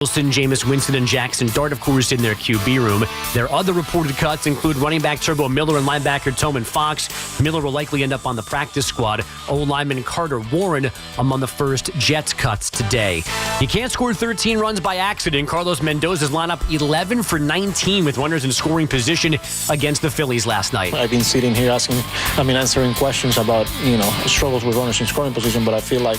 Wilson, Jameis Winston, and Jackson Dart, of course, in their QB room. Their other reported cuts include running back Turbo Miller and linebacker Toman Fox. Miller will likely end up on the practice squad. O-lineman Carter Warren among the first Jets cuts today. You can't score 13 runs by accident. Carlos Mendoza's lineup 11 for 19 with runners in scoring position against the Phillies last night. I've been sitting here answering questions about, struggles with runners in scoring position, but I feel like,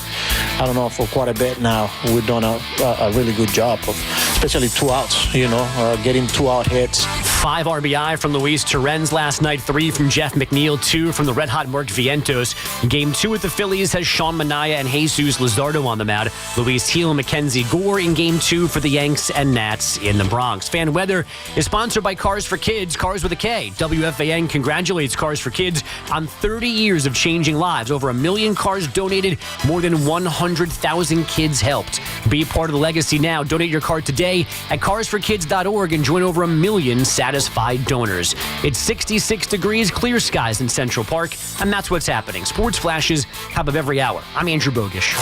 for quite a bit now, we've done a really good job of, especially 2 outs, getting 2-out hits. 5 RBI from Luis Torrens last night, 3 from Jeff McNeil, 2 from the red-hot Mark Vientos. Game 2 with the Phillies has Sean Manaea and Jesus Luzardo on the mound. Luis Heel and Mackenzie Gore in Game 2 for the Yanks and Nats in the Bronx. Fan weather is sponsored by Cars for Kids, Cars with a K. WFAN congratulates Cars for Kids on 30 years of changing lives. Over 1 million cars donated, more than 100,000 kids helped. Be part of the legacy now. Donate your car today at carsforkids.org and join over 1 million satisfied donors. It's 66 degrees, clear skies in Central Park, and that's what's happening. Sports flashes, top of every hour. I'm Andrew Bogish.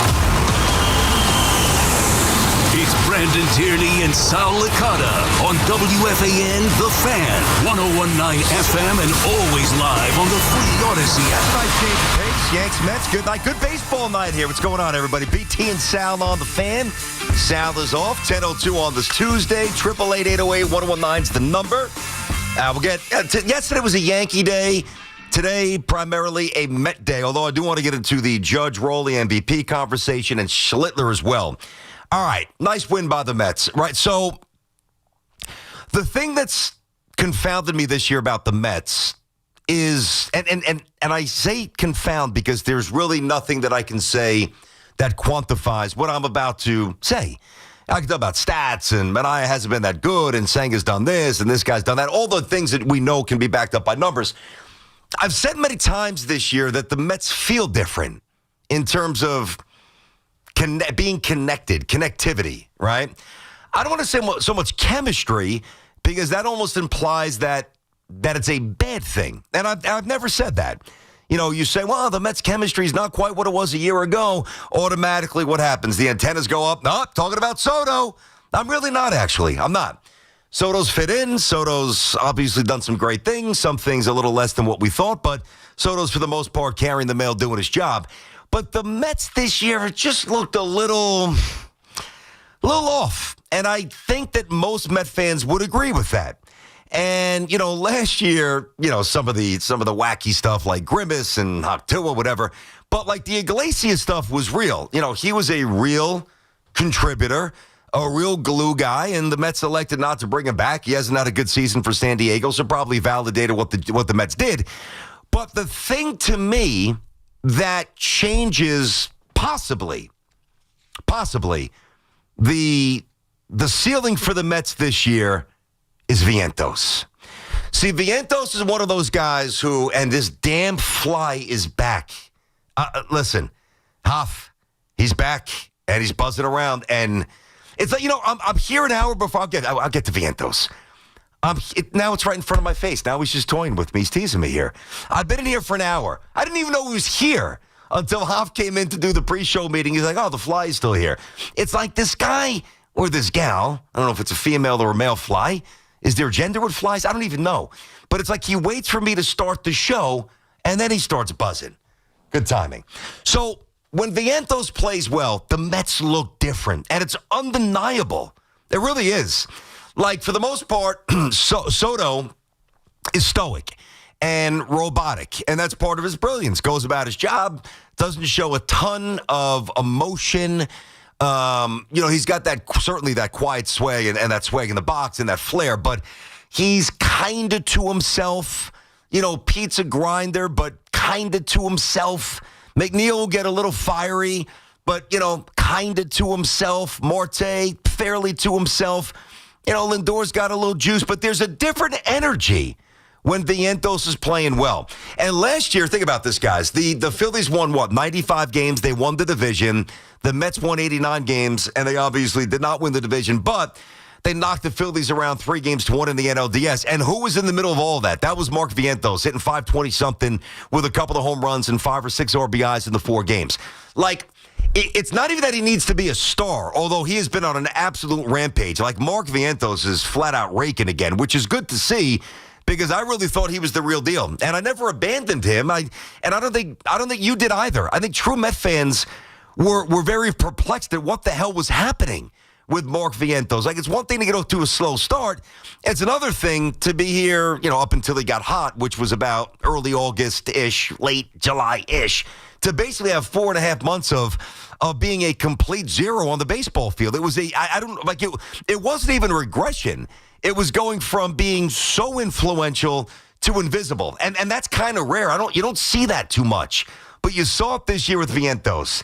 It's Brandon Tierney and Sal Licata on WFAN The Fan, 101.9 FM, and always live on the free Odyssey app. Nice change of pace. Yanks, Mets, good night. Good baseball night here. What's going on, everybody? BT and Sal on The Fan. Sal is off. 10:02 on this Tuesday. 888-808-1019 is the number. We'll get yesterday was a Yankee day. Today, primarily a Met day, although I do want to get into the Judge Rowley MVP conversation and Schlittler as well. All right, nice win by the Mets, right? So the thing that's confounded me this year about the Mets is, and I say confound because there's really nothing that I can say that quantifies what I'm about to say. I can talk about stats, and Manaea hasn't been that good, and Senga's done this, and this guy's done that. All the things that we know can be backed up by numbers. I've said many times this year that the Mets feel different in terms of being connected, connectivity, right? I don't want to say so much chemistry because that almost implies that it's a bad thing. And I've never said that. You say, well, the Mets chemistry is not quite what it was a year ago. Automatically, what happens? The antennas go up. No, talking about Soto. I'm really not, actually. I'm not. Soto's fit in. Soto's obviously done some great things. Some things a little less than what we thought. But Soto's, for the most part, carrying the mail, doing his job. But the Mets this year just looked a little off. And I think that most Met fans would agree with that. And, last year, some of the wacky stuff like Grimace and Hoctua, whatever. But like the Iglesias stuff was real. He was a real contributor, a real glue guy, and the Mets elected not to bring him back. He hasn't had a good season for San Diego, so probably validated what the Mets did. But the thing to me that changes possibly the ceiling for the Mets this year is Vientos. See, Vientos is one of those guys who, and this damn fly is back. Listen, Huff, he's back, and he's buzzing around, and it's like, I'm here an hour before I'll get to Vientos. Now it's right in front of my face. Now he's just toying with me. He's teasing me here. I've been in here for an hour. I didn't even know he was here until Hoff came in to do the pre-show meeting. He's like, oh, the fly is still here. It's like this guy or this gal, I don't know if it's a female or a male fly. Is there gender with flies? I don't even know. But it's like he waits for me to start the show, and then he starts buzzing. Good timing. So when Vientos plays well, the Mets look different, and it's undeniable. It really is. Like, for the most part, Soto is stoic and robotic, and that's part of his brilliance. Goes about his job, doesn't show a ton of emotion. He's got certainly that quiet swag and that swag in the box and that flair, but he's kind of to himself. Pizza grinder, but kind of to himself. McNeil will get a little fiery, but, kind of to himself. Marte, fairly to himself. Lindor's got a little juice, but there's a different energy when Vientos is playing well. And last year, think about this, guys. The Phillies won, 95 games. They won the division. The Mets won 89 games, and they obviously did not win the division, but they knocked the Phillies around 3-1 in the NLDS. And who was in the middle of all that? That was Mark Vientos, hitting 520-something with a couple of home runs and 5 or 6 RBIs in the 4 games. Like, It's not even that he needs to be a star, although he has been on an absolute rampage. Like Mark Vientos is flat out raking again, which is good to see because I really thought he was the real deal, and I never abandoned him. I don't think you did either. I think true Met fans were very perplexed at what the hell was happening with Mark Vientos. Like, it's one thing to get off to a slow start. It's another thing to be here, up until he got hot, which was about early August-ish, late July-ish, to basically have 4.5 months of being a complete zero on the baseball field. It was it wasn't even a regression. It was going from being so influential to invisible. And that's kind of rare. You don't see that too much. But you saw it this year with Vientos.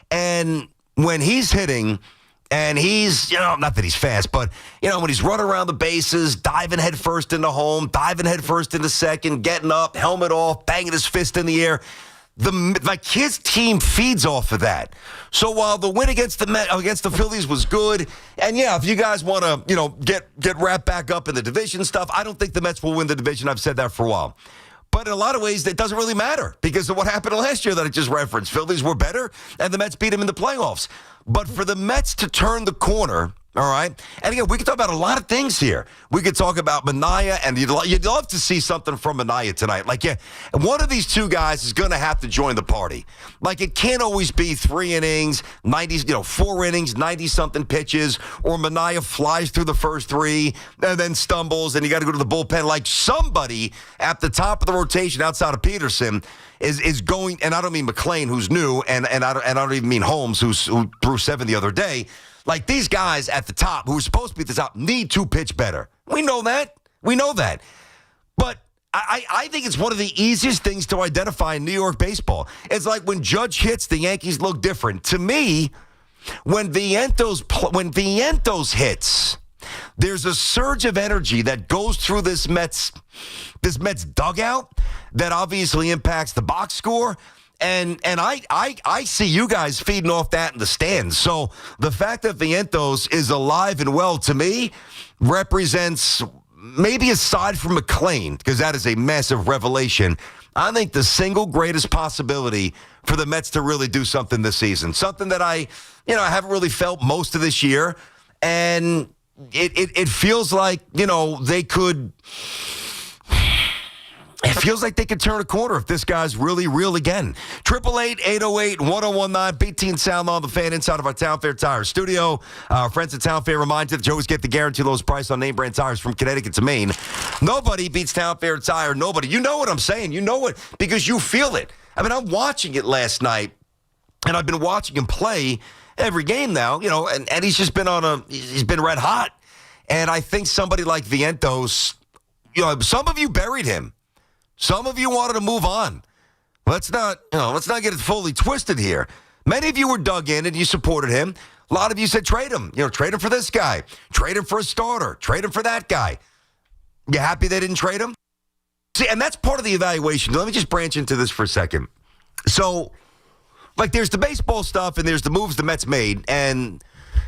And when he's hitting, and he's, not that he's fast, but, when he's running around the bases, diving headfirst into home, diving headfirst into second, getting up, helmet off, banging his fist in the air, his team feeds off of that. So while the win against the Phillies was good, and if you guys want to, get wrapped back up in the division stuff, I don't think the Mets will win the division. I've said that for a while. But in a lot of ways, it doesn't really matter because of what happened last year that I just referenced. Phillies were better, and the Mets beat them in the playoffs. But for the Mets to turn the corner, all right? And again, we could talk about a lot of things here. We could talk about Minaya, and you'd love to see something from Minaya tonight. One of these two guys is going to have to join the party. It can't always be 3 innings, 90s, 4 innings, 90-something pitches, or Minaya flies through the first 3 and then stumbles, and you got to go to the bullpen. Somebody at the top of the rotation outside of Peterson is going, and I don't mean McClain, who's new, and I don't even mean Holmes, who threw 7 the other day. These guys at the top, who are supposed to be at the top, need to pitch better. We know that. But I think it's one of the easiest things to identify in New York baseball. It's like when Judge hits, the Yankees look different. To me, when Vientos hits, there's a surge of energy that goes through this Mets dugout that obviously impacts the box score. And I see you guys feeding off that in the stands. So the fact that Vientos is alive and well, to me, represents, maybe aside from McClain, because that is a massive revelation, I think the single greatest possibility for the Mets to really do something this season. Something that I haven't really felt most of this year. And it feels like, they could... It feels like they could turn a corner if this guy's really real again. 888-808-1019. BT and Sound on the Fan inside of our Town Fair Tire studio. Our friends at Town Fair remind you that you always get the guaranteed lowest price on name brand tires from Connecticut to Maine. Nobody beats Town Fair Tire. Nobody. You know what I'm saying. You know it because you feel it. I mean, I'm watching it last night, and I've been watching him play every game now, and he's just been he's been red hot. And I think somebody like Vientos, some of you buried him. Some of you wanted to move on. Let's not get it fully twisted here. Many of you were dug in and you supported him. A lot of you said trade him. Trade him for this guy. Trade him for a starter. Trade him for that guy. You happy they didn't trade him? See, and that's part of the evaluation. Let me just branch into this for a second. So, there's the baseball stuff and there's the moves the Mets made and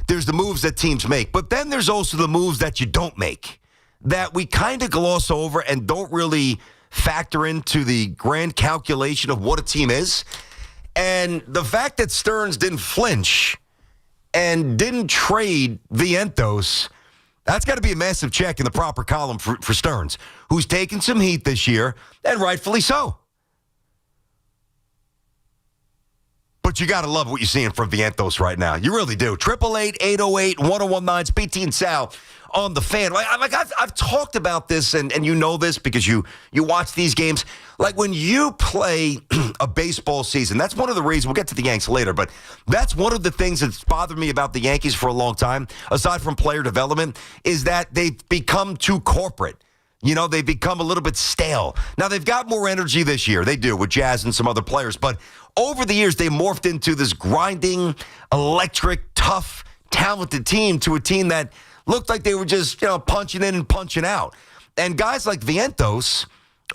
there's the moves that teams make. But then there's also the moves that you don't make that we kind of gloss over and don't really factor into the grand calculation of what a team is. And the fact that Stearns didn't flinch and didn't trade Vientos, that's got to be a massive check in the proper column for Stearns, who's taken some heat this year, and rightfully so. But you got to love what you're seeing from Vientos right now. You really do. 888-808-1019. It's BT and Sal on the Fan. I've talked about this, and you know this because you watch these games. When you play a baseball season, that's one of the reasons, we'll get to the Yanks later, but that's one of the things that's bothered me about the Yankees for a long time, aside from player development, is that they've become too corporate. They've become a little bit stale. Now, they've got more energy this year. They do, with Jazz and some other players. But over the years, they morphed into this grinding, electric, tough, talented team to a team that looked like they were just, punching in and punching out. And guys like Vientos,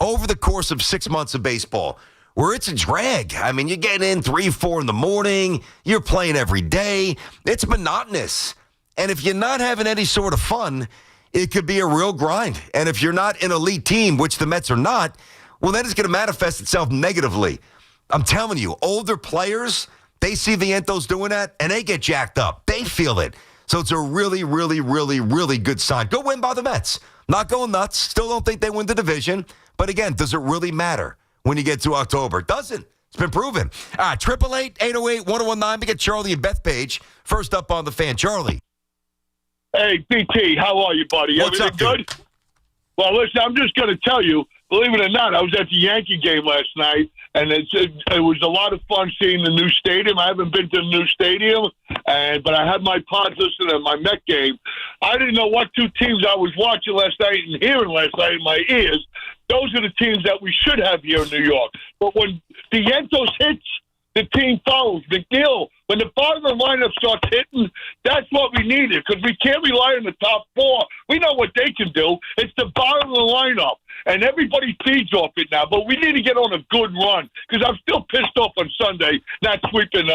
over the course of 6 months of baseball, where it's a drag. I mean, you're getting in 3, 4 in the morning. You're playing every day. It's monotonous. And if you're not having any sort of fun, it could be a real grind. And if you're not an elite team, which the Mets are not, well, then it's going to manifest itself negatively. I'm telling you, older players, They see Vientos doing that, and they get jacked up. They feel it. So it's a really, really, really, really good sign. Good win by the Mets. Not going nuts. Still don't think they win the division. But again, does it really matter when you get to October? It doesn't. It's been proven. All right, 888-808-1019. We get Charlie and Bethpage. First up on the fan. Charlie. Hey, BT, how are you, buddy? What's Everything up, good? dude? Well, listen, I'm just going to tell you, believe it or not, I was at the Yankee game last night, and it was a lot of fun seeing the new stadium. I haven't been to the new stadium, but I had my pods listening to my Met game. I didn't know what two teams I was watching last night and hearing last night in my ears. Those are the teams that we should have here in New York. But when Vientos hits, the team follows. McNeil, when the bottom of the lineup starts hitting, that's what we needed because we can't rely on the top four. We know what they can do. It's the bottom of the lineup, and everybody feeds off it now. But we need to get on a good run because I'm still pissed off on Sunday not sweeping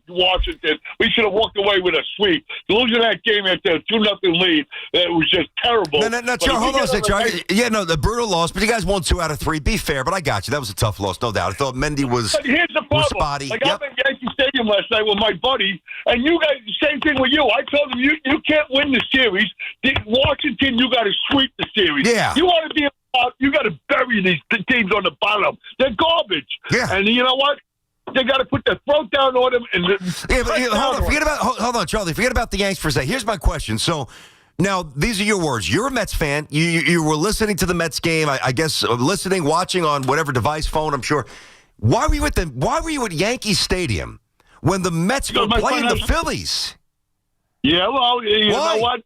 Washington. We should have walked away with a sweep. Losing that game after a 2-0 lead, it was just terrible. No, Charlie, hold on a second, Charlie. Yeah, no, the brutal loss, but you guys won 2 out of 3. Be fair, but I got you. That was a tough loss, no doubt. I thought Mendy was Here's the problem. spotty. Like, I'm at Yankee Stadium last night with my buddy, and you guys, same thing with you. I told him, you can't win the series. Washington, you got to sweep the series. Yeah. You want to be you got to bury these teams on the bottom. They're garbage. Yeah. And you know what? They got to put their throat down on them. And hold on, Charlie. Forget about the Yanks for a second. Here's my question. So, now, these are your words. You're a Mets fan. You were listening to the Mets game, I guess, listening, watching on whatever device, phone, I'm sure. Why were you at Yankee Stadium when the Mets were playing the Phillies? Yeah, well, you know what?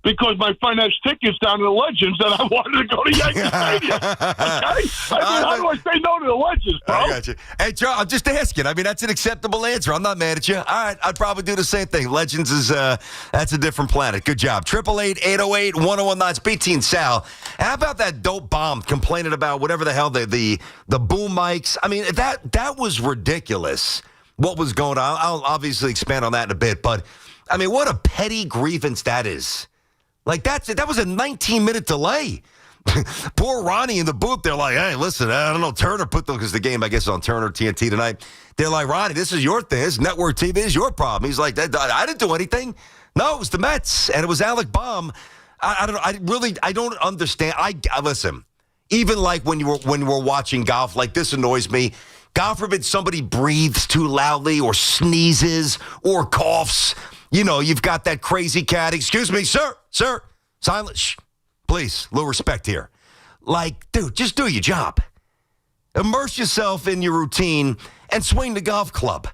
Because my friend has tickets down to the Legends, and I wanted to go to Yankee Stadium. Okay? How do I say no to the Legends, bro? I got you. Hey, Charlie, I'm just asking. I mean, that's an acceptable answer. I'm not mad at you. All right, I'd probably do the same thing. Legends is that's a different planet. Good job. 888-808-1019. It's BT and Sal. How about that dope bomb complaining about whatever the hell the boom mics? I mean, that was ridiculous. What was going on? I'll obviously expand on that in a bit, but I mean, what a petty grievance that is. Like, that was a 19-minute delay. Poor Ronnie in the booth. They're like, hey, listen, I don't know. Turner put them because the game, I guess, is on Turner TNT tonight. They're like, Ronnie, this is your thing. This network TV is your problem. He's like, I didn't do anything. No, it was the Mets, and it was Alec Baum. I don't know. I don't understand. Listen, even like when we're watching golf, like this annoys me. God forbid somebody breathes too loudly or sneezes or coughs. You know, you've got that crazy cat. Excuse me, sir, silence. Shh. Please, a little respect here. Like, dude, just do your job. Immerse yourself in your routine and swing the golf club.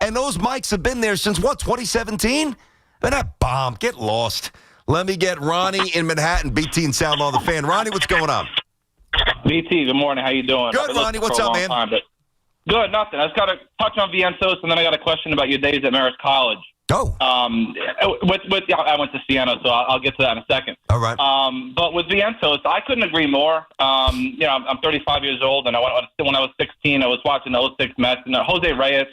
And those mics have been there since, 2017? And that bomb, get lost. Let me get Ronnie in Manhattan, BT and Sound on the Fan. Ronnie, what's going on? BT, good morning. How you doing? Good, Ronnie. What's up, man? Good, nothing. I just got to touch on Vientos, and then I got a question about your days at Marist College. Go. I went to Siena, so I'll get to that in a second. All right. But with Vientos, I couldn't agree more. I'm 35 years old, and when I was 16, I was watching the 06 Mets, and Jose Reyes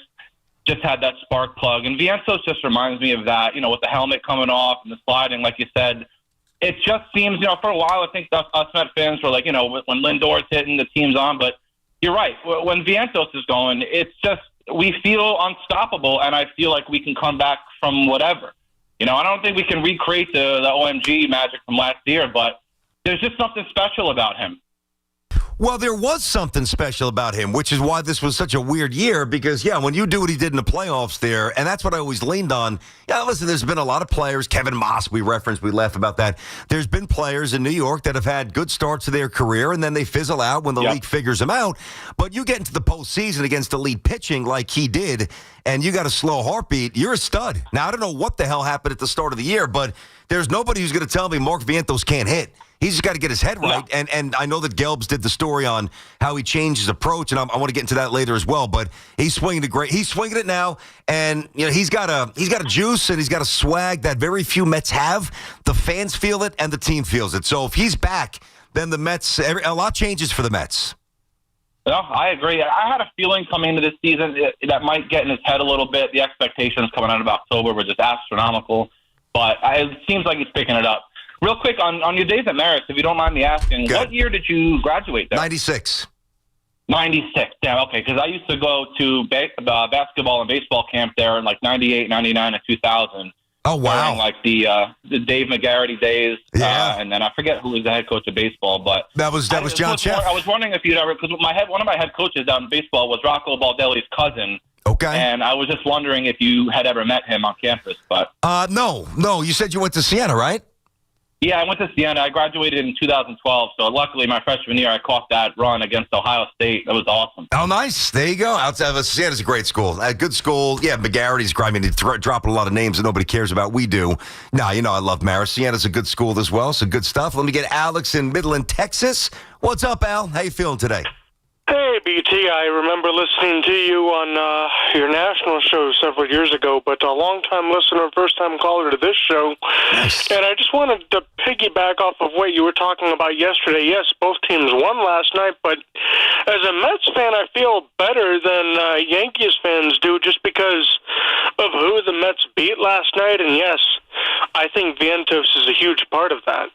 just had that spark plug. And Vientos just reminds me of that, with the helmet coming off and the sliding, like you said. It just seems, for a while, I think us Met fans were like, when Lindor's hitting, the team's on. But you're right. When Vientos is going, it's just, we feel unstoppable, and I feel like we can come back from whatever. I don't think we can recreate the OMG magic from last year, but there's just something special about him. Well, there was something special about him, which is why this was such a weird year, because, when you do what he did in the playoffs there, and that's what I always leaned on. Yeah, listen, there's been a lot of players. Kevin Moss, we laugh about that. There's been players in New York that have had good starts to their career, and then they fizzle out when the league figures them out. But you get into the postseason against elite pitching like he did, and you got a slow heartbeat, you're a stud. Now, I don't know what the hell happened at the start of the year, but there's nobody who's going to tell me Mark Vientos can't hit. He's just got to get his head right, and I know that Gelbs did the story on how he changed his approach, and I want to get into that later as well. But he's swinging it great. He's swinging it now, and he's got a juice and he's got a swag that very few Mets have. The fans feel it, and the team feels it. So if he's back, then the Mets, a lot changes for the Mets. No, I agree. I had a feeling coming into this season that might get in his head a little bit. The expectations coming out of October were just astronomical, but it seems like he's picking it up. Real quick, on your days at Marist, if you don't mind me asking, what year did you graduate there? 96. 96. Damn, okay, because I used to go to basketball and baseball camp there in like 98, 99, and 2000. Oh, wow. During like the Dave McGarity days. Yeah. And then I forget who was the head coach of baseball, but that was John Sheff. I was wondering if you'd ever, because one of my head coaches down in baseball was Rocco Baldelli's cousin. Okay. And I was just wondering if you had ever met him on campus, but. No. You said you went to Siena, right? Yeah, I went to Siena. I graduated in 2012, so luckily my freshman year I caught that run against Ohio State. That was awesome. Oh, nice. There you go. Outside of Siena's a great school. A good school. Yeah, McGarrity's great. I mean, he's dropping a lot of names that nobody cares about. We do. No, I love Marist. Siena's a good school as well, so good stuff. Let me get Alex in Midland, Texas. What's up, Al? How you feeling today? Hey, BT, I remember listening to you on your national show several years ago, but a long-time listener, first-time caller to this show. Nice. And I just wanted to piggyback off of what you were talking about yesterday. Yes, both teams won last night, but as a Mets fan, I feel better than Yankees fans do just because of who the Mets beat last night. And yes, I think Vientos is a huge part of that.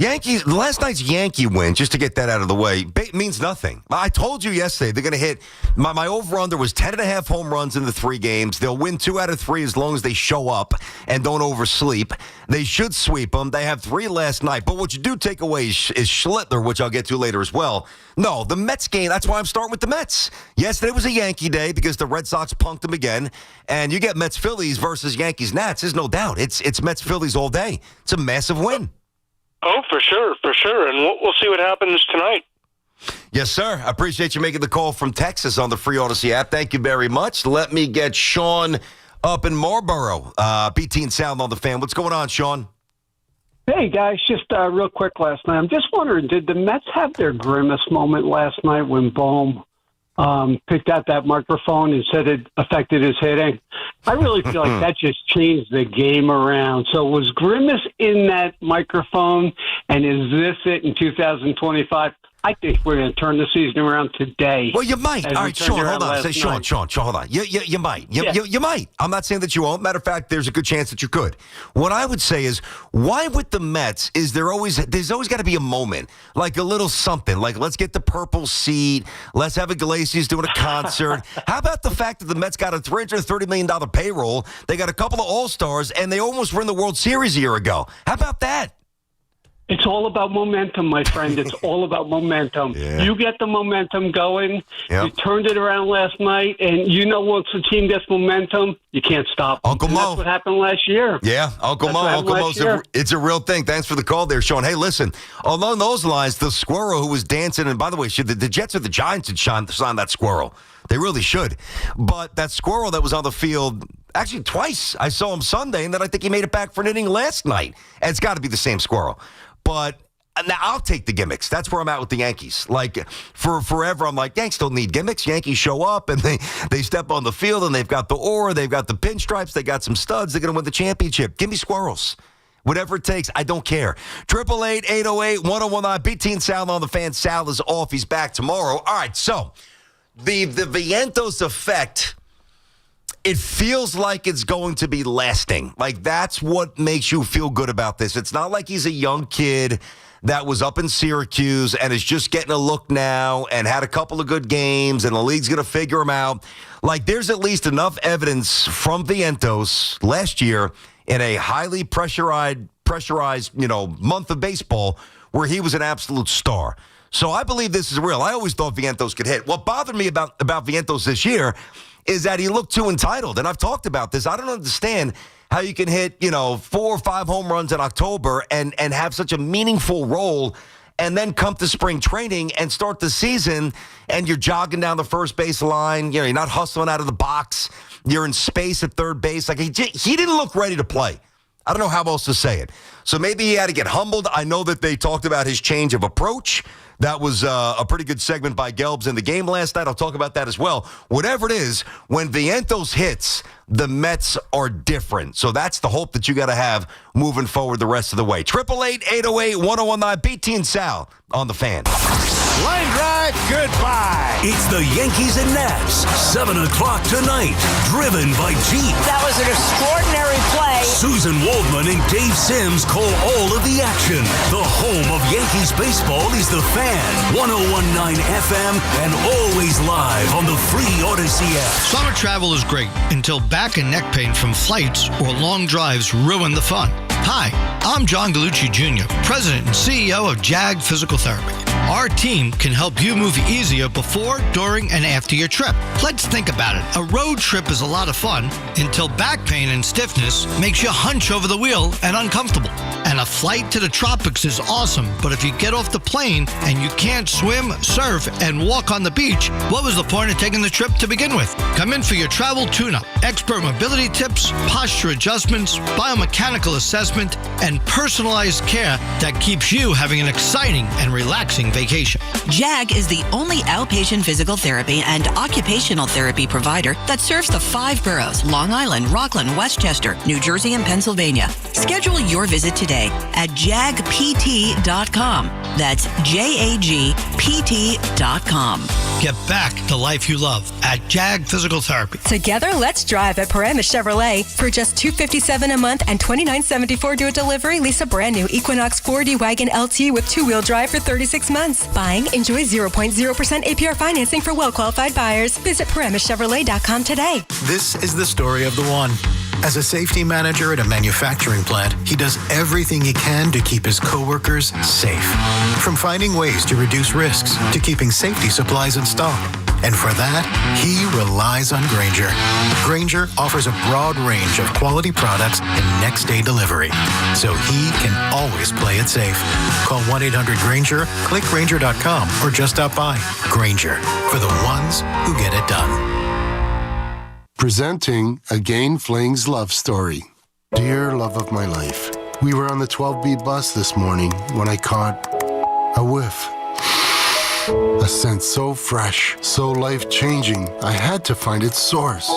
Yankees, last night's Yankee win, just to get that out of the way, means nothing. I told you yesterday they're going to hit, my over-under was 10.5 home runs in the 3 games. They'll win 2 out of 3 as long as they show up and don't oversleep. They should sweep them. They have 3 last night. But what you do take away is Schlittler, which I'll get to later as well. No, the Mets game, that's why I'm starting with the Mets. Yesterday was a Yankee day because the Red Sox punked them again. And you get Mets-Phillies versus Yankees-Nats. There's no doubt. It's Mets-Phillies all day. It's a massive win. Oh, for sure. And we'll see what happens tonight. Yes, sir. I appreciate you making the call from Texas on the free Odyssey app. Thank you very much. Let me get Sean up in Marlboro. BT and Sound on the Fan. What's going on, Sean? Hey, guys, just real quick last night. I'm just wondering, did the Mets have their grimace moment last night when Bohm picked out that microphone and said it affected his hitting? I really feel like that just changed the game around. So was Grimace in that microphone, and is this it in 2025? I think we're going to turn the season around today. Well, you might. All right, Sean, hold on. Say, Sean, hold on. You might. You might. I'm not saying that you won't. Matter of fact, there's a good chance that you could. What I would say is, why with the Mets is there's always got to be a moment, like a little something, like let's get the purple seat, let's have Iglesias doing a concert. How about the fact that the Mets got a $330 million payroll, they got a couple of All-Stars, and they almost won the World Series a year ago? How about that? It's all about momentum, my friend. It's all about momentum. Yeah. You get the momentum going. Yep. You turned it around last night, and once the team gets momentum, you can't stop them. Uncle Mo. That's what happened last year. Yeah, Uncle Mo. It's a real thing. Thanks for the call there, Sean. Hey, listen, along those lines, the squirrel who was dancing, and by the way, the Jets or the Giants had signed that squirrel. They really should. But that squirrel that was on the field, actually twice, I saw him Sunday, and then I think he made it back for an inning last night. And it's got to be the same squirrel. But now I'll take the gimmicks. That's where I'm at with the Yankees. Like, for forever, I'm like, Yankees don't need gimmicks. Yankees show up, and they step on the field, and they've got the aura, they've got the pinstripes, they got some studs. They're going to win the championship. Give me squirrels. Whatever it takes, I don't care. 888-808-1019. BT and Sal on the Fan. Sal is off. He's back tomorrow. All right, so the Vientos effect, it feels like it's going to be lasting. Like, that's what makes you feel good about this. It's not like he's a young kid that was up in Syracuse and is just getting a look now and had a couple of good games and the league's going to figure him out. Like, there's at least enough evidence from Vientos last year in a highly pressurized, month of baseball where he was an absolute star. So I believe this is real. I always thought Vientos could hit. What bothered me about Vientos this year is that he looked too entitled. And I've talked about this. I don't understand how you can hit, 4 or 5 home runs in October and have such a meaningful role and then come to spring training and start the season and you're jogging down the first base line. You're not hustling out of the box. You're in space at third base. Like, he didn't look ready to play. I don't know how else to say it. So maybe he had to get humbled. I know that they talked about his change of approach. That was a pretty good segment by Gelbs in the game last night. I'll talk about that as well. Whatever it is, when Vientos hits, the Mets are different. So that's the hope that you got to have moving forward the rest of the way. 888-808-1019, BT and Sal on the Fan. Line drive, goodbye. It's the Yankees and Nats, 7 o'clock tonight, driven by Jeep. That was an extraordinary play. Susan Waldman and Dave Sims call all of the action. The home of Yankees baseball is the Fan, 101.9 FM, and always live on the free Odyssey app. Summer travel is great until back and neck pain from flights or long drives ruin the fun. Hi, I'm John Gallucci Jr., President and CEO of JAG Physical Therapy. Our team can help you move easier before, during, and after your trip. Let's think about it. A road trip is a lot of fun until back pain and stiffness makes you hunch over the wheel and uncomfortable. And a flight to the tropics is awesome, but if you get off the plane and you can't swim, surf, and walk on the beach, what was the point of taking the trip to begin with? Come in for your travel tune-up, expert mobility tips, posture adjustments, biomechanical assessment, and personalized care that keeps you having an exciting and relaxing vacation. JAG is the only outpatient physical therapy and occupational therapy provider that serves the 5 boroughs, Long Island, Rockland, Westchester, New Jersey, and Pennsylvania. Schedule your visit today at jagpt.com. That's JAGPT.com. Get back the life you love at JAG Physical Therapy. Together, let's drive at Paramus Chevrolet. For just $257 a month and $29.74 due at delivery, lease a brand new Equinox 4D Wagon LT with 2-wheel drive for 36 months. Buying, enjoy 0.0% APR financing for well-qualified buyers. Visit ParamusChevrolet.com today. This is the story of the one. As a safety manager at a manufacturing plant, he does everything he can to keep his coworkers safe. From finding ways to reduce risks to keeping safety supplies in stock. And for that, he relies on Grainger. Grainger offers a broad range of quality products and next-day delivery, so he can always play it safe. Call 1-800-GRAINGER, click Grainger.com, or just stop by. Grainger, for the ones who get it done. Presenting a Gain Flings love story. Dear love of my life, we were on the 12B bus this morning when I caught a whiff. A scent so fresh, so life-changing, I had to find its source.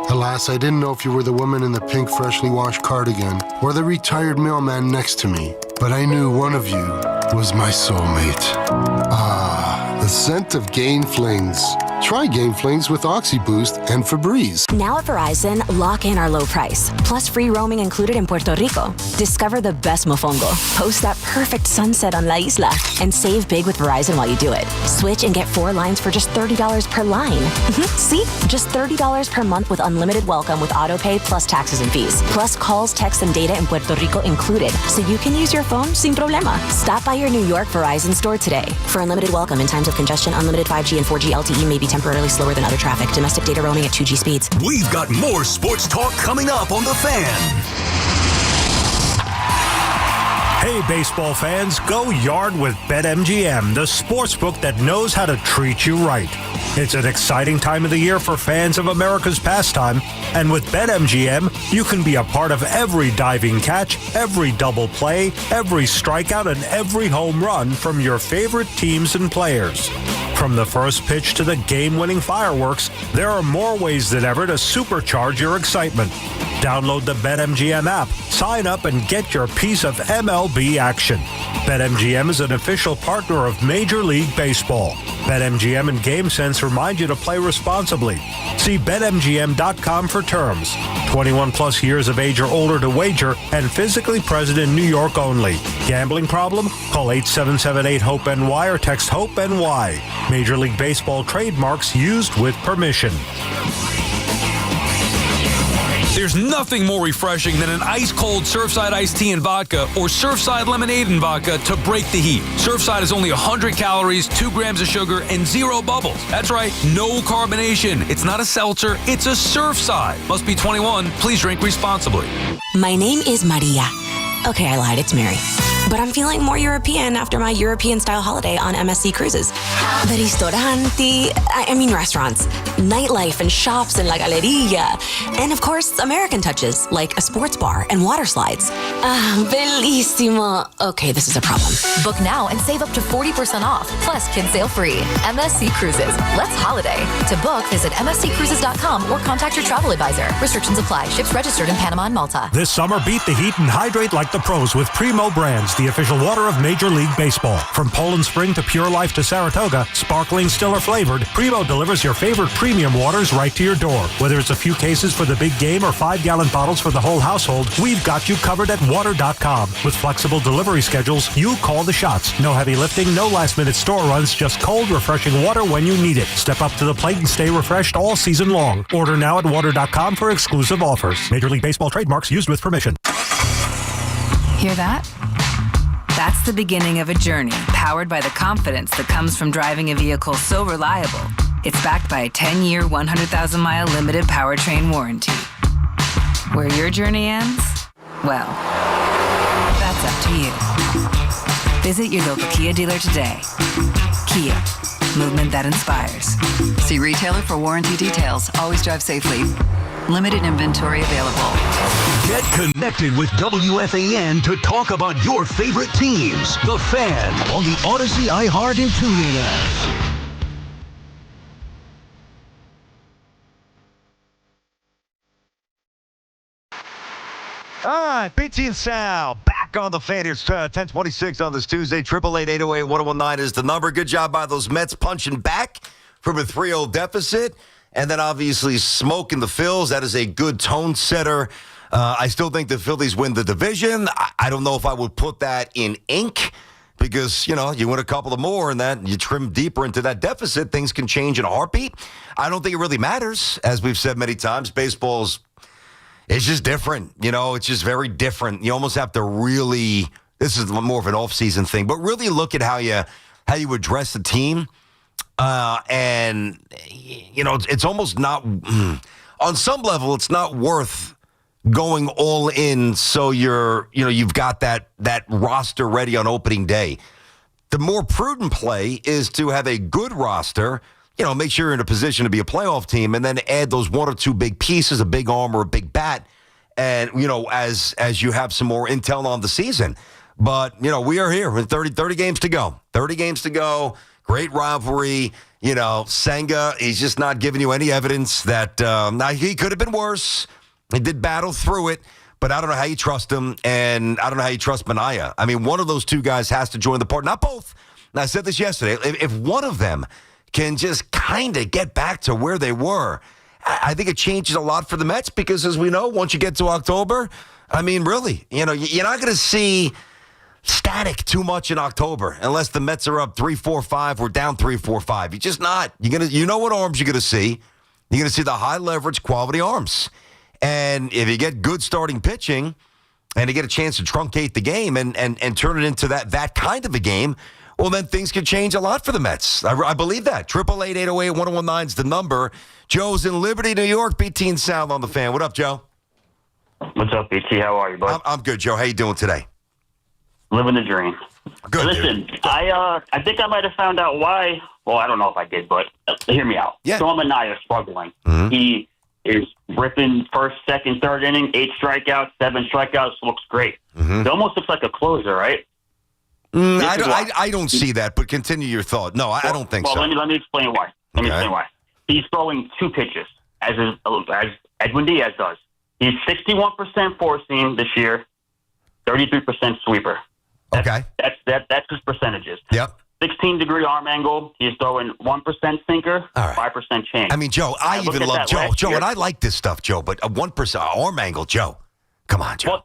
Alas, I didn't know if you were the woman in the pink freshly washed cardigan or the retired mailman next to me, but I knew one of you was my soulmate. Ah, the scent of Gain Flings. Try Gain Flings with OxyBoost and Febreze. Now at Verizon, lock in our low price, plus free roaming included in Puerto Rico. Discover the best mofongo, post that perfect sunset on La Isla, and save big with Verizon while you do it. Switch and get 4 lines for just $30 per line. See? Just $30 per month with unlimited welcome with autopay plus taxes and fees. Plus calls, texts, and data in Puerto Rico included, so you can use your phone sin problema. Stop by your New York Verizon store today. For unlimited welcome in times of congestion, unlimited 5G and 4G LTE may be temporarily slower than other traffic. Domestic data roaming at 2G speeds. We've got more sports talk coming up on The Fan. Hey, baseball fans, go yard with BetMGM, the sportsbook that knows how to treat you right. It's an exciting time of the year for fans of America's pastime, and with BetMGM, you can be a part of every diving catch, every double play, every strikeout, and every home run from your favorite teams and players. From the first pitch to the game-winning fireworks, there are more ways than ever to supercharge your excitement. Download the BetMGM app, sign up, and get your piece of MLB action. BetMGM is an official partner of Major League Baseball. BetMGM and GameSense remind you to play responsibly. See BetMGM.com for terms. 21 plus years of age or older to wager and physically present in New York only. Gambling problem? Call 877-8-HOPE-NY or text HOPE-NY. Major League Baseball trademarks used with permission. There's nothing more refreshing than an ice-cold Surfside iced tea and vodka or Surfside lemonade and vodka to break the heat. Surfside is only 100 calories, 2 grams of sugar, and 0 bubbles. That's right, no carbonation. It's not a seltzer, it's a Surfside. Must be 21. Please drink responsibly. My name is Maria. Okay, I lied. It's Mary. But I'm feeling more European after my European-style holiday on MSC Cruises. The restaurants, nightlife and shops in La Galleria, and of course, American touches like a sports bar and water slides. Bellissimo. Okay, this is a problem. Book now and save up to 40% off, plus kids sail free. MSC Cruises. Let's holiday. To book, visit msccruises.com or contact your travel advisor. Restrictions apply. Ships registered in Panama and Malta. This summer, beat the heat and hydrate like the pros with Primo Brands, the official water of Major League Baseball. From Poland Spring to Pure Life to Saratoga, sparkling, still or flavored, Primo delivers your favorite premium waters right to your door. Whether it's a few cases for the big game or 5-gallon bottles for the whole household, we've got you covered at water.com. With flexible delivery schedules, you call the shots. No heavy lifting, no last-minute store runs, just cold, refreshing water when you need it. Step up to the plate and stay refreshed all season long. Order now at water.com for exclusive offers. Major League Baseball trademarks used with permission. Hear that? That's the beginning of a journey powered by the confidence that comes from driving a vehicle so reliable. It's backed by a 10-year, 100,000-mile limited powertrain warranty. Where your journey ends? Well, that's up to you. Visit your local Kia dealer today. Kia, movement that inspires. See retailer for warranty details. Always drive safely. Limited inventory available. Get connected with WFAN to talk about your favorite teams. The Fan on the Odyssey, iHeart, and TuneIn apps. All right, BT and Sal back on the Fan. It's 10:26 on this Tuesday. 888-808-1019 is the number. Good job by those Mets punching back from a 3-0 deficit. And then obviously smoking the Phils. That is a good tone setter. I still think the Phillies win the division. I don't know if I would put that in ink because, you win a couple of more and then you trim deeper into that deficit. Things can change in a heartbeat. I don't think it really matters. As we've said many times, it's just different. It's just very different. You almost have to really, this is more of an off-season thing, but really look at how you address the team. And it's almost not, on some level, it's not worth going all in so you've got that roster ready on opening day. The more prudent play is to have a good roster, make sure you're in a position to be a playoff team, and then add those one or two big pieces, a big arm or a big bat, and, as you have some more intel on the season. But, we are here with 30 games to go. 30 games to go. Great rivalry. Senga, he's just not giving you any evidence that now he could have been worse. He did battle through it, but I don't know how you trust him, and I don't know how you trust Manaea. I mean, one of those two guys has to join the party. Not both. And I said this yesterday. If one of them can just kind of get back to where they were, I think it changes a lot for the Mets because, as we know, once you get to October, I mean, really, you're not going to see static too much in October unless the Mets are up 3-4-5 or down 3-4-5. You're just not. You know what arms you're going to see. You're going to see the high leverage quality arms. And if you get good starting pitching and you get a chance to truncate the game and turn it into that kind of a game, well, then things can change a lot for the Mets. I believe that. 888-808-1019 is the number. Joe's in Liberty, New York. BT and Sal on the Fan. What up, Joe? What's up, BT? How are you, bud? I'm good, Joe. How you doing today? Living the dream. Good. Listen, I think I might have found out why. Well, I don't know if I did, but hear me out. Yeah. Sean Manaea is struggling. Mm-hmm. He is ripping first, second, third inning, 8 strikeouts, 7 strikeouts. Looks great. Mm-hmm. It almost looks like a closer, right? I don't see that, but continue your thought. No, I don't think so. Well, let me explain why. Explain why. He's throwing 2 pitches, as Edwin Diaz does. He's 61% four-seam this year, 33% sweeper. Okay. That's his percentages. Yep. 16-degree arm angle. He's throwing 1% sinker, 5% change. I mean, Joe, I even love Joe, and I like this stuff, Joe, but a 1% arm angle, Joe. Come on, Joe.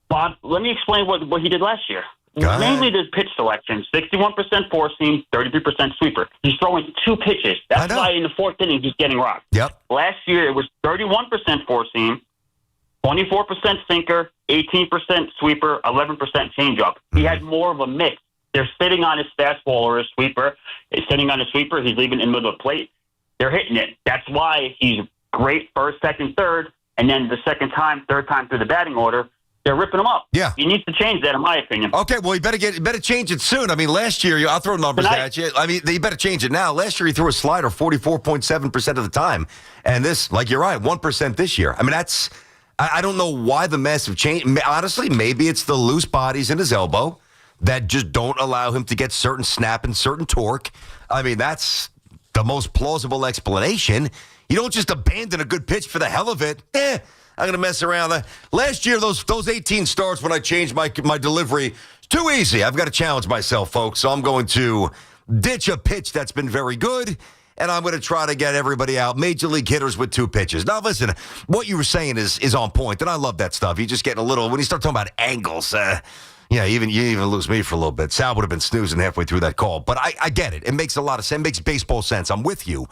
Bob, let me explain what he did last year. Go ahead. Mainly the pitch selection, 61% four-seam, 33% sweeper. He's throwing 2 pitches. That's why in the 4th inning he's getting rocked. Yep. Last year it was 31% four-seam, 24% sinker, 18% sweeper, 11% changeup. He had more of a mix. They're sitting on his fastball or his sweeper. He's sitting on his sweeper. He's leaving in the middle of the plate. They're hitting it. That's why he's great first, second, third, and then the third time through the batting order, They're ripping him up. Yeah. He needs to change that, in my opinion. Okay, well, you better change it soon. I mean, last year, I'll throw numbers at you. I mean, you better change it now. Last year, he threw a slider 44.7% of the time. And this, like you're right, 1% this year. I mean, I don't know why the massive change. Honestly, maybe it's the loose bodies in his elbow that just don't allow him to get certain snap and certain torque. I mean, that's the most plausible explanation. You don't just abandon a good pitch for the hell of it. I'm going to mess around. Last year, those 18 starts when I changed my delivery, it's too easy. I've got to challenge myself, folks. So I'm going to ditch a pitch that's been very good, and I'm going to try to get everybody out, major league hitters with 2 pitches. Now, listen, what you were saying is on point, and I love that stuff. You're just getting a little, when you start talking about angles, you even lose me for a little bit. Sal would have been snoozing halfway through that call. But I get it. It makes a lot of sense. It makes baseball sense. I'm with you.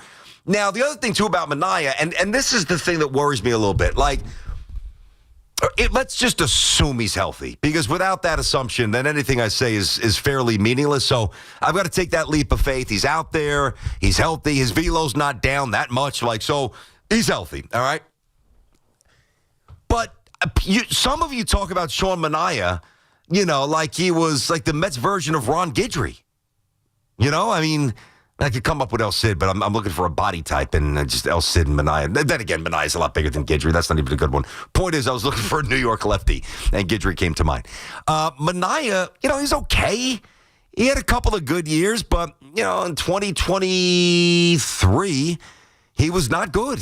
Now, the other thing, too, about Minaya, and this is the thing that worries me a little bit. Like, let's just assume he's healthy. Because without that assumption, then anything I say is fairly meaningless. So I've got to take that leap of faith. He's out there. He's healthy. His velo's not down that much. So he's healthy. All right? But some of you talk about Sean Minaya, like he was like the Mets version of Ron Guidry. I mean, I could come up with El Cid, but I'm looking for a body type, and just El Cid and Minaya. Then again, Minaya's a lot bigger than Guidry. That's not even a good one. Point is, I was looking for a New York lefty, and Guidry came to mind. Minaya, he's okay. He had a couple of good years, but, in 2023, he was not good.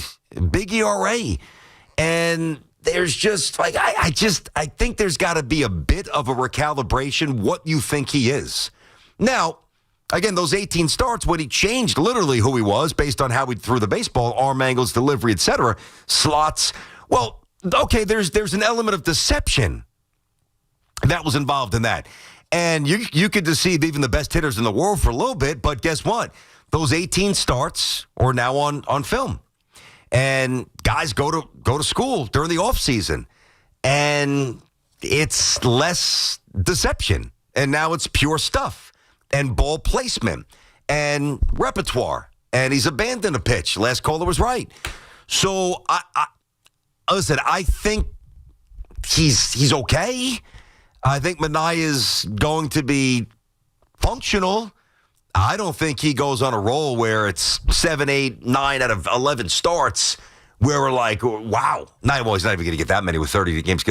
Big ERA. And there's just, I think there's got to be a bit of a recalibration what you think he is. Now, again, those 18 starts, when he changed literally who he was based on how he threw the baseball, arm angles, delivery, etc., slots. Well, okay, there's an element of deception that was involved in that. And you could deceive even the best hitters in the world for a little bit, but guess what? Those 18 starts are now on film. And guys go to school during the offseason. And it's less deception. And now it's pure stuff. And ball placement and repertoire. And he's abandoned a pitch. Last caller was right. So, listen, I think he's okay. I think Minaya is going to be functional. I don't think he goes on a roll where it's 7, 8, 9 out of 11 starts where we're like, wow. He's not even going to get that many with 30 games.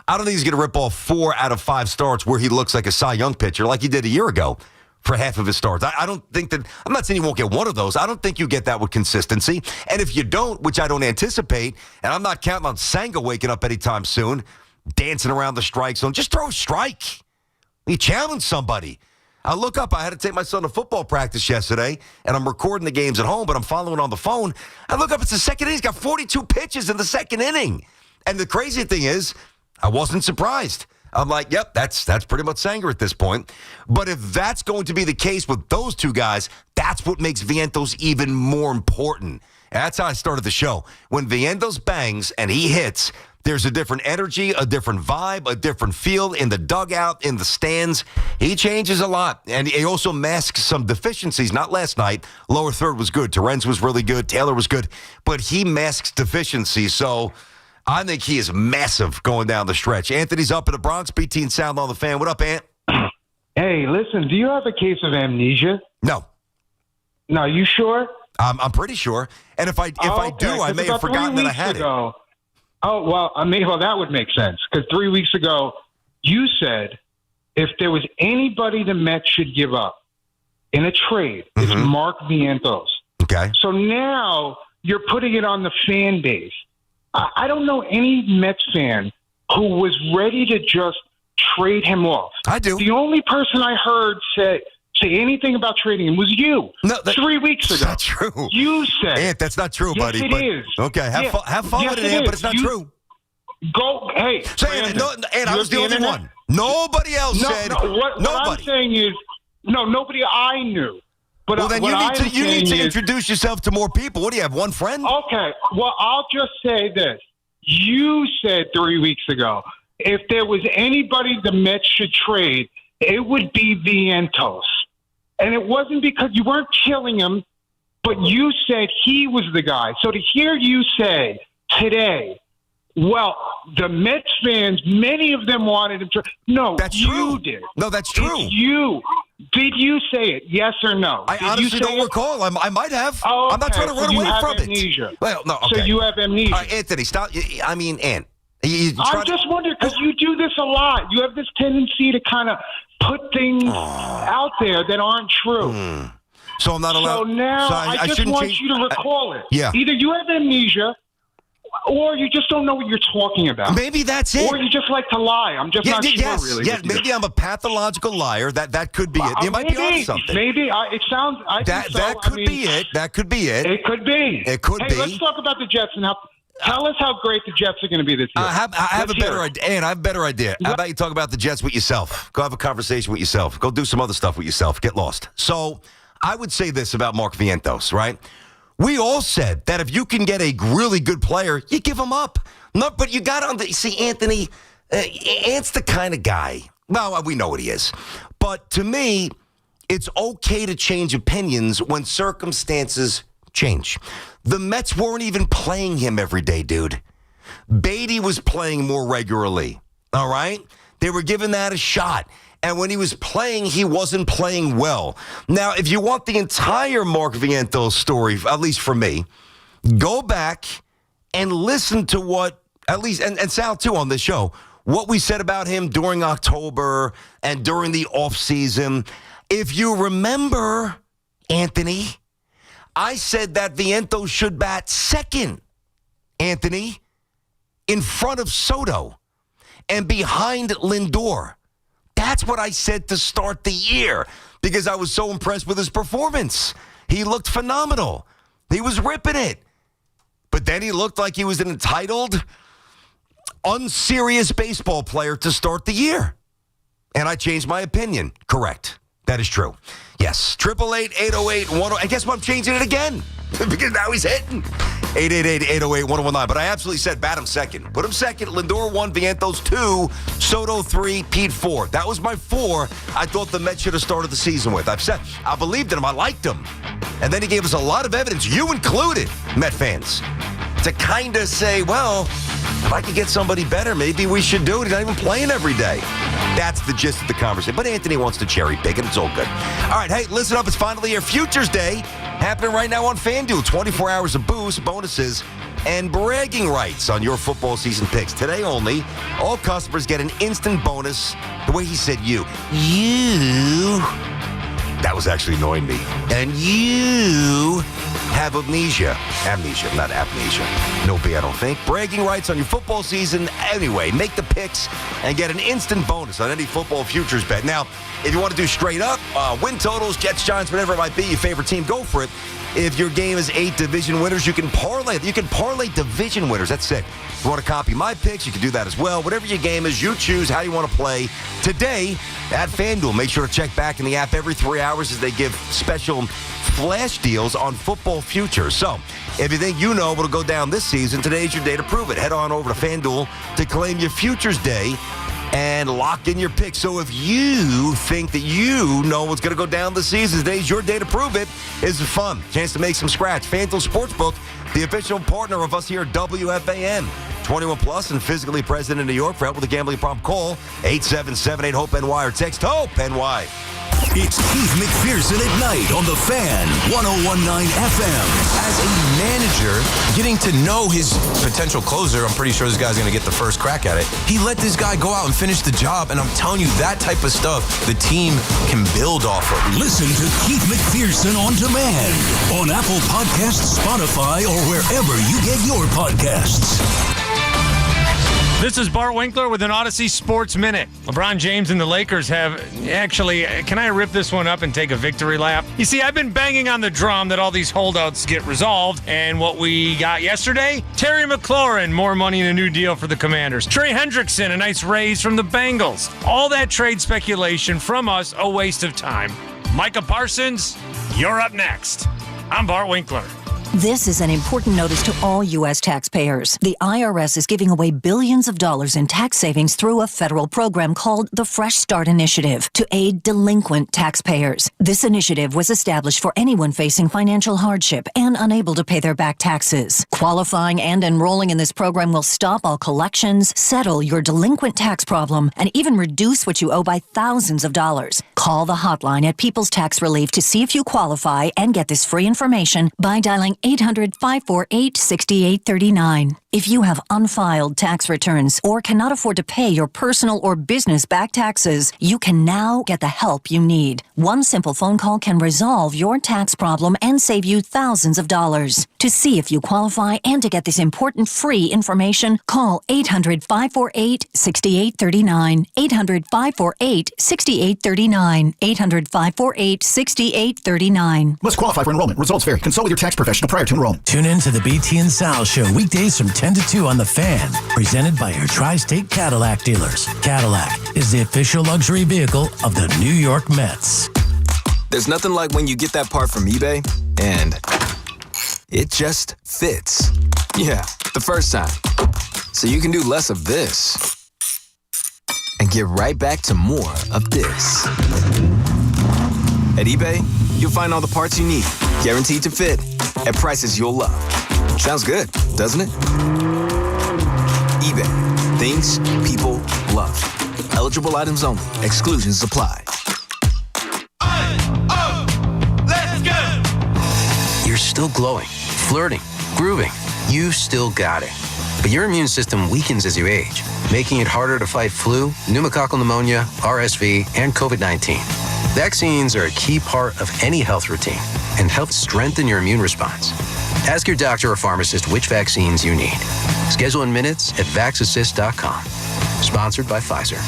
I don't think he's going to rip off 4 out of 5 starts where he looks like a Cy Young pitcher like he did a year ago for half of his starts. I don't think that, I'm not saying you won't get one of those. I don't think you get that with consistency. And if you don't, which I don't anticipate, and I'm not counting on Senga waking up anytime soon, dancing around the strike zone, just throw a strike. You challenge somebody. I look up, I had to take my son to football practice yesterday, and I'm recording the games at home, but I'm following on the phone. I look up, it's the second inning. He's got 42 pitches in the second inning. And the crazy thing is, I wasn't surprised. I'm like, yep, that's pretty much Sanger at this point. But if that's going to be the case with those two guys, that's what makes Vientos even more important. And that's how I started the show. When Vientos bangs and he hits, there's a different energy, a different vibe, a different feel in the dugout, in the stands. He changes a lot. And he also masks some deficiencies. Not last night. Lower third was good. Terrence was really good. Taylor was good. But he masks deficiencies. So I think he is massive going down the stretch. Anthony's up in the Bronx. BT and Sound on the Fan. What up, Ant? Hey, listen, do you have a case of amnesia? No. No, you sure? I'm pretty sure. And if I do, I may have forgotten that I had it. Oh, well, that would make sense. Because 3 weeks ago, you said if there was anybody the Mets should give up in a trade, it's Mark Vientos. Okay. So now you're putting it on the fan base. I don't know any Mets fan who was ready to just trade him off. I do. The only person I heard say anything about trading him was you. No, 3 weeks ago. That's not true. You said. Ant, that's not true, buddy. Yes, it is. Okay, have fun with it, Ant, but it's not true. Go, hey. Ant, I was the only one. Nobody else said. What I'm saying is, nobody I knew. But well, then you need to introduce yourself to more people. What do you have, one friend? Okay, well, I'll just say this. You said 3 weeks ago, if there was anybody the Mets should trade, it would be Vientos. And it wasn't because you weren't killing him, but you said he was the guy. So to hear you say today, Well, the Mets fans, many of them wanted him to. No, that's you true. did. No, that's true. It's you. Did you say it? Yes or no? I honestly don't recall. I might have. Oh, okay. I'm not trying to run you away have from amnesia. it. Well, no. Okay. So you have amnesia. All right, Anthony, stop. I mean, Ant. I'm just wondering because you do this a lot. You have this tendency to kind of put things out there that aren't true. So I'm not allowed. So now I just want you to recall it. Yeah. Either you have amnesia, or you just don't know what you're talking about. Maybe that's it. Or you just like to lie. I'm just not sure, really. Yeah, maybe I'm a pathological liar. That could be it. You might be on something. Maybe. It sounds. That could be it. That could be it. It could be. It could be. Let's talk about the Jets and tell us how great the Jets are going to be this year. I have a better idea. And I have a better idea. How about you talk about the Jets with yourself? Go have a conversation with yourself. Go do some other stuff with yourself. Get lost. So I would say this about Mark Vientos, right? We all said that if you can get a really good player, you give him up. No, but you got on see, Anthony, Ant's the kind of guy. Well, we know what he is. But to me, it's okay to change opinions when circumstances change. The Mets weren't even playing him every day, dude. Beatty was playing more regularly, all right? They were giving that a shot. And when he was playing, he wasn't playing well. Now, if you want the entire Mark Vientos story, at least for me, go back and listen to what, at least, and Sal too on this show, what we said about him during October and during the offseason. If you remember, Anthony, I said that Vientos should bat second, Anthony, in front of Soto and behind Lindor. That's what I said to start the year because I was so impressed with his performance. He looked phenomenal. He was ripping it. But then he looked like he was an entitled, unserious baseball player to start the year. And I changed my opinion. Correct. That is true. Yes. 888-808-10. And guess what? I'm changing it again because now he's hitting. 888-808-1019. But I absolutely said bat him second. Put him second. Lindor 1, Vientos 2, Soto 3, Pete 4. That was my 4 I thought the Mets should have started the season with. I've said I believed in him. I liked him. And then he gave us a lot of evidence, you included, Met fans, to kind of say, well, if I could get somebody better, maybe we should do it. He's not even playing every day. That's the gist of the conversation. But Anthony wants to cherry pick it. It's all good. All right, hey, listen up. It's finally here. Futures Day happening right now on FanDuel. 24 hours of boost, bonuses, and bragging rights on your football season picks. Today only, all customers get an instant bonus. The way he said you. That was actually annoying me. And you have amnesia. Amnesia, not apnesia. No B, I don't think. Bragging rights on your football season. Anyway, make the picks and get an instant bonus on any football futures bet. Now, if you want to do straight up, win totals, Jets, Giants, whatever it might be, your favorite team, go for it. If your game is 8 division winners, you can parlay. You can parlay division winners. That's sick. If you want to copy my picks, you can do that as well. Whatever your game is, you choose how you want to play today at FanDuel. Make sure to check back in the app every 3 hours as they give special flash deals on football futures. So, if you think you know what'll go down this season, today's your day to prove it. Head on over to FanDuel to claim your Futures Day and lock in your picks. So if you think that you know what's going to go down this season, today's your day to prove it. It's fun. Chance to make some scratch. FanDuel Sportsbook, the official partner of us here at WFAN. 21 plus and physically present in New York. For help with a gambling problem, call 877-8-HOPE-NY or text HOPE-NY. It's Keith McPherson at night on the Fan, 101.9 FM. As a manager, getting to know his potential closer, I'm pretty sure this guy's going to get the first crack at it. He let this guy go out and finish the job, and I'm telling you, that type of stuff the team can build off of. Listen to Keith McPherson on demand on Apple Podcasts, Spotify, or wherever you get your podcasts. This is Bart Winkler with an Odyssey Sports Minute. LeBron James and the Lakers have actually, can I rip this one up and take a victory lap? You see, I've been banging on the drum that all these holdouts get resolved, and what we got yesterday? Terry McLaurin, more money and a new deal for the Commanders. Trey Hendrickson, a nice raise from the Bengals. All that trade speculation from us, a waste of time. Micah Parsons, you're up next. I'm Bart Winkler. This is an important notice to all U.S. taxpayers. The IRS is giving away billions of dollars in tax savings through a federal program called the Fresh Start Initiative to aid delinquent taxpayers. This initiative was established for anyone facing financial hardship and unable to pay their back taxes. Qualifying and enrolling in this program will stop all collections, settle your delinquent tax problem, and even reduce what you owe by thousands of dollars. Call the hotline at People's Tax Relief to see if you qualify and get this free information by dialing 800-548-6839. If you have unfiled tax returns or cannot afford to pay your personal or business back taxes, you can now get the help you need. One simple phone call can resolve your tax problem and save you thousands of dollars. To see if you qualify and to get this important free information, call 800-548-6839. 800-548-6839. 800-548-6839. Must qualify for enrollment. Results vary. Consult with your tax professional prior to enrollment. Tune in to the BT and Sal Show weekdays from 10 to 2 on The Fan, presented by your Tri-State Cadillac dealers. Cadillac is the official luxury vehicle of the New York Mets. There's nothing like when you get that part from eBay and it just fits. Yeah, the first time. So you can do less of this and get right back to more of this. At eBay, you'll find all the parts you need, guaranteed to fit, at prices you'll love. Sounds good, doesn't it? eBay. Things people love. Eligible items only. Exclusions apply. Let's go! You're still glowing, flirting, grooving. You still got it. But your immune system weakens as you age, making it harder to fight flu, pneumococcal pneumonia, RSV, and COVID-19. Vaccines are a key part of any health routine and help strengthen your immune response. Ask your doctor or pharmacist which vaccines you need. Schedule in minutes at vaxassist.com. Sponsored by Pfizer.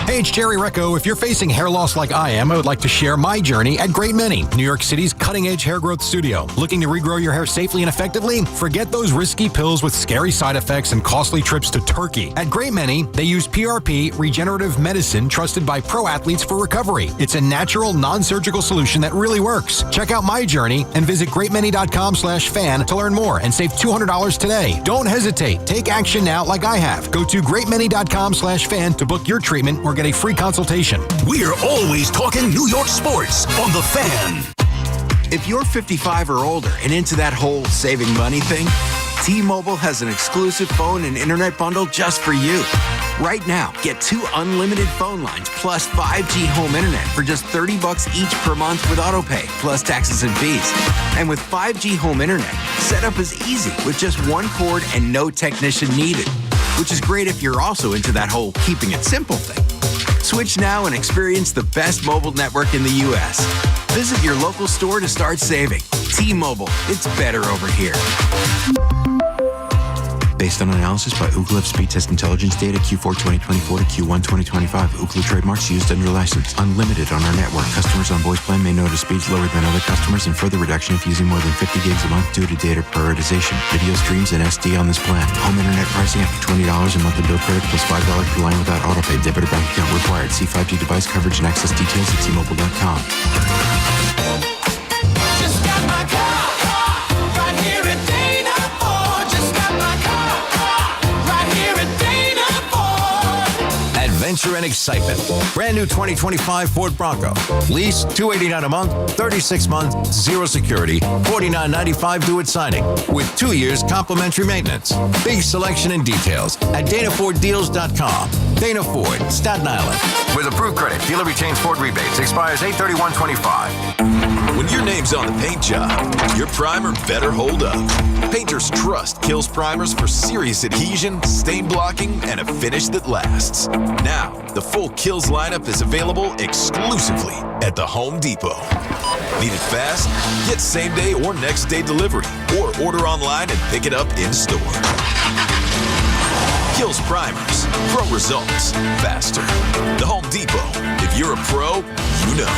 Hey, it's Jerry Recco. If you're facing hair loss like I am, I would like to share my journey at Great Many, New York City's cutting-edge hair growth studio. Looking to regrow your hair safely and effectively? Forget those risky pills with scary side effects and costly trips to Turkey. At Great Many, they use PRP, regenerative medicine trusted by pro athletes for recovery. It's a natural, non-surgical solution that really works. Check out my journey and visit greatmany.com/fan to learn more and save $200 today. Don't hesitate. Take action now like I have. Go to greatmany.com/fan to book your treatment or get a free consultation. We're always talking New York sports on The Fan. If you're 55 or older and into that whole saving money thing, T-Mobile has an exclusive phone and internet bundle just for you. Right now, get 2 unlimited phone lines plus 5G home internet for just $30 each per month with autopay, plus taxes and fees. And with 5G home internet, setup is easy with just one cord and no technician needed, which is great if you're also into that whole keeping it simple thing. Switch now and experience the best mobile network in the U.S. Visit your local store to start saving. T-Mobile, it's better over here. Based on analysis by Ookla of Speed Test Intelligence data Q4 2024 to Q1 2025, Ookla trademarks used under license. Unlimited on our network. Customers on voice plan may notice speeds lower than other customers and further reduction if using more than 50 gigs a month due to data prioritization. Video streams and SD on this plan. Home internet pricing after $20 a month in bill credit plus $5 per line without autopay. Debit or bank account required. See 5G device coverage and access details at T-Mobile.com. Just got my car right here at Dana Ford. Just got my car right here at Dana Ford. Adventure and excitement. Brand new 2025 Ford Bronco. Lease $289 a month, 36 months, zero security, $49.95 due at signing, with 2 years complimentary maintenance. Big selection and details at DanaFordDeals.com. Dana Ford, Staten Island. With approved credit, dealer retains Ford rebates. Expires 8/31/25. When your name's on the paint job, your primer better hold up. Painters trust Kills primers for serious adhesion, stain blocking, and a finish that lasts. Now, the full Kills lineup is available exclusively at the Home Depot. Need it fast? Get same day or next day delivery, or order online and pick it up in store. Kills primers. Pro results. Faster. The Home Depot. If you're a pro, you know.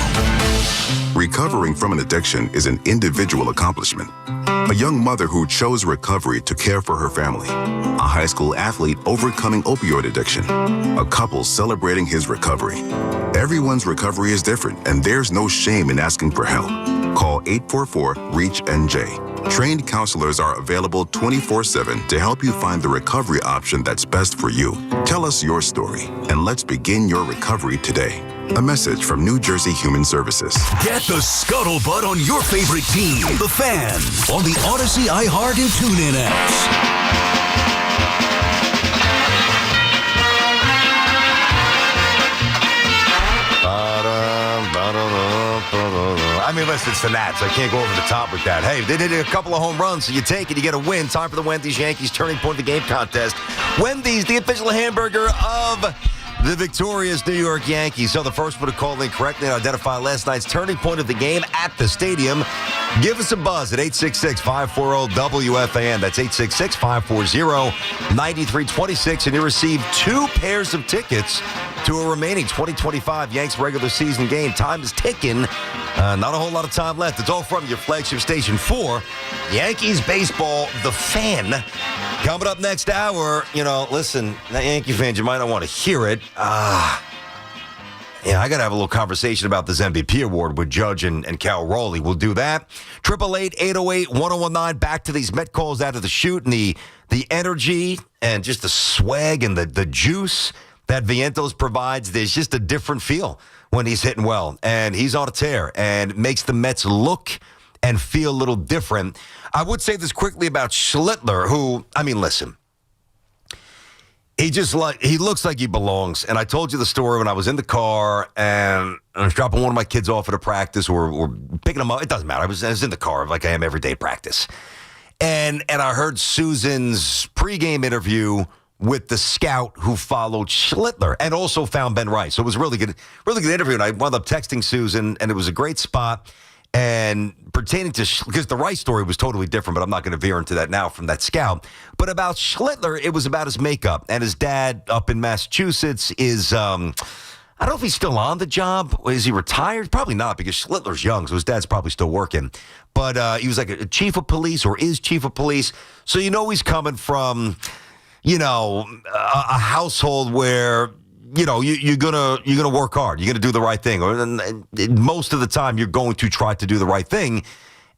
Recovering from an addiction is an individual accomplishment. A young mother who chose recovery to care for her family. A high school athlete overcoming opioid addiction. A couple celebrating his recovery. Everyone's recovery is different, and there's no shame in asking for help. Call 844-REACH-NJ. Trained counselors are available 24/7 to help you find the recovery option that's best for you. Tell us your story, and let's begin your recovery today. A message from New Jersey Human Services. Get the scuttlebutt on your favorite team, the Fan, on the Odyssey, iHeart, and TuneIn apps. I mean, listen, it's the Nats. I can't go over the top with that. Hey, they did a couple of home runs, so you take it, you get a win. Time for the Wendy's Yankees Turning Point of the Game contest. Wendy's, the official hamburger of the victorious New York Yankees. So the first one to call in correctly and identify last night's turning point of the game at the stadium. Give us a buzz at 866-540-WFAN. That's 866-540-9326. And you receive 2 pairs of tickets to a remaining 2025 Yanks regular season game. Time is ticking. Not a whole lot of time left. It's all from your flagship station for Yankees baseball, the Fan. Coming up next hour, listen, Yankee fans, you might not want to hear it. I got to have a little conversation about this MVP award with Judge and Cal Rowley. We'll do that. 888-808-1019. Back to these Met calls out of the chute and the energy and just the swag and the juice that Vientos provides. There's just a different feel when he's hitting well. And he's on a tear and makes the Mets look and feel a little different. I would say this quickly about Schlittler, who, listen. He looks like he belongs. And I told you the story when I was in the car and I was dropping one of my kids off at a practice or picking him up. It doesn't matter. I was in the car like I am every day at practice. And I heard Susan's pregame interview with the scout who followed Schlittler and also found Ben Rice. So it was a really good interview. And I wound up texting Susan, and it was a great spot. And pertaining to, because the Rice story was totally different, but I'm not going to veer into that now from that scout. But about Schlittler, it was about his makeup. And his dad up in Massachusetts is, I don't know if he's still on the job. Is he retired? Probably not, because Schlittler's young, so his dad's probably still working. But he was like a chief of police or is chief of police. So he's coming from, a household where, you're gonna work hard. You're gonna do the right thing. And most of the time, you're going to try to do the right thing,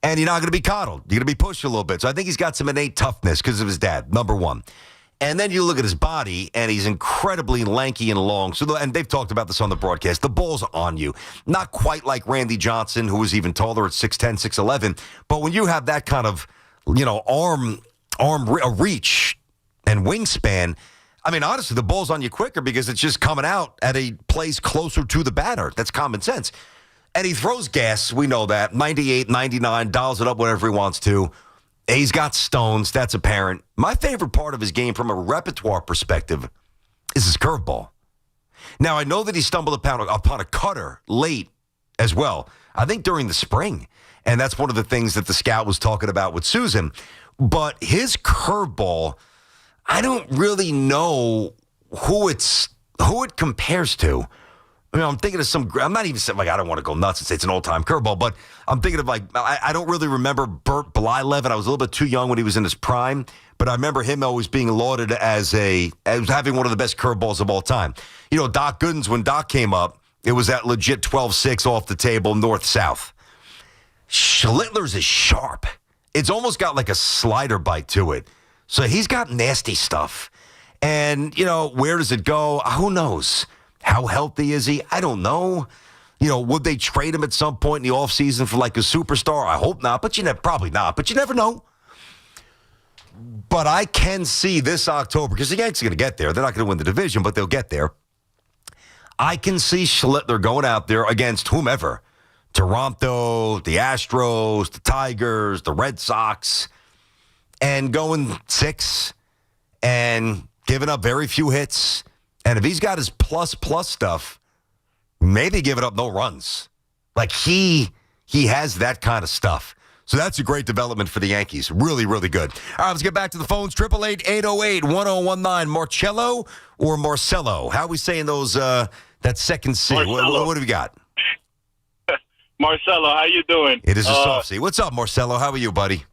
and you're not gonna be coddled. You're gonna be pushed a little bit. So I think he's got some innate toughness because of his dad. Number one. And then you look at his body, and he's incredibly lanky and long. And they've talked about this on the broadcast. The ball's on you. Not quite like Randy Johnson, who was even taller at 6'10", 6'11". But when you have that kind of, arm reach and wingspan, honestly, the ball's on you quicker because it's just coming out at a place closer to the batter. That's common sense. And he throws gas. We know that. 98, 99, dials it up whenever he wants to. He's got stones. That's apparent. My favorite part of his game from a repertoire perspective is his curveball. Now, I know that he stumbled upon a cutter late as well, I think during the spring. And that's one of the things that the scout was talking about with Susan. But his curveball, I don't really know who it compares to. I'm thinking of I'm not even saying, I don't want to go nuts and say it's an old-time curveball, but I'm thinking of, I don't really remember Bert Blyleven. I was a little bit too young when he was in his prime, but I remember him always being lauded as having one of the best curveballs of all time. Doc Gooden's, when Doc came up, it was that legit 12-6 off the table, north-south. Schlittler's is sharp. It's almost got like a slider bite to it. So he's got nasty stuff. And, where does it go? Who knows? How healthy is he? I don't know. Would they trade him at some point in the offseason for like a superstar? I hope not, but probably not. But you never know. But I can see this October, because the Yankees are going to get there. They're not going to win the division, but they'll get there. I can see Schlittler going out there against whomever. Toronto, the Astros, the Tigers, the Red Sox, and going 6 and giving up very few hits. And if he's got his plus stuff, maybe giving up no runs. Like he has that kind of stuff. So that's a great development for the Yankees. Really, really good. All right, let's get back to the phones. 888-808-1019. Marcello or Marcelo? How are we saying those, that second C? What do we got? Marcelo, how you doing? It is a soft C. What's up, Marcelo? How are you, buddy?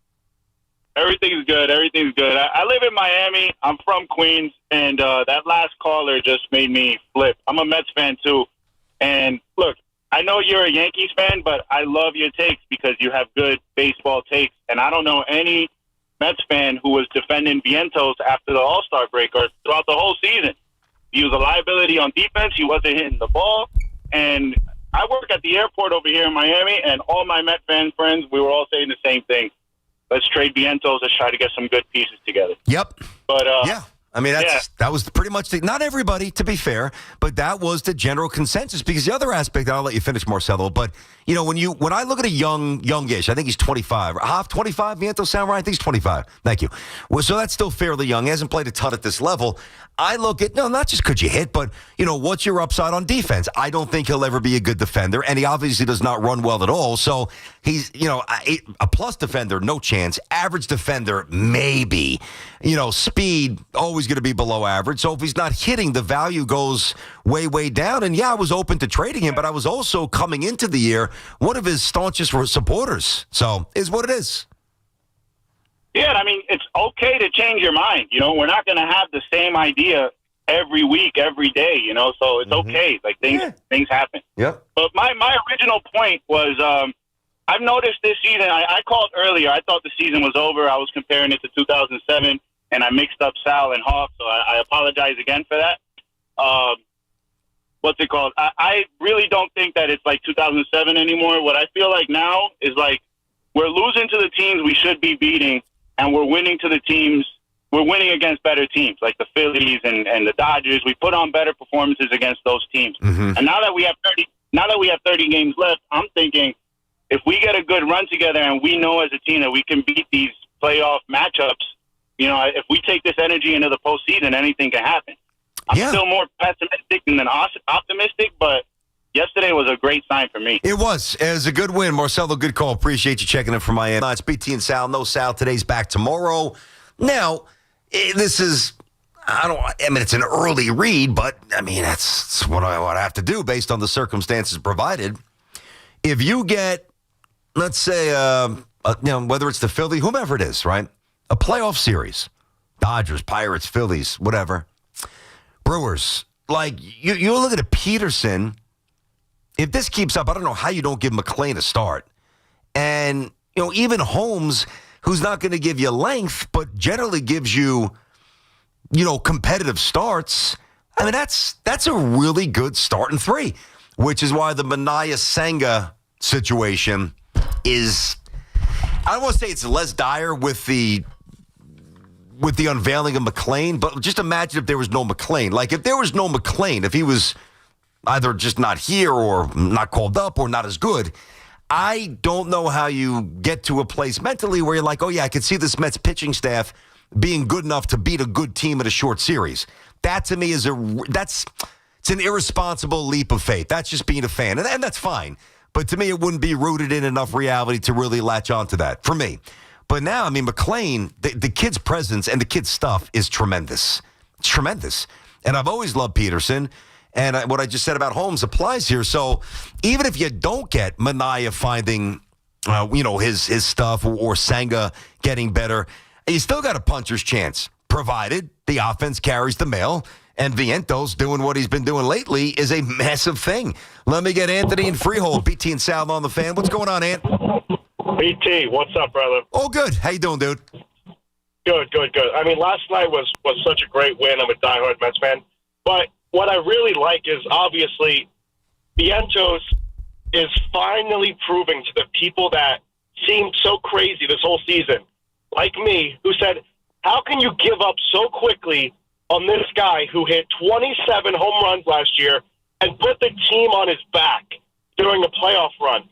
Everything's good. I live in Miami. I'm from Queens, and that last caller just made me flip. I'm a Mets fan, too. And, look, I know you're a Yankees fan, but I love your takes because you have good baseball takes. And I don't know any Mets fan who was defending Vientos after the All-Star break or throughout the whole season. He was a liability on defense. He wasn't hitting the ball. And I work at the airport over here in Miami, and all my Met fan friends, we were all saying the same thing. Let's trade Vientos. Let's try to get some good pieces together. Yep. But yeah. I mean, that was pretty much not everybody, to be fair, but that was the general consensus. Because the other aspect, I'll let you finish, Marcelo. But you know, when I look at a youngish, I think he's 25, half 25. Vientos sound right? I think he's 25. Thank you. Well, so that's still fairly young. He hasn't played a ton at this level. I look at not just could you hit, but you know, what's your upside on defense? I don't think he'll ever be a good defender, and he obviously does not run well at all. So he's a plus defender, no chance. Average defender, maybe. You know, speed always going to be below average. So if he's not hitting, the value goes way, way down. And yeah, I was open to trading him, but I was also coming into the year one of his staunchest supporters. So is what it is. Yeah, I mean, it's okay to change your mind. You know, we're not going to have the same idea every week, every day, you know, so it's okay. Like, things happen. Yep. But my original point was I've noticed this season, I called earlier. I thought the season was over. I was comparing it to 2007, and I mixed up Sal and Hawk, so I apologize again for that. What's it called? I really don't think that it's like 2007 anymore. What I feel like now is like we're losing to the teams we should be beating, and we're winning to the teams. We're winning against better teams like the Phillies and the Dodgers. We put on better performances against those teams. And now that we have 30 games left, I'm thinking if we get a good run together and we know as a team that we can beat these playoff matchups, you know, if we take this energy into the postseason, anything can happen. I'm still more pessimistic than optimistic, but yesterday was a great sign for me. It was a good win. Marcelo, good call. Appreciate you checking in from Miami. It's BT and Sal. No Sal. Today's back tomorrow. Now, this is, it's an early read, but, I mean, that's what I have to do based on the circumstances provided. If you get, let's say, whether it's the Philly, whomever it is, right? A playoff series, Dodgers, Pirates, Phillies, whatever, Brewers, like, you look at a Peterson. If this keeps up, I don't know how you don't give McClain a start. And, you know, even Holmes, who's not going to give you length, but generally gives you, you know, competitive starts. I mean, that's a really good starting three, which is why the Manaea Senga situation is, I don't want to say it's less dire with the unveiling of McClain, but just imagine if there was no McClain. Like, if there was no McClain, if he was either just not here or not called up or not as good, I don't know how you get to a place mentally where you're like, oh, yeah, I could see this Mets pitching staff being good enough to beat a good team in a short series. That, to me, it's an irresponsible leap of faith. That's just being a fan, and that's fine. But to me, it wouldn't be rooted in enough reality to really latch onto that, for me. But now, I mean, McClain, the kid's presence and the kid's stuff is tremendous. It's tremendous. And I've always loved Peterson. And what I just said about Holmes applies here. So even if you don't get Manaea finding, his stuff or Senga getting better, you still got a puncher's chance, provided the offense carries the mail. And Vientos doing what he's been doing lately is a massive thing. Let me get Anthony in Freehold. BT and Sal on the fan. What's going on, Ant? BT, what's up, brother? Oh, good. How you doing, dude? Good. I mean, last night was such a great win. I'm a diehard Mets fan. But what I really like is, obviously, Vientos is finally proving to the people that seemed so crazy this whole season, like me, who said, how can you give up so quickly on this guy who hit 27 home runs last year and put the team on his back during a playoff run?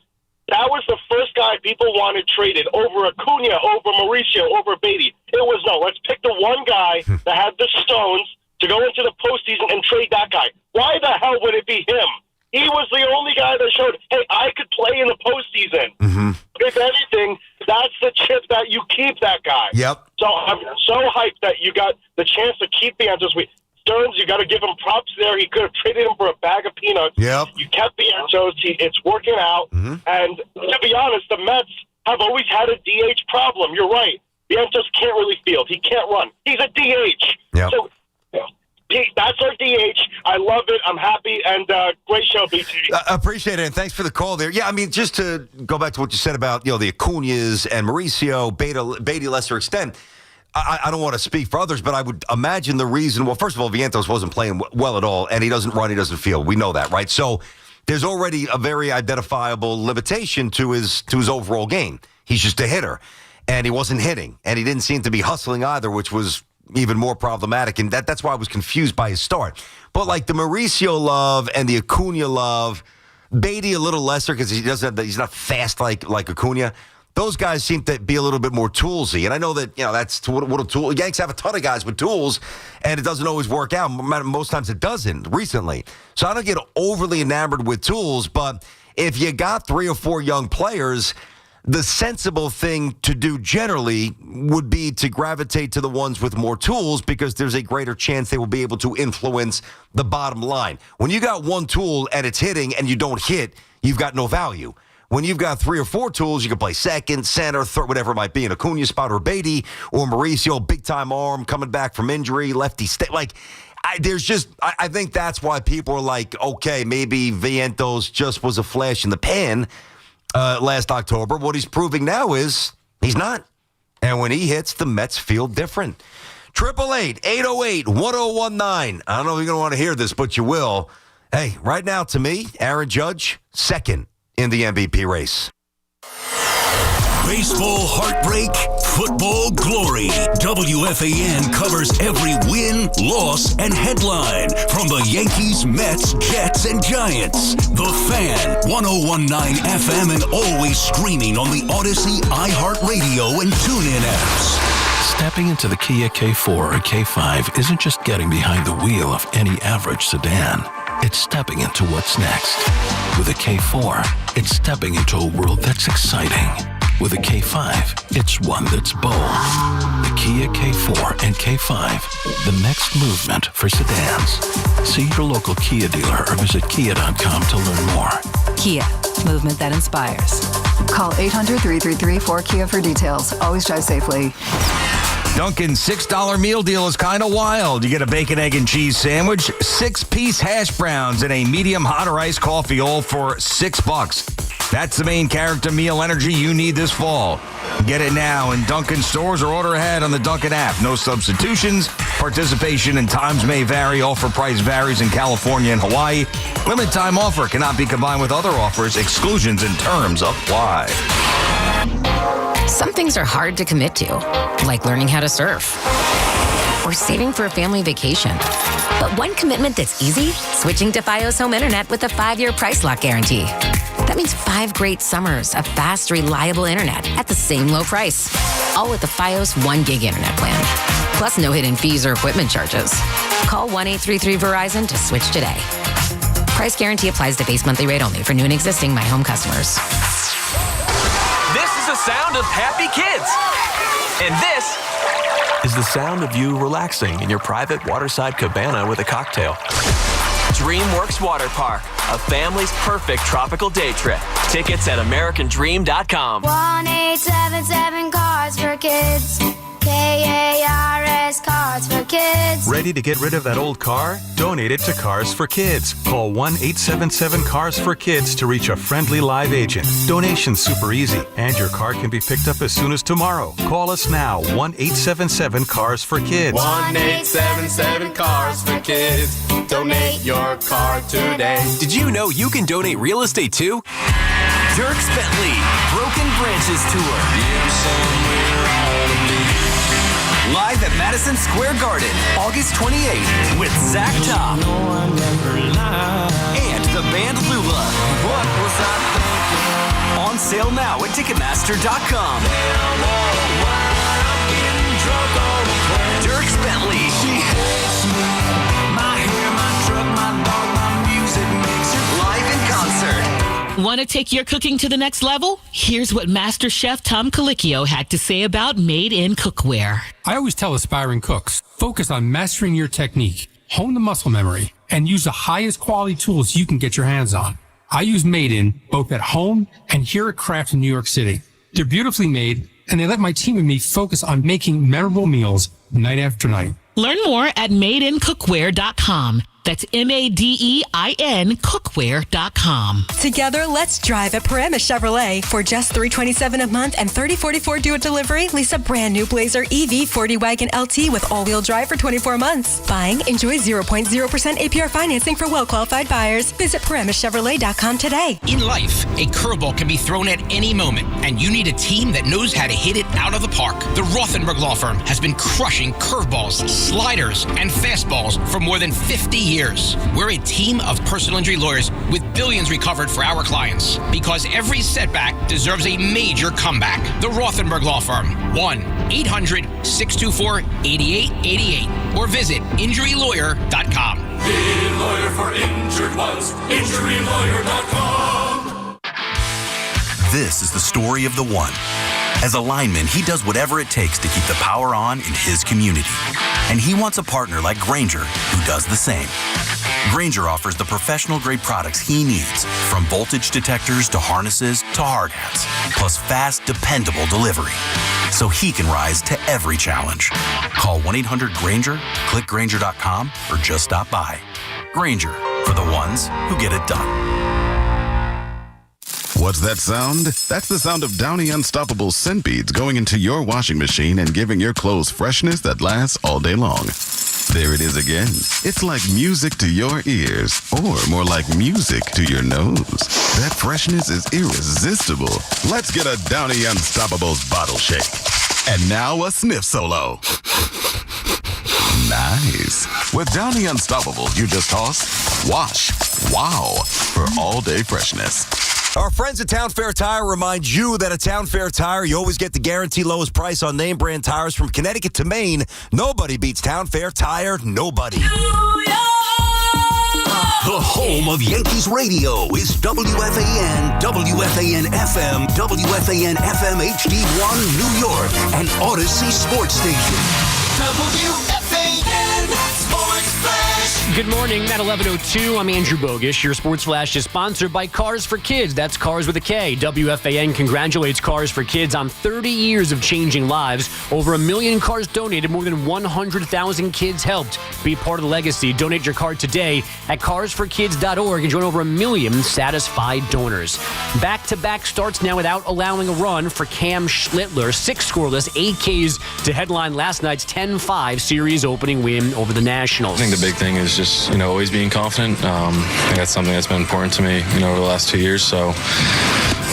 That was the first guy people wanted traded over Acuna, over Mauricio, over Beatty. It was, no, let's pick the one guy that had the stones to go into the postseason and trade that guy. Why the hell would it be him? He was the only guy that showed, hey, I could play in the postseason. If anything, that's the chip that you keep that guy. Yep. So I'm so hyped that you got the chance to keep Vientos. Stearns, you got to give him props there. He could have traded him for a bag of peanuts. Yep. You kept Vientos. It's working out. And to be honest, the Mets have always had a DH problem. You're right. Vientos can't really field. He can't run. He's a DH. Yep. So That's our DH. I love it. I'm happy, and great show, BT. Appreciate it, and thanks for the call there. Yeah, I mean, just to go back to what you said about, the Acuñas and Mauricio, Beatty lesser extent, I don't want to speak for others, but I would imagine the reason, well, first of all, Vientos wasn't playing well at all, and he doesn't run, he doesn't field. We know that, right? So there's already a very identifiable limitation to his overall game. He's just a hitter, and he wasn't hitting, and he didn't seem to be hustling either, which was even more problematic, and that's why I was confused by his start. But like the Mauricio love and the Acuña love, Beatty a little lesser because he's not fast like Acuña. Those guys seem to be a little bit more toolsy, and I know that that's what a tool. Yanks have a ton of guys with tools, and it doesn't always work out. Most times it doesn't. Recently, so I don't get overly enamored with tools. But if you got 3 or 4 young players, the sensible thing to do generally would be to gravitate to the ones with more tools because there's a greater chance they will be able to influence the bottom line. When you got one tool and it's hitting and you don't hit, you've got no value. When you've got 3 or 4 tools, you can play second, center, third, whatever it might be, an Acuña spot or Beatty or Mauricio, big-time arm, coming back from injury, lefty I think that's why people are like, okay, maybe Vientos just was a flash in the pan last October. What he's proving now is he's not. And when he hits, the Mets feel different. 888-808-1019. I don't know if you're going to want to hear this, but you will. Hey, right now, to me, Aaron Judge, second in the MVP race. Baseball heartbreak, football glory. WFAN covers every win, loss, and headline from the Yankees, Mets, Jets, and Giants. The Fan, 101.9 FM, and always streaming on the Odyssey, iHeartRadio, and TuneIn apps. Stepping into the Kia K4 or K5 isn't just getting behind the wheel of any average sedan. It's stepping into what's next. With a K4, it's stepping into a world that's exciting. With a K5, it's one that's bold. The Kia K4 and K5, the next movement for sedans. See your local Kia dealer or visit kia.com to learn more. Kia, movement that inspires. Call 800-333-4KIA for details. Always drive safely. Dunkin's $6 meal deal is kind of wild. You get a bacon, egg, and cheese sandwich, 6-piece hash browns, and a medium hot or iced coffee, all for $6. That's the main character meal energy you need this fall. Get it now in Dunkin' stores or order ahead on the Dunkin' app. No substitutions. Participation and times may vary. Offer price varies in California and Hawaii. Limited time offer cannot be combined with other offers. Exclusions and terms apply. Some things are hard to commit to, like learning how to surf or saving for a family vacation. But one commitment that's easy, switching to Fios Home Internet with a 5-year price lock guarantee. That means 5 great summers of fast, reliable internet at the same low price. All with the Fios 1 gig internet plan. Plus no hidden fees or equipment charges. Call 1-833-VERIZON to switch today. Price guarantee applies to base monthly rate only for new and existing My Home customers. This is the sound of happy kids. And this is the sound of you relaxing in your private waterside cabana with a cocktail. DreamWorks Water Park, a family's perfect tropical day trip. Tickets at AmericanDream.com. 1-877 Cars for Kids. KARS Cars for Kids. Ready to get rid of that old car? Donate it to Cars for Kids. Call 1-877-CARS-FOR-KIDS to reach a friendly live agent. Donation's super easy, and your car can be picked up as soon as tomorrow. Call us now, 1-877-CARS-FOR-KIDS. 1-877-CARS-FOR-KIDS. Donate your car today. Did you know you can donate real estate too? Dirk Bentley, Broken Branches Tour. Live at Madison Square Garden, August 28th with Zach Top and the band Lula. What was I thinking? On sale now at Ticketmaster.com. Dirk Bentley. She hates me. My hair, my truck, my dog, my music makes her live in concert. Want to take your cooking to the next level? Here's what Master Chef Tom Colicchio had to say about Made in Cookware. I always tell aspiring cooks, focus on mastering your technique, hone the muscle memory, and use the highest quality tools you can get your hands on. I use Made in both at home and here at Craft in New York City. They're beautifully made, and they let my team and me focus on making memorable meals night after night. Learn more at madeincookware.com. That's MADEIN cookware.com. Together, let's drive at Paramus Chevrolet. For just $327 a month and $30.44 due at delivery, lease a brand new Blazer EV 40 Wagon LT with all-wheel drive for 24 months. Buying, enjoy 0.0% APR financing for well-qualified buyers. Visit ParamusChevrolet.com today. In life, a curveball can be thrown at any moment, and you need a team that knows how to hit it out of the park. The Rothenberg Law Firm has been crushing curveballs, sliders, and fastballs for more than 50 years. We're a team of personal injury lawyers with billions recovered for our clients because every setback deserves a major comeback. The Rothenberg Law Firm, 1-800-624-8888 or visit injurylawyer.com. Be a lawyer for injured ones, injurylawyer.com. This is the story of the one. As a lineman, he does whatever it takes to keep the power on in his community. And he wants a partner like Grainger who does the same. Grainger offers the professional-grade products he needs, from voltage detectors to harnesses to hard hats, plus fast, dependable delivery, so he can rise to every challenge. Call 1-800-GRAINGER, click Grainger.com, or just stop by. Grainger, for the ones who get it done. What's that sound? That's the sound of Downy Unstoppable scent beads going into your washing machine and giving your clothes freshness that lasts all day long. There it is again. It's like music to your ears, or more like music to your nose. That freshness is irresistible. Let's get a Downy Unstoppables bottle shake. And now a sniff solo. Nice. With Downy Unstoppables, you just toss, wash, wow, for all-day freshness. Our friends at Town Fair Tire remind you that at Town Fair Tire, you always get the guaranteed lowest price on name brand tires from Connecticut to Maine. Nobody beats Town Fair Tire. Nobody. The home of Yankees radio is WFAN, WFAN FM, WFAN FM HD1 New York, and Odyssey Sports Station. WFAN Sports Flash. Good morning, at 11:02. I'm Andrew Bogish. Your Sports Flash is sponsored by Cars for Kids. That's Cars with a K. WFAN congratulates Cars for Kids on 30 years of changing lives. Over 1 million cars donated, more than 100,000 kids helped. Be part of the legacy. Donate your car today at carsforkids.org and join over 1 million satisfied donors. Back-to-back starts now without allowing a run for Cam Schlittler. 6 scoreless, 8 Ks to headline last night's 10-5 series opening win over the Nationals. I think the big thing is just, always being confident. I think that's something that's been important to me, over the last 2 years. So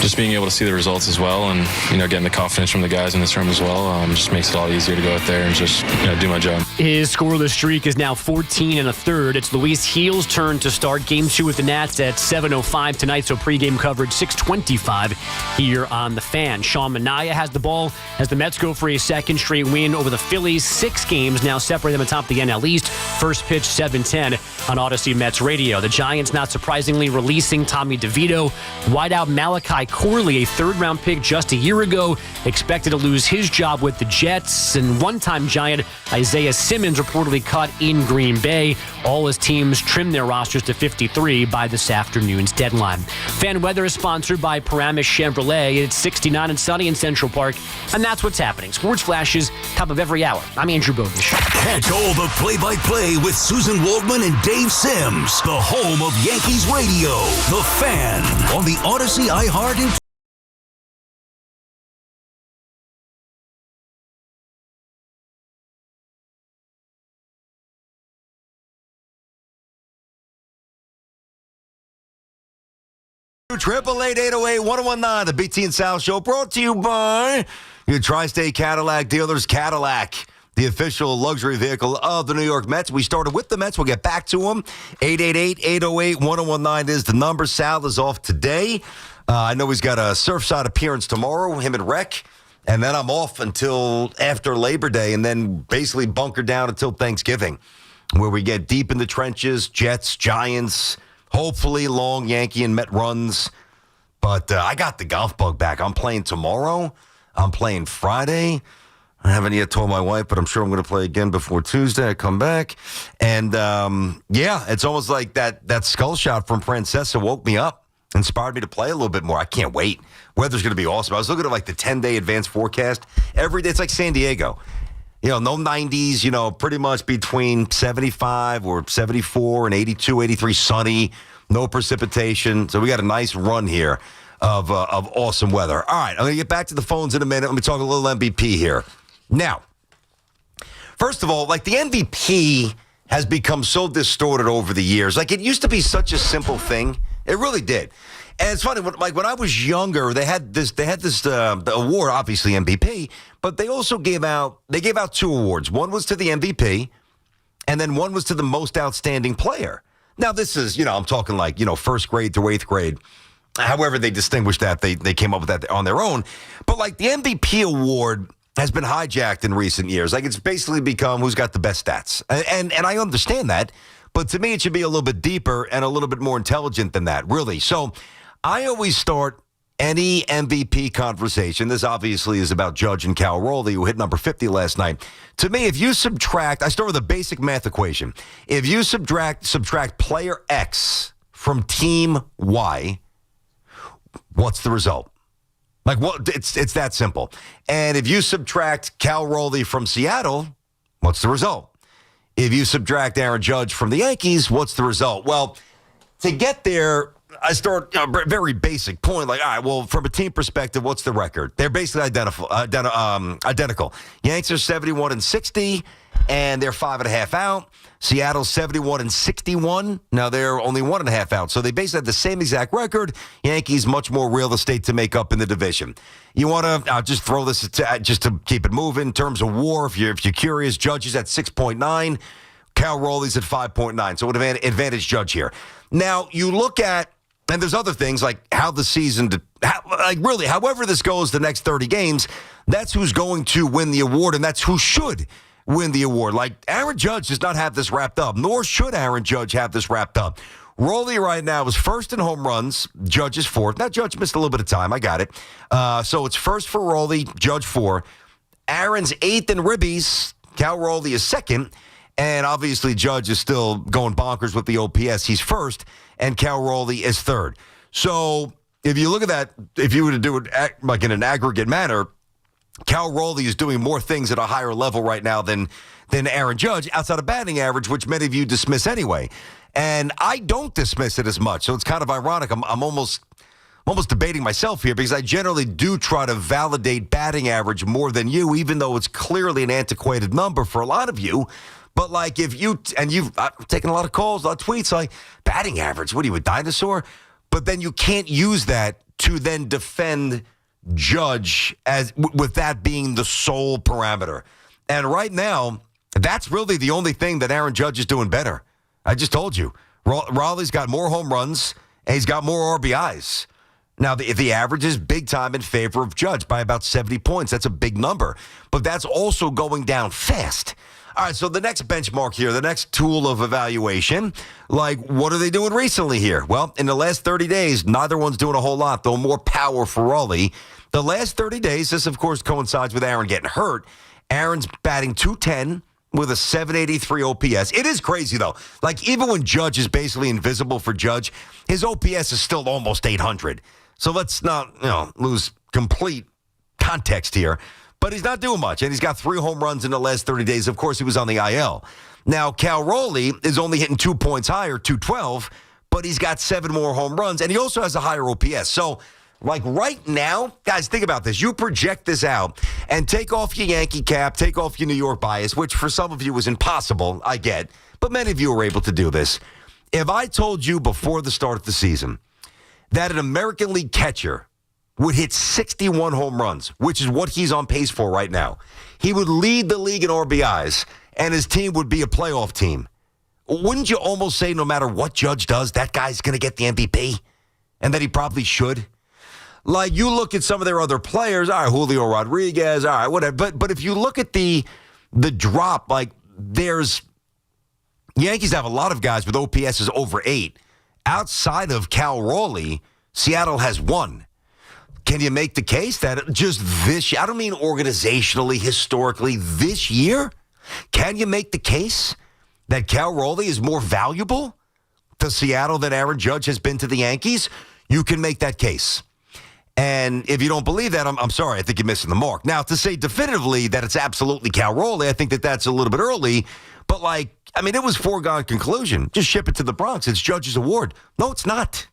just being able to see the results as well and, getting the confidence from the guys in this room as well just makes it a lot easier to go out there and just, do my job. His scoreless streak is now 14 1/3. It's Luis Gil's turn to start Game 2 with the Nats at 7:05 tonight, so pregame coverage 6:25 here on The Fan. Sean Manaea has the ball as the Mets go for a second straight win over the Phillies. 6 games now separate them atop the NL East. First pitch 7:10 on Odyssey Mets radio. The Giants, not surprisingly, releasing Tommy DeVito. Wideout Malachi Corley, a third-round pick just a year ago, expected to lose his job with the Jets. And one-time Giant Isaiah Simmons reportedly cut in Green Bay. All his teams trim their rosters to 53 by this afternoon's deadline. Fan weather is sponsored by Paramus Chevrolet. It's 69 and sunny in Central Park, and that's what's happening. Sports Flashes, top of every hour. I'm Andrew Bogish. Catch all the play-by-play with Susan Waldman and Dave Sims. The home of Yankees radio. The Fan on the Odyssey iHeart and Triple 888-808-1019, the BT and Sal Show, brought to you by your Tri-State Cadillac dealers. Cadillac, the official luxury vehicle of the New York Mets. We started with the Mets. We'll get back to them. 888-808-1019 is the number. Sal is off today. I know he's got a Surfside appearance tomorrow, him and Rec. And then I'm off until after Labor Day and then basically bunker down until Thanksgiving, where we get deep in the trenches, Jets, Giants, hopefully long Yankee and Met runs. But I got the golf bug back. I'm playing tomorrow. I'm playing Friday. I haven't yet told my wife, but I'm sure I'm going to play again before Tuesday. I come back. And, it's almost like that skull shot from Francesa woke me up, inspired me to play a little bit more. I can't wait. Weather's going to be awesome. I was looking at, the 10-day advanced forecast. Every day, it's like San Diego. No 90s, pretty much between 75 or 74 and 82, 83, sunny, no precipitation. So we got a nice run here of awesome weather. All right, I'm going to get back to the phones in a minute. Let me talk a little MVP here. Now, first of all, the MVP has become so distorted over the years. It used to be such a simple thing. It really did. And it's funny, when I was younger, they had this award, obviously MVP, but they also gave out 2 awards. One was to the MVP, and then one was to the most outstanding player. Now, this is, I'm talking first grade through 8th grade. However they distinguished that, they came up with that on their own. But the MVP award has been hijacked in recent years. It's basically become who's got the best stats. And I understand that, but to me it should be a little bit deeper and a little bit more intelligent than that, really. So I always start any MVP conversation. This obviously is about Judge and Cal Raleigh, who hit number 50 last night. To me, if you subtract, I start with a basic math equation. If you subtract player X from team Y, what's the result? It's that simple. And if you subtract Cal Raleigh from Seattle, what's the result? If you subtract Aaron Judge from the Yankees, what's the result? Well, to get there, I start a very basic point. All right, well, from a team perspective, what's the record? They're basically identical. Yanks are 71-60, and they're 5.5 out. Seattle's 71-61. Now they're only 1.5 out. So they basically have the same exact record. Yankees much more real estate to make up in the division. You want to just throw this just to keep it moving in terms of WAR. If you're curious, Judge is at 6.9. Cal Raleigh's at 5.9. So an advantage Judge here. Now you look at. And there's other things like how the season, really, however this goes the next 30 games, that's who's going to win the award, and that's who should win the award. Aaron Judge does not have this wrapped up, nor should Aaron Judge have this wrapped up. Raleigh right now is first in home runs. Judge is fourth. Now, Judge missed a little bit of time. I got it. So it's first for Raleigh, Judge 4. Aaron's 8th in ribbies. Cal Raleigh is second. And obviously, Judge is still going bonkers with the OPS. He's first, and Cal Raleigh is third. So if you look at that, if you were to do it in an aggregate manner, Cal Raleigh is doing more things at a higher level right now than Aaron Judge outside of batting average, which many of you dismiss anyway. And I don't dismiss it as much. So it's kind of ironic. I'm almost debating myself here because I generally do try to validate batting average more than you, even though it's clearly an antiquated number for a lot of you. But if you've taken a lot of calls, a lot of tweets, batting average, what are you, a dinosaur? But then you can't use that to then defend Judge with that being the sole parameter. And right now, that's really the only thing that Aaron Judge is doing better. I just told you. Raleigh's got more home runs, and he's got more RBIs. Now, the average is big time in favor of Judge by about 70 points. That's a big number. But that's also going down fast. All right, so the next benchmark here, the next tool of evaluation, what are they doing recently here? Well, in the last 30 days, neither one's doing a whole lot, though more power for Raleigh. The last 30 days, this, of course, coincides with Aaron getting hurt. Aaron's batting .210 with a 783 OPS. It is crazy, though. Even when Judge is basically invisible for Judge, his OPS is still almost 800. So let's not, lose complete context here. But he's not doing much, and he's got 3 home runs in the last 30 days. Of course, he was on the IL. Now, Cal Raleigh is only hitting 2 points higher, 212, but he's got 7 more home runs, and he also has a higher OPS. So, right now, guys, think about this. You project this out and take off your Yankee cap, take off your New York bias, which for some of you is impossible, I get, but many of you are able to do this. If I told you before the start of the season that an American League catcher would hit 61 home runs, which is what he's on pace for right now. He would lead the league in RBIs, and his team would be a playoff team. Wouldn't you almost say no matter what Judge does, that guy's going to get the MVP? And that he probably should? You look at some of their other players, all right, Julio Rodriguez, all right, whatever. But if you look at the drop, there's Yankees have a lot of guys with OPSs over 8. Outside of Cal Raleigh, Seattle has 1. Can you make the case that just this year, I don't mean organizationally, historically, this year, can you make the case that Cal Raleigh is more valuable to Seattle than Aaron Judge has been to the Yankees? You can make that case. And if you don't believe that, I'm sorry. I think you're missing the mark. Now, to say definitively that it's absolutely Cal Raleigh, I think that's a little bit early. But, it was foregone conclusion. Just ship it to the Bronx. It's Judge's award. No, it's not.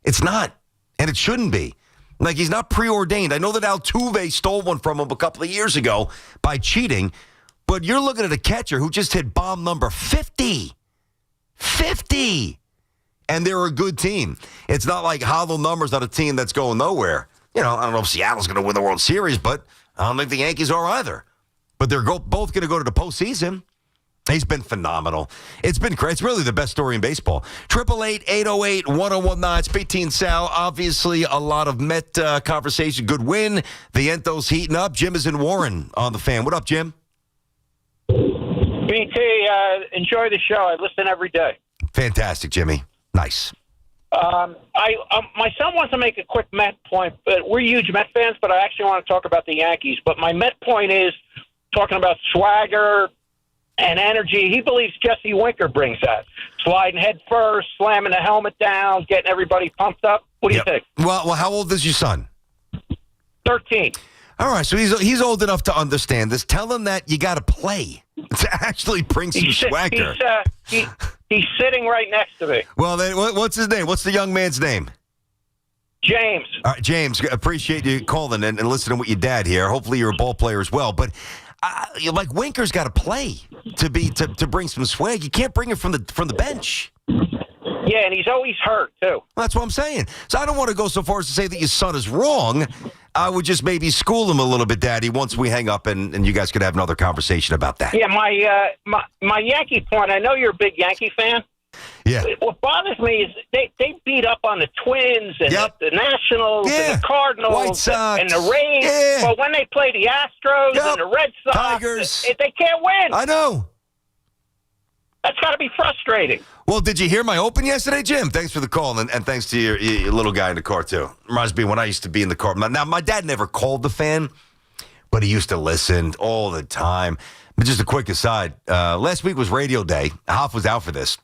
It's not. And it shouldn't be. He's not preordained. I know that Altuve stole one from him a couple of years ago by cheating. But you're looking at a catcher who just hit bomb number 50. 50. And they're a good team. It's not like hollow numbers on a team that's going nowhere. I don't know if Seattle's going to win the World Series, but I don't think the Yankees are either. But they're both going to go to the postseason. He's been phenomenal. It's been great. It's really the best story in baseball. 888-808-1019. It's BT and Sal. Obviously, a lot of Met conversation. Good win. Vientos heating up. Jim is in Warren on the Fan. What up, Jim? BT, enjoy the show. I listen every day. Fantastic, Jimmy. Nice. My son wants to make a quick Met point, but we're huge Met fans, but I actually want to talk about the Yankees. But my Met point is talking about swagger and energy. He believes Jesse Winker brings that. Sliding head first, slamming the helmet down, getting everybody pumped up. What do you think? Well, how old is your son? 13. All right, so he's old enough to understand this. Tell him that you got to play to actually bring some swagger. He's sitting right next to me. Well, then, what's his name? What's the young man's name? James. All right, James, appreciate you calling and listening with your dad here. Hopefully you're a ball player as well. But Winker's got to play to bring some swag. You can't bring it from the bench. Yeah, and he's always hurt, too. That's what I'm saying. So I don't want to go so far as to say that your son is wrong. I would just maybe school him a little bit, Daddy, once we hang up and you guys could have another conversation about that. Yeah, my Yankee point, I know you're a big Yankee fan. Yeah. What bothers me is they beat up on the Twins and the Nationals and the Cardinals White Sox. and the Rays. Yeah. But when they play the Astros and the Red Sox, Tigers. They can't win. I know. That's got to be frustrating. Well, did you hear my open yesterday, Jim? Thanks for the call, and thanks to your little guy in the car, too. Reminds me when I used to be in the car. Now, my dad never called the Fan, but he used to listen all the time. But just a quick aside, last week was radio day. Hoff was out for this,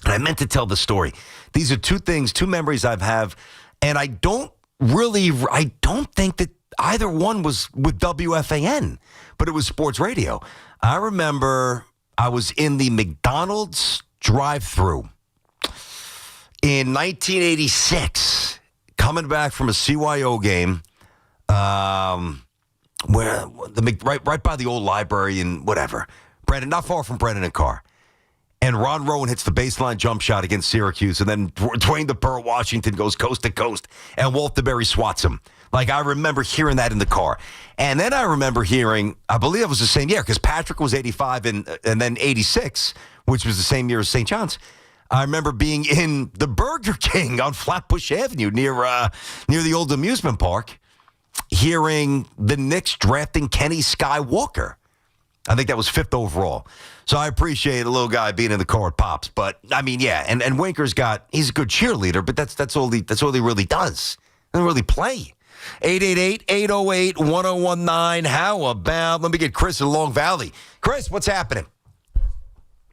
and I meant to tell the story. These are two memories I have, and I don't think that either one was with WFAN, but it was sports radio. I remember I was in the McDonald's drive-thru in 1986, coming back from a CYO game, where right by the old library and whatever. Brandon, not far from Brandon and Carr. And Ron Rowan hits the baseline jump shot against Syracuse, and then Dwayne DePerr Washington goes coast to coast, and Walt DeBerry swats him. I remember hearing that in the car. And then I remember hearing, I believe it was the same year, because Patrick was 85 and then 86, which was the same year as St. John's. I remember being in the Burger King on Flatbush Avenue near the old amusement park, hearing the Knicks drafting Kenny Skywalker. I think that was 5th overall. So I appreciate a little guy being in the car with Pops. But, I mean, yeah, and Winker's he's a good cheerleader, but that's all he really does. He doesn't really play. 888-808-1019. How about, let me get Chris in Long Valley. Chris, what's happening?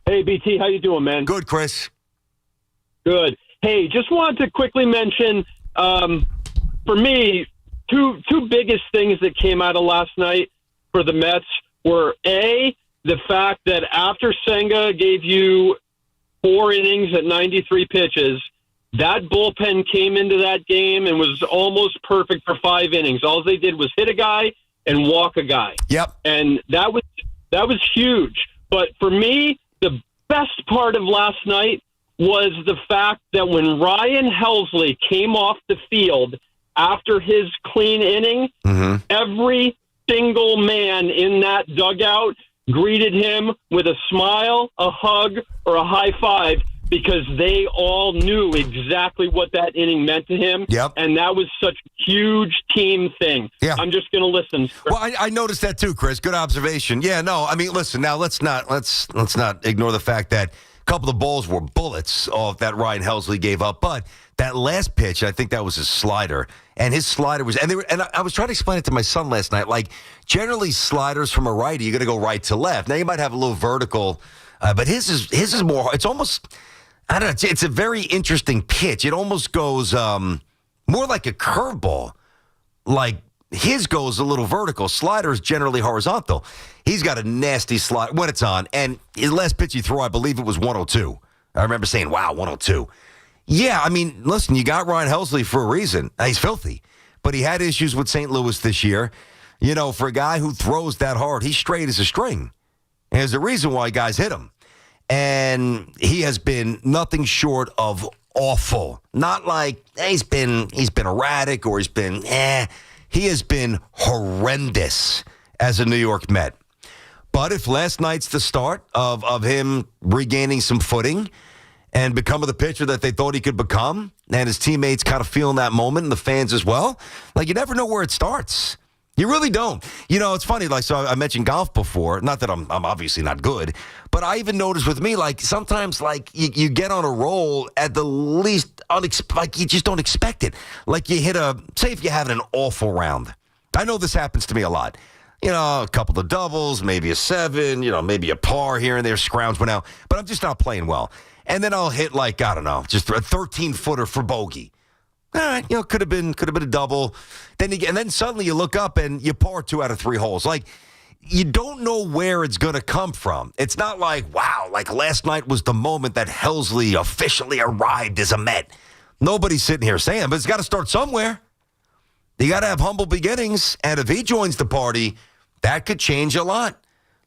Hey, BT, how you doing, man? Good, Chris. Good. Hey, just wanted to quickly mention, for me, two biggest things that came out of last night for the Mets were, A, the fact that after Senga gave you 4 innings at 93 pitches, that bullpen came into that game and was almost perfect for 5 innings. All they did was hit a guy and walk a guy. Yep. And that was huge. But for me, the best part of last night was the fact that when Ryan Helsley came off the field after his clean inning, every single man in that dugout greeted him with a smile, a hug, or a high five, because they all knew exactly what that inning meant to him. Yep. And that was such a huge team thing. Yeah. I'm just going to listen. Well, I noticed that too, Chris. Good observation. Yeah, no, I mean, listen, now let's not ignore the fact that a couple of balls were bullets off that Ryan Helsley gave up, but that last pitch, I think that was his slider. And his slider was, and I was trying to explain it to my son last night. Generally sliders from a righty, you're going to go right to left. Now you might have a little vertical, but his is more. It's almost, I don't know. It's a very interesting pitch. It almost goes More like a curveball. Like his goes a little vertical. Slider is generally horizontal. He's got a nasty slide when it's on. And his last pitch he threw, I believe it was 102. I remember saying, wow, 102. Yeah, I mean, listen, you got Ryan Helsley for a reason. He's filthy. But he had issues with St. Louis this year. You know, for a guy who throws that hard, he's straight as a string. And there's a reason why guys hit him. And he has been nothing short of awful. Not like he's been erratic or he's been He has been horrendous as a New York Met. But if last night's the start of him regaining some footing and becoming the pitcher that they thought he could become, and his teammates kind of feeling that moment and the fans as well, like you never know where it starts. You really don't. You know, it's funny, like, so I mentioned golf before. Not that I'm obviously not good, but I even noticed with me, like, sometimes, like, you get on a roll at the least, like, you just don't expect it. Like, you hit say if you're having an awful round. I know this happens to me a lot. You know, a couple of doubles, maybe a 7, you know, maybe a par here and there, scrounge one out, but I'm just not playing well. And then I'll hit, like, I don't know, just a 13-footer for bogey. All right, you know, could have been a double. And then suddenly you look up and you par 2 out of 3 holes. Like, you don't know where it's going to come from. It's not like, wow, like last night was the moment that Helsley officially arrived as a Met. Nobody's sitting here saying, but it's got to start somewhere. You got to have humble beginnings. And if he joins the party, that could change a lot.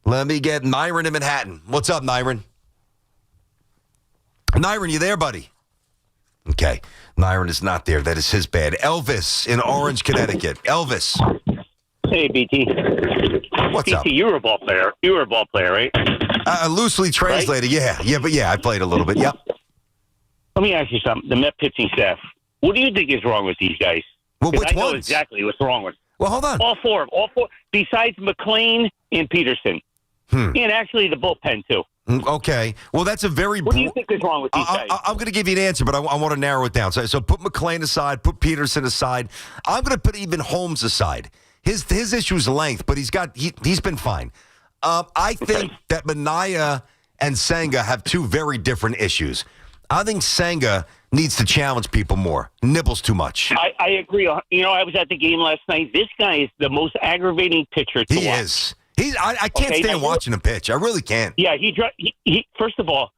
Let me get Myron in Manhattan. What's up, Myron? Myron, you there, buddy? Okay. Myron is not there. That is his bad. Elvis in Orange, Connecticut. Elvis. Hey, BT. What's up? BT, you were a ball player. You were a ball player, right? Loosely translated, right? Yeah, I played a little bit, yep. Let me ask you something. The Met pitching staff, what do you think is wrong with these guys? Well, which I know ones? exactly what's wrong with them. Well, hold on. All four. Besides McLean and Peterson. And actually the bullpen, too. Okay. Well, that's a very... What do you think is wrong with these guys? I'm going to give you an answer, but I want to narrow it down. So put McLean aside, put Peterson aside. I'm going to put even Holmes aside. His issue is length, but he's been fine. I think that Minaya and Senga have two very different issues. I think Senga needs to challenge people more. Nibbles too much. I agree. You know, I was at the game last night. This guy is the most aggravating pitcher to watch. He is. I can't stand watching him pitch. I really can't. Yeah, he first of all,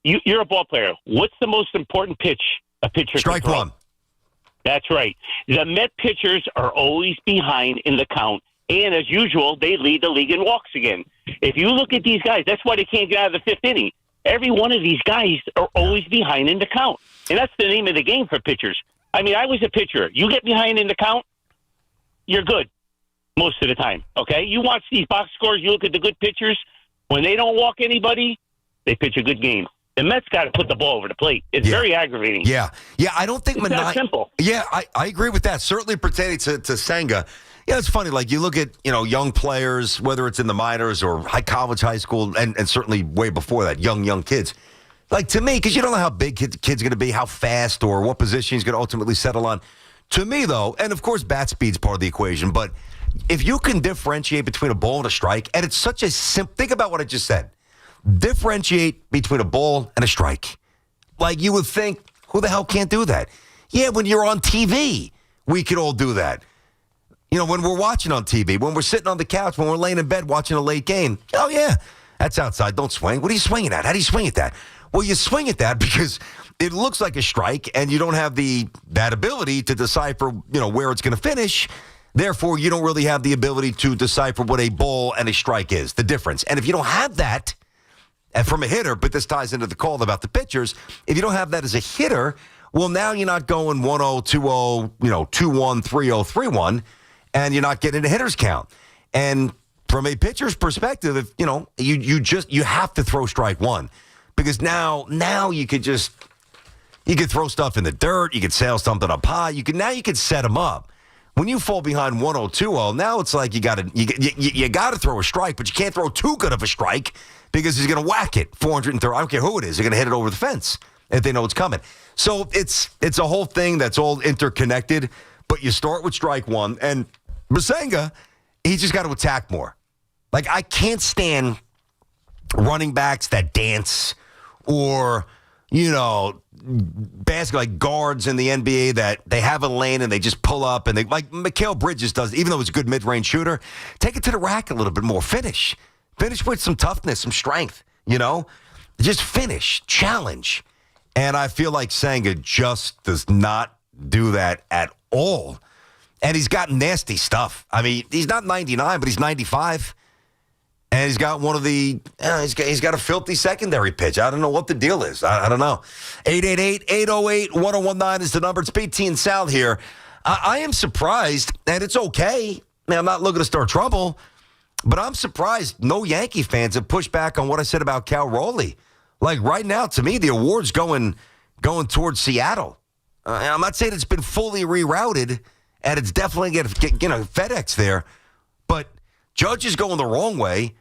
you're a ball player. What's the most important pitch a pitcher Strike can throw? one. That's right. The Met pitchers are always behind in the count. And as usual, they lead the league in walks again. If you look at these guys, that's why they can't get out of the 5th inning. Every one of these guys are always behind in the count. And that's the name of the game for pitchers. I mean, I was a pitcher. You get behind in the count, you're good. Most of the time, okay? You watch these box scores, you look at the good pitchers. When they don't walk anybody, they pitch a good game. The Mets got to put the ball over the plate. It's very aggravating. Yeah, I don't think it's not simple. Yeah, I agree with that. Certainly pertaining to Senga. Yeah, it's funny. Like, you look at, young players, whether it's in the minors or high school, and certainly way before that, young kids. Like, to me, because you don't know how big kid's going to be, how fast, or what position he's going to ultimately settle on. To me, though, and of course bat speed's part of the equation, but if you can differentiate between a ball and a strike, and it's such a simple, think about what I just said. Differentiate between a ball and a strike. Like, you would think, who the hell can't do that? Yeah, when you're on TV, we could all do that. When we're watching on TV, when we're sitting on the couch, when we're laying in bed watching a late game. Oh, yeah, that's outside. Don't swing. What are you swinging at? How do you swing at that? Well, you swing at that because it looks like a strike, and you don't have that ability to decipher, where it's going to finish. Therefore, you don't really have the ability to decipher what a ball and a strike is, the difference. And if you don't have that, and from a hitter, but this ties into the call about the pitchers, if you don't have that as a hitter, well, now you're not going 1-0, 2-0, 2-1, 3-0, 3-1, and you're not getting a hitter's count. And from a pitcher's perspective, if you have to throw strike one, because now you could throw stuff in the dirt, you could sail something up high, you could set them up. When you fall behind 1-0, 2-0, now it's like you got to throw a strike, but you can't throw too good of a strike because he's going to whack it 430. I don't care who it is. They're going to hit it over the fence if they know it's coming. So it's a whole thing that's all interconnected, but you start with strike one. And Basenga, he's just got to attack more. Like, I can't stand running backs that dance or, basketball like guards in the NBA that they have a lane and they just pull up and they like Mikal Bridges does, even though he's a good mid-range shooter, take it to the rack a little bit more. Finish with some toughness, some strength, just finish, challenge. And I feel like Senga just does not do that at all. And he's got nasty stuff. I mean, he's not 99, but he's 95. And he's got one of the, he's got a filthy secondary pitch. I don't know what the deal is. I don't know. 888-808-1019 is the number. It's BT and Sal here. I am surprised, and it's okay. Man, I'm not looking to start trouble, but I'm surprised no Yankee fans have pushed back on what I said about Cal Raleigh. Like right now, to me, the award's going towards Seattle. I'm not saying it's been fully rerouted, and it's definitely FedEx there, but Judge is going the wrong way.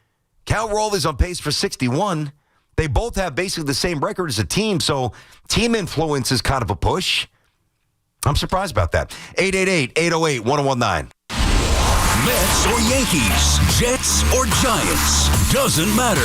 Cal Raleigh's on pace for 61. They both have basically the same record as a team, so team influence is kind of a push. I'm surprised about that. 888-808-1019. Mets or Yankees, Jets or Giants, doesn't matter.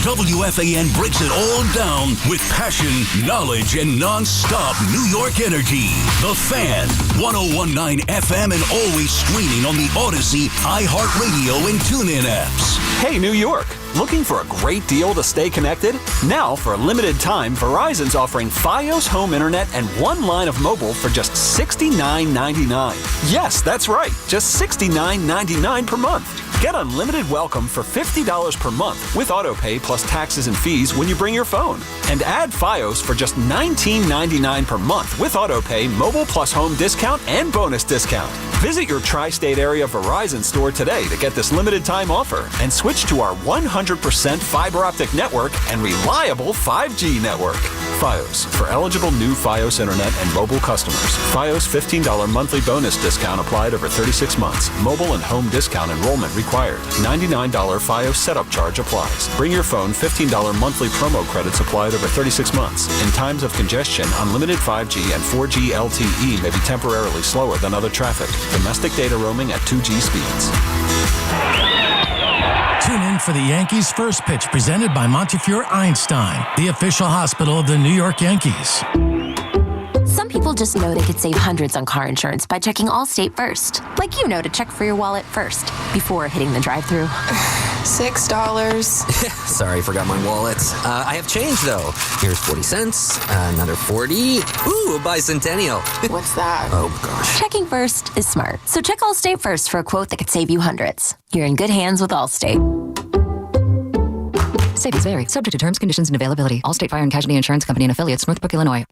WFAN breaks it all down with passion, knowledge, and non-stop New York energy. The Fan, 101.9 FM, and always streaming on the Odyssey, iHeartRadio, and TuneIn apps. Hey, New York. Looking for a great deal to stay connected? Now, for a limited time, Verizon's offering Fios home internet and one line of mobile for just $69.99. Yes, that's right, just $69.99 per month. Get unlimited welcome for $50 per month with autopay plus taxes and fees when you bring your phone. And add Fios for just $19.99 per month with autopay, mobile plus home discount, and bonus discount. Visit your tri-state area Verizon store today to get this limited time offer and switch to our 100% fiber optic network and reliable 5G network. Fios, for eligible new Fios internet and mobile customers. Fios $15 monthly bonus discount applied over 36 months. Mobile and home discount enrollment required. $99 Fios setup charge applies. Bring your phone. $15 monthly promo credits applied over 36 months. In times of congestion, unlimited 5G and 4G LTE may be temporarily slower than other traffic. Domestic data roaming at 2G speeds. Tune in for the Yankees' first pitch presented by Montefiore Einstein, the official hospital of the New York Yankees. Some people just know they could save hundreds on car insurance by checking Allstate first. Like to check for your wallet first before hitting the drive-thru. $6. Sorry, forgot my wallet. I have change, though. Here's 40 cents, another 40. Ooh, a bicentennial. What's that? Oh, gosh. Checking first is smart. So check Allstate first for a quote that could save you hundreds. You're in good hands with Allstate. Savings vary. Subject to terms, conditions, and availability. Allstate Fire and Casualty Insurance Company and Affiliates, Northbrook, Illinois.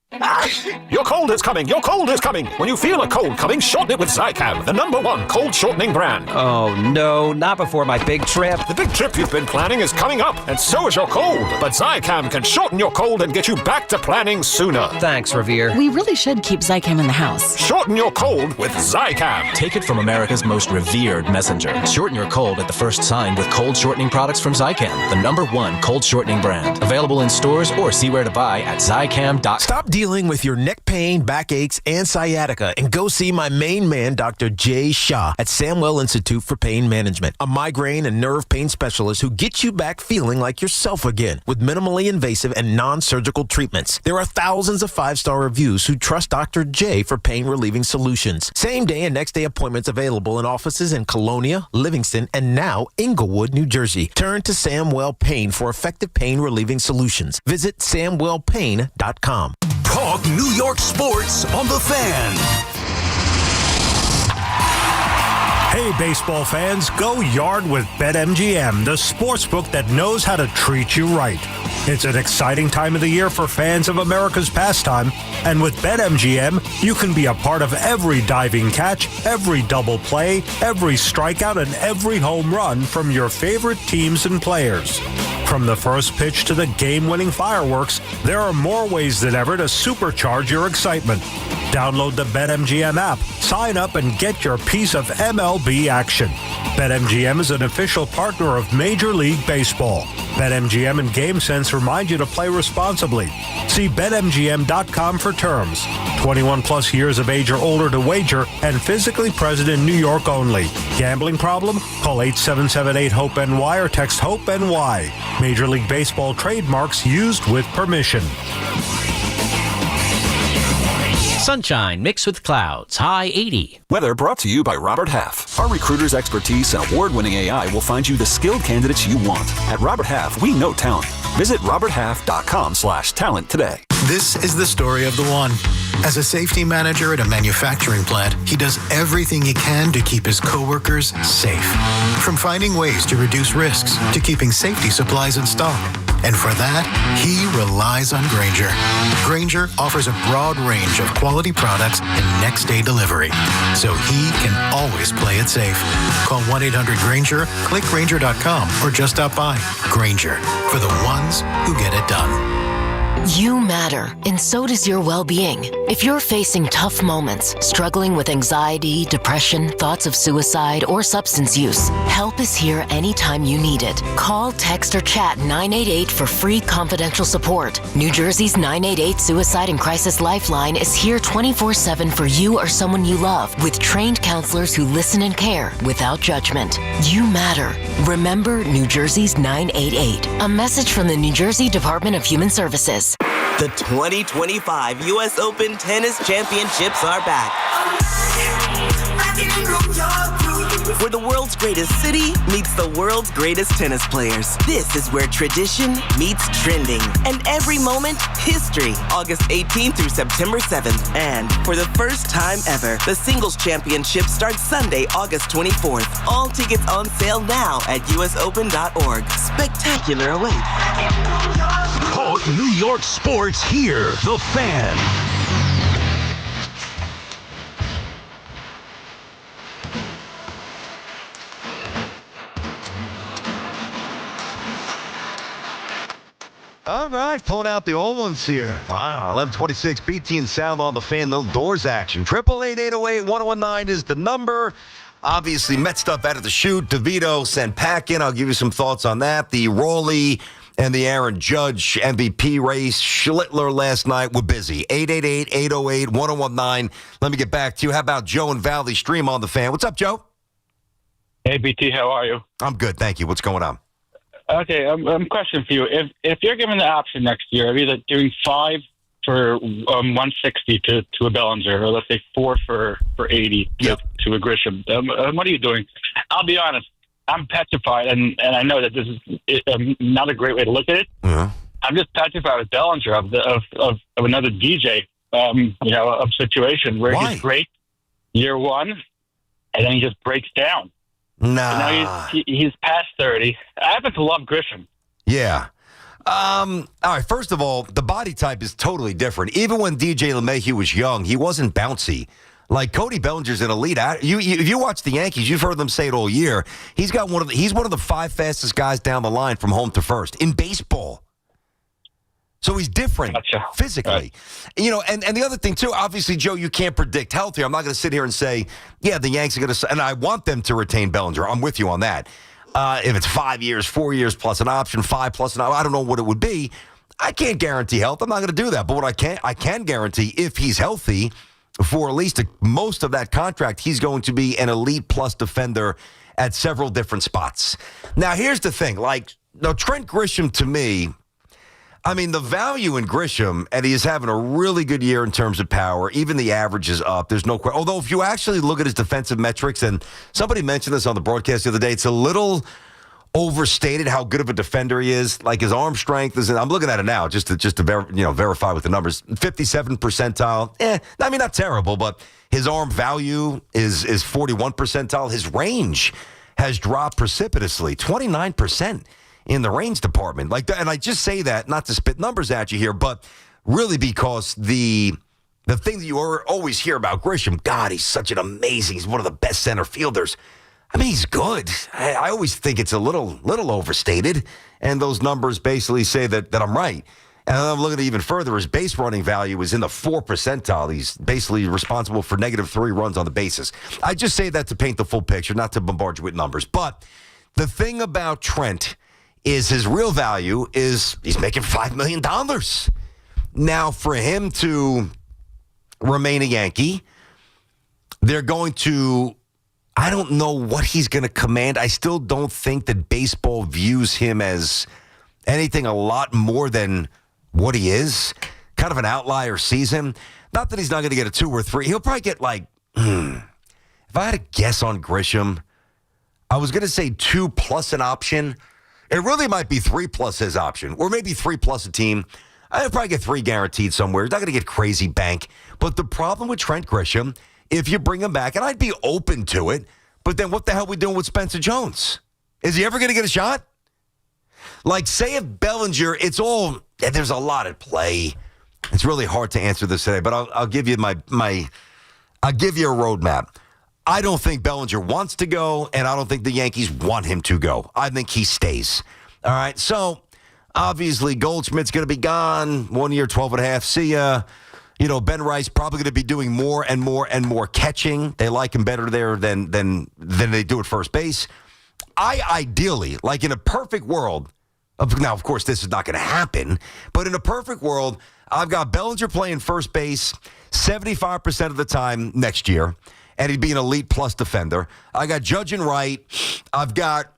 Your cold is coming. Your cold is coming. When you feel a cold coming, shorten it with Zicam, the #1 cold shortening brand. Oh, no, not before my big trip. The big trip you've been planning is coming up, and so is your cold. But Zicam can shorten your cold and get you back to planning sooner. Thanks, Revere. We really should keep Zicam in the house. Shorten your cold with Zicam. Take it from America's most revered messenger. Shorten your cold at the first sign with cold shortening products from Zicam, the #1 cold shortening brand. Available in stores or see where to buy at Zicam.com. Stop dealing with your neck pain, backaches, and sciatica and go see my main man, Dr. Jay Shah at Samwell Institute for Pain Management, a migraine and nerve pain specialist who gets you back feeling like yourself again with minimally invasive and non-surgical treatments. There are thousands of 5-star reviews who trust Dr. J for pain-relieving solutions. Same day and next day appointments available in offices in Colonia, Livingston, and now Inglewood, New Jersey. Turn to Samwell Pain for effective pain-relieving solutions. Visit SamwellPain.com. Talk New York sports on The Fan. Hey, baseball fans, go yard with BetMGM, the sportsbook that knows how to treat you right. It's an exciting time of the year for fans of America's pastime, and with BetMGM, you can be a part of every diving catch, every double play, every strikeout, and every home run from your favorite teams and players. From the first pitch to the game-winning fireworks, there are more ways than ever to supercharge your excitement. Download the BetMGM app, sign up, and get your piece of MLB action. BetMGM is an official partner of Major League Baseball. BetMGM and GameSense remind you to play responsibly. See BetMGM.com for terms. 21 plus years of age or older to wager and physically present in New York only. Gambling problem? Call 877-8-HOPE-NY or text HOPE-NY. Major League Baseball trademarks used with permission. Sunshine mixed with clouds, high 80. Weather brought to you by Robert Half. Our recruiters' expertise and award-winning AI will find you the skilled candidates you want. At Robert Half, we know talent. Visit roberthalf.com/talent today. This is the story of the one. As a safety manager at a manufacturing plant, he does everything he can to keep his coworkers safe. From finding ways to reduce risks to keeping safety supplies in stock. And for that, he relies on Grainger. Grainger offers a broad range of quality products and next-day delivery, so he can always play it safe. Call 1-800-GRAINGER, click Grainger.com, or just stop by. Grainger, for the ones who get it done. You matter, and so does your well-being. If you're facing tough moments, struggling with anxiety, depression, thoughts of suicide, or substance use, help is here anytime you need it. Call, text, or chat 988 for free confidential support. New Jersey's 988 Suicide and Crisis Lifeline is here 24/7 for you or someone you love, with trained counselors who listen and care without judgment. You matter. Remember New Jersey's 988. A message from the New Jersey Department of Human Services. The 2025 U.S. Open Tennis Championships are back. Where the world's greatest city meets the world's greatest tennis players. This is where tradition meets trending. And every moment, history. August 18th through September 7th. And for the first time ever, the Singles Championship starts Sunday, August 24th. All tickets on sale now at usopen.org. Spectacular awaits. Talk New York sports here. The Fan. All right, pulling out the old ones here. Wow, 11:26, BT and Sound on the Fan, little doors action. 888-808-1019 is the number. Obviously, Met stuff out of the shoot. DeVito sent Pack in. I'll give you some thoughts on that. The Rowley and the Aaron Judge MVP race. Schlittler last night were busy. 888-808-1019. Let me get back to you. How about Joe and Valley Stream on the Fan? What's up, Joe? Hey, BT, how are you? I'm good, thank you. What's going on? Okay, question for you. If you're given the option next year of either doing 5 for 160 to a Bellinger, or let's say 4 for 80 to a Grisham, what are you doing? I'll be honest. I'm petrified, and I know that this is not a great way to look at it. Yeah. I'm just petrified with Bellinger of another DJ, of situation where he's great year one, and then he just breaks down. Nah. Now he's past 30. I happen to love Grisham. Yeah. All right, first of all, the body type is totally different. Even when DJ LeMahieu was young, he wasn't bouncy. Like Cody Bellinger's an elite. If you watch the Yankees, you've heard them say it all year. He's one of the 5 fastest guys down the line from home to first in baseball. So he's different physically. Right. And the other thing, too, obviously, Joe, you can't predict health here. I'm not going to sit here and say, yeah, the Yanks are going to – and I want them to retain Bellinger. I'm with you on that. If it's 5 years, 4 years plus an option, 5 plus an option, I don't know what it would be. I can't guarantee health. I'm not going to do that. But what I can guarantee, if he's healthy for at least most of that contract, he's going to be an elite plus defender at several different spots. Now, here's the thing. Trent Grisham, to me – I mean, the value in Grisham, and he is having a really good year in terms of power. Even the average is up. There's no question. Although, if you actually look at his defensive metrics, and somebody mentioned this on the broadcast the other day, it's a little overstated how good of a defender he is. Like his arm strength is. I'm looking at it now just to verify with the numbers. 57 percentile. I mean, not terrible, but his arm value is 41 percentile. His range has dropped precipitously, 29%. In the range department. And I just say that, not to spit numbers at you here, but really because the thing that you always hear about Grisham, God, he's he's one of the best center fielders. I mean, he's good. I always think it's a little overstated, and those numbers basically say that I'm right. And I'm looking at even further, his base running value is in the 4 percentile. He's basically responsible for -3 runs on the bases. I just say that to paint the full picture, not to bombard you with numbers. But the thing about Trent is his real value is he's making $5 million. Now, for him to remain a Yankee, they're going to, I don't know what he's going to command. I still don't think that baseball views him as anything a lot more than what he is. kind of an outlier season. Not that he's not going to get a 2 or 3. He'll probably get like, if I had to guess on Grisham, I was going to say 2 plus an option. It really might be 3 plus his option, or maybe 3 plus a team. I'd probably get 3 guaranteed somewhere. He's not going to get crazy bank. But the problem with Trent Grisham, if you bring him back, and I'd be open to it, but then what the hell are we doing with Spencer Jones? Is he ever going to get a shot? Like, say if Bellinger, there's a lot at play. It's really hard to answer this today, but I'll give you I'll give you a roadmap. I don't think Bellinger wants to go, and I don't think the Yankees want him to go. I think he stays. All right, so obviously Goldschmidt's going to be gone. 1 year, 12.5. See ya. You know, Ben Rice probably going to be doing more and more and more catching. They like him better there than they do at first base. I ideally, like in a perfect world, now, of course, this is not going to happen, but in a perfect world, I've got Bellinger playing first base 75% of the time next year, and he'd be an elite plus defender. I got Judge and right. I've got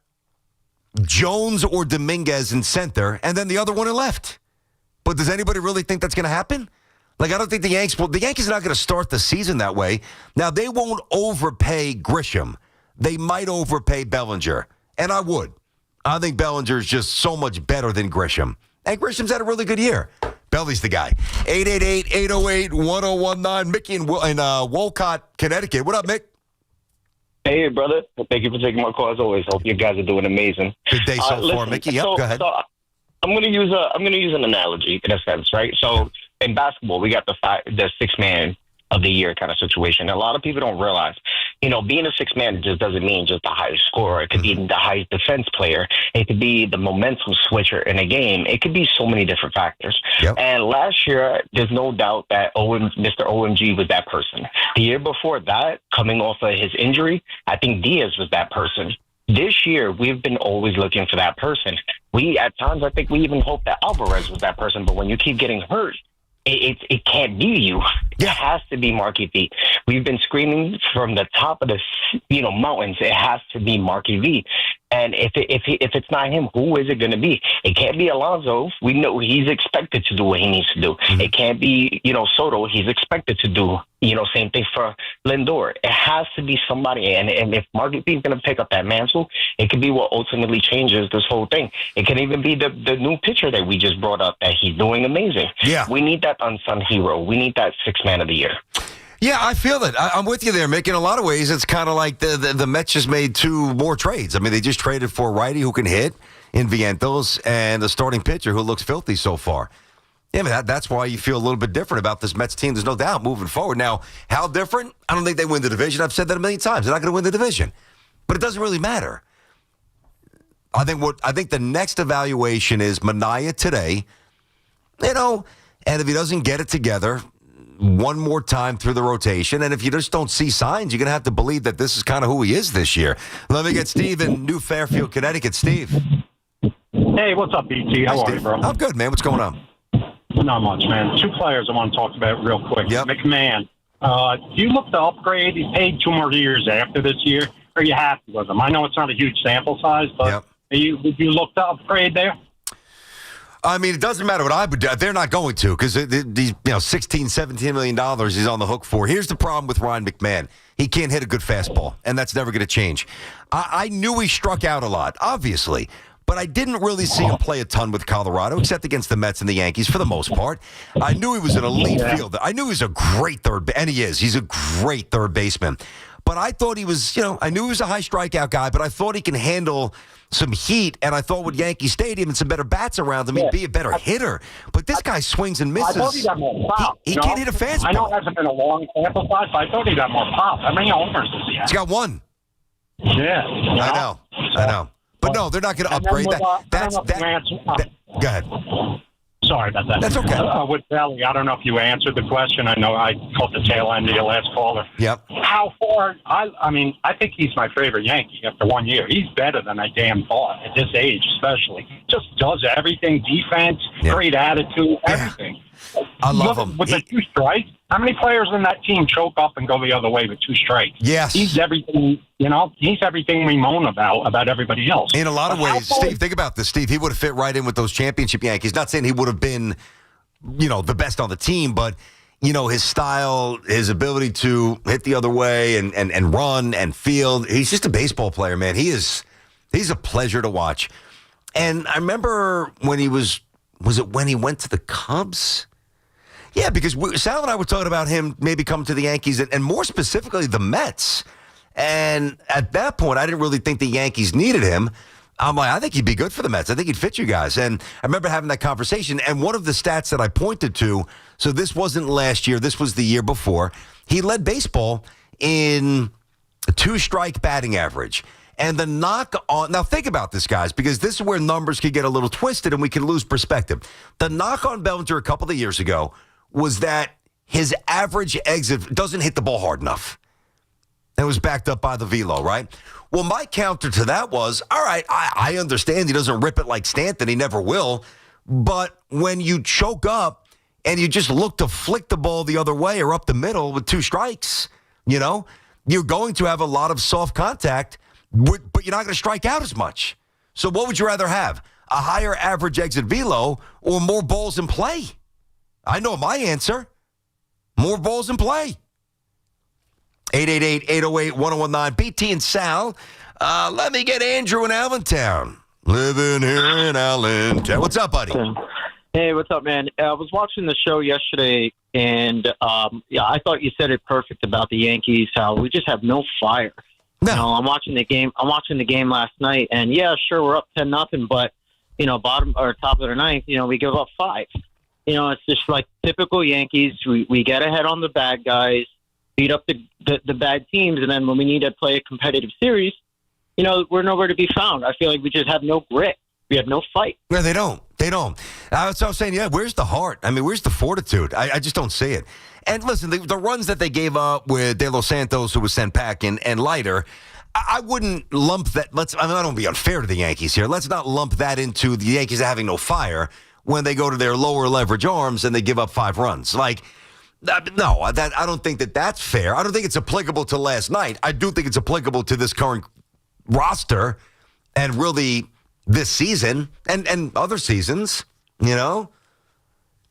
Jones or Dominguez in center, and then the other one in left. But does anybody really think that's going to happen? Like, I don't think the Yankees are not going to start the season that way. Now, they won't overpay Grisham. They might overpay Bellinger, and I would. I think Bellinger is just so much better than Grisham. And Grisham's had a really good year. Belly's the guy. 888-808-1019. Mickey in Wolcott, Connecticut. What up, Mick? Hey, brother. Thank you for taking my call as always. Hope you guys are doing amazing. Good day so far, Mickey. Yep, go ahead. So I'm going to use an analogy in a sense, right? So in basketball, we got the 6-man of the year kind of situation. A lot of people don't realize, being a 6-man just doesn't mean just the highest scorer. It could be the highest defense player. It could be the momentum switcher in a game. It could be so many different factors. Yep. And last year, there's no doubt that Mr. OMG was that person. The year before that, coming off of his injury, I think Diaz was that person. This year, we've been always looking for that person. At times, I think we even hope that Alvarez was that person. But when you keep getting hurt, it can't be you. It has to be Marky V. We've been screaming from the top of the mountains. It has to be Marky V. And if it's not him, who is it going to be? It can't be Alonso. We know he's expected to do what he needs to do. Mm-hmm. It can't be Soto. He's expected to do same thing for Lindor. It has to be somebody. And if Marky V is going to pick up that mantle, it could be what ultimately changes this whole thing. It can even be the new pitcher that we just brought up that he's doing amazing. Yeah, we need that unsung hero. We need that 6-man of the year. Yeah, I feel it. I'm with you there, Mick. In a lot of ways, it's kind of like the Mets just made 2 more trades. I mean, they just traded for a righty who can hit in Vientos and the starting pitcher who looks filthy so far. Yeah, I mean, that's why you feel a little bit different about this Mets team. There's no doubt moving forward. Now, how different? I don't think they win the division. I've said that a million times. They're not going to win the division. But it doesn't really matter. I think the next evaluation is Minaya today, and if he doesn't get it together one more time through the rotation, and if you just don't see signs, you're going to have to believe that this is kind of who he is this year. Let me get Steve in New Fairfield, Connecticut. Steve. Hey, what's up, BT? How are you, bro? I'm good, man. What's going on? Not much, man. 2 players I want to talk about real quick. Yep. McMahon. Do you look to upgrade? He's paid 2 more years after this year. Are you happy with him? I know it's not a huge sample size, but would you look to upgrade there? I mean, it doesn't matter what I would do. They're not going to because these $16, $17 million he's on the hook for. Here's the problem with Ryan McMahon. He can't hit a good fastball, and that's never going to change. I knew he struck out a lot, obviously, but I didn't really see him play a ton with Colorado, except against the Mets and the Yankees for the most part. I knew he was an elite fielder. I knew he was a great and he is. He's a great third baseman. But I thought he was, I knew he was a high strikeout guy, but I thought he can handle some heat, and I thought with Yankee Stadium and some better bats around him, he'd be a better hitter. But this guy swings and misses. I thought he got more pop. He can't hit a fastball. I know it hasn't been a long sample size, but I thought he got more pop. How many homers does he have? He's got 1. Yeah. I know. But no, they're not going to upgrade that. Go ahead. Sorry about that. That's okay. With Belly, I don't know if you answered the question. I know I caught the tail end of your last caller. Yep. How far? I think he's my favorite Yankee after 1 year. He's better than I damn thought at this age, especially. Just does everything. Defense, great attitude, everything. I love him. With the 2 strikes, how many players in that team choke up and go the other way with 2 strikes? Yes. He's everything, he's everything we moan about everybody else. In a lot of ways, Steve, think about this. Steve, he would have fit right in with those championship Yankees. Not saying he would have been the best on the team, but, his style, his ability to hit the other way and run and field. He's just a baseball player, man. He's a pleasure to watch. And I remember when he was it when he went to the Cubs? Yeah, because Sal and I were talking about him maybe coming to the Yankees and more specifically the Mets. And at that point, I didn't really think the Yankees needed him. I'm like, I think he'd be good for the Mets. I think he'd fit you guys. And I remember having that conversation. And one of the stats that I pointed to, so this wasn't last year, this was the year before, he led baseball in a 2-strike batting average. And the knock on, now think about this, guys, because this is where numbers could get a little twisted and we can lose perspective. The knock on Bellinger a couple of years ago was that his average exit doesn't hit the ball hard enough. That was backed up by the velo, right? Well, my counter to that was, all right, I understand he doesn't rip it like Stanton. He never will. But when you choke up and you just look to flick the ball the other way or up the middle with 2 strikes, you're going to have a lot of soft contact, but you're not going to strike out as much. So what would you rather have? A higher average exit velo or more balls in play? I know my answer. More balls in play. 888-808-1019. BT and Sal. Let me get Andrew in Allentown. Living here in Allentown. What's up, buddy? Hey, what's up, man? I was watching the show yesterday, and I thought you said it perfect about the Yankees, how we just have no fire. No. I'm watching the game. Last night, and sure, we're up 10-0, but bottom or top of the ninth, we give up 5. It's just like typical Yankees. We get ahead on the bad guys, beat up the bad teams, and then when we need to play a competitive series, we're nowhere to be found. I feel like we just have no grit. We have no fight. Yeah, they don't. That's what I was saying. Yeah, where's the heart? I mean, where's the fortitude? I just don't see it. And listen, the runs that they gave up with De Los Santos, who was sent back, and Leiter, I wouldn't lump that. I don't want to be unfair to the Yankees here. Let's not lump that into the Yankees having no fire when they go to their lower leverage arms and they give up 5 runs. No, I don't think that's fair. I don't think it's applicable to last night. I do think it's applicable to this current roster and really this season and other seasons, Yeah,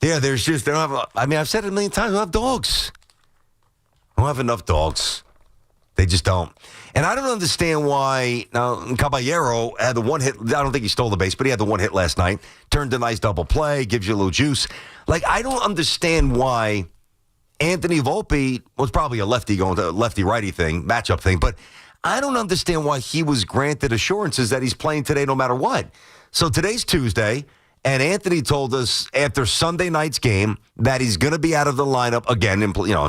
there's just, they don't have, I've said it a million times, they don't have dogs. They don't have enough dogs. They just don't. And I don't understand why, now, Caballero had the 1 hit, I don't think he stole the base, but he had the 1 hit last night, turned a nice double play, gives you a little juice. I don't understand why Anthony Volpe was probably a lefty going to a lefty-righty thing, matchup thing, but I don't understand why he was granted assurances that he's playing today no matter what. So today's Tuesday, and Anthony told us after Sunday night's game that he's going to be out of the lineup again.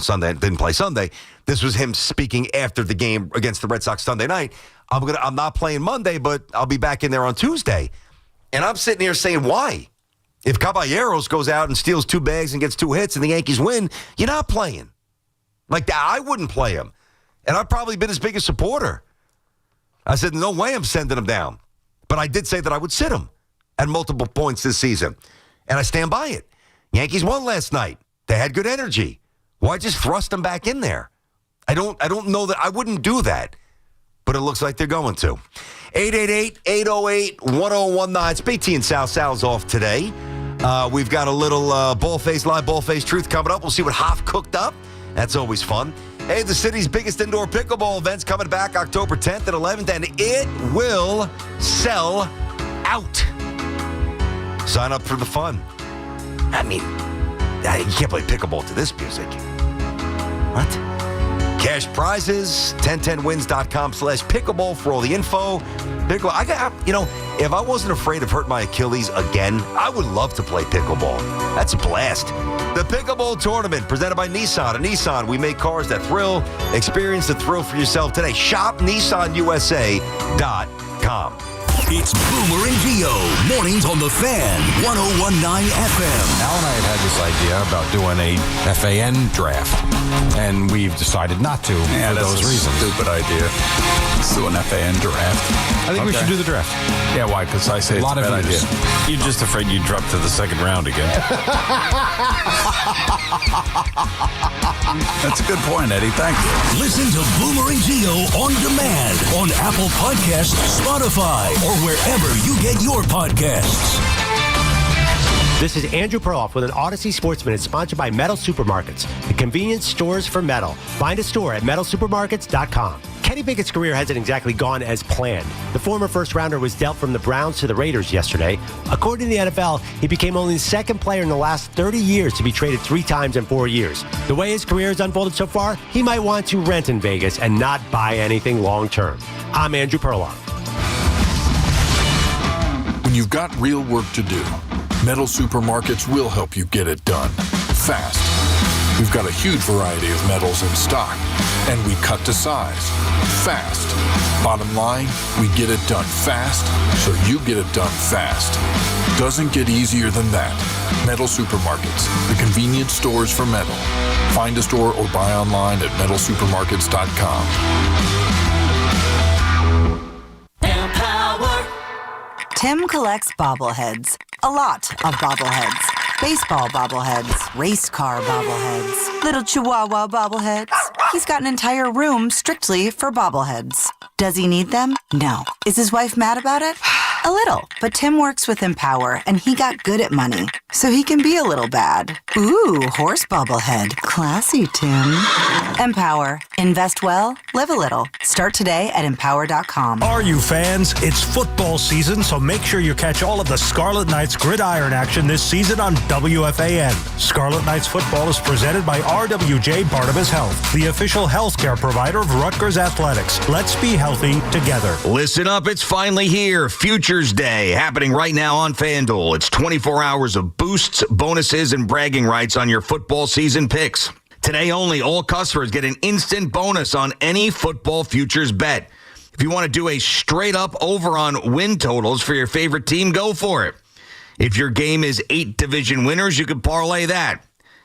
Sunday didn't play Sunday. This was him speaking after the game against the Red Sox Sunday night. I'm not playing Monday, but I'll be back in there on Tuesday. And I'm sitting here saying, why? If Caballeros goes out and steals 2 bags and gets 2 hits and the Yankees win, you're not playing. I wouldn't play him. And I've probably been his biggest supporter. I said, no way I'm sending him down. But I did say that I would sit him at multiple points this season. And I stand by it. Yankees won last night. They had good energy. Why just thrust them back in there? I don't know that I wouldn't do that. But it looks like they're going to. 888-808-1019. It's BT and Sal. Sal's off today. We've got a little live ball-face truth coming up. We'll see what Hoff cooked up. That's always fun. Hey, the city's biggest indoor pickleball event's coming back October 10th and 11th, and it will sell out. Sign up for the fun. You can't play pickleball to this music. What? Cash prizes, 1010wins.com/pickleball for all the info. Pickleball. If I wasn't afraid of hurting my Achilles again, I would love to play pickleball. That's a blast. The Pickleball Tournament, presented by Nissan. At Nissan, we make cars that thrill. Experience the thrill for yourself today. Shop NissanUSA.com. It's Boomer and Gio, mornings on the Fan, 101.9 FM. Al and I had this idea about doing a FAN draft, and we've decided not to for those reasons. Stupid idea. Let's do an FAN draft. I think we should do the draft. Yeah, why? Because I say it's a bad idea. You're just afraid you'd drop to the second round again. That's a good point, Eddie. Thank you. Listen to Boomer and Gio on demand on Apple Podcasts, Spotify, or wherever you get your podcasts. This is Andrew Perloff with an Odyssey Sports Minute sponsored by Metal Supermarkets, the convenience stores for metal. Find a store at metalsupermarkets.com. Kenny Pickett's career hasn't exactly gone as planned. The former first-rounder was dealt from the Browns to the Raiders yesterday. According to the NFL, he became only the second player in the last 30 years to be traded 3 times in 4 years. The way his career has unfolded so far, he might want to rent in Vegas and not buy anything long-term. I'm Andrew Perloff. When you've got real work to do, Metal Supermarkets will help you get it done fast. We've got a huge variety of metals in stock, and we cut to size fast. Bottom line, we get it done fast, so you get it done fast. Doesn't get easier than that. Metal Supermarkets, the convenience stores for metal. Find a store or buy online at metalsupermarkets.com. Tim collects bobbleheads. A lot of bobbleheads. Baseball bobbleheads. Race car bobbleheads. Little Chihuahua bobbleheads. He's got an entire room strictly for bobbleheads. Does he need them? No. Is his wife mad about it? A little. But Tim works with Empower, and he got good at money, so he can be a little bad. Ooh, horse bobblehead. Classy, Tim. Empower. Invest well, live a little. Start today at empower.com. Are you fans? It's football season, so make sure you catch all of the Scarlet Knights gridiron action this season on WFAN. Scarlet Knights football is presented by RWJ Barnabas Health, the official healthcare provider of Rutgers Athletics. Let's be healthy together. Listen up, it's finally here. Futures Day happening right now on FanDuel. It's 24 hours of boosts, bonuses, and bragging rights on your football season picks. Today only, all customers get an instant bonus on any football futures bet. If you want to do a straight up over on win totals for your favorite team, go for it. If your game is 8 division winners, you could parlay that.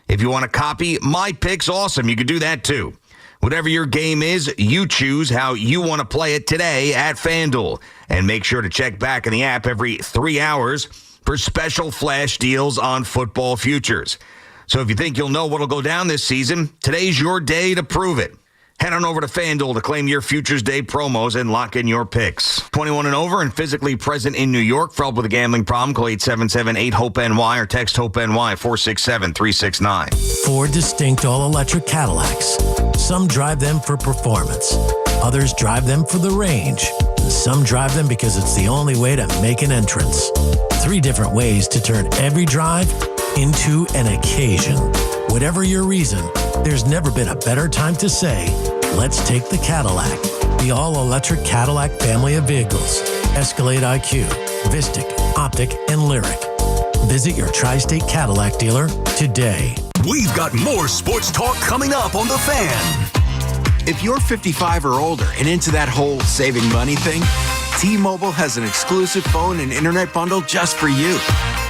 If you want to copy my picks, awesome. You could do that too. Whatever your game is, you choose how you want to play it today at FanDuel. And make sure to check back in the app every 3 hours for special flash deals on football futures. So if you think you'll know what'll go down this season, today's your day to prove it. Head on over to FanDuel to claim your Futures Day promos and lock in your picks. 21 and over and physically present in New York. For help with a gambling problem, call 877-8-HOPE-NY or text HOPE-NY 467-369. 4 distinct all-electric Cadillacs. Some drive them for performance. Others drive them for the range. And some drive them because it's the only way to make an entrance. 3 different ways to turn every drive into an occasion. Whatever your reason, there's never been a better time to say, let's take the Cadillac. The all-electric Cadillac family of vehicles. Escalade IQ, Vistic, Optic, and Lyric. Visit your Tri-State Cadillac dealer today. We've got more sports talk coming up on The Fan. If you're 55 or older and into that whole saving money thing, T-Mobile has an exclusive phone and internet bundle just for you.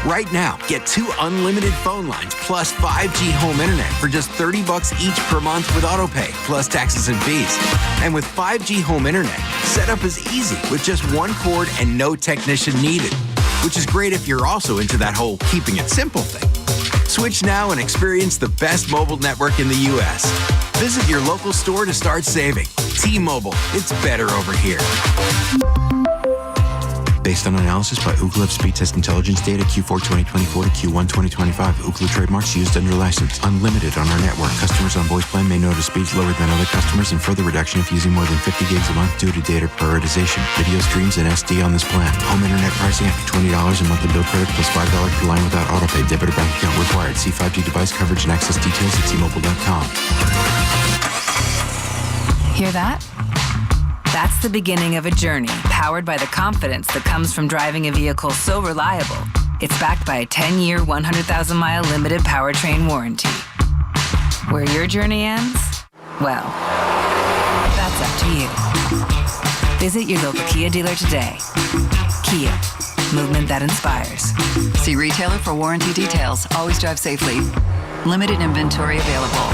Right now, get 2 unlimited phone lines plus 5G home internet for just $30 each per month with autopay, plus taxes and fees. And with 5G home internet, setup is easy with just 1 cord and no technician needed, which is great if you're also into that whole keeping it simple thing. Switch now and experience the best mobile network in the U.S. Visit your local store to start saving. T-Mobile, it's better over here. Based on analysis by Ookla of speed test intelligence data Q4 2024 to Q1 2025. Ookla trademarks used under license. Unlimited on our network. Customers on voice plan may notice speeds lower than other customers and further reduction if using more than 50 gigs a month due to data prioritization. Video streams and SD on this plan. Home internet pricing after $20 a monthly bill credit plus $5 per line without autopay. Debit or bank account required. See 5G device coverage and access details at T-Mobile.com. Hear that? That's the beginning of a journey powered by the confidence that comes from driving a vehicle so reliable, it's backed by a 10-year, 100,000-mile limited powertrain warranty. Where your journey ends? Well, that's up to you. Visit your local Kia dealer today. Kia, movement that inspires. See retailer for warranty details. Always drive safely. Limited inventory available.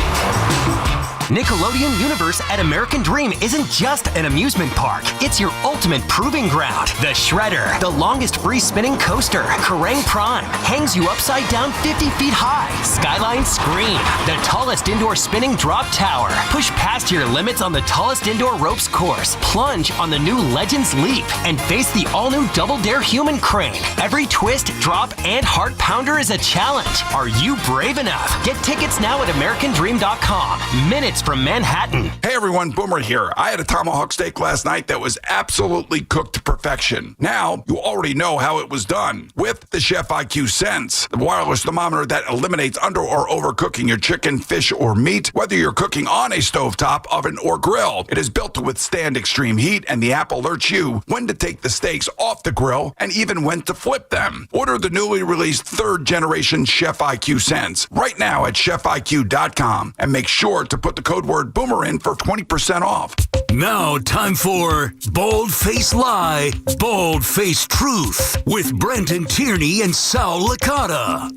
Nickelodeon Universe at American Dream isn't just an amusement park. It's your ultimate proving ground. The Shredder, the longest free spinning coaster. Kerrang Prime hangs you upside down 50 feet high. Skyline Scream, the tallest indoor spinning drop tower. Push past your limits on the tallest indoor ropes course. Plunge on the new Legends Leap and face the all-new Double Dare Human Crane. Every twist, drop, and heart pounder is a challenge. Are you brave enough? Get tickets now at AmericanDream.com. Minutes from Manhattan. Hey everyone, Boomer here. I had a tomahawk steak last night that was absolutely cooked to perfection. Now, you already know how it was done. With the Chef IQ Sense, the wireless thermometer that eliminates under or overcooking your chicken, fish, or meat, whether you're cooking on a stovetop, oven, or grill. It is built to withstand extreme heat, and the app alerts you when to take the steaks off the grill and even when to flip them. Order the newly released 3rd generation Chef IQ Sense right now at chefiq.com and make sure to put the code word Boomer in for 20% off. Now, time for Bold Face Lie, Bold Face Truth with Brandon Tierney and Sal Licata.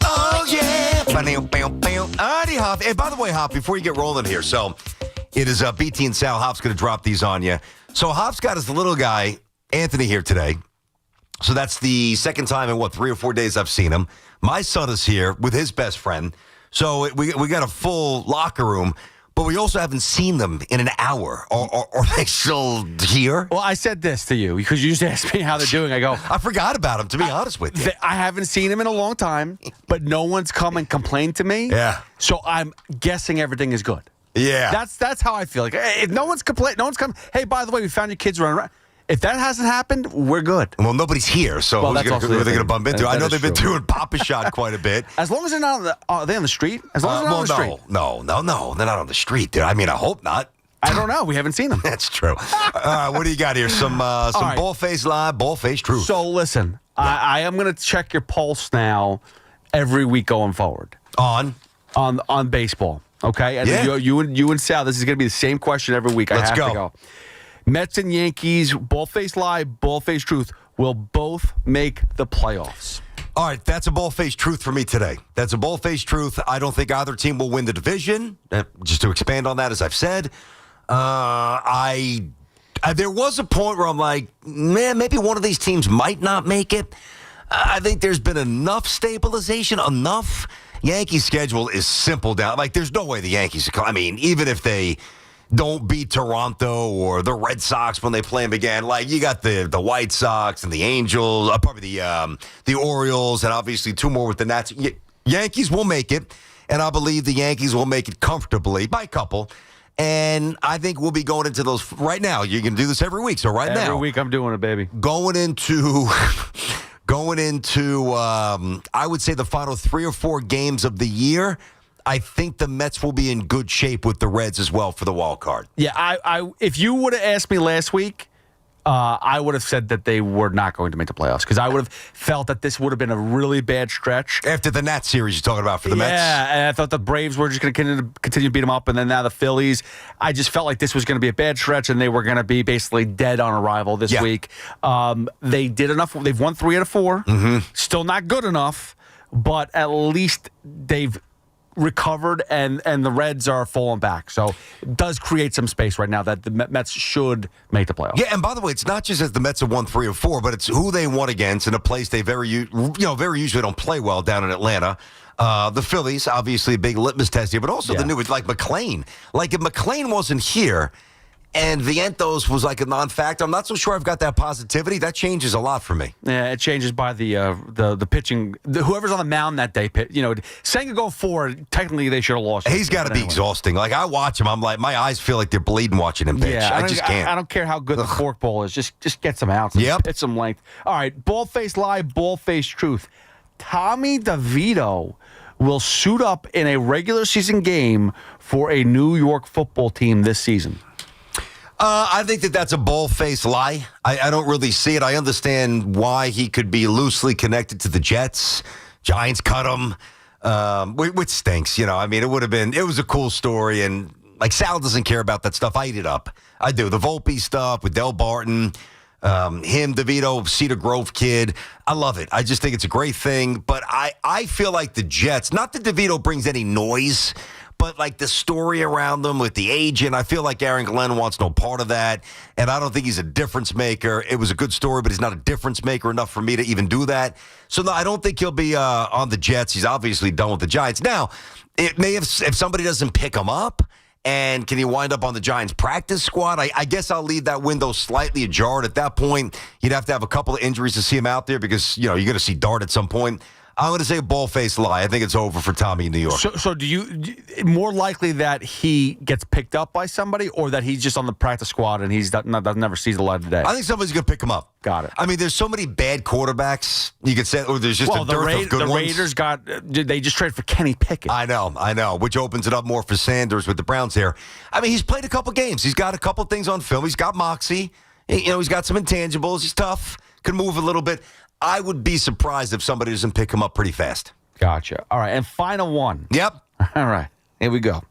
Oh, yeah. Alrighty, Hop. Hey, by the way, Hop, before you get rolling here, so it is BT and Sal. Hop's going to drop these on you. So Hop's got his little guy, Anthony, here today. So that's the second time in, 3 or 4 days I've seen him. My son is here with his best friend. So we got a full locker room, but we also haven't seen them in an hour. Are they still here? Well, I said this to you because you just asked me how they're doing. I go, I forgot about them, to be honest with you. I haven't seen them in a long time, but no one's come and complained to me. Yeah. So I'm guessing everything is good. Yeah. That's how I feel. Like, hey, if no one's complained, no one's come, hey, by the way, we found your kids running around. If that hasn't happened, we're good. Well, nobody's here, so who are they going to bump into? I know they've been doing Papa Shot quite a bit. As long as they're not are they on the street? As long as they're not on the street. No. They're not on the street, dude. I mean, I hope not. I don't know. We haven't seen them. That's true. What do you got here? Some right. Bull-face lie, bull-face truth. So, listen, yeah. I am going to check your pulse now every week going forward. On baseball, okay? And yeah. you and Sal, this is going to be the same question every week. Let's I have to go. Mets and Yankees, bull-face lie, bull-face truth, will both make the playoffs. All right, that's a bull-face truth for me today. That's a bull-face truth. I don't think either team will win the division. Just to expand on that, as I've said, there was a point where I'm like, man, maybe one of these teams might not make it. I think there's been enough stabilization, enough. Yankees' schedule is simple down. Like, there's no way the Yankees, I mean, even if they don't beat Toronto or the Red Sox when they play them again. Like, you got the White Sox and the Angels, probably the Orioles, and obviously 2 more with the Nats. Yankees will make it, and I believe the Yankees will make it comfortably by a couple. And I think we'll be going into those right now. You can do this every week, so now. Every week I'm doing it, baby. Going into, I would say the final 3 or 4 games of the year, I think the Mets will be in good shape with the Reds as well for the wild card. Yeah, I if you would have asked me last week, I would have said that they were not going to make the playoffs because I would have felt that this would have been a really bad stretch. After the Nats series you're talking about for the Mets? Yeah, and I thought the Braves were just going to continue to beat them up, and then now the Phillies. I just felt like this was going to be a bad stretch, and they were going to be basically dead on arrival this week. They did enough. They've won 3 out of 4. Mm-hmm. Still not good enough, but at least they've recovered, and the Reds are falling back. So it does create some space right now that the Mets should make the playoffs. Yeah, and by the way, it's not just that the Mets have won 3 or 4, but it's who they won against in a place they very usually don't play well down in Atlanta. The Phillies, obviously a big litmus test here, but also the new, like McLean. Like if McLean wasn't here and Vientos was like a non-factor, I'm not so sure I've got that positivity. That changes a lot for me. Yeah, it changes by the pitching. Whoever's on the mound that day, Senga go forward, technically they should have lost. He's got to be exhausting. Like I watch him, I'm like, my eyes feel like they're bleeding watching him pitch. Yeah, I just can't. I don't care how good the forkball is. Just get some outs. Hit some length. All right, bald-faced lie, bald-faced truth. Tommy DeVito will suit up in a regular season game for a New York football team this season. I think that's a bold-faced lie. I don't really see it. I understand why he could be loosely connected to the Jets. Giants cut him, which stinks. I mean, it was a cool story, and like Sal doesn't care about that stuff. I eat it up. I do. The Volpe stuff with Del Barton, him, DeVito, Cedar Grove kid. I love it. I just think it's a great thing. But I feel like the Jets, not that DeVito brings any noise, but like the story around them with the agent, I feel like Aaron Glenn wants no part of that, and I don't think he's a difference maker. It was a good story, but he's not a difference maker enough for me to even do that. So no, I don't think he'll be on the Jets. He's obviously done with the Giants. Now, it may have, if somebody doesn't pick him up, and can he wind up on the Giants practice squad? I guess I'll leave that window slightly ajar. At that point, you'd have to have a couple of injuries to see him out there because, you're going to see Dart at some point. I'm going to say ball-faced lie. I think it's over for Tommy in New York. So do you more likely that he gets picked up by somebody or that he's just on the practice squad and he's never sees the light of the day? I think somebody's going to pick him up. Got it. I mean, there's so many bad quarterbacks you could say, or there's just a dearth of good ones. The Raiders they just traded for Kenny Pickett. I know, which opens it up more for Sanders with the Browns here. I mean, he's played a couple games. He's got a couple things on film. He's got moxie. He's got some intangibles. He's tough. Can move a little bit. I would be surprised if somebody doesn't pick him up pretty fast. Gotcha. All right, and final one. Yep. All right, here we go.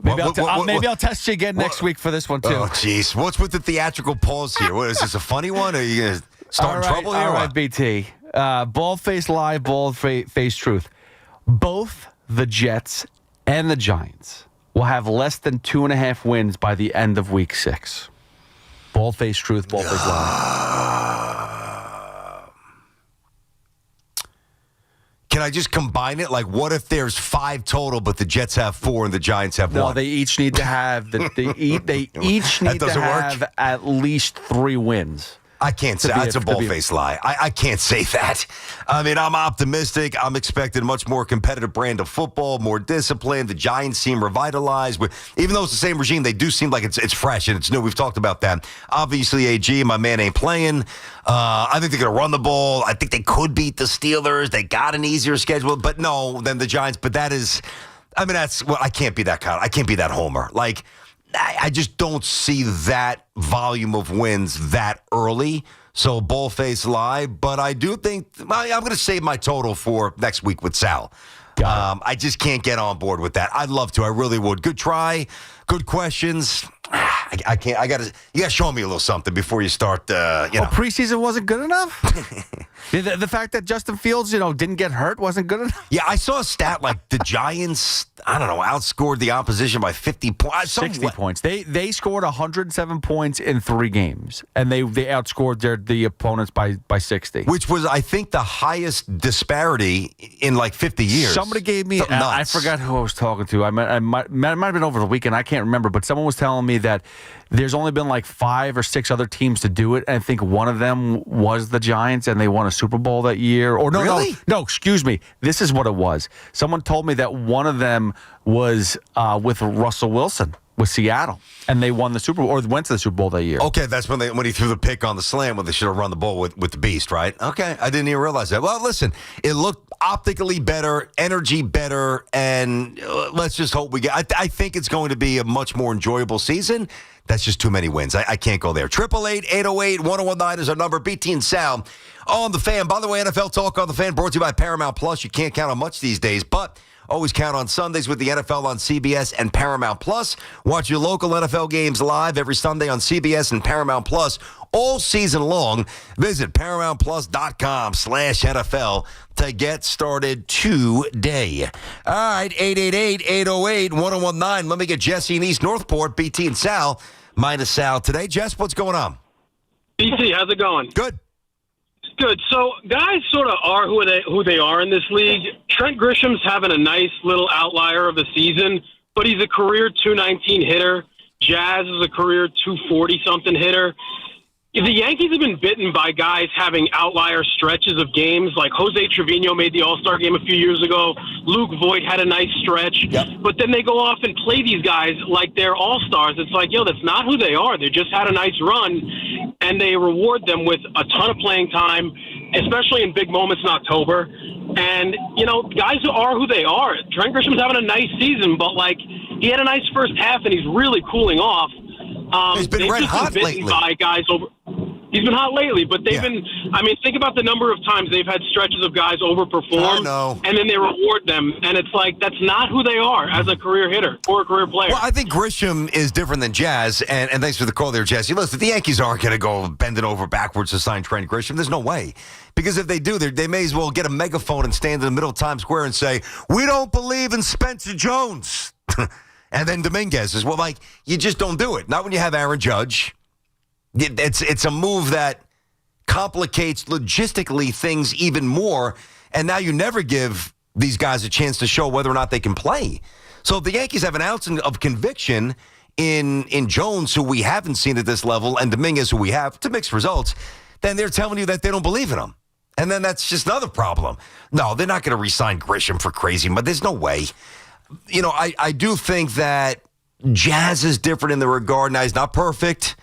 Maybe I'll test you again next week for this one, too. Oh, jeez. What's with the theatrical pause here? What, is this a funny one? Are you going to start in trouble here? All right, BT. Bald-faced lie, bald-faced truth. Both the Jets and the Giants will have less than 2.5 wins by the end of Week 6. Bald-faced truth, bald-faced lie. Can I just combine it? Like, what if there's 5 total, but the Jets have 4 and the Giants have 1? No, they each need to have at least 3 wins. I can't say that's a ball-faced lie. I can't say that. I mean, I'm optimistic. I'm expecting a much more competitive brand of football, more discipline. The Giants seem revitalized. Even though it's the same regime, they do seem like it's fresh and it's new. We've talked about that. Obviously, AG, my man, ain't playing. I think they're going to run the ball. I think they could beat the Steelers. They got an easier schedule, but no, than the Giants. But that's I can't be that kind. I can't be that homer. Like, I just don't see that volume of wins that early. So, ball-faced lie. But I do think I'm going to save my total for next week with Sal. I just can't get on board with that. I'd love to. I really would. Good try. Good questions. I can't. You got to show me a little something before you start. Preseason wasn't good enough. The fact that Justin Fields, didn't get hurt wasn't good enough. Yeah, I saw a stat like the Giants, outscored the opposition by 50 points. 60 points. They scored 107 points in 3 games, and they outscored the opponents by 60. Which was, I think, the highest disparity in like 50 years. Somebody gave me, I forgot who I was talking to. It might have been over the weekend. I can't remember, but someone was telling me that there's only been like 5 or 6 other teams to do it, and I think one of them was the Giants, and they won a Super Bowl that year. Or no, excuse me. This is what it was. Someone told me that one of them was with Russell Wilson with Seattle, and they won the Super Bowl, or went to the Super Bowl that year. Okay, that's when he threw the pick on the slam when they should have run the ball with the Beast, right? Okay, I didn't even realize that. Well, listen, it looked optically better, energy better, and let's just hope we get. I think it's going to be a much more enjoyable season. That's just too many wins. I can't go there. 888-808-1019 is our number. BT and Sal on the Fan. By the way, NFL Talk on the Fan brought to you by Paramount Plus. You can't count on much these days, but always count on Sundays with the NFL on CBS and Paramount Plus. Watch your local NFL games live every Sunday on CBS and Paramount Plus all season long. Visit ParamountPlus.com/NFL to get started today. All right, 888-808-1019. Let me get Jesse in East Northport, BT and Sal, minus Sal today. Jess, what's going on? BT, how's it going? Good. Good. So guys sort of are who they are in this league. Trent Grisham's having a nice little outlier of a season, but he's a career 219 hitter. Jazz is a career 240-something hitter. The Yankees have been bitten by guys having outlier stretches of games, like Jose Trevino made the All-Star game a few years ago. Luke Voigt had a nice stretch. Yep. But then they go off and play these guys like they're All-Stars. It's like, that's not who they are. They just had a nice run, and they reward them with a ton of playing time, especially in big moments in October. And, guys are who they are. Trent Grisham's having a nice season, but, he had a nice first half, and he's really cooling off. He's been red hot lately. By guys over. He's been hot lately, but they've been. I mean, think about the number of times they've had stretches of guys overperform, and then they reward them, and it's like that's not who they are as a career hitter or a career player. Well, I think Grisham is different than Jazz, and thanks for the call there, Jesse. Listen, the Yankees aren't going to go bending over backwards to sign Trent Grisham. There's no way. Because if they do, they may as well get a megaphone and stand in the middle of Times Square and say, "We don't believe in Spencer Jones." And then Dominguez is, well, like, you just don't do it. Not when you have Aaron Judge. It's a move that complicates logistically things even more. And now you never give these guys a chance to show whether or not they can play. So if the Yankees have an ounce of conviction in Jones, who we haven't seen at this level, and Dominguez, who we have, to mixed results, then they're telling you that they don't believe in him. And then that's just another problem. No, they're not going to re-sign Grisham for crazy, but there's no way. You know, I do think that Jazz is different in the regard. Now, he's not perfect.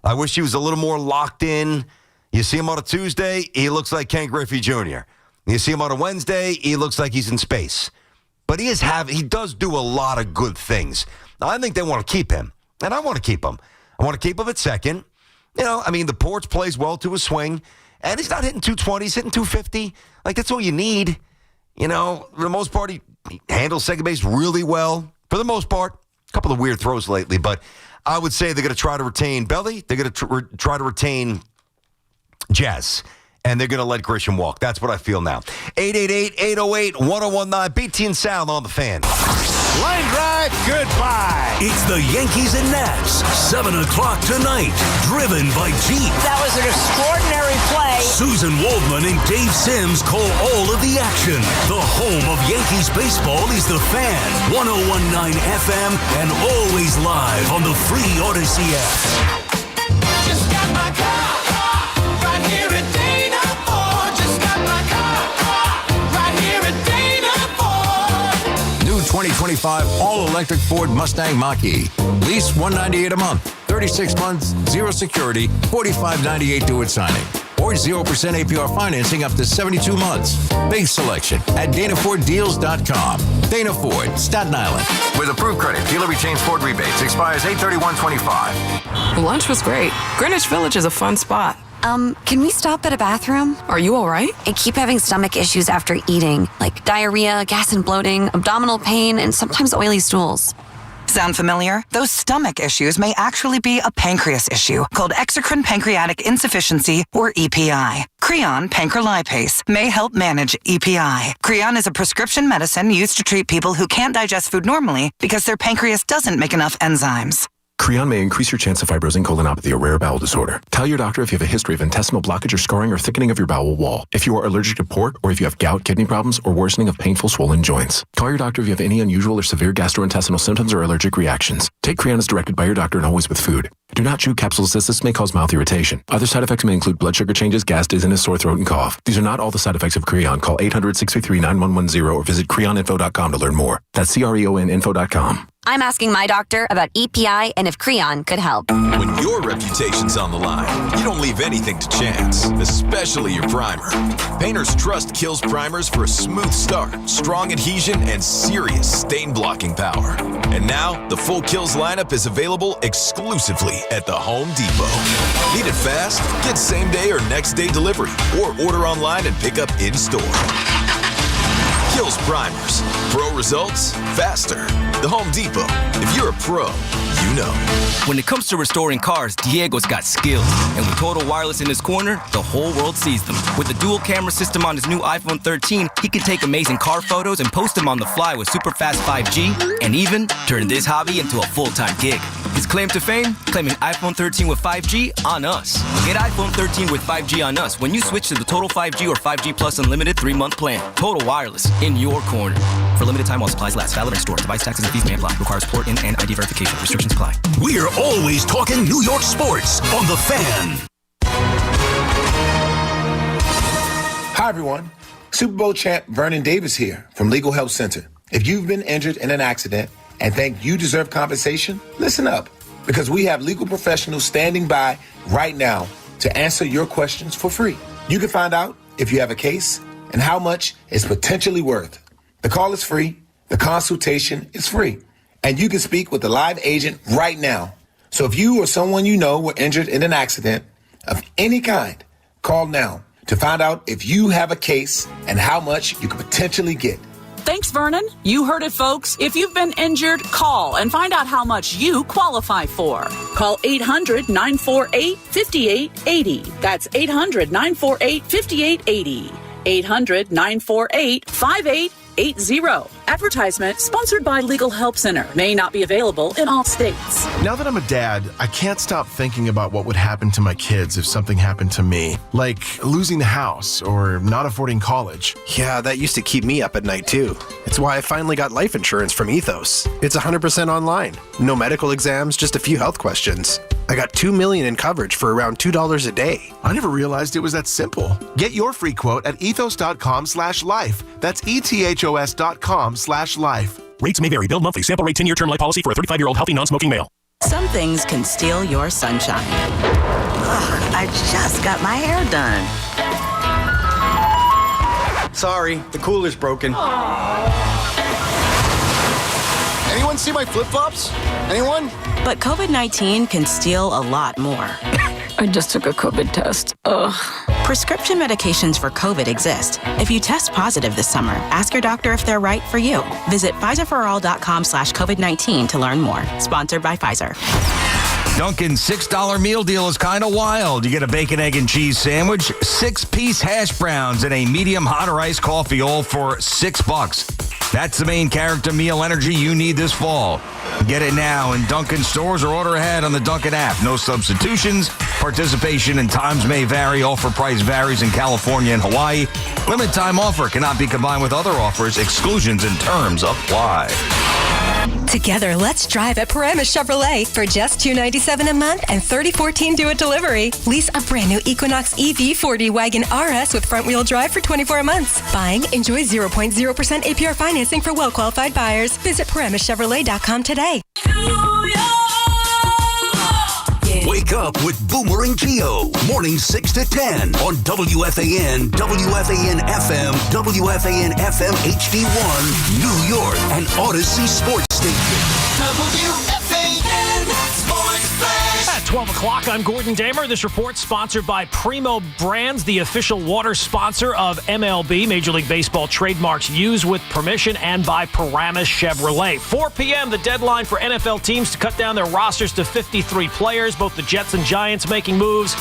I wish he was a little more locked in. You see him on a Tuesday, he looks like Ken Griffey Jr. You see him on a Wednesday, he looks like he's in space. But he does do a lot of good things. Now, I think they want to keep him, and I want to keep him. I want to keep him at second. You know, I mean, the Porch plays well to his swing, and he's not hitting 220, he's hitting 250. Like, that's all you need. You know, for the most part, he handles second base really well. For the most part, a couple of weird throws lately, but I would say they're going to try to retain Belly. They're going to try to retain Jazz, and they're going to let Grisham walk. That's what I feel now. 888-808-1019. BT and Sal on the Fan. Line drive, goodbye. It's the Yankees and Nats, 7 o'clock tonight, driven by Jeep. That was an extraordinary play. Susan Waldman and Dave Sims call all of the action. The home of Yankees baseball is the Fan, 101.9 FM, and always live on the free Odyssey app. Just got my car right here at Dana Ford. Just got my car right here at Dana Ford. New 2025 all-electric Ford Mustang Mach-E. Lease $198 a month, 36 months, zero security, $45.98 due at signing. Or 0% APR financing up to 72 months. Big selection at DanaFordDeals.com. Dana Ford, Staten Island. With approved credit, dealer retains Ford rebates. Expires 8/31/25. Lunch was great. Greenwich Village is a fun spot. Can we stop at a bathroom? Are you all right? I keep having stomach issues after eating, like diarrhea, gas and bloating, abdominal pain, and sometimes oily stools. Sound familiar? Those stomach issues may actually be a pancreas issue called exocrine pancreatic insufficiency, or EPI. Creon pancrelipase may help manage EPI. Creon is a prescription medicine used to treat people who can't digest food normally because their pancreas doesn't make enough enzymes. Creon may increase your chance of fibrosing colonopathy, a rare bowel disorder. Tell your doctor if you have a history of intestinal blockage or scarring or thickening of your bowel wall, if you are allergic to pork, or if you have gout, kidney problems, or worsening of painful swollen joints. Call your doctor if you have any unusual or severe gastrointestinal symptoms or allergic reactions. Take Creon as directed by your doctor and always with food. Do not chew capsules as this may cause mouth irritation. Other side effects may include blood sugar changes, gas, dizziness, sore throat, and cough. These are not all the side effects of Creon. Call 800-633-9110 or visit creoninfo.com to learn more. That's CREONinfo.com. I'm asking my doctor about EPI and if Creon could help. When your reputation's on the line, you don't leave anything to chance, especially your primer. Painters trust Kills primers for a smooth start, strong adhesion, and serious stain-blocking power. And now, the full Kills lineup is available exclusively at the Home Depot. Need it fast? Get same-day or next-day delivery, or order online and pick up in-store. Kills primers. Pro results faster. The Home Depot. If you're a pro, you know. When it comes to restoring cars, Diego's got skills. And with Total Wireless in his corner, the whole world sees them. With the dual camera system on his new iPhone 13, he can take amazing car photos and post them on the fly with super fast 5G, and even turn this hobby into a full-time gig. His claim to fame? Claiming iPhone 13 with 5G on us. Get iPhone 13 with 5G on us when you switch to the Total 5G or 5G Plus Unlimited 3-month plan. Total Wireless, in your corner. For limited time while supplies last. Valid in store. Device taxes and fees may apply. Requires port in and ID verification. Restrictions apply. We're always talking New York sports on The Fan. Hi, everyone. Super Bowl champ Vernon Davis here from Legal Help Center. If you've been injured in an accident and think you deserve compensation, listen up, because we have legal professionals standing by right now to answer your questions for free. You can find out if you have a case and how much it's potentially worth. The call is free, the consultation is free, and you can speak with a live agent right now. So if you or someone you know were injured in an accident of any kind, call now to find out if you have a case and how much you could potentially get. Thanks, Vernon. You heard it, folks. If you've been injured, call and find out how much you qualify for. Call 800-948-5880. That's 800-948-5880. 800-948-5880. Advertisement sponsored by Legal Help Center. May not be available in all states. Now that I'm a dad, I can't stop thinking about what would happen to my kids if something happened to me, like losing the house or not affording college. Yeah, that used to keep me up at night too. It's why I finally got life insurance from Ethos. It's 100% online. No medical exams, just a few health questions. I got $2 million in coverage for around $2 a day. I never realized it was that simple. Get your free quote at ethos.com/life. That's ethos.com/life. Rates may vary. Build monthly. Sample rate 10-year term life policy for a 35-year-old healthy non-smoking male. Some things can steal your sunshine. Ugh, I just got my hair done. Sorry, the cooler's broken. Anyone see my flip-flops? Anyone? But COVID-19 can steal a lot more. I just took a COVID test. Ugh. Prescription medications for COVID exist. If you test positive this summer, ask your doctor if they're right for you. Visit PfizerForAll.com/COVID-19 to learn more. Sponsored by Pfizer. Dunkin's $6 meal deal is kind of wild. You get a bacon, egg, and cheese sandwich, 6-piece hash browns, and a medium hot or iced coffee, all for $6. That's the main character meal energy you need this fall. Get it now in Dunkin' stores or order ahead on the Dunkin' app. No substitutions. Participation and times may vary. Offer price varies in California and Hawaii. Limited time offer cannot be combined with other offers. Exclusions and terms apply. Together, let's drive at Paramus Chevrolet for just $297 a month and $30.14 do it delivery. Lease a brand new Equinox EV 40 Wagon RS with front-wheel drive for 24 months. Buying, enjoy 0.0% APR financing for well-qualified buyers. Visit ParamusChevrolet.com today. Wake up with Boomer and Gio. Mornings 6 to 10 on WFAN, WFAN FM, WFAN FM HD1, New York, and Odyssey Sports Station. WFAN Sports Flash. At 12 o'clock, I'm Gordon Damer. This report sponsored by Primo Brands, the official water sponsor of MLB. Major League Baseball trademarks used with permission, and by Paramus Chevrolet. 4 p.m., the deadline for NFL teams to cut down their rosters to 53 players. Both the Jets and Giants making moves.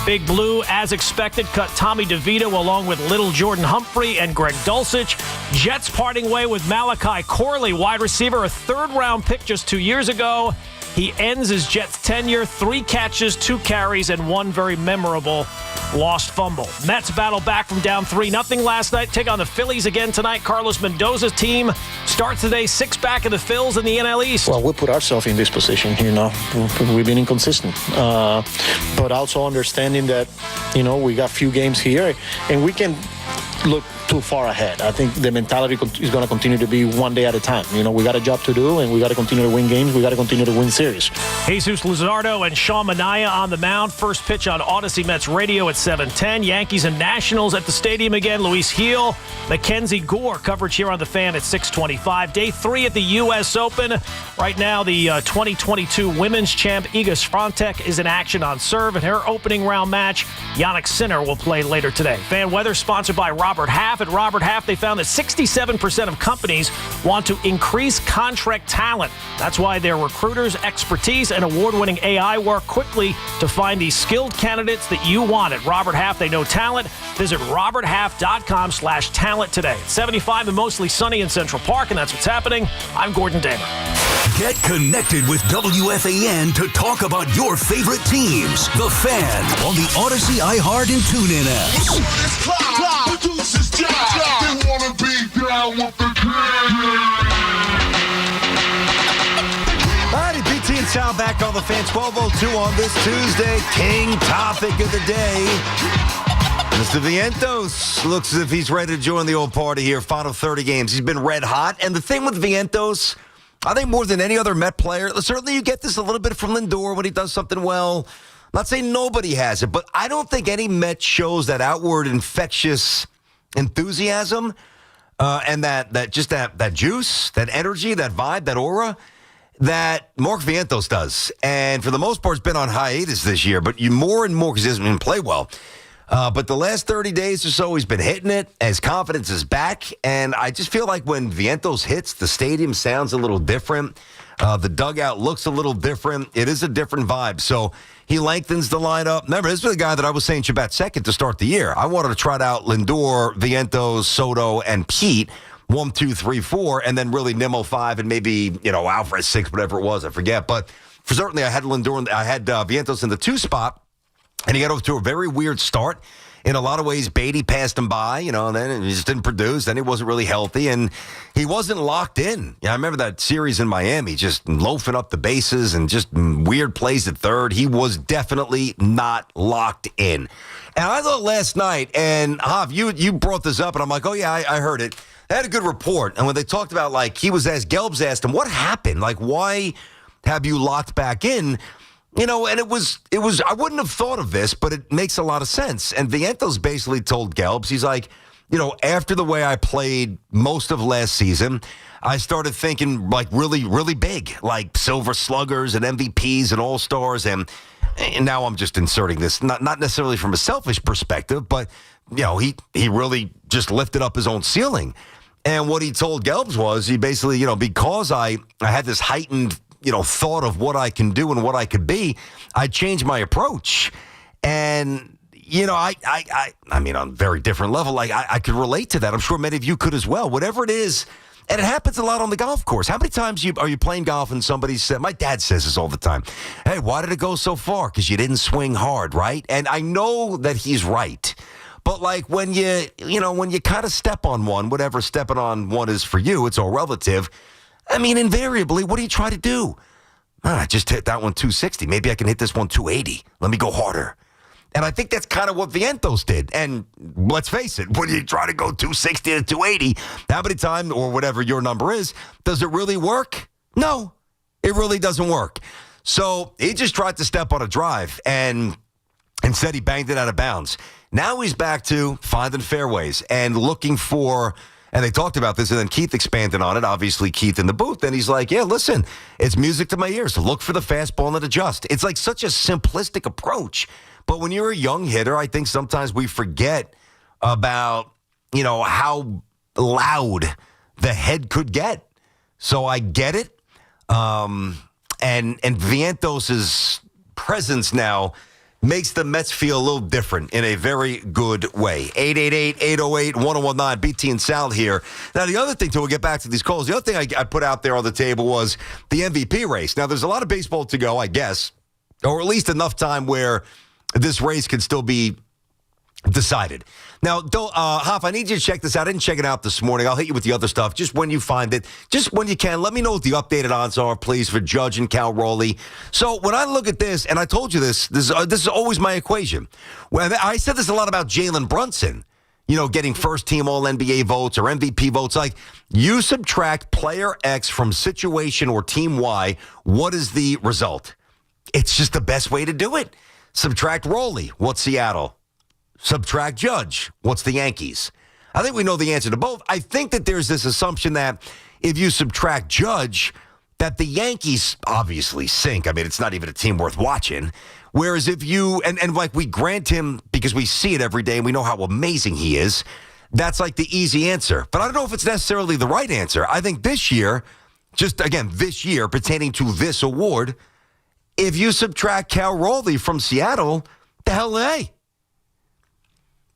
Big Blue, as expected, cut Tommy DeVito along with Little Jordan Humphrey and Greg Dulcich. Jets parting way with Malachi Corley, wide receiver, a third-round pick just 2 years ago. He ends his Jets tenure, 3 catches, 2 carries, and 1 very memorable lost fumble. Mets battle back from down 3-0 last night. Take on the Phillies again tonight. Carlos Mendoza's team starts today 6 back of the Phils in the NL East. Well, we put ourselves in this position, We've been inconsistent. But also understanding that, we got a few games here, and we can look too far ahead. I think the mentality is going to continue to be one day at a time. We got a job to do, and we got to continue to win games. We got to continue to win series. Jesus Luzardo and Sean Manaea on the mound. First pitch on Odyssey Mets Radio at 7:10. Yankees and Nationals at the stadium again. Luis Gil, Mackenzie Gore. Coverage here on the Fan at 6:25. Day 3 at the U.S. Open. Right now, the 2022 women's champ Iga Swiatek is in action on serve. In her opening round match, Jannik Sinner will play later today. Fan weather sponsored by Robert Half. At Robert Half, they found that 67% of companies want to increase contract talent. That's why their recruiters' expertise and award-winning AI work quickly to find the skilled candidates that you want. At Robert Half, they know talent. Visit roberthalf.com/talent today. It's 75 and mostly sunny in Central Park, and that's what's happening. I'm Gordon Damer. Get connected with WFAN to talk about your favorite teams. The Fan on the Odyssey, iHeart, and TuneIn apps. Alrighty, BT and Sal back on the Fan. 12:02 on this Tuesday. King topic of the day. Mr. Vientos looks as if he's ready to join the old party here. Final 30 games. He's been red hot. And the thing with Vientos, I think more than any other Met player, certainly you get this a little bit from Lindor when he does something well. I'm not saying nobody has it, but I don't think any Met shows that outward infectious enthusiasm and that juice, that energy, that vibe, that aura that Mark Vientos does. And for the most part, it's been on hiatus this year, but more and more, because he hasn't been play well. But the last 30 days or so, he's been hitting it. His confidence is back. And I just feel like when Vientos hits, the stadium sounds a little different. The dugout looks a little different. It is a different vibe. So he lengthens the lineup. Remember, this was the guy that I was saying should bat second to start the year. I wanted to trot out Lindor, Vientos, Soto, and Pete. 1, 2, 3, 4, and then really Nimmo 5, and maybe, Alvarez 6, whatever it was. I forget. But certainly I had Lindor, I had Vientos in the 2 spot. And he got off to a very weird start. In a lot of ways, Beatty passed him by, and then he just didn't produce. Then he wasn't really healthy, and he wasn't locked in. I remember that series in Miami, just loafing up the bases and just weird plays at third. He was definitely not locked in. And I thought last night, and Hav, you brought this up, and I'm like, oh, yeah, I heard it. They had a good report. And when they talked about, Gelbs asked him, what happened? Why have you locked back in? And it was, I wouldn't have thought of this, but it makes a lot of sense. And Vientos basically told Gelbs, he's like, after the way I played most of last season, I started thinking really, really big, like silver sluggers and MVPs and all-stars. And now I'm just inserting this, not necessarily from a selfish perspective, but, he really just lifted up his own ceiling. And what he told Gelbs was, he basically, because I had this heightened thought of what I can do and what I could be, I changed my approach. And, I mean, on a very different level, I could relate to that. I'm sure many of you could as well. Whatever it is, and it happens a lot on the golf course. How many times are you playing golf and somebody said, my dad says this all the time, hey, why did it go so far? Because you didn't swing hard, right? And I know that he's right. But when you kind of step on one, whatever stepping on one is for you, it's all relative. I mean, invariably, what do you try to do? I just hit that one 260. Maybe I can hit this one 280. Let me go harder. And I think that's kind of what Vientos did. And let's face it, when you try to go 260 to 280, how many times, or whatever your number is, does it really work? No, it really doesn't work. So he just tried to step on a drive, and instead he banged it out of bounds. Now he's back to finding fairways and looking for... And they talked about this, and then Keith expanded on it. Obviously, Keith in the booth. And he's like, yeah, listen, it's music to my ears. Look for the fastball and adjust. It's such a simplistic approach. But when you're a young hitter, I think sometimes we forget about, how loud the head could get. So I get it. And Vientos' presence now makes the Mets feel a little different in a very good way. 888-808-1019, BT and Sal here. Now, the other thing, too, we'll get back to these calls. The other thing I put out there on the table was the MVP race. Now, there's a lot of baseball to go, I guess, or at least enough time where this race could still be decided. Now, Hoff, I need you to check this out. I didn't check it out this morning. I'll hit you with the other stuff just when you find it. Just when you can, let me know what the updated odds are, please, for Judge and Cal Raleigh. So when I look at this, and I told you this is always my equation. I said this a lot about Jalen Brunson, getting first-team All-NBA votes or MVP votes. You subtract player X from situation or team Y, what is the result? It's just the best way to do it. Subtract Raleigh, what's Seattle? Subtract Judge, what's the Yankees? I think we know the answer to both. I think that there's this assumption that if you subtract Judge, that the Yankees obviously sink. I mean, it's not even a team worth watching. Whereas if you, and we grant him, because we see it every day and we know how amazing he is, that's the easy answer. But I don't know if it's necessarily the right answer. I think this year, this year, pertaining to this award, if you subtract Cal Raleigh from Seattle, the hell are they?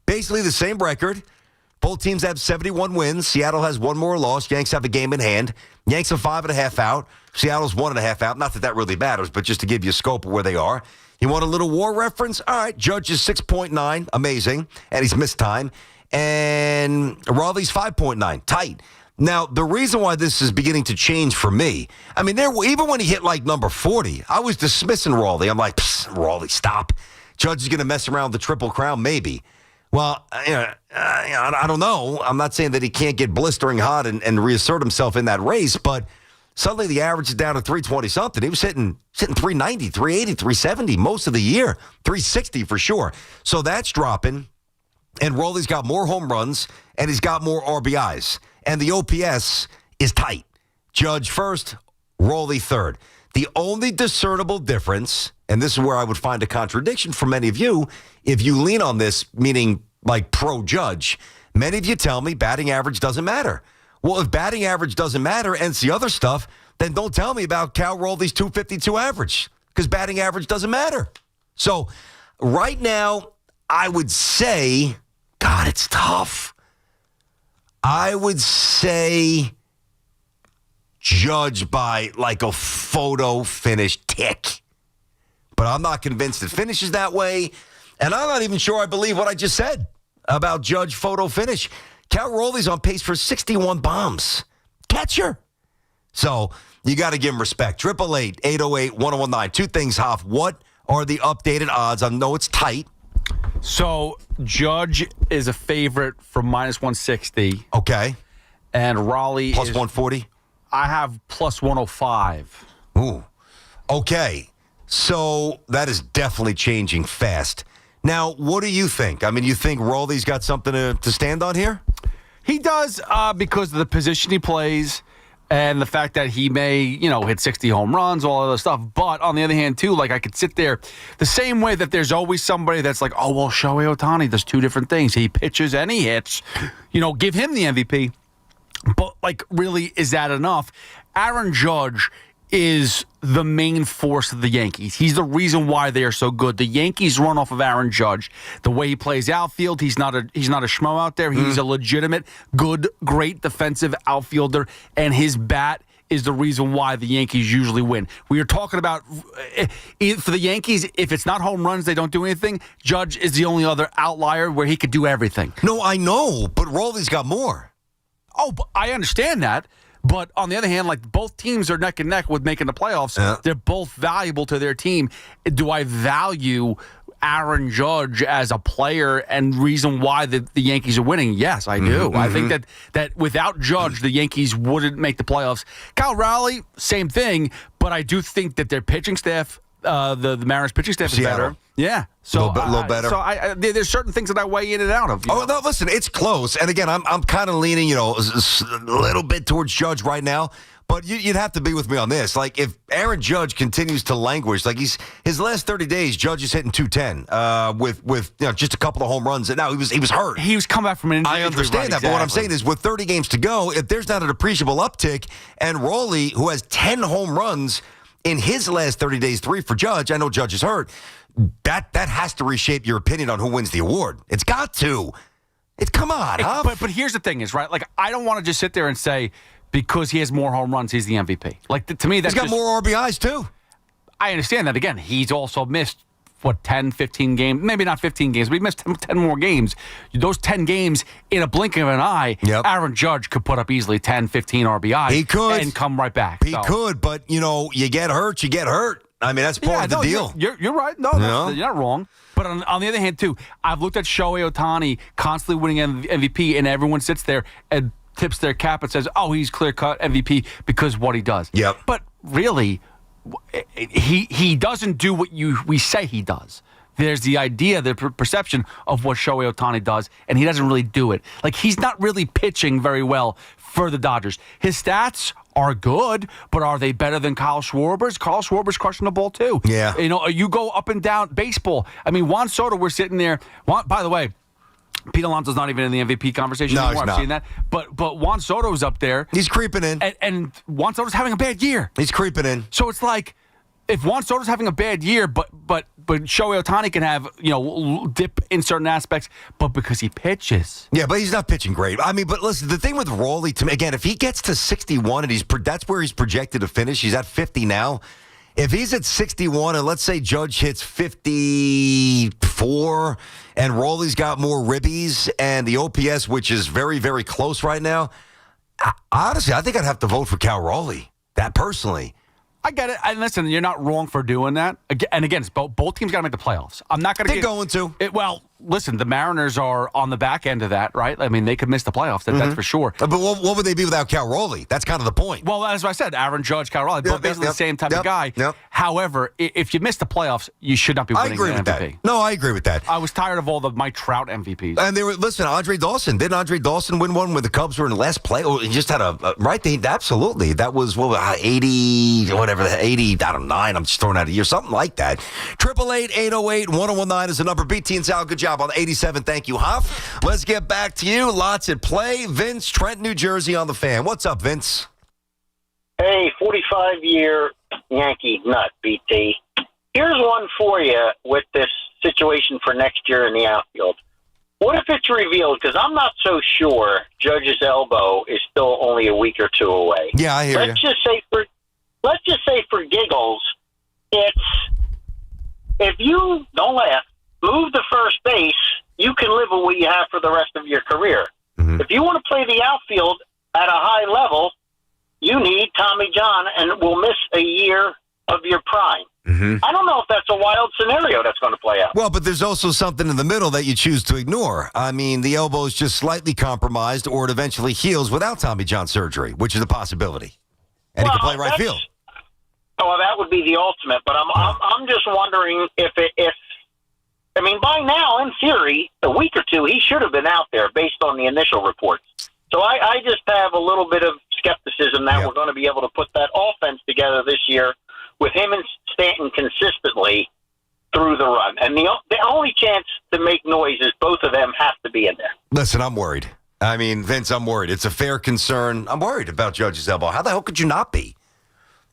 Basically the same record. Both teams have 71 wins. Seattle has one more loss. Yanks have a game in hand. Yanks are 5.5 out. Seattle's 1.5 out. Not that that really matters, but just to give you a scope of where they are. You want a little WAR reference? All right, Judge is 6.9. Amazing. And he's missed time. And Raleigh's 5.9. Tight. Now, the reason why this is beginning to change for me, I mean, even when he hit number 40, I was dismissing Raleigh. I'm like, Raleigh, stop. Judge is going to mess around with the Triple Crown, maybe. Well, I don't know. I'm not saying that he can't get blistering hot and reassert himself in that race, but suddenly the average is down to 320-something. He was hitting 390, 380, 370 most of the year, 360 for sure. So that's dropping, and Raleigh's got more home runs, and he's got more RBIs, and the OPS is tight. Judge first, Rollie third. The only discernible difference, and this is where I would find a contradiction for many of you, if you lean on this, meaning like pro-Judge, many of you tell me batting average doesn't matter. Well, if batting average doesn't matter and it's the other stuff, then don't tell me about Cal Roley's 252 average, because batting average doesn't matter. So right now, I would say, God, it's tough. I would say Judge by like a photo finish tick. But I'm not convinced it finishes that way. And I'm not even sure I believe what I just said about Judge photo finish. Cal Roley's on pace for 61 bombs. Catcher. So you got to give him respect. 888-808-1019. Two things, Hoff. What are the updated odds? I know it's tight. So Judge is a favorite for minus 160. Okay. And Raleigh plus is 140? I have plus 105. Ooh. Okay. So that is definitely changing fast. Now, what do you think? I mean, you think Roley's got something to stand on here? He does because of the position he plays and the fact that he may, hit 60 home runs, all other stuff. But on the other hand, too, like I could sit there the same way that there's always somebody that's like, oh, well, Shohei Ohtani does two different things. He pitches and he hits. Give him the MVP. But, really, is that enough? Aaron Judge is the main force of the Yankees. He's the reason why they are so good. The Yankees run off of Aaron Judge. The way he plays outfield, he's not a schmo out there. He's a legitimate, good, great defensive outfielder, and his bat is the reason why the Yankees usually win. We are talking about, for the Yankees, if it's not home runs, they don't do anything. Judge is the only other outlier where he could do everything. No, I know, but Roley's got more. Oh, I understand that. But on the other hand, both teams are neck and neck with making the playoffs. Yeah. They're both valuable to their team. Do I value Aaron Judge as a player and reason why the Yankees are winning? Yes, I do. Mm-hmm. I think that without Judge, the Yankees wouldn't make the playoffs. Kyle Raleigh, same thing. But I do think that their pitching staff, the Mariners pitching staff is better. Yeah. So a little better. So there's certain things that I weigh in and out of. No, listen, it's close. And again, I'm kind of leaning, a little bit towards Judge right now. But you'd have to be with me on this. If Aaron Judge continues to languish, his last 30 days, Judge is hitting 210 with just a couple of home runs. And now he was hurt. He was coming back from an injury. I understand that, but what I'm saying is, with 30 games to go, if there's not an appreciable uptick, and Roley, who has 10 home runs in his last 30 days, 3 for Judge, I know Judge is hurt, that has to reshape your opinion on who wins the award. It's got to. Come on, huh? But here's the thing is, right? I don't want to just sit there and say, because he has more home runs, he's the MVP. To me, that's he's got more RBIs, too. I understand that. Again, he's also missed, 10, 15 games? Maybe not 15 games, but he missed 10 more games. Those 10 games, in a blink of an eye, Aaron Judge could put up easily 10, 15 RBIs. He could. And come right back. He could, but, you get hurt, you get hurt. I mean, that's part of the deal. You're right. No, you're not wrong. But on the other hand, too, I've looked at Shohei Ohtani constantly winning MVP, and everyone sits there and tips their cap and says, oh, he's clear-cut MVP because of what he does. Yep. But really, he doesn't do what we say he does. There's the idea, the perception of what Shohei Ohtani does, and he doesn't really do it. He's not really pitching very well for the Dodgers. His stats are good, but are they better than Kyle Schwarber's? Kyle Schwarber's crushing the ball, too. Yeah. You go up and down baseball. I mean, Juan Soto, we're sitting there. By the way, Pete Alonso's not even in the MVP conversation anymore. I've seen that. But Juan Soto's up there. He's creeping in. And Juan Soto's having a bad year. He's creeping in. So it's if Juan Soto's having a bad year, but Shohei Ohtani can have, dip in certain aspects, but because he pitches. Yeah, but he's not pitching great. I mean, but listen, the thing with Roley, to me, again, if he gets to 61 and that's where he's projected to finish, he's at 50 now. If he's at 61 and let's say Judge hits 54 and Roley's got more ribbies and the OPS, which is very, very close right now, honestly, I think I'd have to vote for Cal Roley, that personally. I get it. And listen, you're not wrong for doing that. And again, both teams got to make the playoffs. I'm not going to. They're going to. Well, listen, the Mariners are on the back end of that, right? I mean, they could miss the playoffs. That's for sure. But what would they be without Cal Roley? That's kind of the point. Well, as I said, Aaron Judge, Cal Roley, both basically the same type of guy. Yep. However, if you miss the playoffs, you should not be winning I agree the with MVP. that. No, I agree with that. I was tired of all the Mike Trout MVPs. And listen, Andre Dawson. Didn't Andre Dawson win one when the Cubs were in the last play? Oh, he just had right? Absolutely. That was, 80, whatever, 80, I don't know, 9. I'm just throwing out a year, something like that. 888-808-1019 is the number. BT and Sal, good job on 87. Thank you, Huff. Let's get back to you. Lots at play. Vince, Trent, New Jersey on the Fan. What's up, Vince? Hey, 45-year Yankee nut, BT. Here's one for you with this situation for next year in the outfield. What if it's revealed, because I'm not so sure Judge's elbow is still only a week or two away. Yeah, I hear you. Let's just say for giggles, if you, don't laugh, move to first base, you can live with what you have for the rest of your career. Mm-hmm. If you want to play the outfield at a high level, you need Tommy John, and will miss a year of your prime. Mm-hmm. I don't know if that's a wild scenario that's going to play out. Well, but there's also something in the middle that you choose to ignore. I mean, the elbow is just slightly compromised, or it eventually heals without Tommy John surgery, which is a possibility. And he can play right field. Oh, that would be the ultimate. But I'm just wondering if I mean, by now, in theory, a week or two, he should have been out there based on the initial reports. So I just have a little bit of skepticism that we're going to be able to put that offense together this year with him and Stanton consistently through the run. And the only chance to make noise is both of them have to be in there. Listen, I'm worried. I mean, Vince, I'm worried. It's a fair concern. I'm worried about Judge's elbow. How the hell could you not be?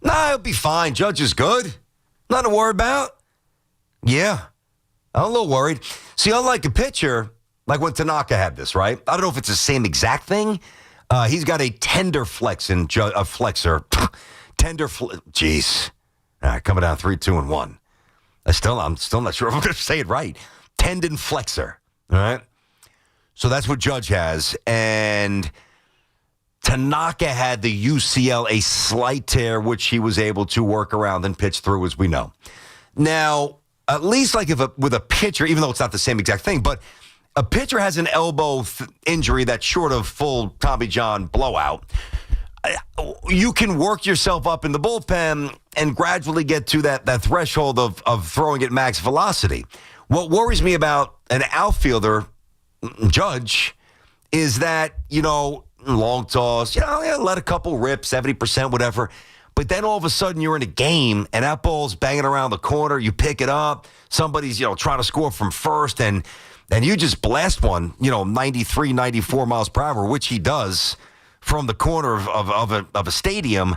Nah, he'll be fine. Judge is good. Nothing to worry about. Yeah. I'm a little worried. See, unlike a pitcher, like when Tanaka had this, right? I don't know if it's the same exact thing. He's got a tender flexor. Jeez. All right, coming down 3, 2, and 1. I'm still not sure if I'm going to say it right. Tendon flexor. All right. So that's what Judge has. And Tanaka had the UCL, a slight tear, which he was able to work around and pitch through, as we know. Now, at least like with a pitcher, even though it's not the same exact thing, but a pitcher has an elbow injury that's short of full Tommy John blowout. You can work yourself up in the bullpen and gradually get to that threshold of throwing at max velocity. What worries me about an outfielder, Judge, is that, long toss, let a couple rip, 70%, whatever. But then all of a sudden you're in a game and that ball's banging around the corner. You pick it up. Somebody's, trying to score from first and you just blast one, 93, 94 miles per hour, which he does from the corner of a stadium.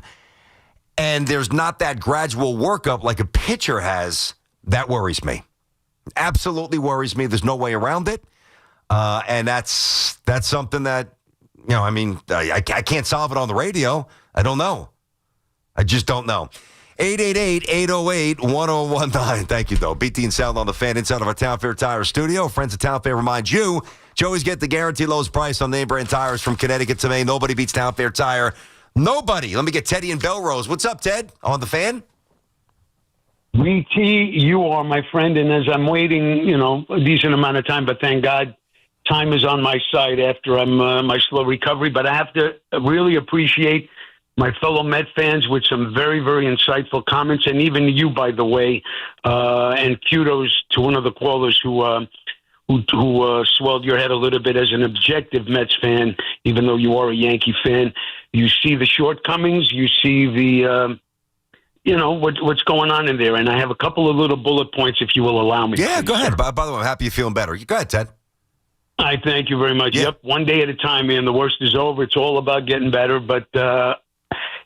And there's not that gradual workup like a pitcher has. That worries me. Absolutely worries me. There's no way around it. And that's something that, I can't solve it on the radio. I don't know. I just don't know. 888-808-1019. Thank you, though. BT and Sal on the Fan inside of our Town Fair Tire studio. Friends at Town Fair remind you, Joey's get the guaranteed lowest price on name brand tires from Connecticut to Maine. Nobody beats Town Fair Tire. Nobody. Let me get Teddy and Belrose. What's up, Ted? On the Fan? BT, you are my friend, and as I'm waiting, a decent amount of time, but thank God time is on my side after my slow recovery. But I have to really appreciate my fellow Met fans with some very, very insightful comments, and even you, by the way. And kudos to one of the callers who swelled your head a little bit as an objective Mets fan, even though you are a Yankee fan. You see the shortcomings. You see the, what's going on in there. And I have a couple of little bullet points, if you will allow me. Yeah, go ahead. By the way, I'm happy you're feeling better. Go ahead, Ted. I thank you very much. Yeah. Yep, one day at a time, man. The worst is over. It's all about getting better. But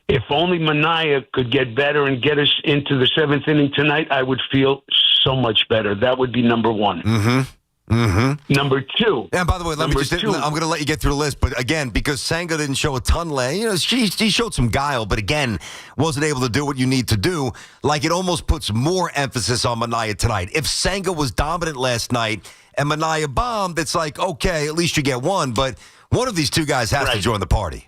if only Manaea could get better and get us into the 7th inning tonight, I would feel so much better. That would be number one. Mm-hmm. Mm-hmm. Number two. And by the way, I'm going to let you get through the list. But again, because Senga didn't show a ton she showed some guile, but again, wasn't able to do what you need to do. Like, it almost puts more emphasis on Manaea tonight. If Senga was dominant last night and Manaea bombed, it's like, okay, at least you get one. But one of these two guys has to join the party.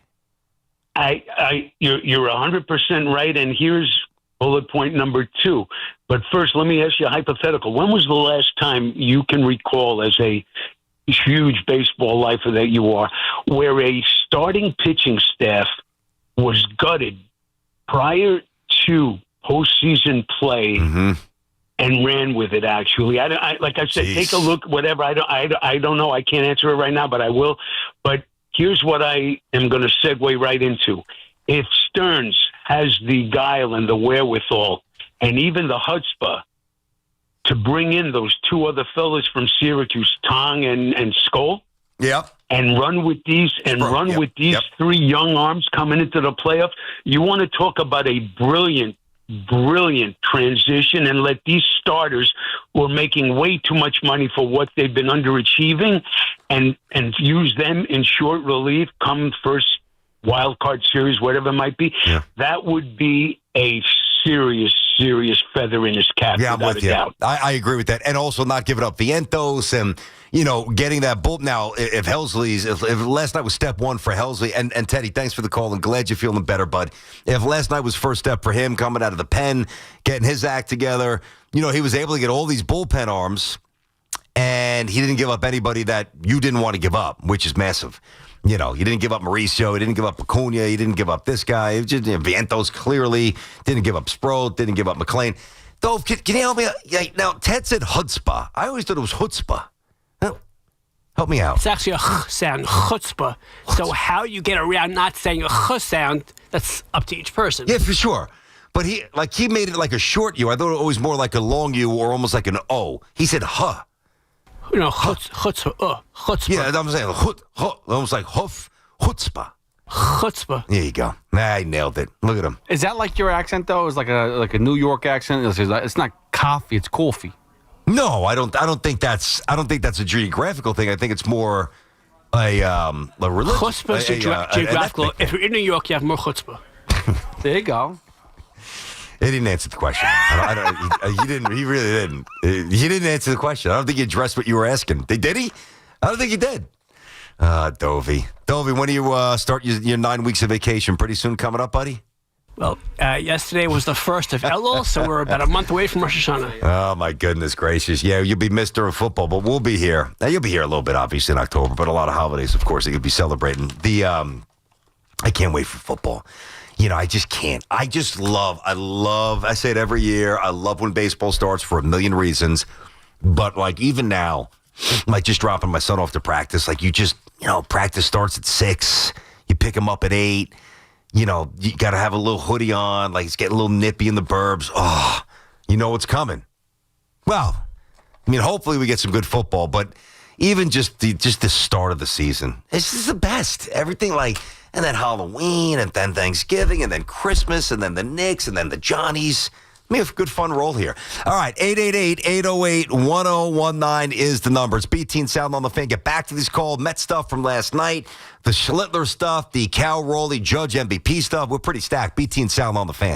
You're 100% right. And here's bullet point number two. But first, let me ask you a hypothetical. When was the last time you can recall, as a huge baseball lifer that you are, where a starting pitching staff was gutted prior to postseason play and ran with it. Actually, like I said, take a look. Whatever. I don't know. I can't answer it right now, but I will. But here's what I am going to segue right into. If Stearns has the guile and the wherewithal, and even the chutzpah to bring in those two other fellas from Syracuse, Tong and Skoll, and run with these three young arms coming into the playoffs, you want to talk about a brilliant transition and let these starters who are making way too much money for what they've been underachieving and use them in short relief come first wild card series, whatever it might be. That would be a serious feather in his cap. Yeah, I'm with you. I agree with that. And also not giving up Vientos and, getting that bull. Now, if last night was step one for Helsley, and Teddy, thanks for the call. I'm glad you're feeling better, bud. If last night was first step for him coming out of the pen, getting his act together, he was able to get all these bullpen arms, and he didn't give up anybody that you didn't want to give up, which is massive. You didn't give up Mauricio. You didn't give up Acuna. You didn't give up this guy. It just, Vientos clearly didn't give up Sproat. Didn't give up McLean. Dove, can you help me out? Yeah, now, Ted said chutzpah. I always thought it was chutzpah. Help me out. It's actually a ch sound, chutzpah. So how you get around not saying a ch sound, that's up to each person. Yeah, for sure. But he made it like a short U. I thought it was more like a long U or almost like an O. He said huh. Chutzpah. Yeah, I'm saying almost like chutzpah. Chutzpah. There you go. I nailed it. Look at him. Is that like your accent though? Is like a New York accent? It's not coffee. It's coffee. No, I don't think that's a geographical thing. I think it's more a religious. Chutzpah is geographical. If you're in New York, you have more chutzpah. There you go. He didn't answer the question. He didn't. He really didn't. He didn't answer the question. I don't think he addressed what you were asking. Did he? I don't think he did. Dovey, when do you start your 9 weeks of vacation? Pretty soon coming up, buddy? Well, yesterday was the first of Elul, so we're about a month away from Rosh Hashanah. Oh, my goodness gracious. Yeah, you'll be missed during football, but we'll be here. Now, you'll be here a little bit, obviously, in October, but a lot of holidays, of course, that you'll be celebrating. I can't wait for football. I just can't. I say it every year, I love when baseball starts for a million reasons, but, even now, just dropping my son off to practice, practice starts at 6, you pick him up at 8, you got to have a little hoodie on, it's getting a little nippy in the burbs. Oh, you know what's coming. Well, hopefully we get some good football, but even just the start of the season, it's just the best. Everything and then Halloween, and then Thanksgiving, and then Christmas, and then the Knicks, and then the Johnnies. We have a good fun roll here. All right, 888-808-1019 is the number. It's BT and Sound on the Fan. Get back to these calls. Met stuff from last night, the Schlittler stuff, the Cal Raleigh Judge MVP stuff. We're pretty stacked. BT and Sound on the Fan.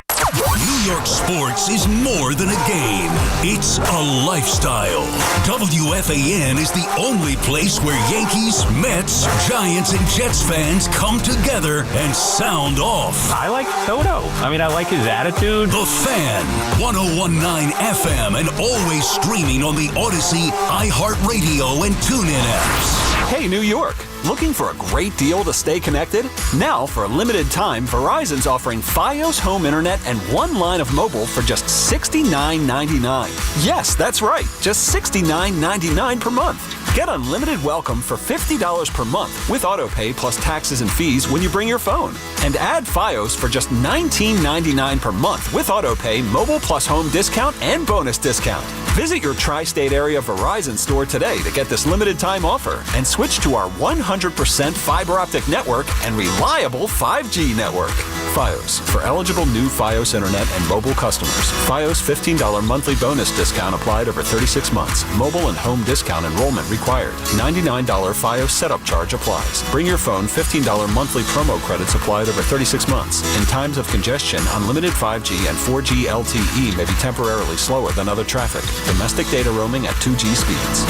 New York sports is more than a game. It's a lifestyle. WFAN is the only place where Yankees, Mets, Giants, and Jets fans come together and sound off. I like Soto. I like his attitude. The Fan, 101.9 FM, and always streaming on the Odyssey, iHeartRadio, and TuneIn apps. Hey, New York. Looking for a great deal to stay connected? Now, for a limited time, Verizon's offering Fios home internet and one line of mobile for just $69.99. Yes, that's right, just $69.99 per month. Get unlimited welcome for $50 per month with autopay plus taxes and fees when you bring your phone. And add Fios for just $19.99 per month with autopay, mobile plus home discount, and bonus discount. Visit your tri-state area Verizon store today to get this limited time offer and switch to our 100% fiber optic network and reliable 5G network. Fios, for eligible new Fios internet and mobile customers. Fios $15 monthly bonus discount applied over 36 months. Mobile and home discount enrollment required. $99 Fios setup charge applies. Bring your phone. $15 monthly promo credits applied over 36 months. In times of congestion, unlimited 5G and 4G LTE may be temporarily slower than other traffic. Domestic data roaming at 2G speeds.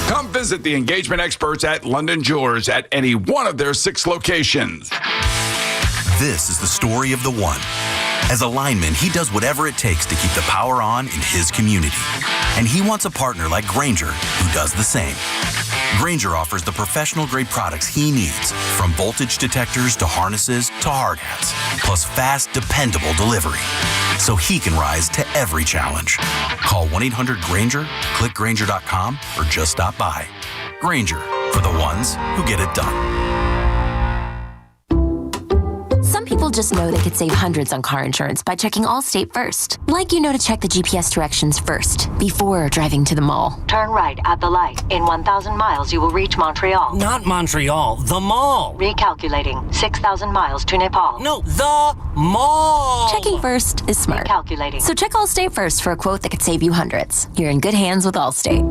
Come visit the engagement experts at London Jewelers at any one of their 6 locations. This is the story of the one. As a lineman, he does whatever it takes to keep the power on in his community. And he wants a partner like Grainger who does the same. Grainger offers the professional-grade products he needs, from voltage detectors to harnesses to hard hats, plus fast, dependable delivery. so he can rise to every challenge. Call 1-800-GRANGER, click Grainger.com, or just stop by. Grainger, for the ones who get it done. Some people just know they could save hundreds on car insurance by checking Allstate first. Like to check the GPS directions first, before driving to the mall. Turn right at the light. In 1,000 miles, you will reach Montreal. Not Montreal, the mall. Recalculating. 6,000 miles to Nepal. No, the mall. Checking first is smart. Recalculating. So check Allstate first for a quote that could save you hundreds. You're in good hands with Allstate.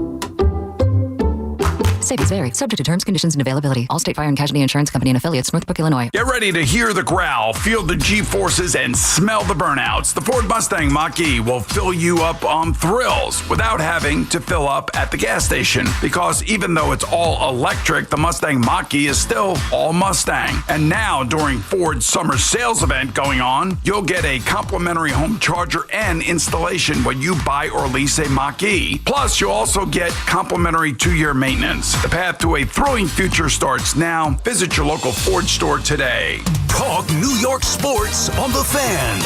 Savings vary. Subject to terms, conditions, and availability. Allstate Fire and Casualty Insurance Company and affiliates, Northbrook, Illinois. Get ready to hear the growl, feel the G-forces, and smell the burnouts. The Ford Mustang Mach-E will fill you up on thrills without having to fill up at the gas station. Because even though it's all electric, the Mustang Mach-E is still all Mustang. And now, during Ford's summer sales event going on, you'll get a complimentary home charger and installation when you buy or lease a Mach-E. Plus, you'll also get complimentary 2-year maintenance. The path to a thrilling future starts now. Visit your local Ford store today. Talk New York sports on The Fan.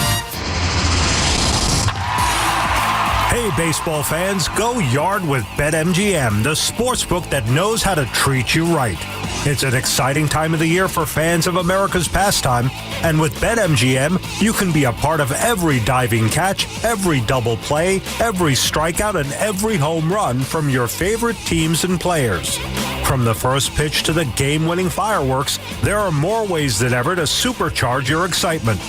Hey, baseball fans, go yard with BetMGM, the sportsbook that knows how to treat you right. It's an exciting time of the year for fans of America's pastime, and with BetMGM, you can be a part of every diving catch, every double play, every strikeout, and every home run from your favorite teams and players. From the first pitch to the game-winning fireworks, there are more ways than ever to supercharge your excitement.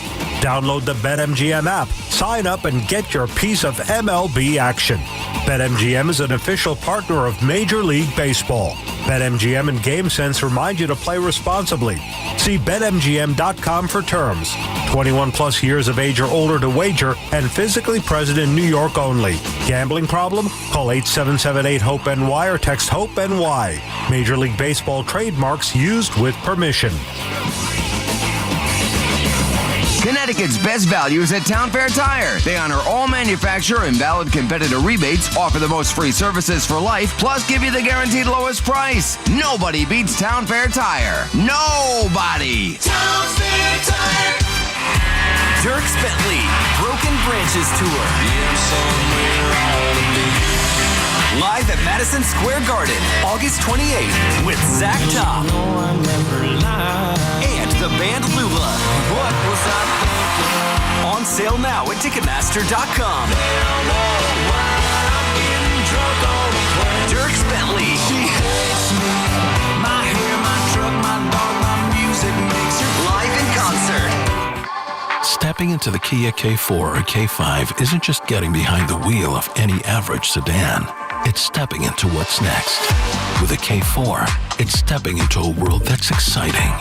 Download the BetMGM app, sign up, and get your piece of MLB action. BetMGM is an official partner of Major League Baseball. BetMGM and GameSense remind you to play responsibly. See BetMGM.com for terms. 21 plus years of age or older to wager and physically present in New York only. Gambling problem? Call 877-8-HOPE-NY or text HOPE-NY. Major League Baseball trademarks used with permission. Connecticut's best value is at Town Fair Tire. They honor all manufacturer and valid competitor rebates, offer the most free services for life, plus give you the guaranteed lowest price. Nobody beats Town Fair Tire. Nobody! Town Fair Tire. Dierks Bentley, Broken Branches Tour. Live at Madison Square Garden, August 28th with Zach Top. And the band Lula. What was I thinking? On sale now at Ticketmaster.com. Dierks Bentley. She hates me. My hair, my truck, my dog, my music makes her live in concert. Stepping into the Kia K4 or K5 isn't just getting behind the wheel of any average sedan. It's stepping into what's next. With a K4, it's stepping into a world that's exciting.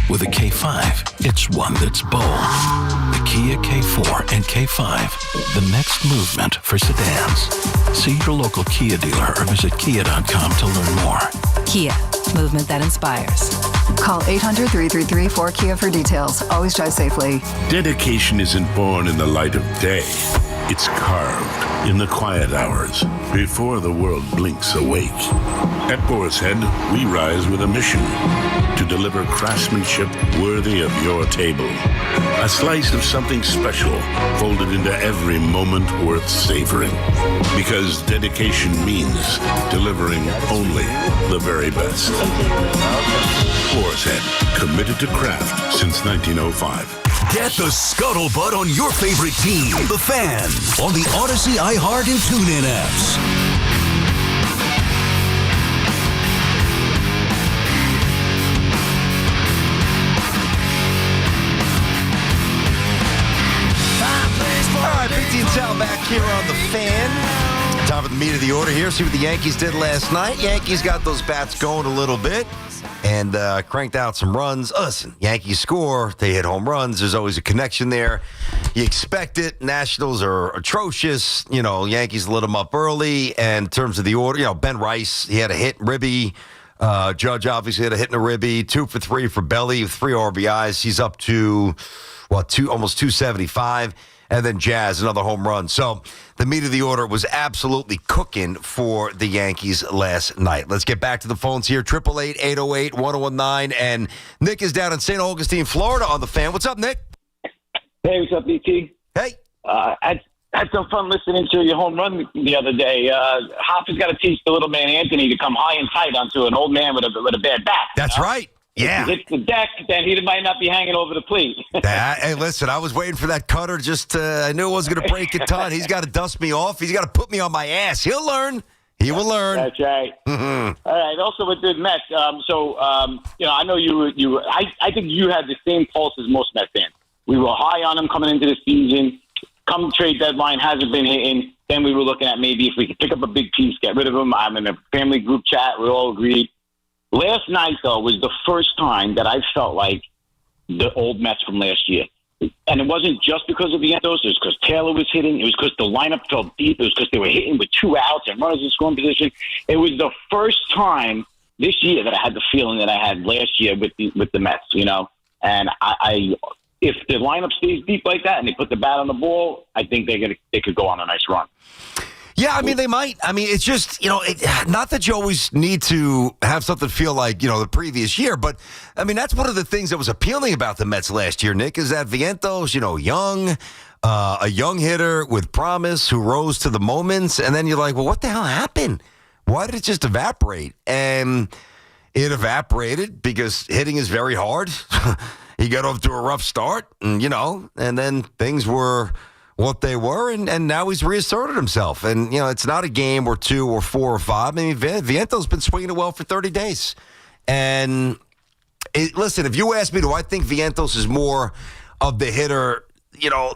With a K5, it's one that's bold. The Kia K4 and K5, the next movement for sedans. See your local Kia dealer or visit kia.com to learn more. Kia, movement that inspires. Call 800-333-4KIA for details. Always drive safely. Dedication isn't born in the light of day. It's carved in the quiet hours before the world blinks awake. At Boar's Head, we rise with a mission to deliver craftsmanship worthy of your table. A slice of something special folded into every moment worth savoring. Because dedication means delivering only the very best. Boar's Head, committed to craft since 1905. Get the scuttlebutt on your favorite team, The Fan, on the Odyssey, iHeart, and TuneIn apps. All right, Big T and Sal back here on The Fan. Time for the meat of the order here. See what the Yankees did last night. Yankees got those bats going a little bit and cranked out some runs. Listen, Yankees score. They hit home runs. There's always a connection there. You expect it. Nationals are atrocious. You know, Yankees lit them up early. And in terms of the order, you know, Ben Rice, he had a hit and ribby. Judge obviously had a hit and a ribby. 2 for 3 for Belly with 3 RBIs. He's up to, almost 275. And then Jazz, another home run. So the meat of the order was absolutely cooking for the Yankees last night. Let's get back to the phones here. 888-808-1019. And Nick is down in St. Augustine, Florida on The Fan. What's up, Nick? Hey, what's up, BT? Hey. I had some fun listening to your home run the other day. Hopper's got to teach the little man Anthony to come high and tight onto an old man with a bad bat. That's right. Yeah. If he hits the deck, then he might not be hanging over the plate. Hey, listen, I was waiting for that cutter. I knew it wasn't going to break a ton. He's got to dust me off. He's got to put me on my ass. He'll learn. He will learn. That's right. Mm-hmm. All right. Also with the Mets, I know you. I think you had the same pulse as most Mets fans. We were high on him coming into the season. Come trade deadline, hasn't been hitting. Then we were looking at maybe if we could pick up a big piece, get rid of him. I'm in a family group chat. We all agreed. Last night, though, was the first time that I felt like the old Mets from last year. And it wasn't just because of Vientos. It was because Taylor was hitting. It was because the lineup felt deep. It was because they were hitting with 2 outs and runners in scoring position. It was the first time this year that I had the feeling that I had last year with the Mets, you know. And I if the lineup stays deep like that and they put the bat on the ball, I think they could go on a nice run. Yeah, I mean, they might. I mean, it's just, not that you always need to have something feel like, the previous year, but, I mean, that's one of the things that was appealing about the Mets last year, Nick, is that Vientos, young, a young hitter with promise who rose to the moments, and then you're like, well, what the hell happened? Why did it just evaporate? And it evaporated because hitting is very hard. He got off to a rough start, and, and then things were what they were, and now he's reasserted himself. And, it's not a game or 2 or 4 or 5. I mean, Viento's been swinging it well for 30 days. And, listen, if you ask me, do I think Vientos is more of the hitter,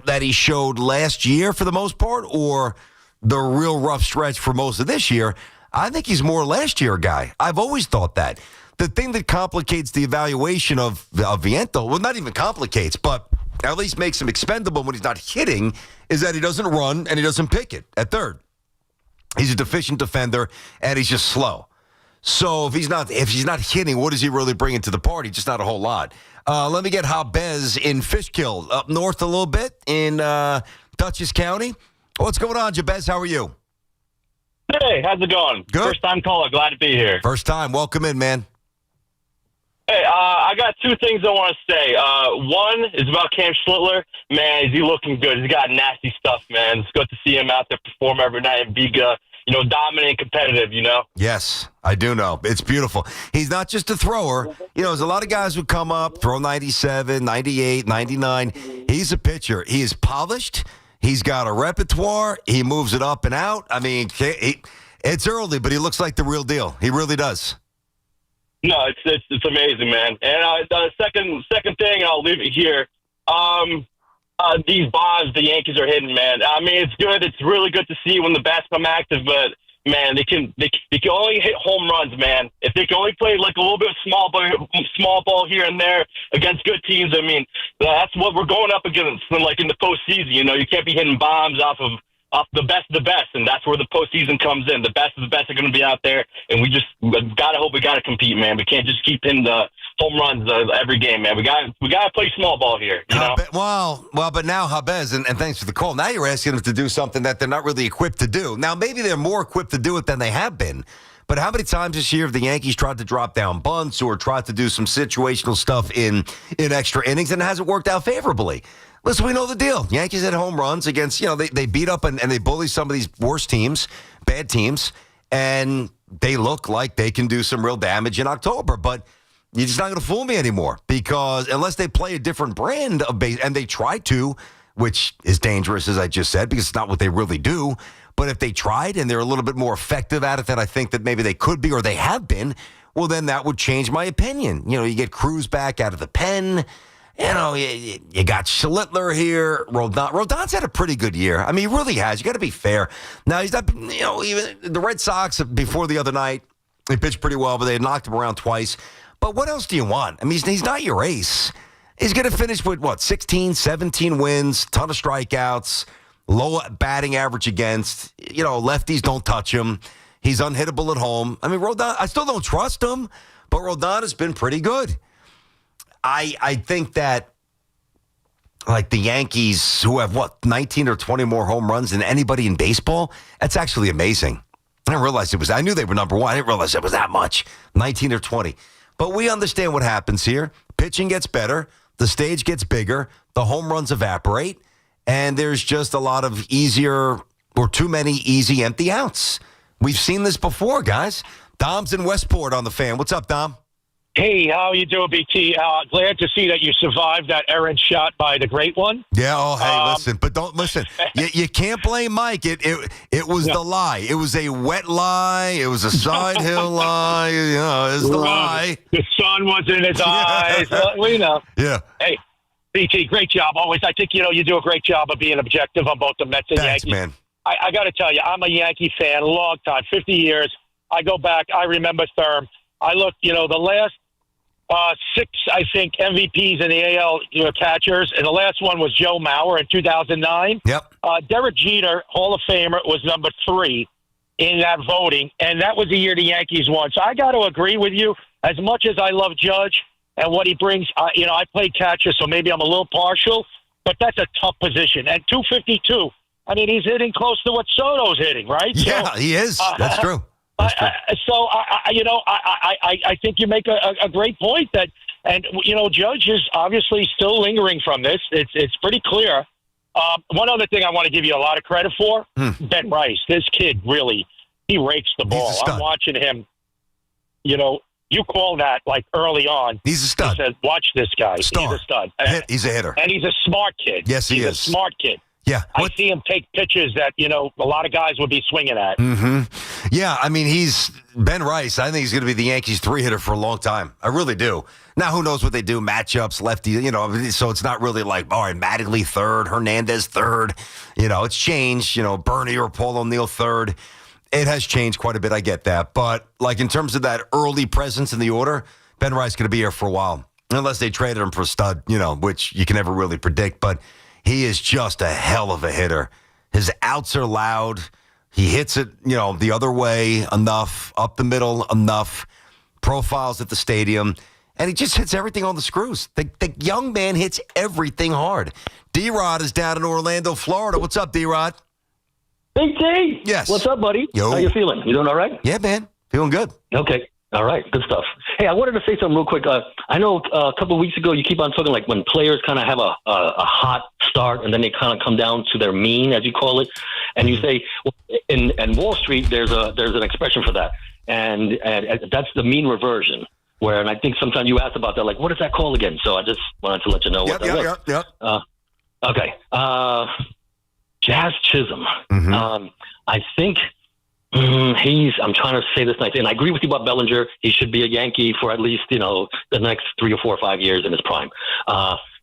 that he showed last year for the most part, or the real rough stretch for most of this year? I think he's more last year guy. I've always thought that. The thing that complicates the evaluation of Vientos, well, not even complicates, but at least makes him expendable when he's not hitting, is that he doesn't run and he doesn't pick it at third. He's a deficient defender and he's just slow. So if he's not hitting, what does he really bring into the party? Just not a whole lot. Let me get Jabez in Fishkill, up north a little bit in Dutchess County. What's going on, Jabez? How are you? Hey, how's it going? Good. First time caller. Glad to be here. First time. Welcome in, man. Hey, I got 2 things I want to say. One is about Cam Schlittler. Man, is he looking good? He's got nasty stuff, man. It's good to see him out there perform every night and be, dominant and competitive, Yes, I do know. It's beautiful. He's not just a thrower. There's a lot of guys who come up, throw 97, 98, 99. He's a pitcher. He is polished. He's got a repertoire. He moves it up and out. I mean, it's early, but he looks like the real deal. He really does. No, it's amazing, man. And the second thing, I'll leave it here. These bombs the Yankees are hitting, man. I mean, it's good. It's really good to see when the bats come active, but man, they can only hit home runs, man. If they can only play like a little bit of small ball here and there against good teams, I mean, that's what we're going up against. Like in the postseason, you can't be hitting bombs off the best of the best, and that's where the postseason comes in. The best of the best are going to be out there, and we got to compete, man. We can't just keep hitting the home runs every game, man. We got to play small ball here. Well, but now Jabez, and thanks for the call. Now you're asking them to do something that they're not really equipped to do. Now maybe they're more equipped to do it than they have been. But how many times this year have the Yankees tried to drop down bunts or tried to do some situational stuff in extra innings, and it hasn't worked out favorably? Listen, we know the deal. Yankees had home runs against, they beat up and they bully some of these worse teams, bad teams, and they look like they can do some real damage in October. But you're just not going to fool me anymore, because unless they play a different brand of base, and they try to, which is dangerous, as I just said, because it's not what they really do. But if they tried and they're a little bit more effective at it than I think that maybe they could be or they have been, well, then that would change my opinion. You get Cruz back out of the pen. You got Schlittler here. Rodon's had a pretty good year. I mean, he really has. You got to be fair. Now, he's not, even the Red Sox before the other night, they pitched pretty well, but they had knocked him around twice. But what else do you want? I mean, he's not your ace. He's going to finish with, 16, 17 wins, ton of strikeouts, low batting average against. Lefties don't touch him. He's unhittable at home. I mean, Rodon, I still don't trust him, but Rodon has been pretty good. I think that, like, the Yankees, who have, 19 or 20 more home runs than anybody in baseball, that's actually amazing. I didn't realize it was. I knew they were number one. I didn't realize it was that much, 19 or 20. But we understand what happens here. Pitching gets better. The stage gets bigger. The home runs evaporate. and there's just a lot of easier or too many easy empty outs. We've seen this before, guys. Dom's in Westport on the Fan. What's up, Dom? Hey, how you doing, BT? Glad to see that you survived that errant shot by the Great One. Yeah. Oh, hey, listen, but don't listen. You can't blame Mike. It was the lie. It was a wet lie. It was a side hill lie. You know, it's the lie. The sun was in his eyes. We know. Yeah. Hey, BT, great job always. I think you do a great job of being objective on both the Mets and Thanks, Yankees. man. I got to tell you, I'm a Yankee fan, a long time, 50 years. I go back. I remember Thurm. I look, the last 6, I think, MVPs in the AL catchers, and the last one was Joe Mauer in 2009. Yep. Derek Jeter, Hall of Famer, was number 3 in that voting, and that was the year the Yankees won. So I got to agree with you. As much as I love Judge and what he brings, I played catcher, so maybe I'm a little partial, but that's a tough position. And 252, I mean, he's hitting close to what Soto's hitting, right? Yeah, so, he is. That's true. So I think you make a great point that, and Judge is obviously still lingering from this. It's pretty clear. One other thing I want to give you a lot of credit for, Ben Rice. This kid really, he rakes the ball. I'm watching him. You call that like early on. He's a stud. He said, watch this guy. Star. He's a stud. He's a hitter. And he's a smart kid. Yes, he he's is. a smart kid. Yeah. I see him take pitches that, a lot of guys would be swinging at. Mm-hmm. Yeah, I mean, he's Ben Rice. I think he's going to be the Yankees 3-hitter for a long time. I really do. Now, who knows what they do? Matchups, lefty, so it's not really like, all right, Mattingly third, Hernandez third. It's changed, Bernie or Paul O'Neill third. It has changed quite a bit. I get that. But, like, in terms of that early presence in the order, Ben Rice is going to be here for a while. Unless they traded him for a stud, which you can never really predict. But he is just a hell of a hitter. His outs are loud. He hits it, the other way enough, up the middle enough, profiles at the stadium, and he just hits everything on the screws. The young man hits everything hard. D-Rod is down in Orlando, Florida. What's up, D-Rod? Big T. Yes. What's up, buddy? Yo. How you feeling? You doing all right? Yeah, man. Feeling good. Okay. All right. Good stuff. Hey, I wanted to say something real quick. I know a couple of weeks ago you keep on talking like when players kind of have a hot start and then they kind of come down to their mean, as you call it, and you say, well, in Wall Street there's an expression for that, and that's the mean reversion. And I think sometimes you ask about that, like, what is that called again? So I just wanted to let you know what that was. Okay. Jazz Chisholm. Mm-hmm. I think I'm trying to say this nice, and I agree with you about Bellinger. He should be a Yankee for at least, the next 3 or 4 or 5 years in his prime.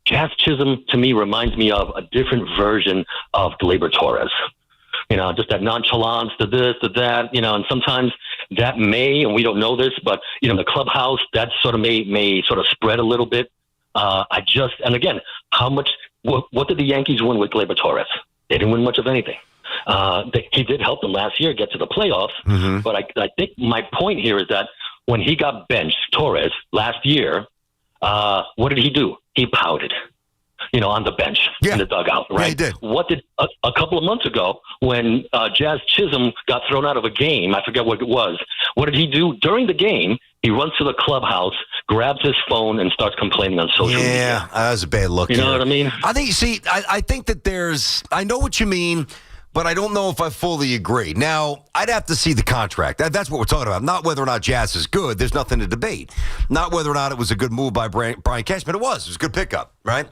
Jazz Chisholm, to me, reminds me of a different version of Gleyber Torres. Just that nonchalance, the this, the that, and sometimes that may, and we don't know this, but, the clubhouse, that sort of may sort of spread a little bit. And again, what did the Yankees win with Gleyber Torres? They didn't win much of anything. He did help them last year get to the playoffs, but I think my point here is that when he got benched, Torres, last year, what did he do? He pouted, on the bench in the dugout, right? Yeah, he did. What did a couple of months ago when Jazz Chisholm got thrown out of a game, I forget what it was, what did he do during the game? He runs to the clubhouse, grabs his phone, and starts complaining on social media. Yeah, that was a bad look. You know what I mean? I think, I think that I know what you mean, but I don't know if I fully agree. Now, I'd have to see the contract. That's what we're talking about. Not whether or not Jazz is good. There's nothing to debate. Not whether or not it was a good move by Brian Cashman. It was. It was a good pickup, right?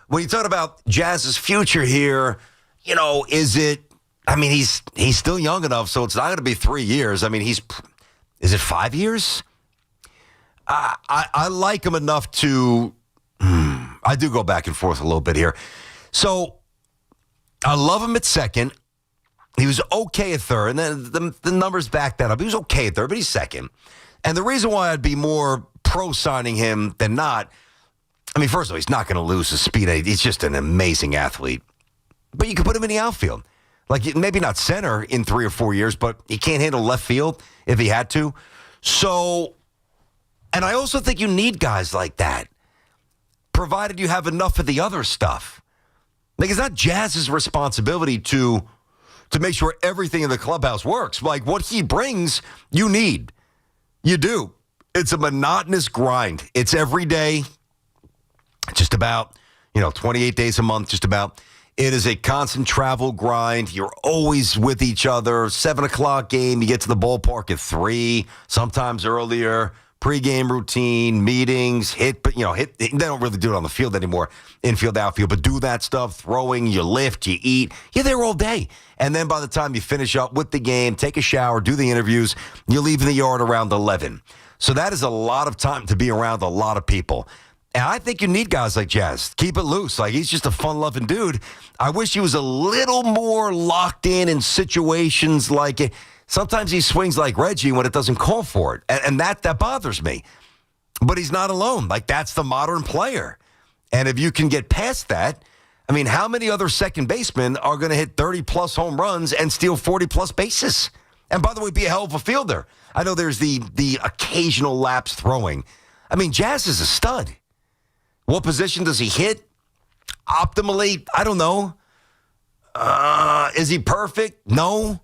When you talk about Jazz's future here, is it? I mean, he's still young enough, so it's not going to be 3 years. I mean, is it 5 years? I like him enough to. I do go back and forth a little bit here. So I love him at second. He was okay at third, and then the numbers back that up. He was okay at third, but he's second. And the reason why I'd be more pro signing him than not, I mean, first of all, he's not going to lose his speed. He's just an amazing athlete. But you can put him in the outfield. Like, maybe not center in 3 or 4 years, but he can't handle left field if he had to. So, and I also think you need guys like that, provided you have enough of the other stuff. Like, it's not Jazz's responsibility to make sure everything in the clubhouse works. Like, what he brings, you need. You do. It's a monotonous grind. It's every day, just about, 28 days a month, just about. It is a constant travel grind. You're always with each other. 7 o'clock game, you get to the ballpark at 3, sometimes earlier. Pre-game routine, meetings, hit. They don't really do it on the field anymore, infield, outfield, but do that stuff, throwing, you lift, you eat. You're there all day. And then by the time you finish up with the game, take a shower, do the interviews, you leave in the yard around 11. So that is a lot of time to be around a lot of people. And I think you need guys like Jazz. Keep it loose. Like, he's just a fun-loving dude. I wish he was a little more locked in situations like it. Sometimes he swings like Reggie when it doesn't call for it. And that bothers me. But he's not alone. Like, that's the modern player. And if you can get past that, I mean, how many other second basemen are going to hit 30-plus home runs and steal 40-plus bases? And by the way, be a hell of a fielder. I know there's the occasional lapse throwing. I mean, Jazz is a stud. What position does he hit? Optimally? I don't know. Is he perfect? No.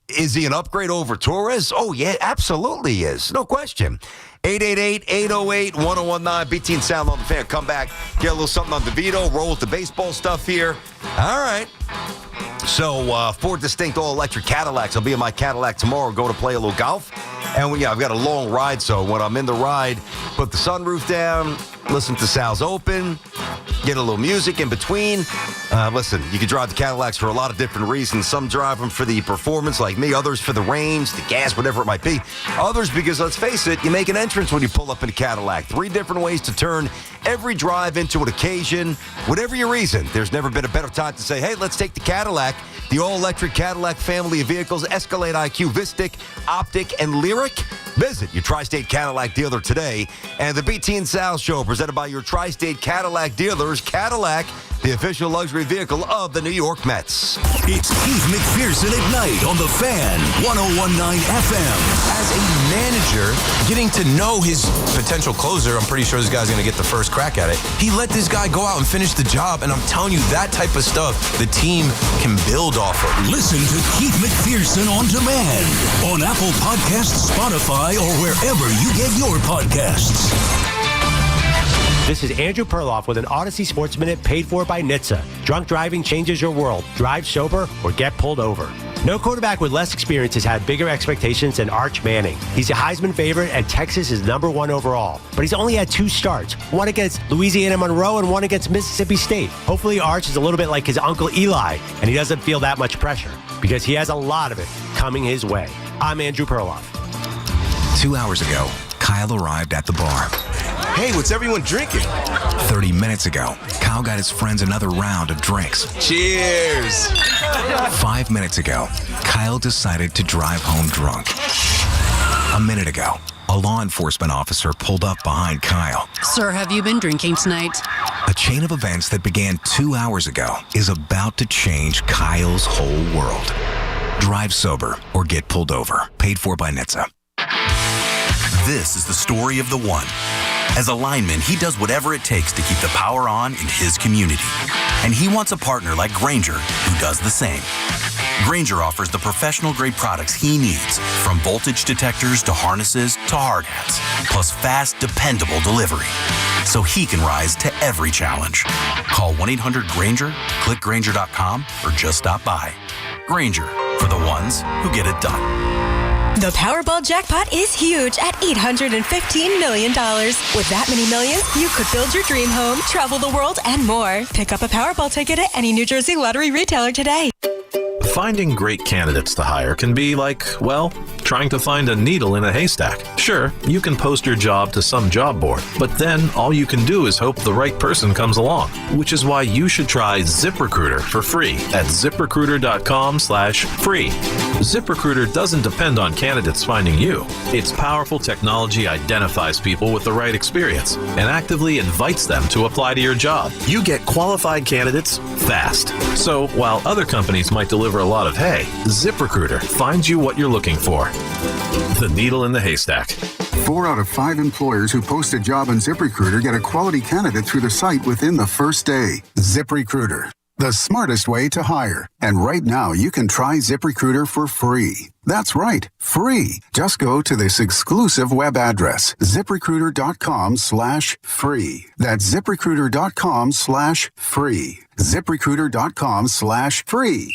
Is he an upgrade over Torres? Oh, yeah, absolutely he is. No question. 888-808-1019. BT and Sound on the Fan. Come back, get a little something on DeVito, roll with the baseball stuff here. All right. So, 4 distinct all-electric Cadillacs. I'll be in my Cadillac tomorrow, go to play a little golf. And, I've got a long ride, so when I'm in the ride, put the sunroof down, listen to Sal's Open, get a little music in between. Listen, you can drive the Cadillacs for a lot of different reasons. Some drive them for the performance, like me. Others for the range, the gas, whatever it might be. Others because, let's face it, you make an entrance when you pull up in a Cadillac. 3 different ways to turn every drive into an occasion. Whatever your reason, there's never been a better time to say, hey, let's take the Cadillac. The all-electric Cadillac family of vehicles, Escalade IQ, Vistic, Optic, and Lyric. Visit your Tri-State Cadillac dealer today. And the BT and Sal Show, presented by your Tri-State Cadillac dealers. Cadillac, the official luxury vehicle of the New York Mets. It's Keith McPherson at night on the Fan, 101.9 FM. As a manager, getting to know his potential closer, I'm pretty sure this guy's going to get the first crack at it. He let this guy go out and finish the job, and I'm telling you, that type of stuff the team can build off of. Listen to Keith McPherson on demand on Apple Podcasts, Spotify, or wherever you get your podcasts. This is Andrew Perloff with an Odyssey Sports Minute paid for by NHTSA. Drunk driving changes your world. Drive sober or get pulled over. No quarterback with less experience has had bigger expectations than Arch Manning. He's a Heisman favorite, and Texas is #1 overall. But he's only had 2 starts, one against Louisiana Monroe and one against Mississippi State. Hopefully Arch is a little bit like his uncle Eli, and he doesn't feel that much pressure, because he has a lot of it coming his way. I'm Andrew Perloff. 2 hours ago, Kyle arrived at the bar. Hey, what's everyone drinking? 30 minutes ago, Kyle got his friends another round of drinks. Cheers! 5 minutes ago, Kyle decided to drive home drunk. A minute ago, a law enforcement officer pulled up behind Kyle. Sir, have you been drinking tonight? A chain of events that began 2 hours ago is about to change Kyle's whole world. Drive sober or get pulled over. Paid for by NHTSA. This is the story of the one. As a lineman, he does whatever it takes to keep the power on in his community. And he wants a partner like Grainger who does the same. Grainger offers the professional-grade products he needs, from voltage detectors to harnesses to hard hats, plus fast, dependable delivery, so he can rise to every challenge. Call 1-800-GRAINGER, click Grainger.com, or just stop by. Grainger, for the ones who get it done. The Powerball jackpot is huge at $815 million. With that many millions, you could build your dream home, travel the world, and more. Pick up a Powerball ticket at any New Jersey lottery retailer today. Finding great candidates to hire can be like, well, trying to find a needle in a haystack. Sure, you can post your job to some job board, but then all you can do is hope the right person comes along, which is why you should try ZipRecruiter for free at ZipRecruiter.com/free. ZipRecruiter doesn't depend on candidates finding you. Its powerful technology identifies people with the right experience and actively invites them to apply to your job. You get qualified candidates fast. So while other companies might deliver a lot of hay, ZipRecruiter finds you what you're looking for. The needle in the haystack. 4 out of 5 employers who post a job on ZipRecruiter get a quality candidate through the site within the first day. ZipRecruiter. the smartest way to hire. And right now, you can try ZipRecruiter for free. That's right, free. Just go to this exclusive web address, ZipRecruiter.com/free. That's ZipRecruiter.com/free. ZipRecruiter.com/free.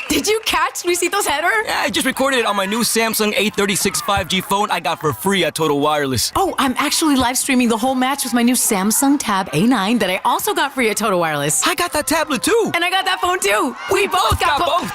Did you catch Luisito's header? Yeah, I just recorded it on my new Samsung A36 5G phone I got for free at Total Wireless. Oh, I'm actually live streaming the whole match with my new Samsung Tab A9 that I also got free at Total Wireless. I got that tablet too. And I got that phone too. We both got both.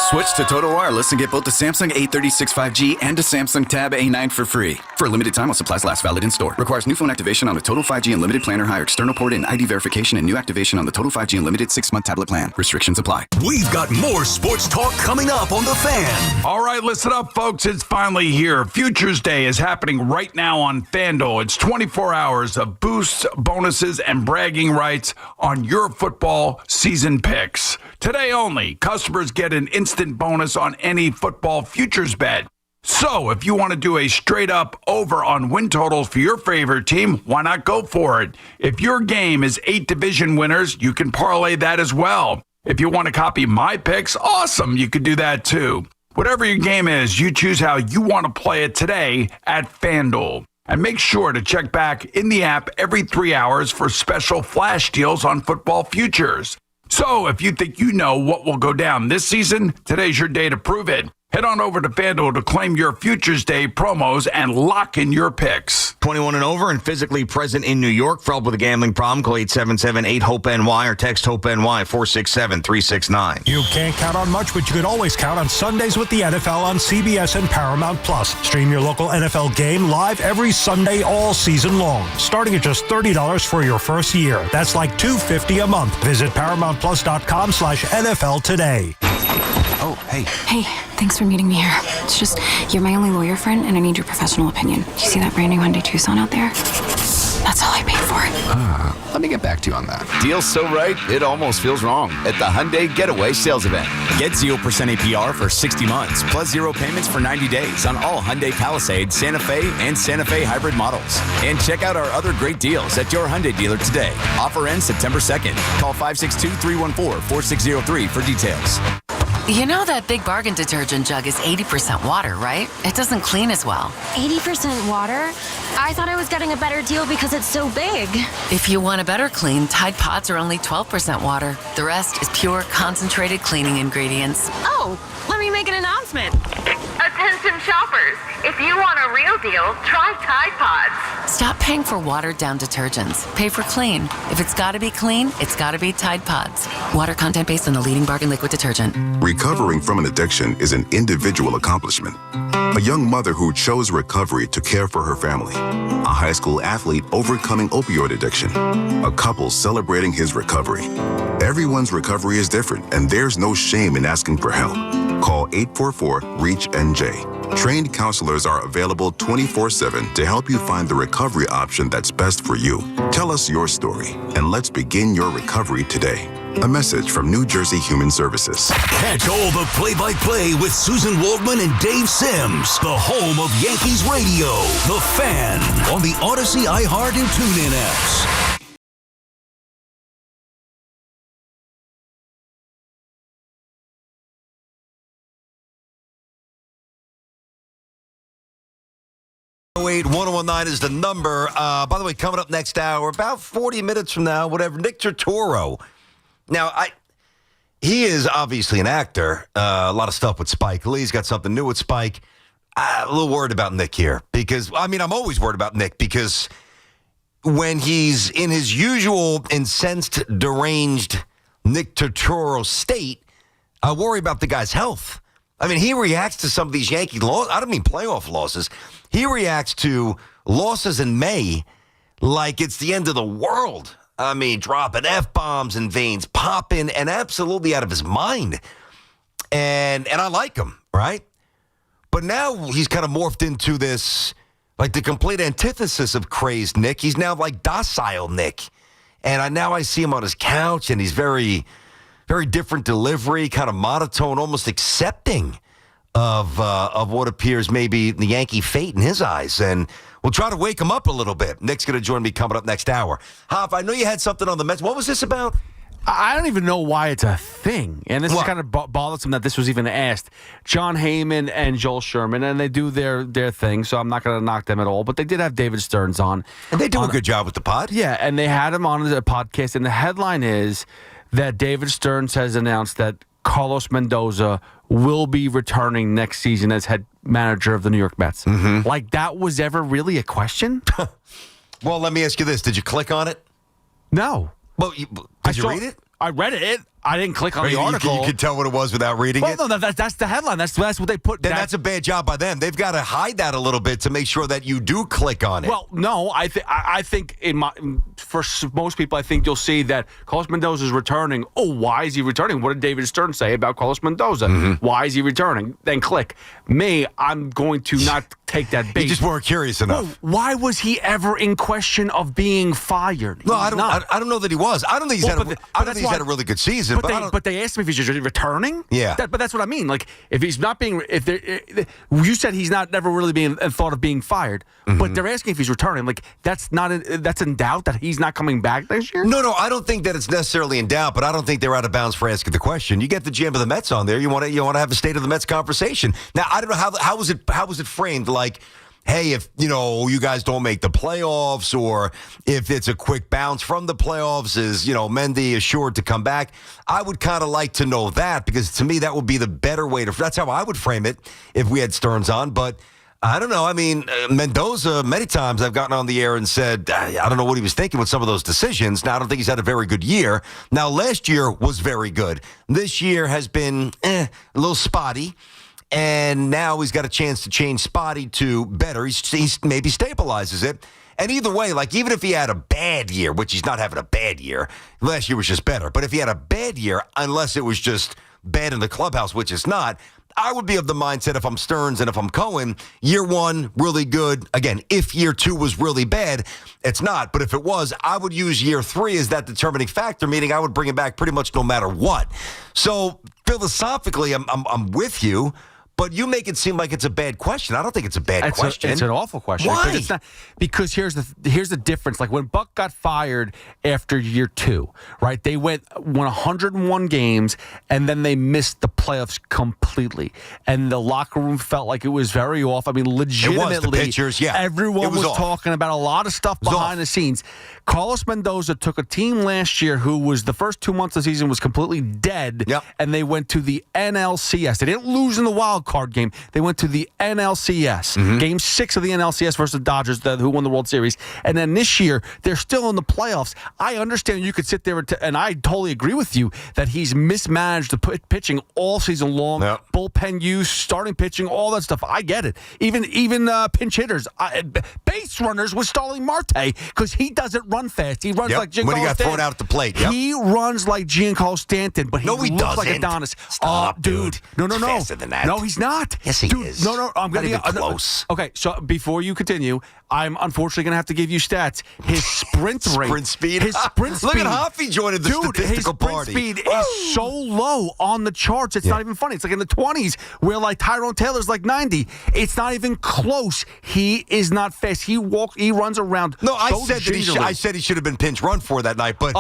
Switch to Total Wireless and get both the Samsung A36 5G and the Samsung Tab A9 for free. For a limited time while supplies last, valid in store. Requires new phone activation on the Total 5G Unlimited plan or higher external port and ID verification and new activation on the Total 5G Unlimited 6-month tablet plan. Restrictions apply. We've got more sports talk coming up on The Fan. All right, listen up, folks. It's finally here. Futures Day is happening right now on FanDuel. It's 24 hours of boosts, bonuses, and bragging rights on your football season picks. Today only, customers get an instant bonus on any football futures bet. So if you want to do a straight up over on win totals for your favorite team, why not go for it? If your game is 8 division winners, you can parlay that as well. If you want to copy my picks, awesome, you could do that too. Whatever your game is, you choose how you want to play it today at FanDuel. And make sure to check back in the app every 3 hours for special flash deals on football futures. So if you think you know what will go down this season, today's your day to prove it. Head on over to FanDuel to claim your Futures Day promos and lock in your picks. 21 and over and physically present in New York. For help with a gambling problem, call 877-8-HOPE-NY or text HOPE-NY 467-369. You can't count on much, but you can always count on Sundays with the NFL on CBS and Paramount Plus. Stream your local NFL game live every Sunday all season long, starting at just $30 for your first year. That's like $250 a month. Visit ParamountPlus.com/NFL today. Oh, hey. Hey, thanks for meeting me here. It's just, you're my only lawyer friend, and I need your professional opinion. Do you see that brand new Hyundai Tucson out there? That's all I paid for it. Let me get back to you on that. Deal's so right, it almost feels wrong. At the Hyundai Getaway Sales Event. Get 0% APR for 60 months, plus 0 payments for 90 days on all Hyundai Palisade, Santa Fe, and Santa Fe hybrid models. And check out our other great deals at your Hyundai dealer today. Offer ends September 2nd. Call 562-314-4603 for details. You know that Big Bargain detergent jug is 80% water, right? It doesn't clean as well. 80% water? I thought I was getting a better deal because it's so big. If you want a better clean, Tide Pods are only 12% water. The rest is pure, concentrated cleaning ingredients. Oh, let me make an announcement. Attention shoppers, if you want a real deal, try Tide Pods. Stop paying for watered-down detergents. Pay for clean. If it's got to be clean, it's got to be Tide Pods. Water content based on the leading bargain liquid detergent. Recovering from an addiction is an individual accomplishment. A young mother who chose recovery to care for her family. A high school athlete overcoming opioid addiction. A couple celebrating his recovery. Everyone's recovery is different, and there's no shame in asking for help. Call 844-REACH-NJ. Trained counselors are available 24/7 to help you find the recovery option that's best for you. Tell us your story, and let's begin your recovery today. A message from New Jersey Human Services. Catch all the play-by-play with Susan Waldman and Dave Sims. The home of Yankees radio. The Fan on the Odyssey, iHeart, and TuneIn apps. Wait, 1019 is the number. By the way, coming up next hour, about 40 minutes from now, whatever, Nick Turturro. Now, he is obviously an actor. A lot of stuff with Spike Lee. He's got something new with Spike. A little worried about Nick here because, I'm always worried about Nick because when he's in his usual incensed, deranged Nick Turturro state, I worry about the guy's health. He reacts to some of these Yankee losses. I don't mean playoff losses. He reacts to losses in May like it's the end of the world. Dropping F-bombs and veins popping and absolutely out of his mind. And I like him, right? But now he's kind of morphed into this, like the complete antithesis of crazed Nick. He's now like docile Nick. And now I see him on his couch and he's very, very different delivery, kind of monotone, almost accepting of what appears maybe the Yankee fate in his eyes. And we'll try to wake him up a little bit. Nick's going to join me coming up next hour. Hoff, I know you had something on the Mets. What was this about? I don't even know why it's a thing. And this is kind of bothersome that this was even asked. John Heyman and Joel Sherman, and they do their thing, so I'm not going to knock them at all. But they did have David Stearns on. And they do a good job with the pod. Yeah, and they had him on the podcast. And the headline is that David Stearns has announced that Carlos Mendoza will be returning next season as head manager of the New York Mets. Mm-hmm. Like, that was ever really a question? Well, let me ask you this. Did you click on it? No. Well, did you read it? I read it. I didn't click on the article. You could tell what it was without reading it? Well, no, that's the headline. That's what they put. Then that's a bad job by them. They've got to hide that a little bit to make sure that you do click on it. Well, no, I think for most people, I think you'll see that Carlos Mendoza is returning. Oh, why is he returning? What did David Stern say about Carlos Mendoza? Mm-hmm. Why is he returning? Then click. Me, I'm going to not take that bait. You just weren't curious enough. Well, why was he ever in question of being fired? No, I don't know that he was. I don't think he's had a really good season. But they asked him if he's just returning. Yeah, but that's what I mean. Like, if he's not being, you said he's not never really being thought of being fired, but they're asking if he's returning. Like, that's in doubt that he's not coming back this year. No, I don't think that it's necessarily in doubt, but I don't think they're out of bounds for asking the question. You get the GM of the Mets on there. You want to have a state of the Mets conversation. Now, I don't know how was it framed. Like, hey, if, you guys don't make the playoffs, or if it's a quick bounce from the playoffs, is, Mendy assured to come back? I would kind of like to know that, because to me, that would be the better way that's how I would frame it if we had Stearns on. But I don't know. I mean, Mendoza, many times I've gotten on the air and said, I don't know what he was thinking with some of those decisions. Now, I don't think he's had a very good year. Now, last year was very good. This year has been a little spotty. And now he's got a chance to change spotty to better. He maybe stabilizes it. And either way, like, even if he had a bad year, which he's not having a bad year, last year was just better. But if he had a bad year, unless it was just bad in the clubhouse, which it's not, I would be of the mindset, if I'm Stearns and if I'm Cohen, year one, really good. Again, if year two was really bad, it's not. But if it was, I would use year three as that determining factor, meaning I would bring him back pretty much no matter what. So philosophically, I'm with you. But you make it seem like it's a bad question. I don't think it's a bad question. It's an awful question. Why? Because here's the difference. Like, when Buck got fired after year two, right? They won 101 games, and then they missed the playoffs completely. And the locker room felt like it was very off. I mean, legitimately, it was the pitchers, yeah. Everyone was talking about a lot of stuff behind the scenes. Carlos Mendoza took a team last year who was, the first 2 months of the season was completely dead, and they went to the NLCS. They didn't lose in the wild card game. They went to the NLCS. Game 6 of the NLCS versus the Dodgers, who won the World Series. And then this year, they're still in the playoffs. I understand you could sit there and I totally agree with you that he's mismanaged the pitching all season long. Bullpen use, starting pitching, all that stuff. I get it. Even pinch hitters, base runners with Starling Marte, because he doesn't run fast. He runs like Giancarlo Stanton. When he got thrown out at the plate. He runs like Giancarlo Stanton, but he looks like Adonis. Stop, dude. No. Faster than that. No, he's not. Yes, he is. No, I'm going to be close. Okay, so before you continue, I'm unfortunately going to have to give you stats. His sprint rate. Sprint speed. His sprint speed. Look at Hoffy joining the statistical party. His sprint speed is so low on the charts. It's not even funny. It's like in the 20s, where like Tyrone Taylor's like 90. It's not even close. He is not fast. He runs around. No, I said he should have been pinch run for that night, but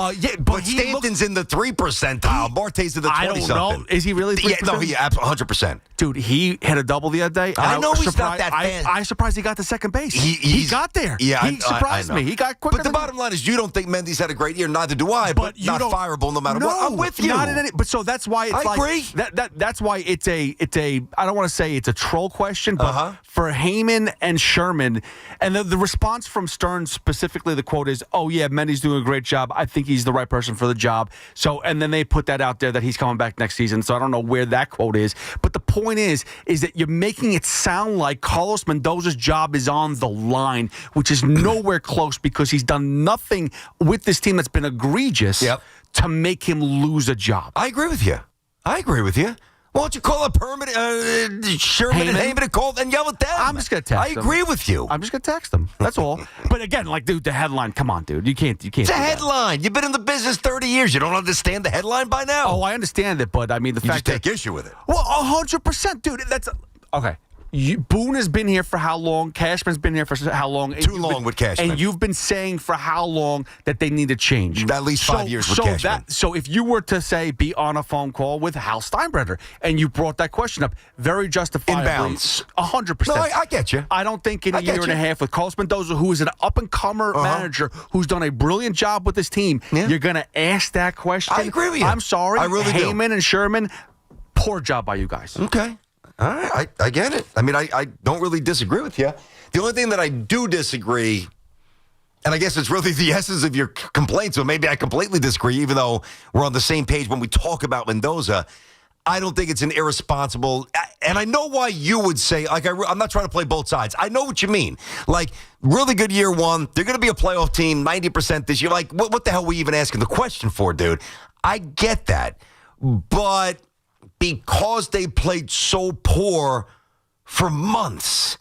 Stanton's in the 3 percentile. Marte's in the 20-something. I don't know. Is he really 3%? Yeah, no, he 100%. Dude, he hit a double the other day. I know he's not that fast. I'm surprised he got to second base. He got there. Yeah, he surprised me. He got quicker. But the bottom line is, you don't think Mendy's had a great year. Neither do I. But not fireable no matter what. I'm with you. Not in any. But so that's why it's I agree. That's why it's a. I don't want to say it's a troll question, but for Heyman and Sherman, and the response from Stearns specifically, the quote is, "Oh yeah, Mendy's doing a great job. I think he's the right person for the job." So, and then they put that out there that he's coming back next season. So I don't know where that quote is, but the point is that you're making it sound like Carlos Mendoza's job is on the line, which is nowhere close, because he's done nothing with this team that's been egregious to make him lose a job. I agree with you. Why don't you call a permanent Sherman and Heyman and call and yell at them? I'm just going to text them. I agree with you. I'm just going to text them. That's all. But again, like, dude, the headline, come on, dude. You can't. It's a headline. You've been in the business 30 years. You don't understand the headline by now? Oh, I understand it, but I mean, the fact that you just take issue with it. Well, 100%, dude. That's okay. Boone has been here for how long? Cashman's been here for how long? Too long with Cashman. And you've been saying for how long that they need to change? At least 5 years with Cashman. So if you were to, say, be on a phone call with Hal Steinbrenner, and you brought that question up, very justifiably. Inbounds. 100%. No, I get you. I don't think in a year and a half with Carlos Mendoza, who is an up-and-comer manager who's done a brilliant job with this team, you're going to ask that question? I agree with you. I'm sorry. I really do. Heyman and Sherman, poor job by you guys. Okay. All right, I get it. I mean, I don't really disagree with you. The only thing that I do disagree, and I guess it's really the essence of your complaint, so maybe I completely disagree, even though we're on the same page when we talk about Mendoza. I don't think it's an irresponsible, and I know why you would say, like, I'm not trying to play both sides. I know what you mean. Like, really good year one. They're going to be a playoff team, 90% this year. Like, what the hell are we even asking the question for, dude? I get that. But because they played so poor for months,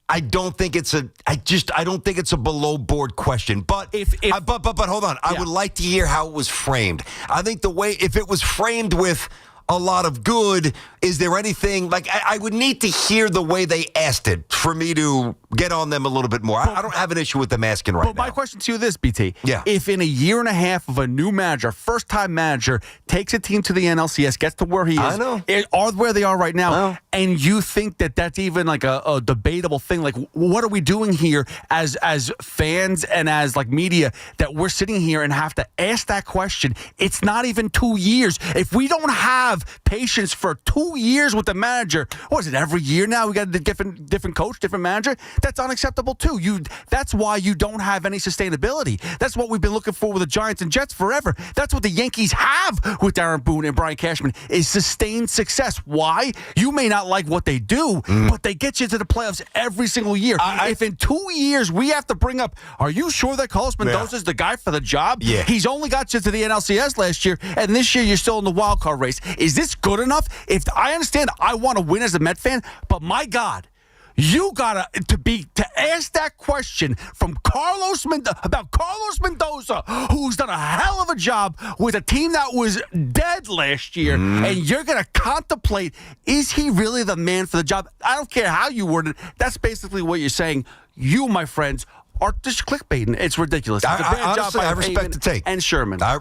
I don't think it's a below board question. But but hold on. I would like to hear how it was framed. I think if it was framed with a lot of good, is there anything, like, I would need to hear the way they asked it for me to get on them a little bit more. I don't have an issue with them asking right now. But my question to you is this, BT. Yeah. If in a year and a half of a new manager, first-time manager, takes a team to the NLCS, gets to where he is, I know. Are where they are right now, and you think that that's even like a debatable thing, like, what are we doing here as fans and as, like, media, that we're sitting here and have to ask that question? It's not even 2 years. If we don't have patience for 2 years with the manager, what is it, every year now we got a different coach, different manager? That's unacceptable too. That's why you don't have any sustainability. That's what we've been looking for with the Giants and Jets forever. That's what the Yankees have with Darren Boone and Brian Cashman, is sustained success. Why? You may not like what they do, but they get you to the playoffs every single year. If in 2 years we have to bring up, are you sure that Carlos Mendoza is the guy for the job? Yeah. He's only got you to the NLCS last year, and this year you're still in the wild card race. Is this good enough? If I understand, I want to win as a Met fan, but my God, you gotta to ask that question from about Carlos Mendoza, who's done a hell of a job with a team that was dead last year, and you're gonna contemplate, is he really the man for the job? I don't care how you word it. That's basically what you're saying. You, my friends, are just clickbaiting. It's ridiculous. It's a bad honestly, job by I respect Heyman the take. and Sherman. I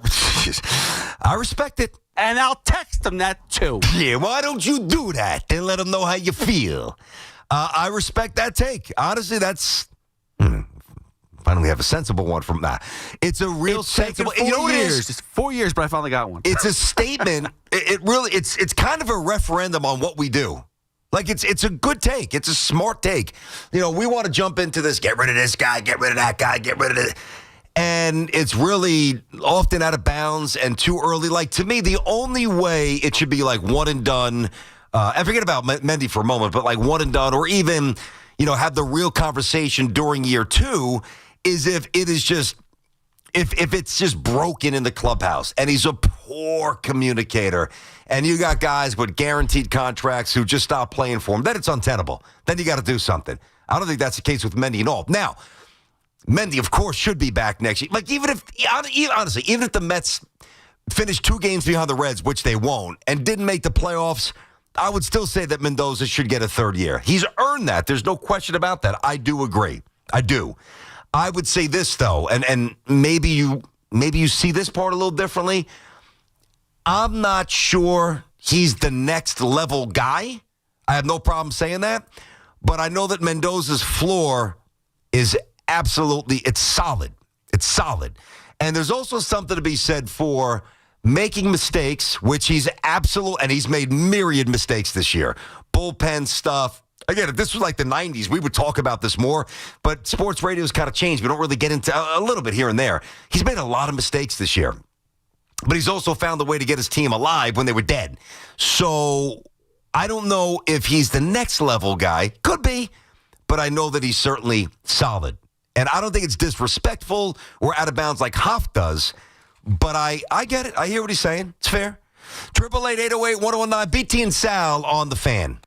respect it. And I'll text them that too. Yeah, why don't you do that and let them know how you feel? I respect that take. Honestly, that's finally have a sensible one from that. It's a real sensible. You know what it is? It's 4 years, but I finally got one. It's a statement. It's kind of a referendum on what we do. Like, it's a good take. It's a smart take. You know, we want to jump into this, get rid of this guy, get rid of that guy, get rid of it. And it's really often out of bounds and too early. Like, to me, the only way it should be like one and done, and forget about Mendy for a moment, but like one and done, or even, have the real conversation during year two, is if it is just, if it's just broken in the clubhouse and he's a poor communicator and you got guys with guaranteed contracts who just stop playing for him, then it's untenable. Then you got to do something. I don't think that's the case with Mendy and all. Now, Mendy, of course, should be back next year. Like, honestly, even if the Mets finish 2 games behind the Reds, which they won't, and didn't make the playoffs, I would still say that Mendoza should get a third year. He's earned that. There's no question about that. I do agree. I do. I would say this, though, and maybe you see this part a little differently. I'm not sure he's the next level guy. I have no problem saying that. But I know that Mendoza's floor is absolutely, it's solid. It's solid. And there's also something to be said for making mistakes, which he's and he's made myriad mistakes this year. Bullpen stuff. Again, if this was like the 90s, we would talk about this more, but sports radio's kind of changed. We don't really get into a little bit here and there. He's made a lot of mistakes this year, but he's also found a way to get his team alive when they were dead. So I don't know if he's the next level guy. Could be, but I know that he's certainly solid. And I don't think it's disrespectful or out of bounds like Hoff does, but I get it. I hear what he's saying. It's fair. 888-808-1019, BT and Sal on the Fan.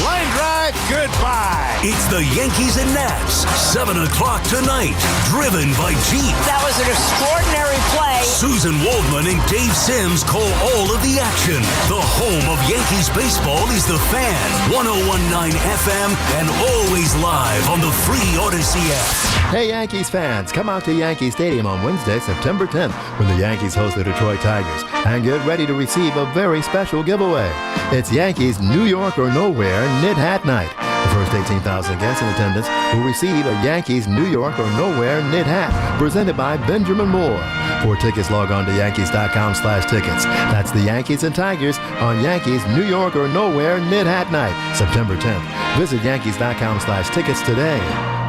Line drive, goodbye. It's the Yankees and Nats, 7 o'clock tonight, driven by Jeep. That was an extraordinary play. Susan Waldman and Dave Sims call all of the action. The home of Yankees baseball is The Fan, 101.9 FM, and always live on the free Odyssey app. Hey, Yankees fans, come out to Yankee Stadium on Wednesday, September 10th, when the Yankees host the Detroit Tigers, and get ready to receive a very special giveaway. It's Yankees New York or Nowhere Knit Hat Night. The first 18,000 guests in attendance will receive a Yankees New York or Nowhere knit hat presented by Benjamin Moore. For tickets, log on to Yankees.com/tickets. That's the Yankees and Tigers on Yankees New York or Nowhere Knit Hat Night, September 10th. Visit Yankees.com/tickets today.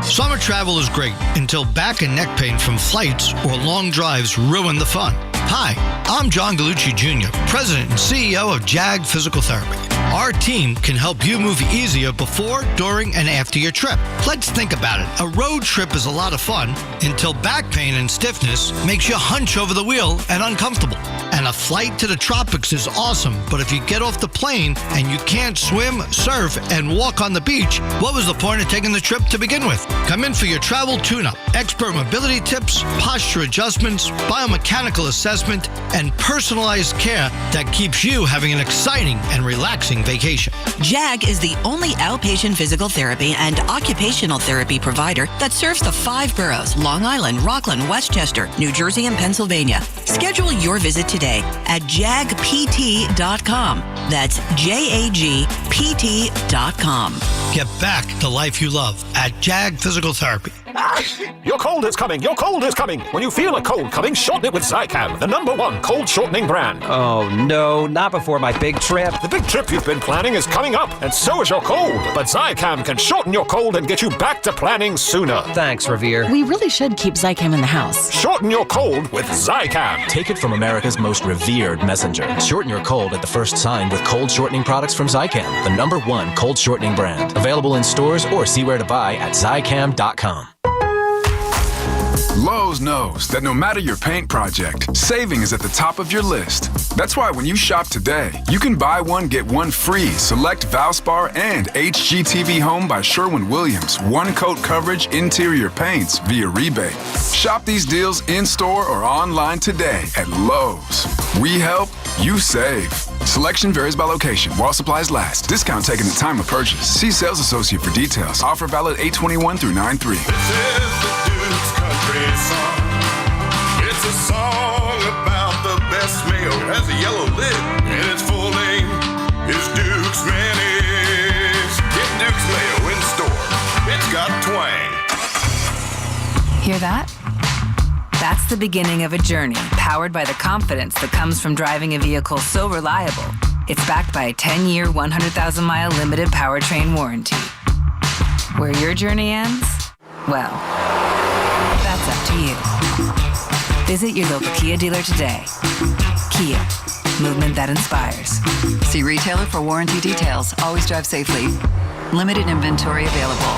Summer travel is great until back and neck pain from flights or long drives ruin the fun. Hi, I'm John Gallucci Jr., President and CEO of JAG Physical Therapy. Our team can help you move easier before, during, and after your trip. Let's think about it. A road trip is a lot of fun until back pain and stiffness makes you hunch over the wheel and uncomfortable. And a flight to the tropics is awesome, but if you get off the plane and you can't swim, surf, and walk on the beach, what was the point of taking the trip to begin with? Come in for your travel tune-up, expert mobility tips, posture adjustments, biomechanical assessment, and personalized care that keeps you having an exciting and relaxing vacation. JAG is the only outpatient physical therapy and occupational therapy provider that serves the 5 boroughs, Long Island, Rockland, Westchester, New Jersey, and Pennsylvania. Schedule your visit today at jagpt.com. That's JAGPT.com. Get back the life you love at JAG Physical Therapy. Your cold is coming. Your cold is coming. When you feel a cold coming, shorten it with Zicam, the #1 cold shortening brand. Oh, no, not before my big trip. The big trip you've been planning is coming up, and so is your cold. But Zicam can shorten your cold and get you back to planning sooner. Thanks, Revere. We really should keep Zicam in the house. Shorten your cold with Zicam. Take it from America's most revered messenger. Shorten your cold at the first sign with cold shortening products from Zicam, the #1 cold shortening brand. Available in stores or see where to buy at Zicam.com. Lowe's knows that no matter your paint project, saving is at the top of your list. That's why when you shop today, you can buy one, get one free. Select Valspar and HGTV Home by Sherwin-Williams. One coat coverage interior paints via rebate. Shop these deals in-store or online today at Lowe's. We help, you save. Selection varies by location while supplies last. Discount taken at time of purchase. See sales associate for details. Offer valid 8/21 through 9/3. Song. It's a song about the best mayo. It has a yellow lid, and its full name is Duke's Mayonnaise. Get Duke's Mayo in store. It's got twang. Hear that? That's the beginning of a journey powered by the confidence that comes from driving a vehicle so reliable. It's backed by a 10-year, 100,000-mile limited powertrain warranty. Where your journey ends? Well, that's up to you. Visit your local Kia dealer today. Kia, movement that inspires. See retailer for warranty details. Always drive safely. Limited inventory available.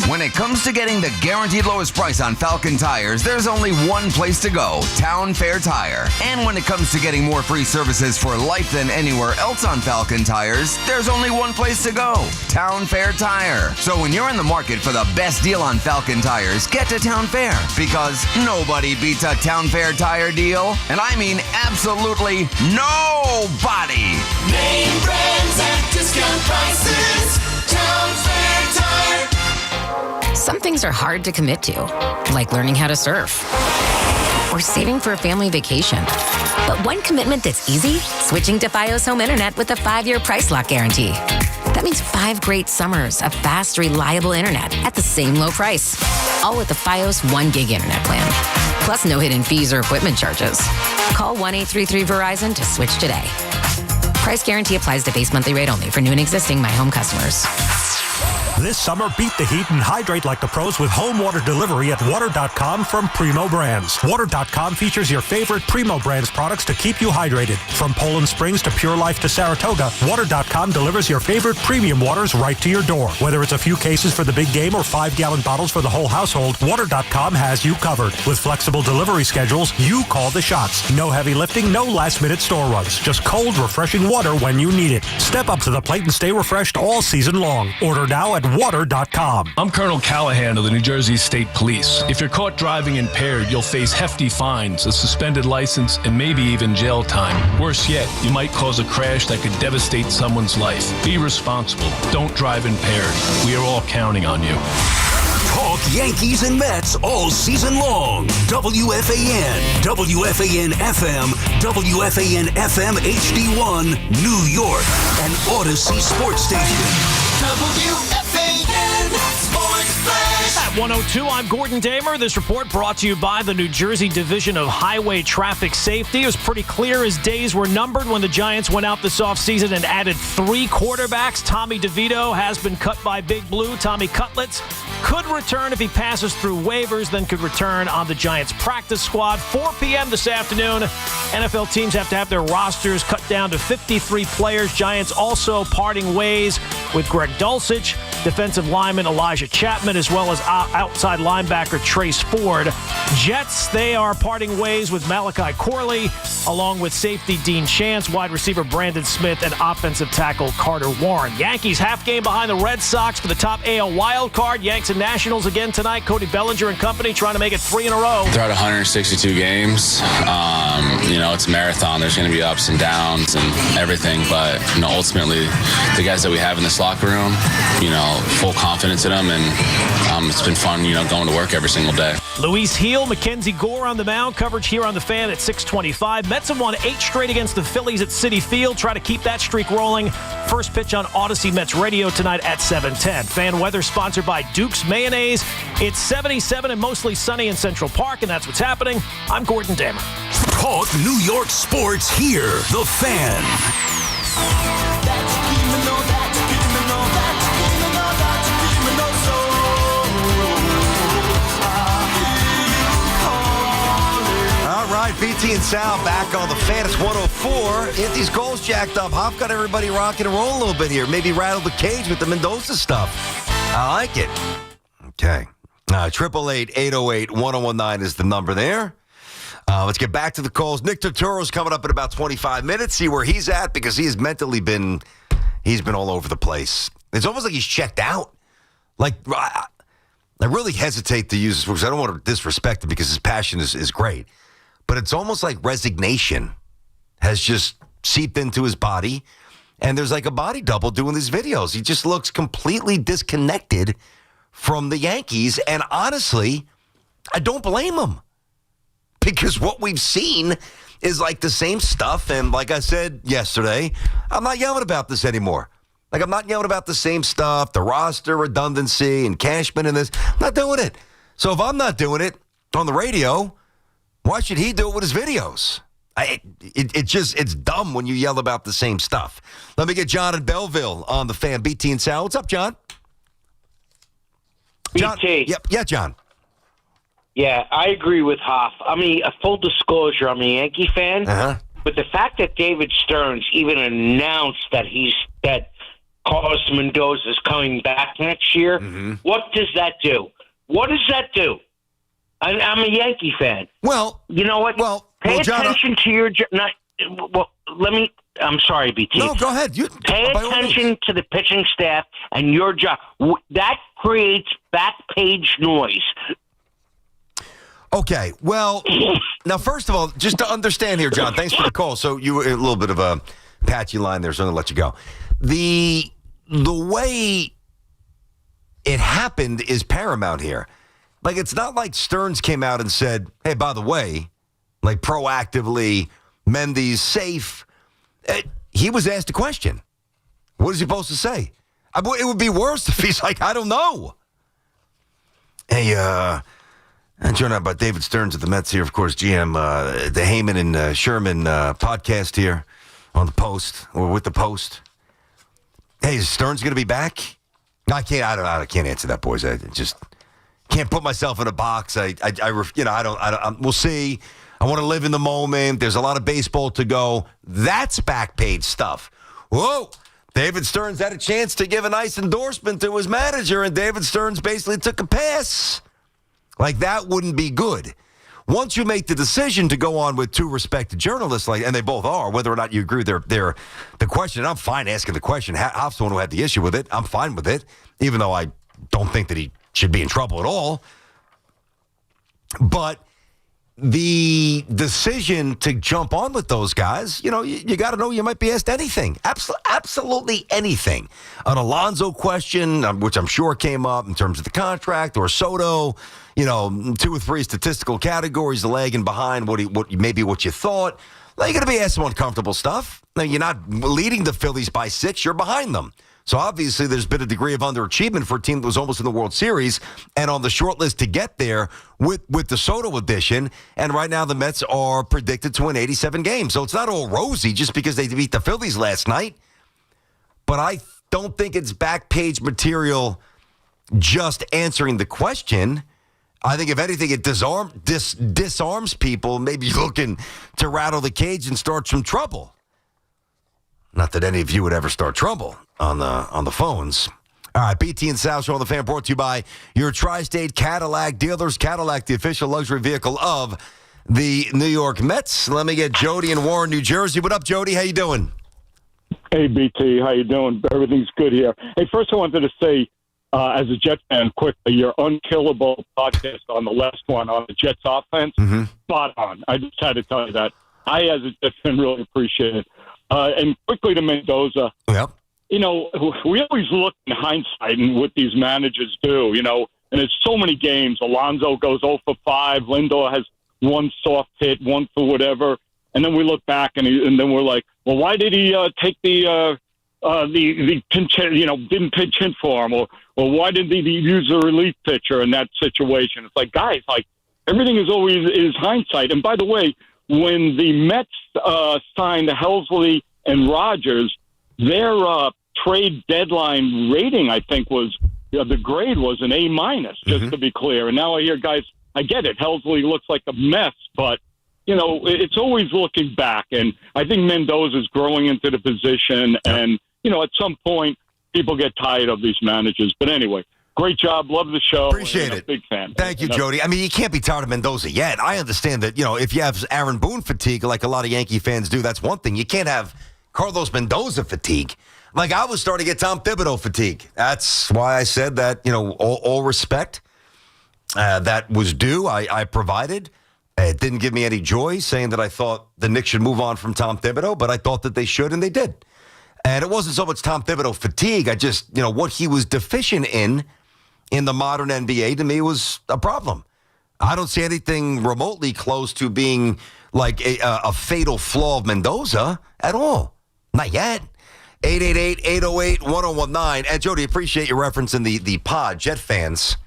When it comes to getting the guaranteed lowest price on Falcon tires, there's only one place to go, Town Fair Tire. And when it comes to getting more free services for life than anywhere else on Falcon tires, there's only one place to go, Town Fair Tire. So when you're in the market for the best deal on Falcon tires, get to Town Fair, because nobody beats a Town Fair tire deal. And I mean absolutely nobody. Name brands at discount prices, Town Fair Tire. Some things are hard to commit to, like learning how to surf or saving for a family vacation. But one commitment that's easy, switching to Fios Home Internet with a 5-year price lock guarantee. That means 5 great summers of fast, reliable internet at the same low price. All with the Fios 1 gig internet plan. Plus no hidden fees or equipment charges. Call 1-833-VERIZON to switch today. Price guarantee applies to base monthly rate only for new and existing My Home customers. This summer, beat the heat and hydrate like the pros with home water delivery at water.com from Primo Brands. Water.com features your favorite Primo Brands products to keep you hydrated. From Poland Springs to Pure Life to Saratoga, Water.com delivers your favorite premium waters right to your door. Whether it's a few cases for the big game or 5-gallon bottles for the whole household, Water.com has you covered. With flexible delivery schedules, you call the shots. No heavy lifting, no last-minute store runs. Just cold, refreshing water when you need it. Step up to the plate and stay refreshed all season long. Order now at water.com. I'm Colonel Callahan of the New Jersey State Police. If you're caught driving impaired, you'll face hefty fines, a suspended license, and maybe even jail time. Worse yet, you might cause a crash that could devastate someone's life. Be responsible. Don't drive impaired. We are all counting on you. Talk Yankees and Mets all season long. WFAN, WFAN FM, WFAN FM HD1, New York, and Odyssey Sports Station. WFAN Sports Flash. At 102, I'm Gordon Damer. This report brought to you by the New Jersey Division of Highway Traffic Safety. It was pretty clear as days were numbered when the Giants went out this offseason and added 3 quarterbacks. Tommy DeVito has been cut by Big Blue. Tommy Cutlets could return if he passes through waivers, then could return on the Giants practice squad. 4 p.m. this afternoon. NFL teams have to have their rosters cut down to 53 players. Giants also parting ways with Greg Dulcich, defensive lineman Elijah Chapman, as well as outside linebacker Trace Ford. Jets, they are parting ways with Malachi Corley, along with safety Dean Chance, wide receiver Brandon Smith, and offensive tackle Carter Warren. Yankees half game behind the Red Sox for the top AL wild card. Yanks and Nationals again tonight. Cody Bellinger and company trying to make it 3 in a row. Throughout 162 games, it's a marathon. There's going to be ups and downs and everything, but ultimately, the guys that we have in this locker room, full confidence in them, and it's been fun, going to work every single day. Luis Heel, Mackenzie Gore on the mound. Coverage here on the Fan at 6:25. Mets have won 8 straight against the Phillies at Citi Field. Try to keep that streak rolling. First pitch on Odyssey Mets Radio tonight at 7:10. Fan weather sponsored by Duke's Mayonnaise. It's 77 and mostly sunny in Central Park, and that's what's happening. I'm Gordon Damer. Talk New York sports here. The Fan. BT and Sal back on the Fan. It's 104. Anthony's goals jacked up. Hop got everybody rocking and rolling a little bit here. Maybe rattle the cage with the Mendoza stuff. I like it. Okay. 888-808-1019 is the number there. Let's get back to the calls. Nick Turturro's coming up in about 25 minutes. See where he's at, because he has mentally been all over the place. It's almost like he's checked out. Like, I really hesitate to use this because I don't want to disrespect him, because his passion is great. But it's almost like resignation has just seeped into his body, and there's like a body double doing these videos. He just looks completely disconnected from the Yankees, and honestly, I don't blame him, because what we've seen is like the same stuff, and like I said yesterday, I'm not yelling about this anymore. Like, I'm not yelling about the same stuff, the roster redundancy and Cashman and this. I'm not doing it. So if I'm not doing it on the radio, why should he do it with his videos? It's dumb when you yell about the same stuff. Let me get John in Belleville on the Fan. BT and Sal. What's up, John? John? BT. Yep. Yeah, John. Yeah, I agree with Hoff. I mean, a full disclosure, I'm a Yankee fan. Uh-huh. But the fact that David Stearns even announced that Carlos Mendoza is coming back next year, what does that do? What does that do? I'm a Yankee fan. Well, you know what? Pay attention to your. I'm sorry, BT. No, go ahead. Pay attention to the pitching staff and your job. That creates back page noise. Okay. Well, now, first of all, just to understand here, John. Thanks for the call. So you were a little bit of a patchy line there, so I'm gonna let you go. The way it happened is paramount here. Like, it's not like Stearns came out and said, hey, by the way, like, proactively, Mendy's safe. He was asked a question. What is he supposed to say? It would be worse if he's like, I don't know. Hey, I'm joined out by David Stearns of the Mets here, of course, GM, the Heyman and Sherman podcast here on the Post, or with the Post. Hey, is Stearns going to be back? I can't answer that, boys. I just can't put myself in a box. We'll see. I want to live in the moment. There's a lot of baseball to go. That's back page stuff. Whoa. David Stearns had a chance to give a nice endorsement to his manager, and David Stearns basically took a pass. Like, that wouldn't be good. Once you make the decision to go on with two respected journalists, and they both are, whether or not you agree with the question, and I'm fine asking the question. Hoff's the one who had the issue with it. I'm fine with it, even though I don't think that he should be in trouble at all. But the decision to jump on with those guys, you got to know you might be asked anything. Absolutely anything. An Alonso question, which I'm sure came up in terms of the contract, or Soto, 2 or 3 statistical categories, lagging behind what you thought. Now, you're going to be asked some uncomfortable stuff. Now, you're not leading the Phillies by 6, you're behind them. So obviously there's been a degree of underachievement for a team that was almost in the World Series and on the short list to get there with the Soto addition. And right now the Mets are predicted to win 87 games. So it's not all rosy just because they beat the Phillies last night. But I don't think it's back page material just answering the question. I think if anything, it disarms people maybe looking to rattle the cage and start some trouble. Not that any of you would ever start trouble on the phones. All right, BT and South Show on the Fan, brought to you by your Tri-State Cadillac dealers. Cadillac, the official luxury vehicle of the New York Mets. Let me get Jody in Warren, New Jersey. What up, Jody? How you doing? Hey, BT. How you doing? Everything's good here. Hey, first I wanted to say, as a Jets fan, quickly, your Unkillable podcast on the last one on the Jets offense, spot on. I just had to tell you that. I, as a Jets fan, really appreciate it. And quickly to Mendoza. Yep. We always look in hindsight and what these managers do, and it's so many games. Alonso goes 0 for 5. Lindor has 1 soft hit, 1 for whatever. And then we look back and then we're like, well, why did he take the pinch, didn't pitch in for him? Or why did he use a relief pitcher in that situation? It's like, guys, everything is always hindsight. And by the way, when the Mets signed Helsley and Rogers, their trade deadline rating, I think, was the grade was an A-, just to be clear. And now I hear guys, I get it. Helsley looks like a mess, but, it's always looking back. And I think Mendoza's growing into the position. And, at some point, people get tired of these managers. But anyway, great job. Love the show. Appreciate it. Big fan. Thank you, Jody. I mean, you can't be tired of Mendoza yet. I understand that, if you have Aaron Boone fatigue like a lot of Yankee fans do, that's one thing. You can't have Carlos Mendoza fatigue. Like, I was starting to get Tom Thibodeau fatigue. That's why I said that, all respect that was due, I provided. It didn't give me any joy saying that I thought the Knicks should move on from Tom Thibodeau, but I thought that they should, and they did. And it wasn't so much Tom Thibodeau fatigue. I just, what he was deficient in the modern NBA, to me, was a problem. I don't see anything remotely close to being like a fatal flaw of Mendoza at all. Not yet. 888-808-1019. And Jody, appreciate your reference in the pod. Jet fans.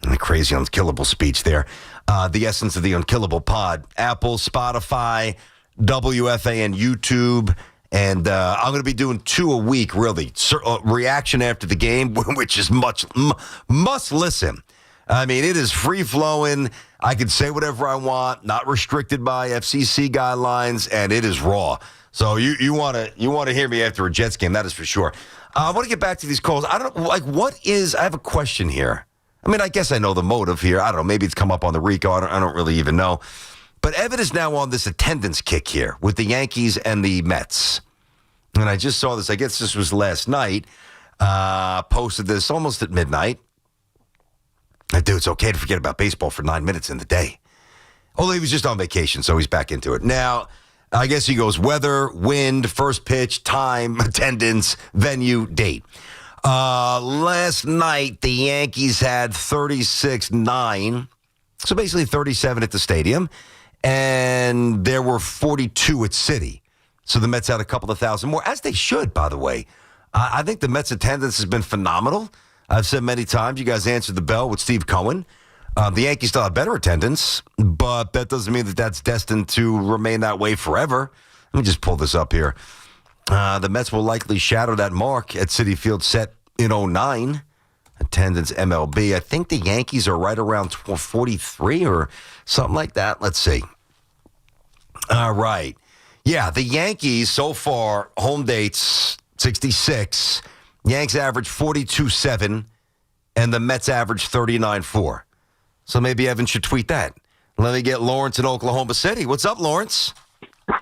The crazy unkillable speech there. The essence of the unkillable pod. Apple, Spotify, WFAN, YouTube. And I'm going to be doing 2 a week, really. Reaction after the game, which is must listen. I mean, it is free-flowing. I can say whatever I want, not restricted by FCC guidelines, and it is raw. So you want to hear me after a Jets game, that is for sure. I want to get back to these calls. I don't know, I have a question here. I mean, I guess I know the motive here. I don't know, maybe it's come up on the Rico. I don't really even know. But Evan is now on this attendance kick here with the Yankees and the Mets. And I just saw this, I guess this was last night, posted this almost at midnight. Dude, it's okay to forget about baseball for 9 minutes in the day. Although he was just on vacation, so he's back into it. Now, I guess he goes weather, wind, first pitch, time, attendance, venue, date. Last night, the Yankees had 36-9, so basically 37 at the stadium, and there were 42 at Citi. So the Mets had a couple of thousand more, as they should, by the way. I think the Mets' attendance has been phenomenal. I've said many times, you guys answered the bell with Steve Cohen. The Yankees still have better attendance, but that doesn't mean that that's destined to remain that way forever. Let me just pull this up here. The Mets will likely shatter that mark at Citi Field set in 09. Attendance MLB. I think the Yankees are right around 43 or something like that. Let's see. All right. Yeah, the Yankees so far, home dates 66. Yanks average 42.7, and the Mets average 39.4. So maybe Evan should tweet that. Let me get Lawrence in Oklahoma City. What's up, Lawrence?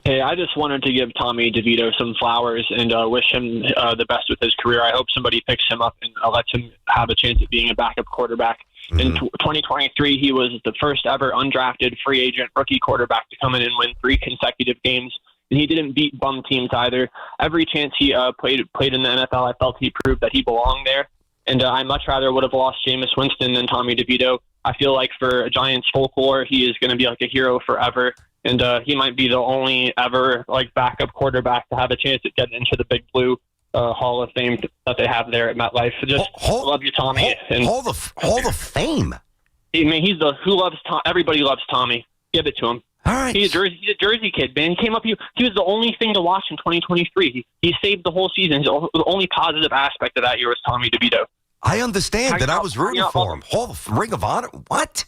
Hey, I just wanted to give Tommy DeVito some flowers and wish him the best with his career. I hope somebody picks him up and lets him have a chance at being a backup quarterback. In 2023, he was the first ever undrafted free agent rookie quarterback to come in and win 3 consecutive games. And he didn't beat bum teams either. Every chance he played in the NFL, I felt he proved that he belonged there. And I much rather would have lost Jameis Winston than Tommy DeVito. I feel like for Giants folklore, he is going to be like a hero forever. And he might be the only ever like backup quarterback to have a chance at getting into the Big Blue Hall of Fame that they have there at MetLife. Just love you, Tommy. Hall of Fame. I mean, he's the who loves Tom. Everybody loves Tommy. Give it to him. All right. He's a Jersey kid, man. He came up. He was the only thing to watch in 2023. He saved the whole season. The only positive aspect of that year was Tommy DeVito. I understand that. I was rooting for him. Ring of Honor. What?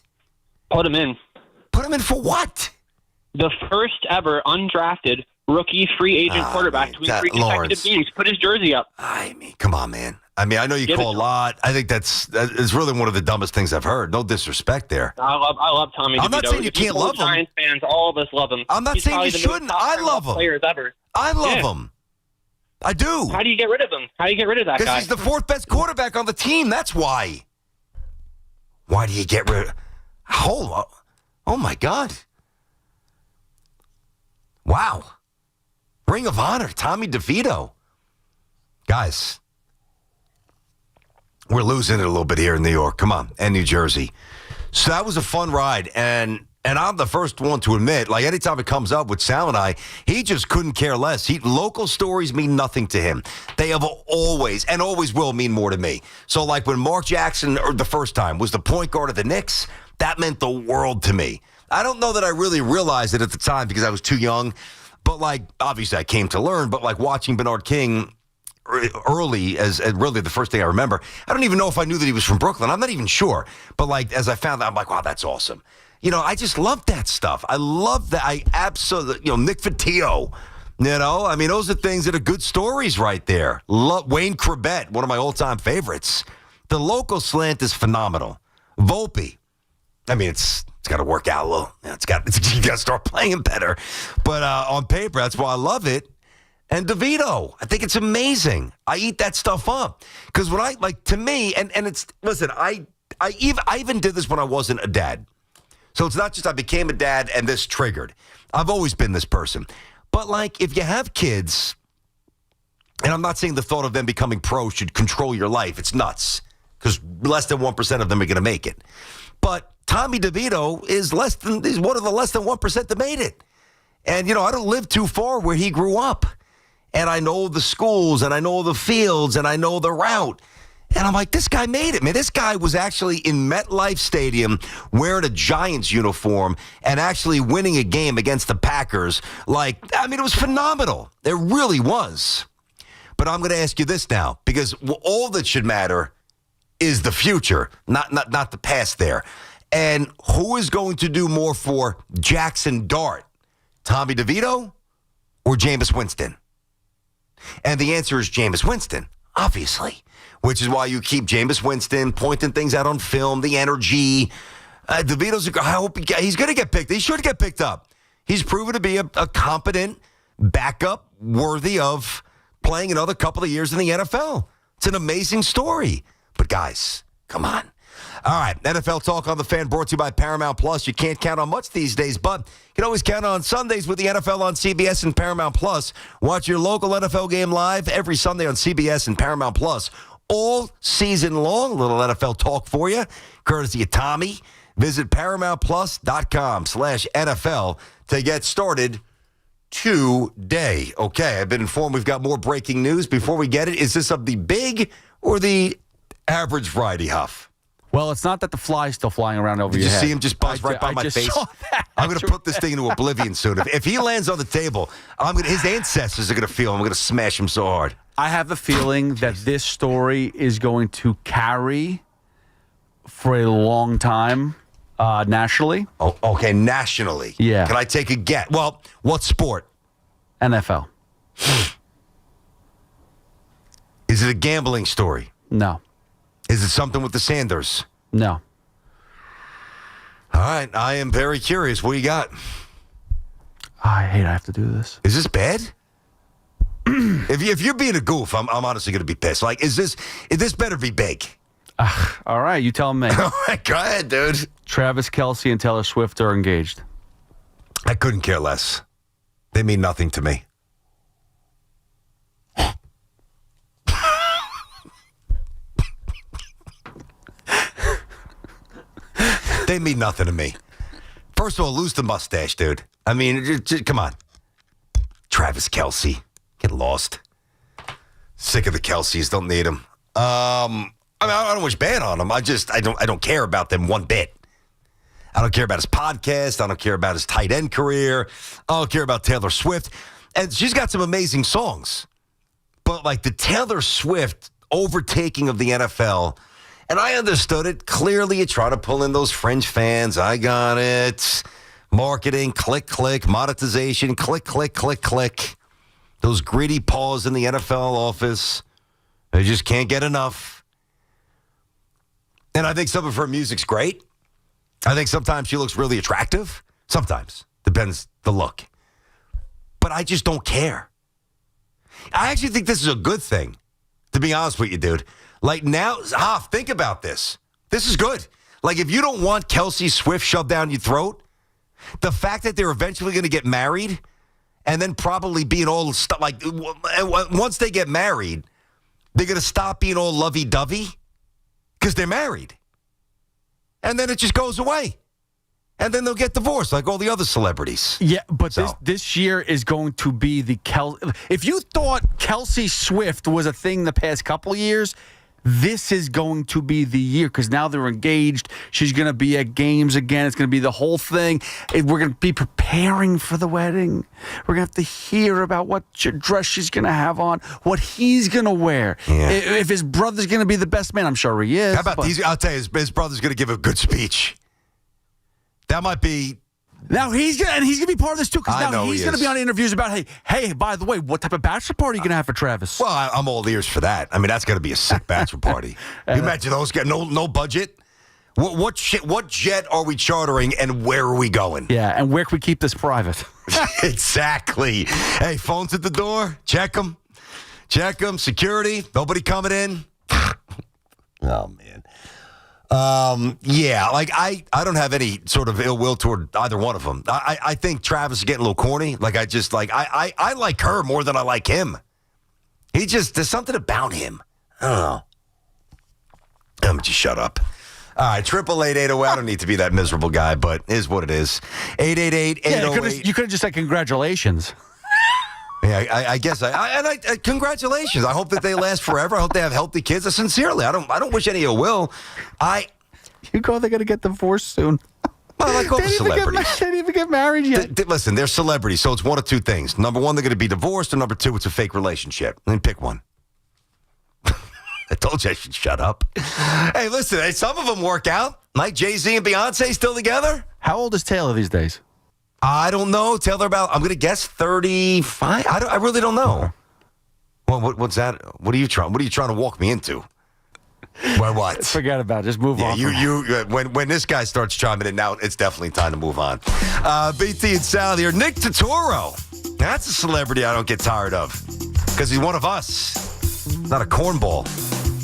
Put him in. Put him in for what? The first ever undrafted rookie free agent quarterback to win 3 consecutive games. Put his jersey up. I mean, come on, man. I mean, I know you call a lot. I think that's really one of the dumbest things I've heard. No disrespect there. I love Tommy DeVito. I'm not saying you can't love him. Giants fans, all of us love him. I'm not saying you shouldn't. I love him. Players ever. I love him. I do. How do you get rid of him? How do you get rid of that guy? Because he's the 4th best quarterback on the team. That's why. Why do you get rid of... Oh, my God. Wow. Ring of Honor, Tommy DeVito. Guys, we're losing it a little bit here in New York. Come on, and New Jersey. So that was a fun ride, and I'm the first one to admit, like anytime it comes up with Sal and I, he just couldn't care less. Local stories mean nothing to him. They have always and always will mean more to me. So like when Mark Jackson, or the first time, was the point guard of the Knicks, that meant the world to me. I don't know that I really realized it at the time because I was too young, but like obviously I came to learn, but like watching Bernard King early as really the first thing I remember, I don't even know if I knew that he was from Brooklyn. I'm not even sure. But like as I found out, I'm like, wow, that's awesome. You know, I just love that stuff. I love that. I absolutely, Nick Fotiu, I mean, those are things that are good stories right there. Wayne Krabet, one of my all-time favorites. The local slant is phenomenal. Volpe, I mean, it's got to work out a little. You got to start playing better. But on paper, that's why I love it. And DeVito, I think it's amazing. I eat that stuff up. Because when to me, and it's, listen, I even did this when I wasn't a dad. So it's not just I became a dad and this triggered. I've always been this person. But like, if you have kids, and I'm not saying the thought of them becoming pro should control your life. It's nuts. Because less than 1% of them are going to make it. But Tommy DeVito is one of the less than 1% that made it. And, I don't live too far where he grew up. And I know the schools, and I know the fields, and I know the route. And I'm like, this guy made it, man. This guy was actually in MetLife Stadium wearing a Giants uniform and actually winning a game against the Packers. It was phenomenal. It really was. But I'm going to ask you this now, because all that should matter is the future, not the past there. And who is going to do more for Jackson Dart? Tommy DeVito or Jameis Winston? And the answer is Jameis Winston, obviously, which is why you keep Jameis Winston pointing things out on film, the energy. DeVito's, I hope he's going to get picked. He should get picked up. He's proven to be a competent backup worthy of playing another couple of years in the NFL. It's an amazing story. But guys, come on. All right, NFL Talk on the Fan brought to you by Paramount Plus. You can't count on much these days, but you can always count on Sundays with the NFL on CBS and Paramount Plus. Watch your local NFL game live every Sunday on CBS and Paramount Plus. All season long, a little NFL talk for you, courtesy of Tommy. Visit ParamountPlus.com/NFL to get started today. Okay, I've been informed we've got more breaking news. Before we get it, is this of the big or the average variety, Huff? Well, it's not that the fly's still flying around over Did your you head. see him just buzz right by my just face? saw that. I'm going to put this thing into oblivion soon. If he lands on the table, his ancestors are going to feel him. I'm going to smash him so hard. I have a feeling that this story is going to carry for a long time nationally. Oh, okay, nationally. Yeah. Can I take a guess? Well, what sport? NFL. Is it a gambling story? No. Is it something with the Sanders? No. All right, I am very curious. What you got? I hate I have to do this. Is this bad? if you're being a goof, I'm honestly going to be pissed. Like, is this better be big? All right, you tell me. All right, go ahead, dude. Travis Kelce and Taylor Swift are engaged. I couldn't care less. They mean nothing to me. They mean nothing to me. First of all, lose the mustache, dude. I mean, come on. Travis Kelce. Get lost. Sick of the Kelces. Don't need them. I don't wish bad on them. I don't care about them one bit. I don't care about his podcast. I don't care about his tight end career. I don't care about Taylor Swift. And she's got some amazing songs. But like the Taylor Swift overtaking of the NFL, and I understood it. Clearly, you try to pull in those fringe fans. I got it. Marketing, click, click. Monetization, click, click, click, click. Those greedy paws in the NFL office. They just can't get enough. And I think some of her music's great. I think sometimes she looks really attractive. Sometimes. Depends the look. But I just don't care. I actually think this is a good thing, to be honest with you, dude. Like now, think about this. This is good. Like if you don't want Kelce Swift shoved down your throat, the fact that they're eventually going to get married and then probably being all stuff like once they get married, they're going to stop being all lovey-dovey because they're married. And then it just goes away. And then they'll get divorced like all the other celebrities. Yeah, but this year is going to be the If you thought Kelce Swift was a thing the past couple of years, this is going to be the year because now they're engaged. She's going to be at games again. It's going to be the whole thing. We're going to be preparing for the wedding. We're going to have to hear about what dress she's going to have on, what he's going to wear. Yeah. If his brother's going to be the best man, I'm sure he is. How about these? I'll tell you, his brother's going to give a good speech. That might be. Now he's gonna be part of this too because now he's going to be on interviews about hey, by the way, what type of bachelor party are you going to have for Travis? Well, I'm all ears for that. I mean, that's going to be a sick bachelor party. You imagine those guys, no budget. What jet are we chartering and where are we going? Yeah, and where can we keep this private? Exactly. Hey, phones at the door. Check them. Security. Nobody coming in. Oh man. Yeah, like I don't have any sort of ill will toward either one of them. I think Travis is getting a little corny. Like I like her more than I like him. There's something about him. I don't know. I'm just shut up. All right, 888-808. I don't need to be that miserable guy, but it is what it is. 888-808. You could have just said congratulations. Yeah, I guess congratulations. I hope that they last forever. I hope they have healthy kids. Sincerely, I don't wish any ill will. You go, they're going to get divorced soon. Well, like all the celebrities. They didn't even get married yet. Listen, they're celebrities, so it's one of two things. Number one, they're going to be divorced, or number two, it's a fake relationship. Then pick one. I told you I should shut up. Hey, listen, some of them work out. Like Jay-Z and Beyonce still together. How old is Taylor these days? I don't know. Taylor I'm going to guess 35. I really don't know. Well, what's that? What are you trying to walk me into? Well, what? Forget about it. Just move on. When this guy starts chiming in now, it's definitely time to move on. BT and Sal here. Nick Totoro. That's a celebrity I don't get tired of because he's one of us. Not a cornball.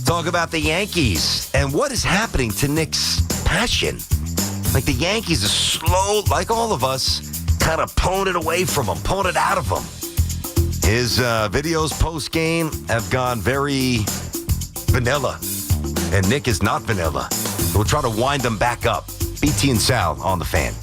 Talk about the Yankees and what is happening to Nick's passion. Like the Yankees are slow, like all of us, kind of pulling it away from him, pulling it out of him. His videos post-game have gone very vanilla, and Nick is not vanilla. We'll try to wind them back up. BT and Sal on the Fan.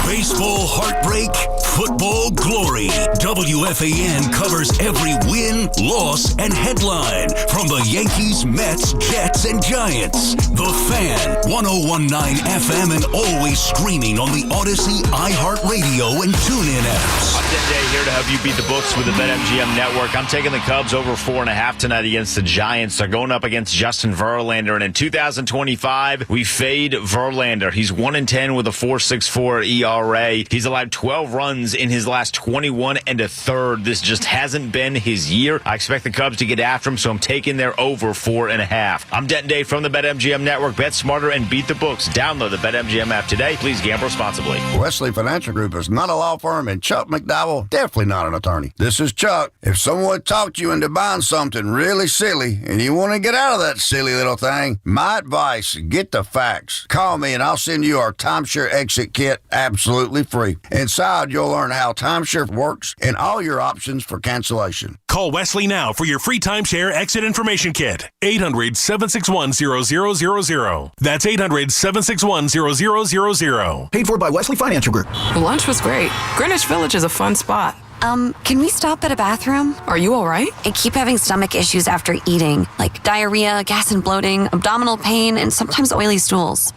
Baseball heartbreak, Football Glory. WFAN covers every win, loss, and headline from the Yankees, Mets, Jets, and Giants. The Fan, 101.9 FM, and always streaming on the Odyssey, iHeartRadio, and TuneIn apps. I'm Day here to help you beat the books with the BetMGM Network. I'm taking the Cubs over 4.5 tonight against the Giants. They're going up against Justin Verlander, and in 2025, we fade Verlander. He's 1-10 with a 4.64 ERA. He's allowed 12 runs in his last 21 1/3. This just hasn't been his year. I expect the Cubs to get after him, so I'm taking their over 4.5. I'm Denton Day from the BetMGM Network. Bet smarter and beat the books. Download the BetMGM app today. Please gamble responsibly. Wesley Financial Group is not a law firm, and Chuck McDowell definitely not an attorney. This is Chuck. If someone talked you into buying something really silly and you want to get out of that silly little thing, my advice, get the facts. Call me and I'll send you our timeshare exit kit absolutely free. Inside, you'll learn how timeshare works and all your options for cancellation. Call Wesley now for your free timeshare exit information kit. 800-761-0000. That's 800-761-0000. Paid for by Wesley Financial Group. Lunch was great. Greenwich Village is a fun spot. Can we stop at a bathroom? Are you all right? I keep having stomach issues after eating, like diarrhea, gas and bloating, abdominal pain, and sometimes oily stools.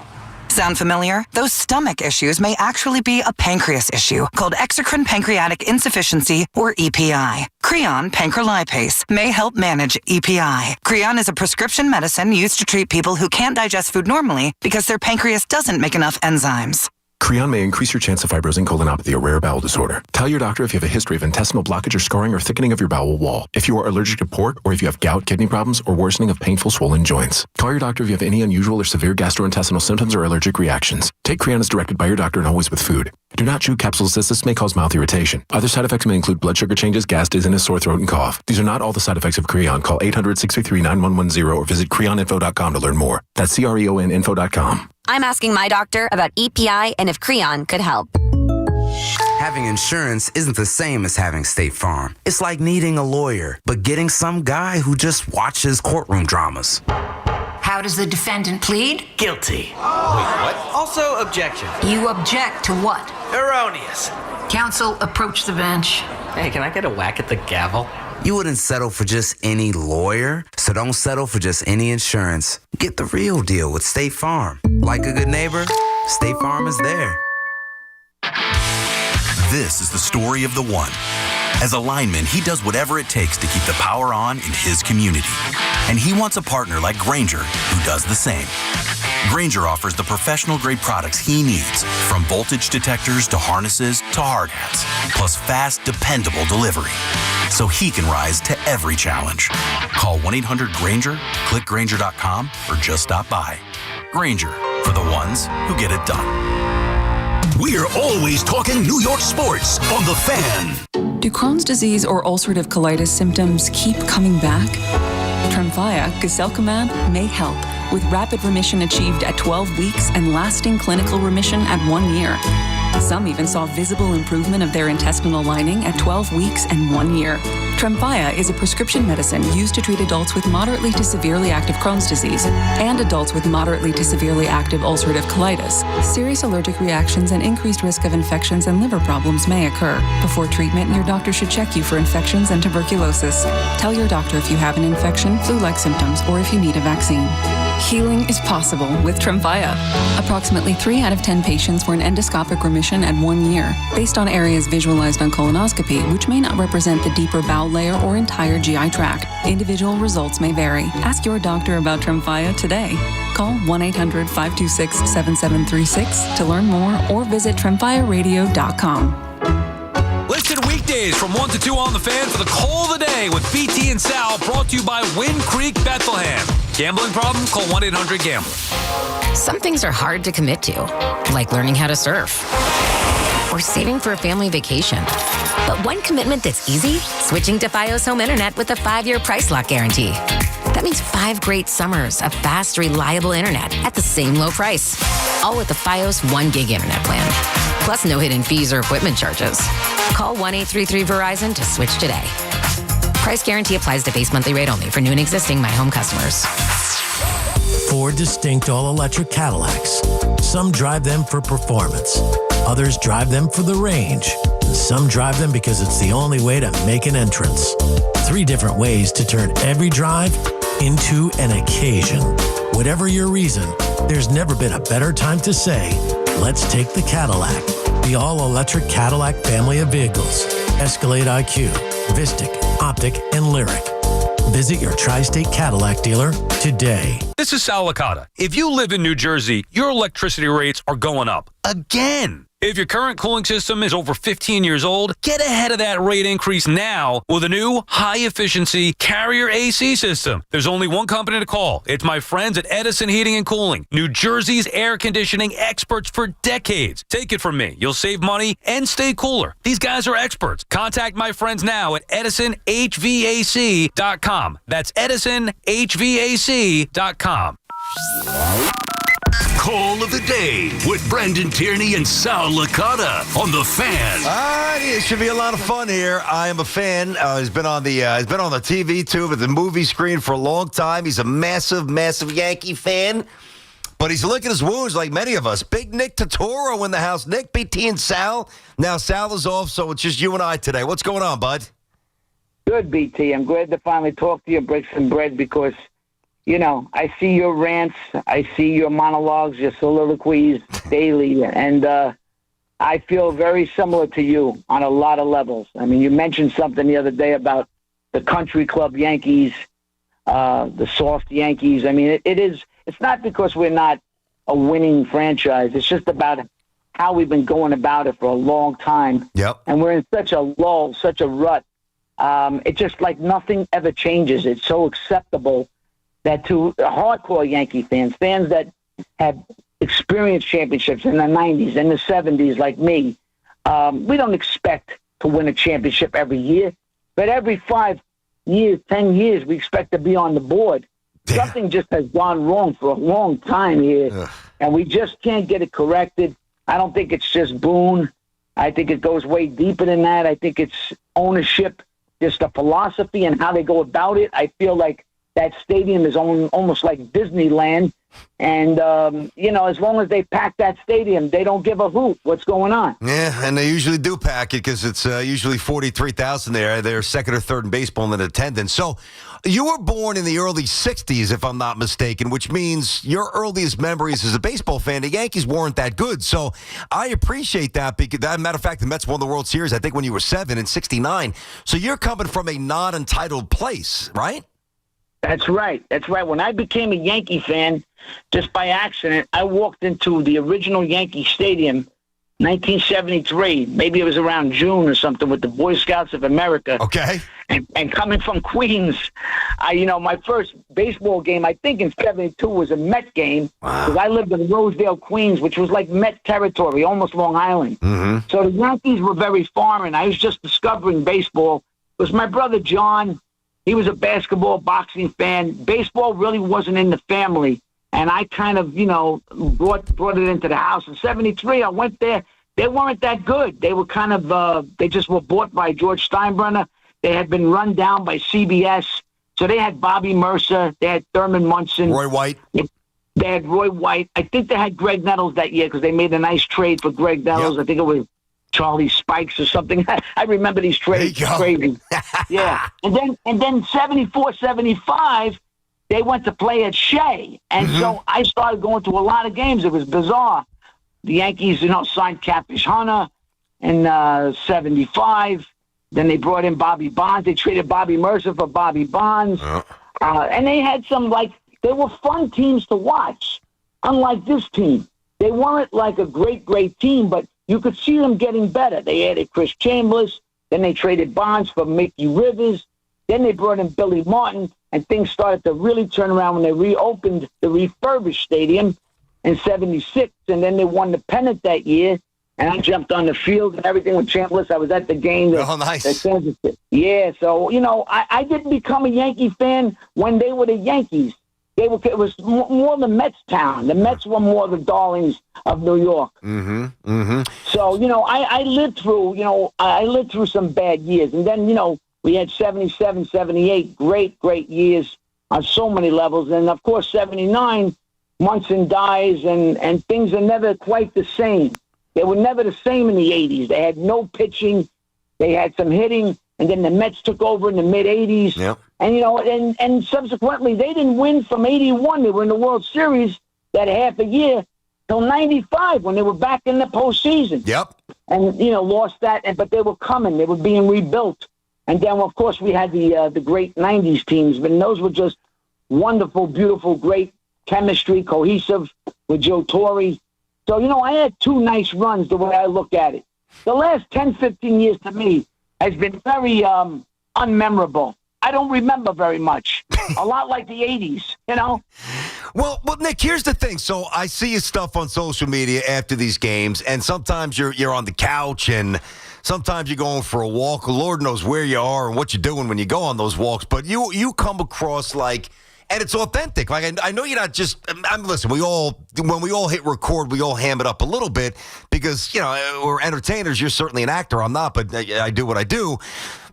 Sound familiar? Those stomach issues may actually be a pancreas issue called exocrine pancreatic insufficiency, or EPI. Creon pancrelipase may help manage EPI. Creon is a prescription medicine used to treat people who can't digest food normally because their pancreas doesn't make enough enzymes. Creon may increase your chance of fibrosing colonopathy, a rare bowel disorder. Tell your doctor if you have a history of intestinal blockage or scarring or thickening of your bowel wall, if you are allergic to pork, or if you have gout, kidney problems, or worsening of painful swollen joints. Call your doctor if you have any unusual or severe gastrointestinal symptoms or allergic reactions. Take Creon as directed by your doctor and always with food. Do not chew capsules as this may cause mouth irritation. Other side effects may include blood sugar changes, gas, dizziness, sore throat, and cough. These are not all the side effects of Creon. Call 800-633-9110 or visit creoninfo.com to learn more. That's CREONinfo.com. I'm asking my doctor about EPI and if Creon could help. Having insurance isn't the same as having State Farm. It's like needing a lawyer, but getting some guy who just watches courtroom dramas. How does the defendant plead? Guilty. Wait, what? Also, objection. You object to what? Erroneous. Counsel, approach the bench. Hey, can I get a whack at the gavel? You wouldn't settle for just any lawyer, so don't settle for just any insurance. Get the real deal with State Farm. Like a good neighbor, State Farm is there. This is the story of the one. As a lineman, he does whatever it takes to keep the power on in his community. And he wants a partner like Grainger who does the same. Grainger offers the professional-grade products he needs, from voltage detectors to harnesses to hard hats, plus fast, dependable delivery, so he can rise to every challenge. Call 1-800-GRAINGER, click Grainger.com, or just stop by. Grainger, for the ones who get it done. We're always talking New York sports on The Fan. Do Crohn's disease or ulcerative colitis symptoms keep coming back? Tremfya, guselkumab, may help, with rapid remission achieved at 12 weeks and lasting clinical remission at 1 year. Some even saw visible improvement of their intestinal lining at 12 weeks and 1 year. Tremfya is a prescription medicine used to treat adults with moderately to severely active Crohn's disease and adults with moderately to severely active ulcerative colitis. Serious allergic reactions and increased risk of infections and liver problems may occur. Before treatment, your doctor should check you for infections and tuberculosis. Tell your doctor if you have an infection, flu-like symptoms, or if you need a vaccine. Healing is possible with Tremfya. Approximately 3 out of 10 patients were in endoscopic remission at 1 year, based on areas visualized on colonoscopy, which may not represent the deeper bowel layer or entire GI tract. Individual results may vary. Ask your doctor about Tremfya today. Call 1-800-526-7736 to learn more or visit tremfyaradio.com. Listen weekdays from 1 to 2 on The Fan for the call of the day with BT and Sal, brought to you by Wind Creek Bethlehem. Gambling problem? Call 1-800-GAMBLER. Some things are hard to commit to, like learning how to surf or saving for a family vacation. But one commitment that's easy, switching to Fios Home Internet with a 5-year price lock guarantee. That means 5 great summers of fast, reliable internet at the same low price. All with the Fios 1 gig internet plan. Plus no hidden fees or equipment charges. Call 1-833-VERIZON to switch today. Price guarantee applies to base monthly rate only for new and existing My Home customers. 4 distinct all-electric Cadillacs. Some drive them for performance. Others drive them for the range. And some drive them because it's the only way to make an entrance. 3 different ways to turn every drive into an occasion. Whatever your reason, there's never been a better time to say, let's take the Cadillac. The all-electric Cadillac family of vehicles. Escalade IQ, Vistic, Optic, and Lyric. Visit your Tri-State Cadillac dealer today. This is Sal Licata. If you live in New Jersey, your electricity rates are going up again. If your current cooling system is over 15 years old, get ahead of that rate increase now with a new high-efficiency Carrier AC system. There's only one company to call. It's my friends at Edison Heating and Cooling, New Jersey's air conditioning experts for decades. Take it from me. You'll save money and stay cooler. These guys are experts. Contact my friends now at EdisonHVAC.com. That's EdisonHVAC.com. Call of the day with Brandon Tierney and Sal Licata on the Fan. All right, it should be a lot of fun here. I am a fan. He's been on the TV too, but the movie screen for a long time. He's a massive Yankee fan, but he's licking his wounds like many of us. Big Nick Totoro in the house. Nick, BT, and Sal. Now Sal is off, so it's just you and I today. What's going on, bud? Good, BT. I'm glad to finally talk to you, break some bread, because you know, I see your rants, I see your monologues, your soliloquies daily, and I feel very similar to you on a lot of levels. I mean, you mentioned something the other day about the country club Yankees, the soft Yankees. I mean, it's not because we're not a winning franchise. It's just about how we've been going about it for a long time. Yep. And we're in such a lull, such a rut. It's just like nothing ever changes. It's so acceptable that to hardcore Yankee fans that have experienced championships in the 90s and the 70s like me, we don't expect to win a championship every year, but every 5 years, 10 years, we expect to be on the board. Damn. Something just has gone wrong for a long time here, and we just can't get it corrected. I don't think it's just Boone. I think it goes way deeper than that. I think it's ownership, just the philosophy and how they go about it. I feel like that stadium is almost like Disneyland. And, you know, as long as they pack that stadium, they don't give a hoot what's going on. Yeah, and they usually do pack it because it's usually 43,000 there. They're second or third in baseball in attendance. So you were born in the early 60s, if I'm not mistaken, which means your earliest memories as a baseball fan, the Yankees weren't that good. So I appreciate that because, as a matter of fact, the Mets won the World Series, I think, when you were 7 in 69. So you're coming from a non-entitled place, right? That's right. That's right. When I became a Yankee fan, just by accident, I walked into the original Yankee Stadium, 1973. Maybe it was around June or something, with the Boy Scouts of America. Okay. And coming from Queens, my first baseball game, I think in 72, was a Met game. Because I lived in Rosedale, Queens, which was like Met territory, almost Long Island. Mm-hmm. So the Yankees were very foreign. I was just discovering baseball. It was my brother John. He was a basketball, boxing fan. Baseball really wasn't in the family. And I kind of, brought it into the house. In 73, I went there. They weren't that good. They were kind of, they just were bought by George Steinbrenner. They had been run down by CBS. So they had Bobby Mercer. They had Thurman Munson. Roy White. They had Roy White. I think they had Greg Nettles that year because they made a nice trade for Greg Nettles. Yep. I think it was Charlie Spikes or something. I remember these trades. Crazy. Yeah. And then 74, 75, they went to play at Shea. And so I started going to a lot of games. It was bizarre. The Yankees, signed Catfish Hunter in 75. Then they brought in Bobby Bonds. They traded Bobby Mercer for Bobby Bonds. And they had they were fun teams to watch, unlike this team. They weren't like a great team, but you could see them getting better. They added Chris Chambers. Then they traded Bonds for Mickey Rivers. Then they brought in Billy Martin, and things started to really turn around when they reopened the refurbished stadium in 76. And then they won the pennant that year, and I jumped on the field and everything with Chambliss. I was at the game. Oh, nice. Yeah, so, I didn't become a Yankee fan when they were the Yankees. It was more the Mets town. The Mets were more the darlings of New York. Mm-hmm. Mm-hmm. So, I lived through some bad years. And then, we had 77, 78, great years on so many levels. And, of course, 79, Munson dies, and things are never quite the same. They were never the same in the 80s. They had no pitching. They had some hitting, and then the Mets took over in the mid-80s. Yep. And, and subsequently, they didn't win from 81. They were in the World Series that half a year till 95 when they were back in the postseason. Yep. And, lost that. But they were coming. They were being rebuilt. And then, of course, we had the great 90s teams. But those were just wonderful, beautiful, great chemistry, cohesive with Joe Torre. So, I had two nice runs the way I look at it. The last 10, 15 years to me has been very unmemorable. I don't remember very much. A lot like the 80s, Well, Nick, here's the thing. So I see your stuff on social media after these games, and sometimes you're on the couch, and sometimes you're going for a walk. Lord knows where you are and what you're doing when you go on those walks. But you come across like, and it's authentic. Like I know you're not just. Listen, when we all hit record, we all ham it up a little bit because we're entertainers. You're certainly an actor. I'm not, but I do what I do.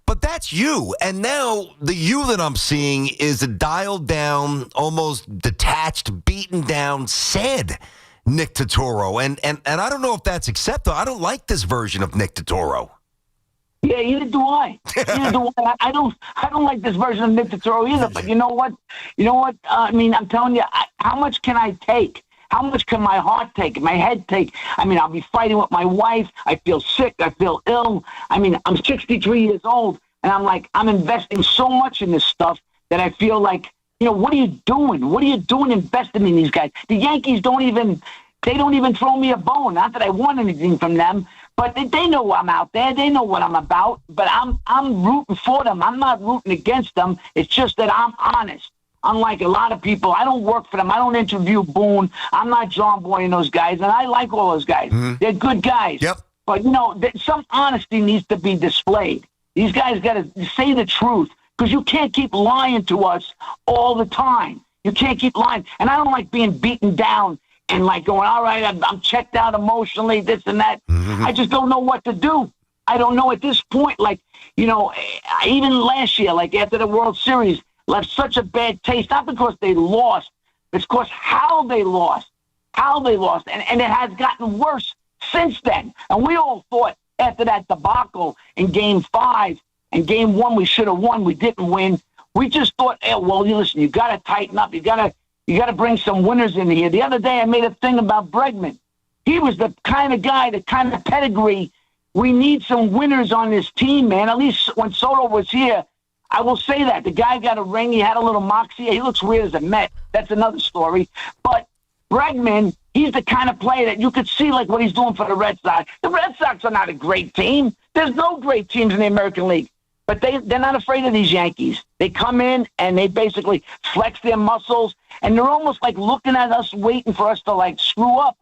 But that's you. And now the you that I'm seeing is a dialed down, almost detached, beaten down, sad Nick Totoro. And I don't know if that's acceptable. I don't like this version of Nick Totoro. Yeah, either do I. I don't like this version of Nick Totoro either. But you know what? I'm telling you, how much can I take? How much can my heart take? My head take? I'll be fighting with my wife. I feel sick. I feel ill. I'm 63 years old, and I'm investing so much in this stuff that I feel like, what are you doing? What are you doing investing in these guys? The Yankees don't even throw me a bone. Not that I want anything from them, but they know I'm out there. They know what I'm about. But I'm rooting for them. I'm not rooting against them. It's just that I'm honest. Unlike a lot of people, I don't work for them. I don't interview Boone. I'm not John Boy and those guys, and I like all those guys. Mm-hmm. They're good guys. Yep. But, some honesty needs to be displayed. These guys got to say the truth because you can't keep lying to us all the time. You can't keep lying. And I don't like being beaten down and going, all right, I'm checked out emotionally, this and that. Mm-hmm. I just don't know what to do. I don't know at this point, even last year, after the World Series, left such a bad taste, not because they lost, it's because how they lost. And it has gotten worse since then. And we all thought after that debacle in Game 5 and Game 1 we should have won, we didn't win. We just thought, hey, well, listen, you got to tighten up. You got to bring some winners in here. The other day I made a thing about Bregman. He was the kind of guy, the kind of pedigree. We need some winners on this team, man. At least when Soto was here, I will say that. The guy got a ring. He had a little moxie. He looks weird as a Met. That's another story. But Bregman, he's the kind of player that you could see what he's doing for the Red Sox. The Red Sox are not a great team. There's no great teams in the American League. But they're not afraid of these Yankees. They come in and they basically flex their muscles, and they're almost looking at us, waiting for us to screw up.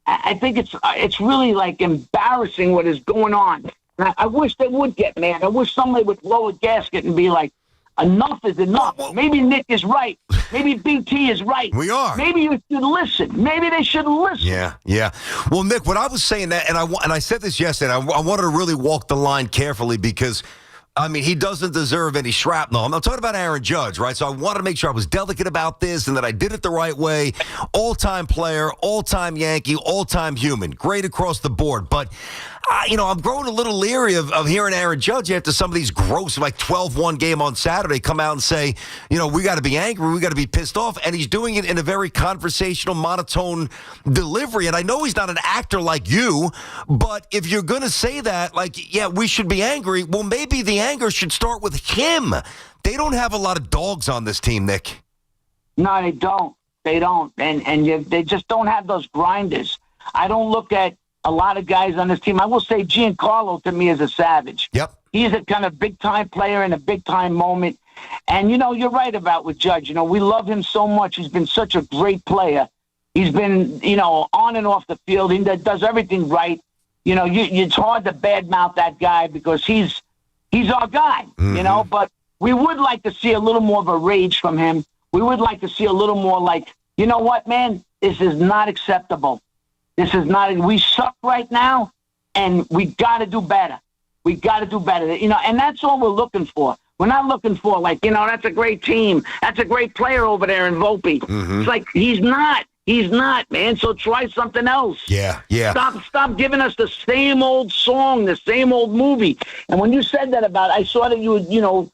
I think it's really embarrassing what is going on. I wish they would get mad. I wish somebody would blow a gasket and be like, enough is enough. Maybe Nick is right. Maybe BT is right. We are. Maybe you should listen. Maybe they should listen. Yeah. Well, Nick, what I was saying that, and I said this yesterday, I wanted to really walk the line carefully because, he doesn't deserve any shrapnel. I'm not talking about Aaron Judge, right? So I wanted to make sure I was delicate about this and that I did it the right way. All-time player, all-time Yankee, all-time human. Great across the board. But, I'm growing a little leery of hearing Aaron Judge after some of these gross, 12-1 game on Saturday, come out and say, we got to be angry, we got to be pissed off. And he's doing it in a very conversational, monotone delivery. And I know he's not an actor like you, but if you're going to say that, we should be angry, well, maybe the anger should start with him. They don't have a lot of dogs on this team, Nick. No, they don't. They don't. And they just don't have those grinders. I don't look at a lot of guys on this team. I will say Giancarlo to me is a savage. Yep. He's a kind of big-time player in a big-time moment. And, you're right about with Judge. We love him so much. He's been such a great player. He's been, on and off the field. He does everything right. It's hard to badmouth that guy because he's our guy, Mm-hmm. But we would like to see a little more of a rage from him. We would like to see a little more you know what, man? This is not acceptable. This is not. We suck right now, and we got to do better. We got to do better. And that's all we're looking for. We're not looking for that's a great team. That's a great player over there in Volpe. Mm-hmm. It's he's not. He's not, man. So try something else. Yeah. Stop giving us the same old song, the same old movie. And when you said that about, I saw that you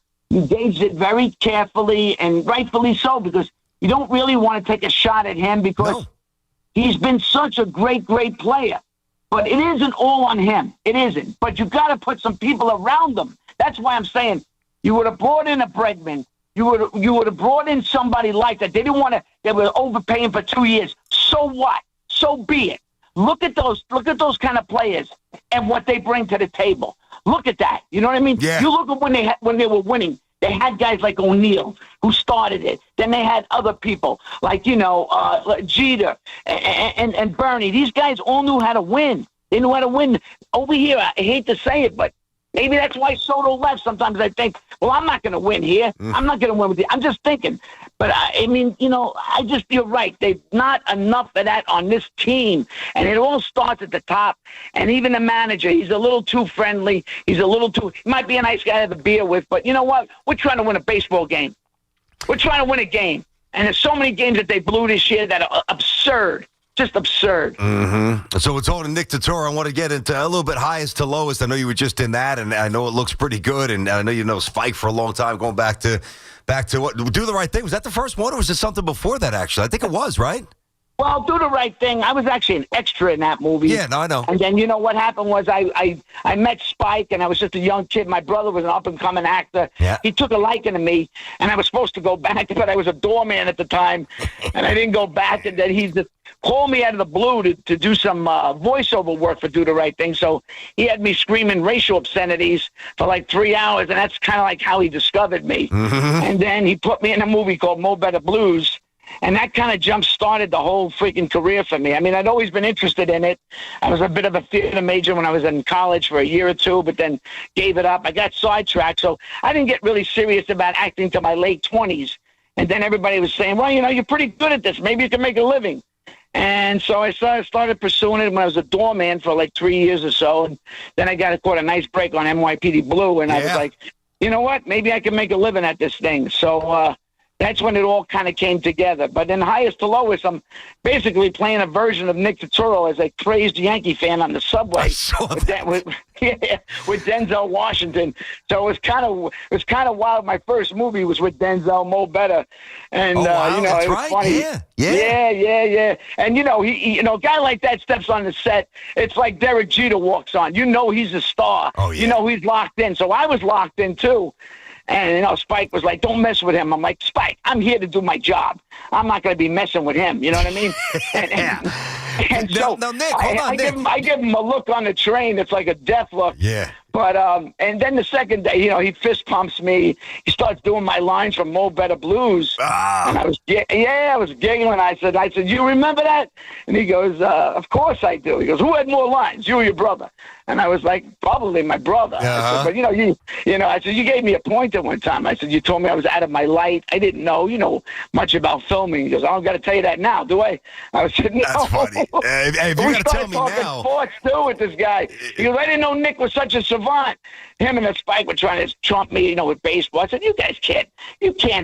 gauged it very carefully and rightfully so, because you don't really want to take a shot at him because he's been such a great, great player. But it isn't all on him. It isn't. But you got to put some people around him. That's why I'm saying you would have brought in a Bregman. You would have brought in somebody like that. They didn't want to. They were overpaying for 2 years. So what? So be it. Look at those kind of players and what they bring to the table. Look at that. You know what I mean? Yeah. You look at when they were winning. They had guys like O'Neal who started it. Then they had other people like Jeter and Bernie. These guys all knew how to win. They knew how to win. Over here, I hate to say it, but maybe that's why Soto left. Sometimes I think, well, I'm not going to win here. I'm not going to win with you. I'm just thinking. But, you're right. There's not enough of that on this team. And it all starts at the top. And even the manager, he's a little too friendly. He might be a nice guy to have a beer with. But you know what? We're trying to win a baseball game. We're trying to win a game. And there's so many games that they blew this year that are absurd. Just absurd. Mm-hmm. So it's on to Nick Totoro. I want to get into a little bit highest to lowest. I know you were just in that, and I know it looks pretty good. And I know you know Spike for a long time, going back to what Do the Right Thing. Was that the first one, or was it something before that? Actually, I think it was, right? Well, Do the Right Thing. I was actually an extra in that movie. Yeah, no, I know. And then you know what happened was I met Spike, and I was just a young kid. My brother was an up-and-coming actor. Yeah. He took a liking to me, and I was supposed to go back, but I was a doorman at the time, and I didn't go back. And then he just called me out of the blue to do some voiceover work for Do the Right Thing. So he had me screaming racial obscenities for like 3 hours, and that's kind of like how he discovered me. Mm-hmm. And then he put me in a movie called Mo Better Blues. And that kind of jump-started the whole freaking career for me. I mean, I'd always been interested in it. I was a bit of a theater major when I was in college for a year or two, but then gave it up. I got sidetracked, so I didn't get really serious about acting till my late 20s. And then everybody was saying, well, you're pretty good at this. Maybe you can make a living. And so I started pursuing it when I was a doorman for like 3 years or so. And then I caught a nice break on NYPD Blue, and I was like, you know what? Maybe I can make a living at this thing. So, that's when it all kind of came together. But in Highest to Lowest, I'm basically playing a version of Nick Totoro as a crazed Yankee fan on the subway with Denzel Washington. So it was kind of wild. My first movie was with Denzel, Mo Better, and that's it was right. funny. Yeah. And he a guy like that steps on the set. It's like Derek Jeter walks on. He's a star. Oh, yeah. He's locked in. So I was locked in too. And, Spike was like, don't mess with him. I'm like, Spike, I'm here to do my job. I'm not going to be messing with him. You know what I mean? And so now, Nick, hold on, Nick. I give him a look on the train. It's like a death look. Yeah. But, and then the second day, he fist pumps me. He starts doing my lines from Mo Better Blues. And I was giggling. I said, you remember that? And he goes, of course I do. He goes, who had more lines, you or your brother? And I was like, probably my brother. I said, but I said, you gave me a pointer one time. I said, you told me I was out of my light. I didn't know, much about filming. He goes, I don't got to tell you that now, do I? I said, no. That's funny. If you got to tell me now. Sports too with this guy. He goes, I didn't know Nick was such a savant. Him and Spike were trying to trump me, with baseball. I said, you guys can't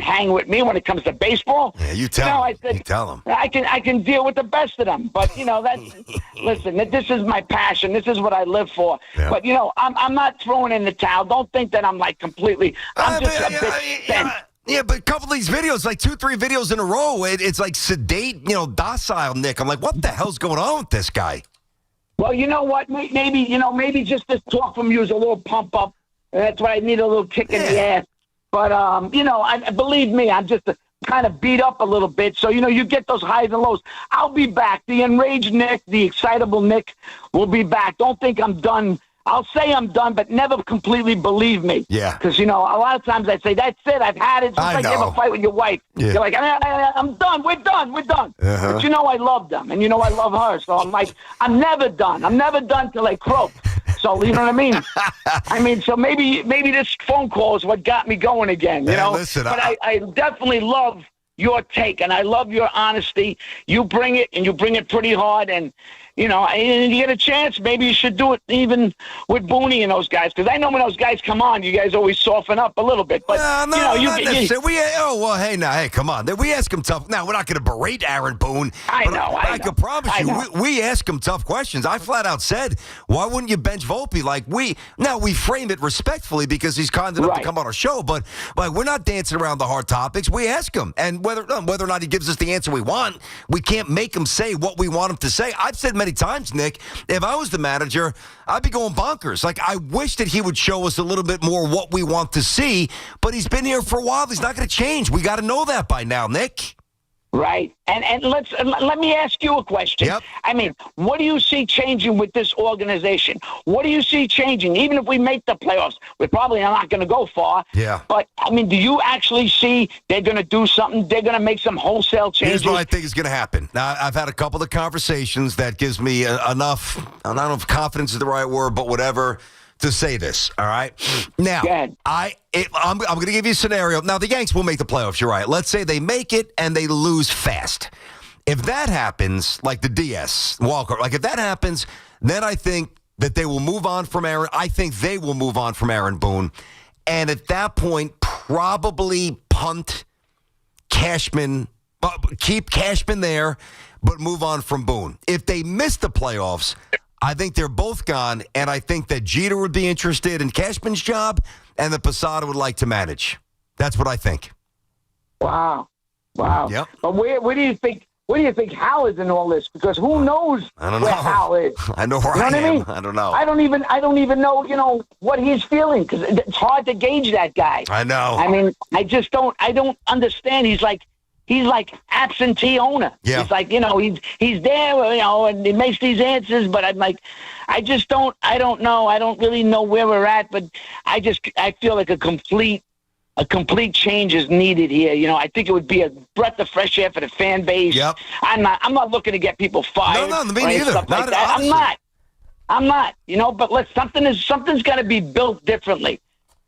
hang with me when it comes to baseball. Yeah, you tell him. I said, you tell him. I can deal with the best of them. But, listen, this is my passion. This is what I live for. Yeah. But, I'm not throwing in the towel. Don't think that I'm like completely, I'm just a bit spent. Yeah, but a couple of these videos, like 2-3 videos in a row, it's like sedate, docile Nick. I'm like, what the hell's going on with this guy? Well, you know what? Maybe just this talk from you is a little pump up. That's why I need a little kick in the ass. But, believe me, I'm just kind of beat up a little bit. So, you get those highs and lows. I'll be back. The enraged Nick, the excitable Nick will be back. Don't think I'm done. I'll say I'm done, but never completely believe me. Yeah. Because, a lot of times I say, that's it. I've had it. Just like you have a fight with your wife. Yeah. You're like, I'm done. We're done. Uh-huh. But I love them. And I love her. So I'm like, I'm never done. I'm never done till I croak. So, you know what I mean? So maybe this phone call is what got me going again, Listen, but I definitely love your take, and I love your honesty. You bring it, and you bring it pretty hard, and and you get a chance, maybe you should do it even with Booney and those guys. Because I know when those guys come on, you guys always soften up a little bit. But, not necessarily. Hey, come on. We ask him tough. Now, we're not going to berate Aaron Boone. I can promise you, we ask him tough questions. I flat out said, why wouldn't you bench Volpe? We frame it respectfully because he's kind enough to come on our show. But we're not dancing around the hard topics. We ask him. And whether or not he gives us the answer we want, we can't make him say what we want him to say. I've said many times, Nick, if I was the manager, I'd be going bonkers. I wish that he would show us a little bit more what we want to see, but he's been here for a while. He's not going to change. We got to know that by now, Nick. Right. And let me ask you a question. Yep. I mean, what do you see changing with this organization? What do you see changing? Even if we make the playoffs, we're probably not going to go far. Yeah. But, I mean, do you actually see they're going to do something? They're going to make some wholesale changes? Here's what I think is going to happen. Now, I've had a couple of conversations that gives me enough, I don't know if confidence is the right word, but whatever, to say this, all right? Now, I'm going to give you a scenario. Now, the Yanks will make the playoffs, you're right. Let's say they make it and they lose fast. If that happens, like the DS, Walker, if that happens, then I think that they will move on from Aaron. I think they will move on from Aaron Boone. And at that point, probably punt Cashman, keep Cashman there, but move on from Boone. If they miss the playoffs, I think they're both gone, and I think that Jeter would be interested in Cashman's job and that Posada would like to manage. That's what I think. Wow. Yep. But where do you think Hal is in all this? Because who knows where Hal is? I know where I am. I mean? I don't know. I don't even know, what he's feeling, because it's hard to gauge that guy. I know. I mean, I don't understand. He's like absentee owner. Yeah. It's like, he's there, and he makes these answers, but I'm like, I don't know. I don't really know where we're at, but I feel like a complete change is needed here. I think it would be a breath of fresh air for the fan base. Yep. I'm not looking to get people fired. No, me neither. Stuff like that. I'm not, but something's got to be built differently.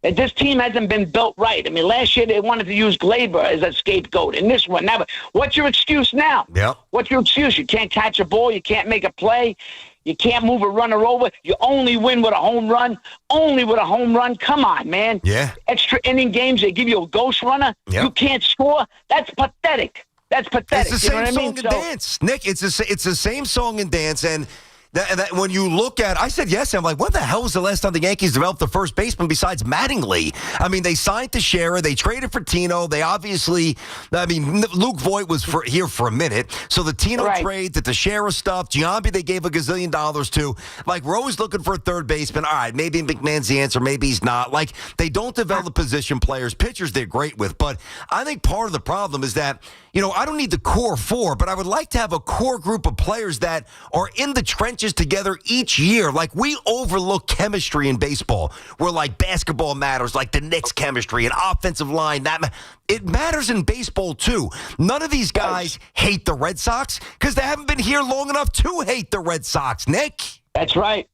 And this team hasn't been built right. I mean, last year they wanted to use Glaber as a scapegoat. And this one, now, what's your excuse now? Yep. What's your excuse? You can't catch a ball. You can't make a play. You can't move a runner over. You only win with a home run. Come on, man. Yeah. Extra inning games, they give you a ghost runner. Yep. You can't score. That's pathetic. It's the same song and dance, Nick. It's the same song and dance, and that when you look at, I said yes. I'm like, when the hell was the last time the Yankees developed a first baseman besides Mattingly? I mean, they signed Teixeira, they traded for Tino. They obviously, Luke Voit was here for a minute. So the Tino trade, the Teixeira stuff, Giambi they gave $1 gazillion to. We're always looking for a third baseman. All right, maybe McMahon's the answer, maybe he's not. They don't develop position players. Pitchers they're great with, but I think part of the problem is that, I don't need the core four, but I would like to have a core group of players that are in the trenches together each year. We overlook chemistry in baseball, where basketball matters, the Knicks chemistry and offensive line. It matters in baseball too. None of these guys hate the Red Sox because they haven't been here long enough to hate the Red Sox, Nick. That's right.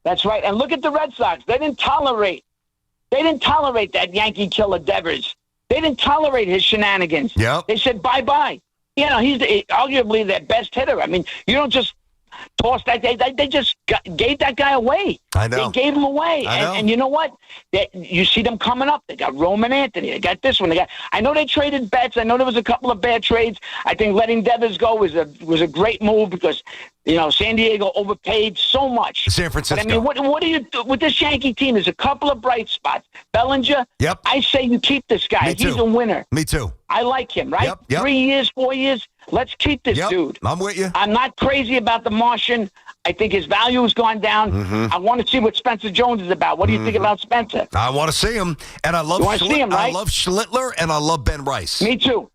And look at the Red Sox. They didn't tolerate that Yankee killer Devers. They didn't tolerate his shenanigans. Yep. They said, bye-bye. He's arguably their best hitter. I mean, you don't just toss that guy. They just gave that guy away. I know. They gave him away. I know. And you know what? You see them coming up. They got Roman Anthony. They got this one. I know they traded Betts. I know there was a couple of bad trades. I think letting Devers go was a great move because, San Diego overpaid so much. San Francisco. But what do you do with this Yankee team? There's a couple of bright spots. Bellinger. Yep. I say you keep this guy. Me too. He's a winner. Me too. I like him, right? Yep. 3 years, 4 years. Let's keep this dude. I'm with you. I'm not crazy about the Martian. I think his value has gone down. Mm-hmm. I want to see what Spencer Jones is about. What do you think about Spencer? I want to see him. And I love right? I love Schlittler, and I love Ben Rice. Me too.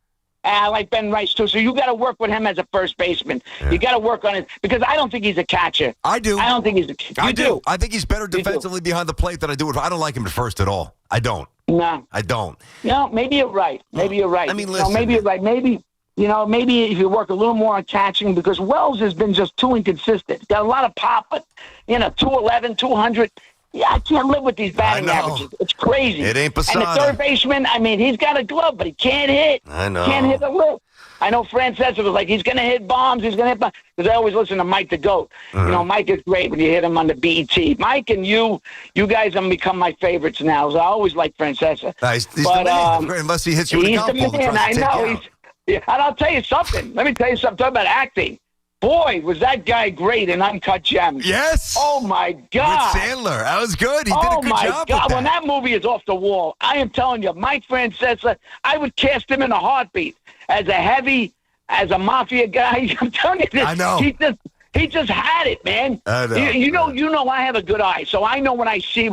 I like Ben Rice, too. So you got to work with him as a first baseman. Yeah. You got to work on it because I don't think he's a catcher. I do. I don't think he's a catcher. I do. I think he's better defensively behind the plate than I do. I don't like him at first at all. I don't. No. I don't. Maybe you're right. Maybe you're right. I mean, listen. Maybe you're right. Maybe if you work a little more on catching because Wells has been just too inconsistent. He's got a lot of pop, but, 211, 200. Yeah, I can't live with these batting averages. It's crazy. It ain't Posada. And the third baseman, he's got a glove, but he can't hit. I know. Can't hit a lift. I know Francesa was like, he's going to hit bombs. He's going to hit bombs. Because I always listen to Mike the GOAT. You know, Mike is great when you hit him on the BET. Mike and you guys have become my favorites now. So I always like Francesa. He's the man. Unless he hits you with a golf ball. He's the man. I know. And I'll tell you something. Let me tell you something. Talk about acting. Boy, was that guy great in Uncut Gems. Yes. Oh, my God. With Sandler. That was good. He did a good job Oh, my God. with That movie is off the wall. I am telling you, Mike Francesa, I would cast him in a heartbeat as a mafia guy. I'm telling you this. I know. He just had it, man. I know. You know I have a good eye, so I know when I see.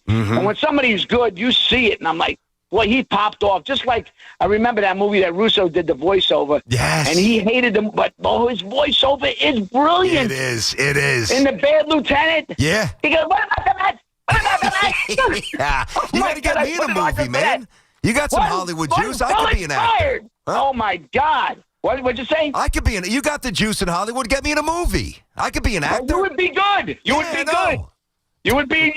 And when somebody's good, you see it, and I'm like, boy, he popped off. Just like I remember that movie that Russo did the voiceover. Yes. And he hated him, but his voiceover is brilliant. It is. In The Bad Lieutenant. Yeah. He goes, what about the Mets? What about the Mets? Yeah. You got to get me in a movie, man. You got some Hollywood juice. I could be an actor. Huh? Oh, my God. What'd you say? I could be you got the juice in Hollywood. Get me in a movie. I could be an actor. You would be good. You would be good. You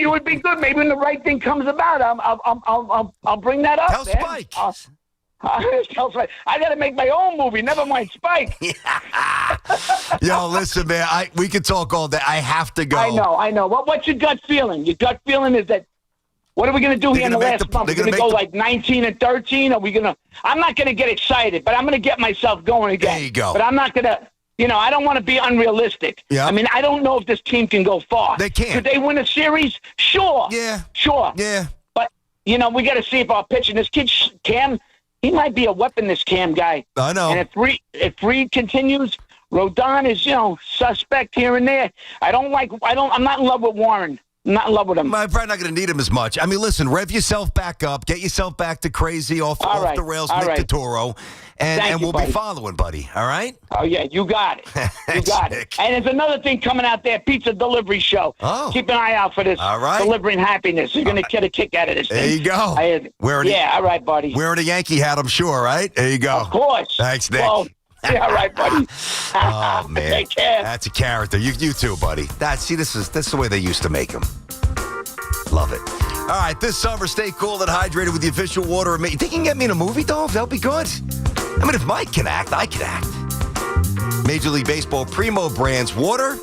would be good. Maybe when the right thing comes about, I'll bring that up. Tell Spike. Tell Spike. I got to make my own movie. Never mind Spike. Yo, listen, man. We could talk all day. I have to go. I know. What's your gut feeling? Your gut feeling is that. What are we going to do here in the last month? We're going to go like 19-13? Are we going to? I'm not going to get excited, but I'm going to get myself going again. There you go. But I'm not going to. I don't want to be unrealistic. Yeah. I mean, I don't know if this team can go far. They can't. Could they win a series? Sure. Yeah. Sure. Yeah. But, we got to see if our pitching, this kid, Cam, he might be a weapon, this Cam guy. I know. And if Reed continues, Rodon is, suspect here and there. I'm not in love with Warren. I'm not in love with him. I'm probably not going to need him as much. I mean, listen, rev yourself back up. Get yourself back to crazy off the rails, Nick Totoro. And we'll be following, buddy. All right? Oh, yeah. You got it. You got it. And there's another thing coming out there, pizza delivery show. Oh. Keep an eye out for this. All right. Delivering happiness. You're going to get a kick out of this thing. There you go. All right, buddy. Wearing a Yankee hat, I'm sure, right? There you go. Of course. Thanks, Nick. Well, yeah, all right, buddy. Oh, man. Take care. That's a character. You too, buddy. This is the way they used to make him. Love it. All right, this summer, stay cool and hydrated with the official water. You think you can get me in a movie, Dove? That'll be good. I mean, if Mike can act, I can act. Major League Baseball Primo Brands water.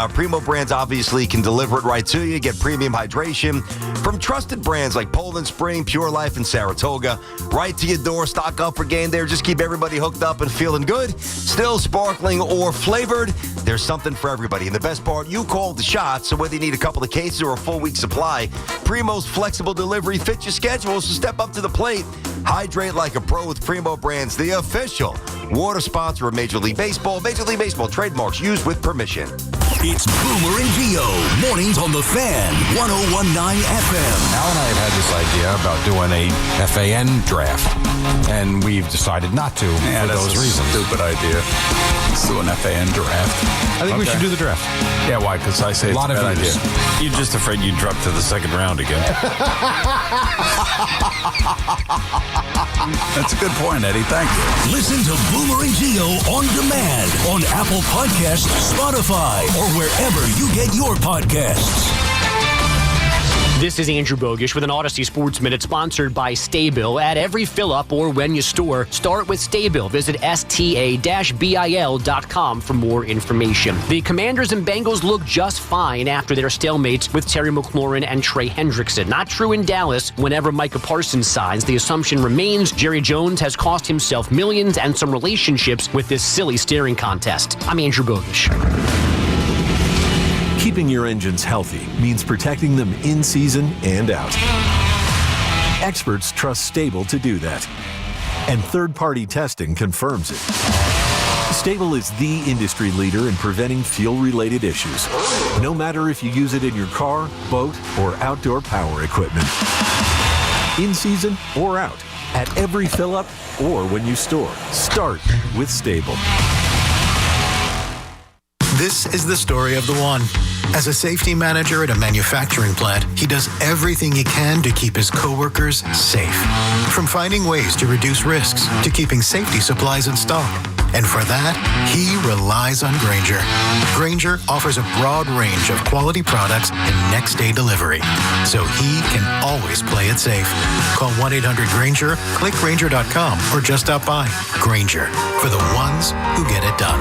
Primo Brands obviously can deliver it right to you. Get premium hydration from trusted brands like Poland Spring, Pure Life, and Saratoga. Right to your door. Stock up for game day. Just keep everybody hooked up and feeling good. Still sparkling or flavored. There's something for everybody. And the best part, you called the shots. So whether you need a couple of cases or a full week supply, Primo's flexible delivery fits your schedule. So step up to the plate. Hydrate like a pro with Primo Brands, the official water sponsor of Major League Baseball. Major League Baseball trademarks used with permission. It's Boomer and Gio, mornings on the Fan, 101.9 FM. Al and I have had this idea about doing a FAN draft, and we've decided not to for those reasons. Stupid idea. Let's do an FAN draft. I think we should do the draft. Yeah, why? Because I say it's a bad idea. You're just afraid you'd drop to the second round again. That's a good point, Eddie. Thank you. Listen to Boomer and Gio on demand on Apple Podcasts, Spotify, or wherever you get your podcasts. This is Andrew Bogish with an Odyssey Sports Minute sponsored by Staybill. At every fill-up or when you store, start with Staybill. Visit sta-bil.com for more information. The Commanders and Bengals look just fine after their stalemates with Terry McLaurin and Trey Hendrickson. Not true in Dallas. Whenever Micah Parsons signs, the assumption remains Jerry Jones has cost himself millions and some relationships with this silly steering contest. I'm Andrew Bogish. Keeping your engines healthy means protecting them in season and out. Experts trust Stable to do that, and third-party testing confirms it. Stable is the industry leader in preventing fuel-related issues, no matter if you use it in your car, boat, or outdoor power equipment. In season or out, at every fill-up or when you store, start with Stable. This is the story of the one. As a safety manager at a manufacturing plant, he does everything he can to keep his coworkers safe. From finding ways to reduce risks to keeping safety supplies in stock. And for that, he relies on Grainger. Grainger offers a broad range of quality products and next-day delivery, so he can always play it safe. Call 1-800-GRAINGER, click Grainger.com, or just stop by. Grainger, for the ones who get it done.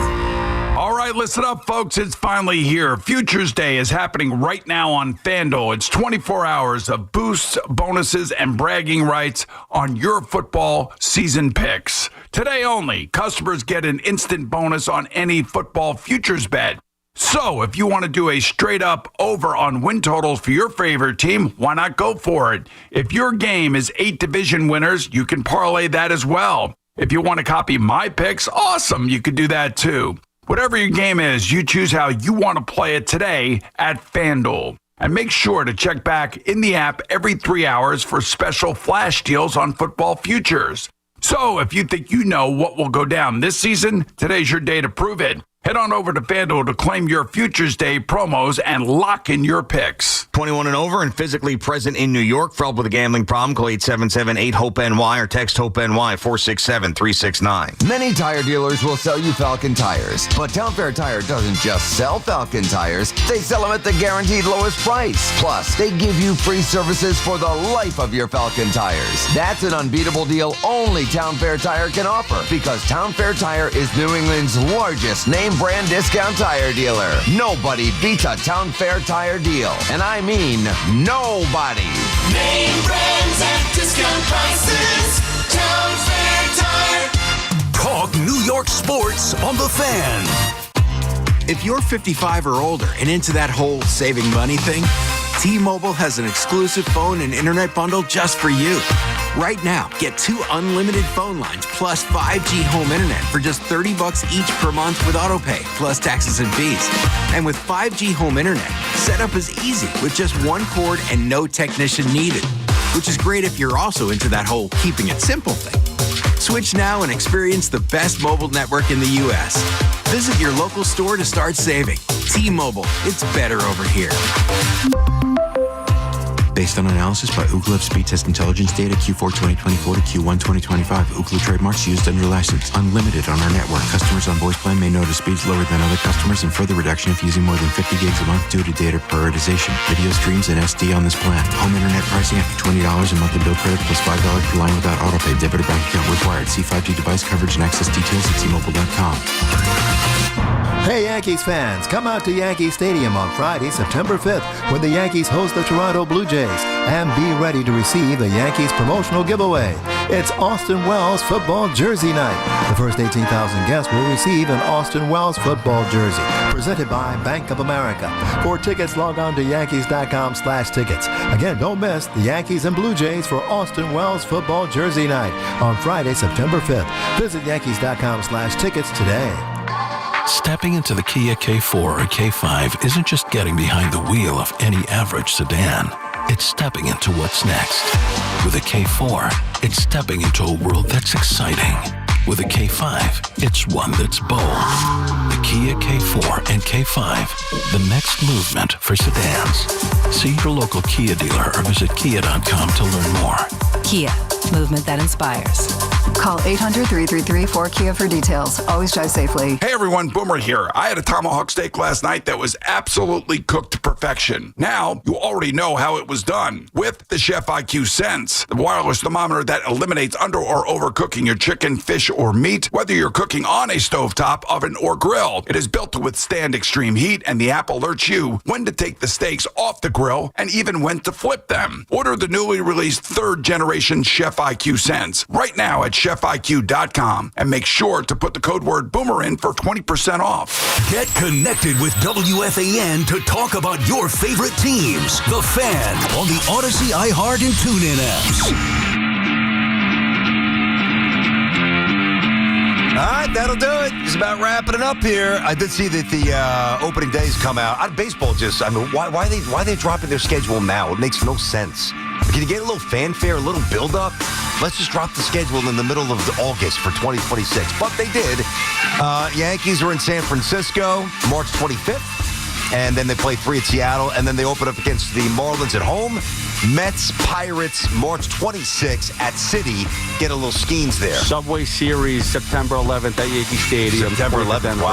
All right, listen up, folks. It's finally here. Futures Day is happening right now on FanDuel. It's 24 hours of boosts, bonuses, and bragging rights on your football season picks. Today only, customers get an instant bonus on any football futures bet. So if you want to do a straight-up over on win totals for your favorite team, why not go for it? If your game is 8 division winners, you can parlay that as well. If you want to copy my picks, awesome, you could do that too. Whatever your game is, you choose how you want to play it today at FanDuel. And make sure to check back in the app every 3 hours for special flash deals on football futures. So if you think you know what will go down this season, today's your day to prove it. Head on over to FanDuel to claim your Futures Day promos and lock in your picks. 21 and over and physically present in New York. For help with a gambling problem, call 877-8-HOPE-NY or text HOPE-NY 467-369. Many tire dealers will sell you Falcon tires, but Town Fair Tire doesn't just sell Falcon tires. They sell them at the guaranteed lowest price. Plus, they give you free services for the life of your Falcon tires. That's an unbeatable deal only Town Fair Tire can offer, because Town Fair Tire is New England's largest name brand discount tire dealer. Nobody beats a Town Fair Tire deal. And I mean nobody. Name brands at discount prices. Town Fair Tire. Talk New York sports on The Fan. If you're 55 or older and into that whole saving money thing, T-Mobile has an exclusive phone and internet bundle just for you. Right now, get 2 unlimited phone lines plus 5G home internet for just $30 each per month with autopay, plus taxes and fees. And with 5G home internet, setup is easy with just 1 cord and no technician needed, which is great if you're also into that whole keeping it simple thing. Switch now and experience the best mobile network in the U.S. Visit your local store to start saving. T-Mobile, it's better over here. Based on analysis by Ookla of speed test intelligence data Q4 2024 to Q1 2025. Ookla trademarks used under license. Unlimited on our network. Customers on voice plan may notice speeds lower than other customers and further reduction if using more than 50 gigs a month due to data prioritization. Video streams and SD on this plan. Home internet pricing after $20 a month in bill credit plus $5 per line without autopay. Debit or bank account required. See 5G device coverage and access details at T-Mobile.com. Hey Yankees fans, come out to Yankee Stadium on Friday, September 5th, when the Yankees host the Toronto Blue Jays, and be ready to receive the Yankees promotional giveaway. It's Austin Wells football jersey night. The first 18,000 guests will receive an Austin Wells football jersey, presented by Bank of America. For tickets, log on to Yankees.com/tickets. Again, don't miss the Yankees and Blue Jays for Austin Wells football jersey night on Friday, September 5th. Visit Yankees.com/tickets today. Stepping into the Kia K4 or K5 isn't just getting behind the wheel of any average sedan. It's stepping into what's next. With a K4, it's stepping into a world that's exciting. With a K5, it's one that's bold. The Kia K4 and K5, the next movement for sedans. See your local Kia dealer or visit Kia.com to learn more. Kia, movement that inspires. Call 800-333-4KIA for details. Always drive safely. Hey everyone, Boomer here. I had a tomahawk steak last night that was absolutely cooked to perfection. Now, you already know how it was done with the Chef IQ Sense, the wireless thermometer that eliminates under or overcooking your chicken, fish, or meat, whether you're cooking on a stovetop, oven, or grill. It is built to withstand extreme heat, and the app alerts you when to take the steaks off the grill and even when to flip them. Order the newly released 3rd generation Chef IQ Sense right now at chefiq.com and make sure to put the code word Boomer in for 20% off. Get connected with WFAN to talk about your favorite teams. The Fan on the Odyssey, iHeart, and TuneIn apps. All right, that'll do it. Just about wrapping it up here. I did see that the opening days come out. Baseball just, why are they dropping their schedule now? It makes no sense. Can you get a little fanfare, a little build-up? Let's just drop the schedule in the middle of August for 2026. But they did. Yankees are in San Francisco March 25th. And then they play 3 at Seattle. And then they open up against the Marlins at home Mets, Pirates, March 26th at City. Get a little Skeens there. Subway Series, September 11th at Yankee Stadium. September 11th. Wow.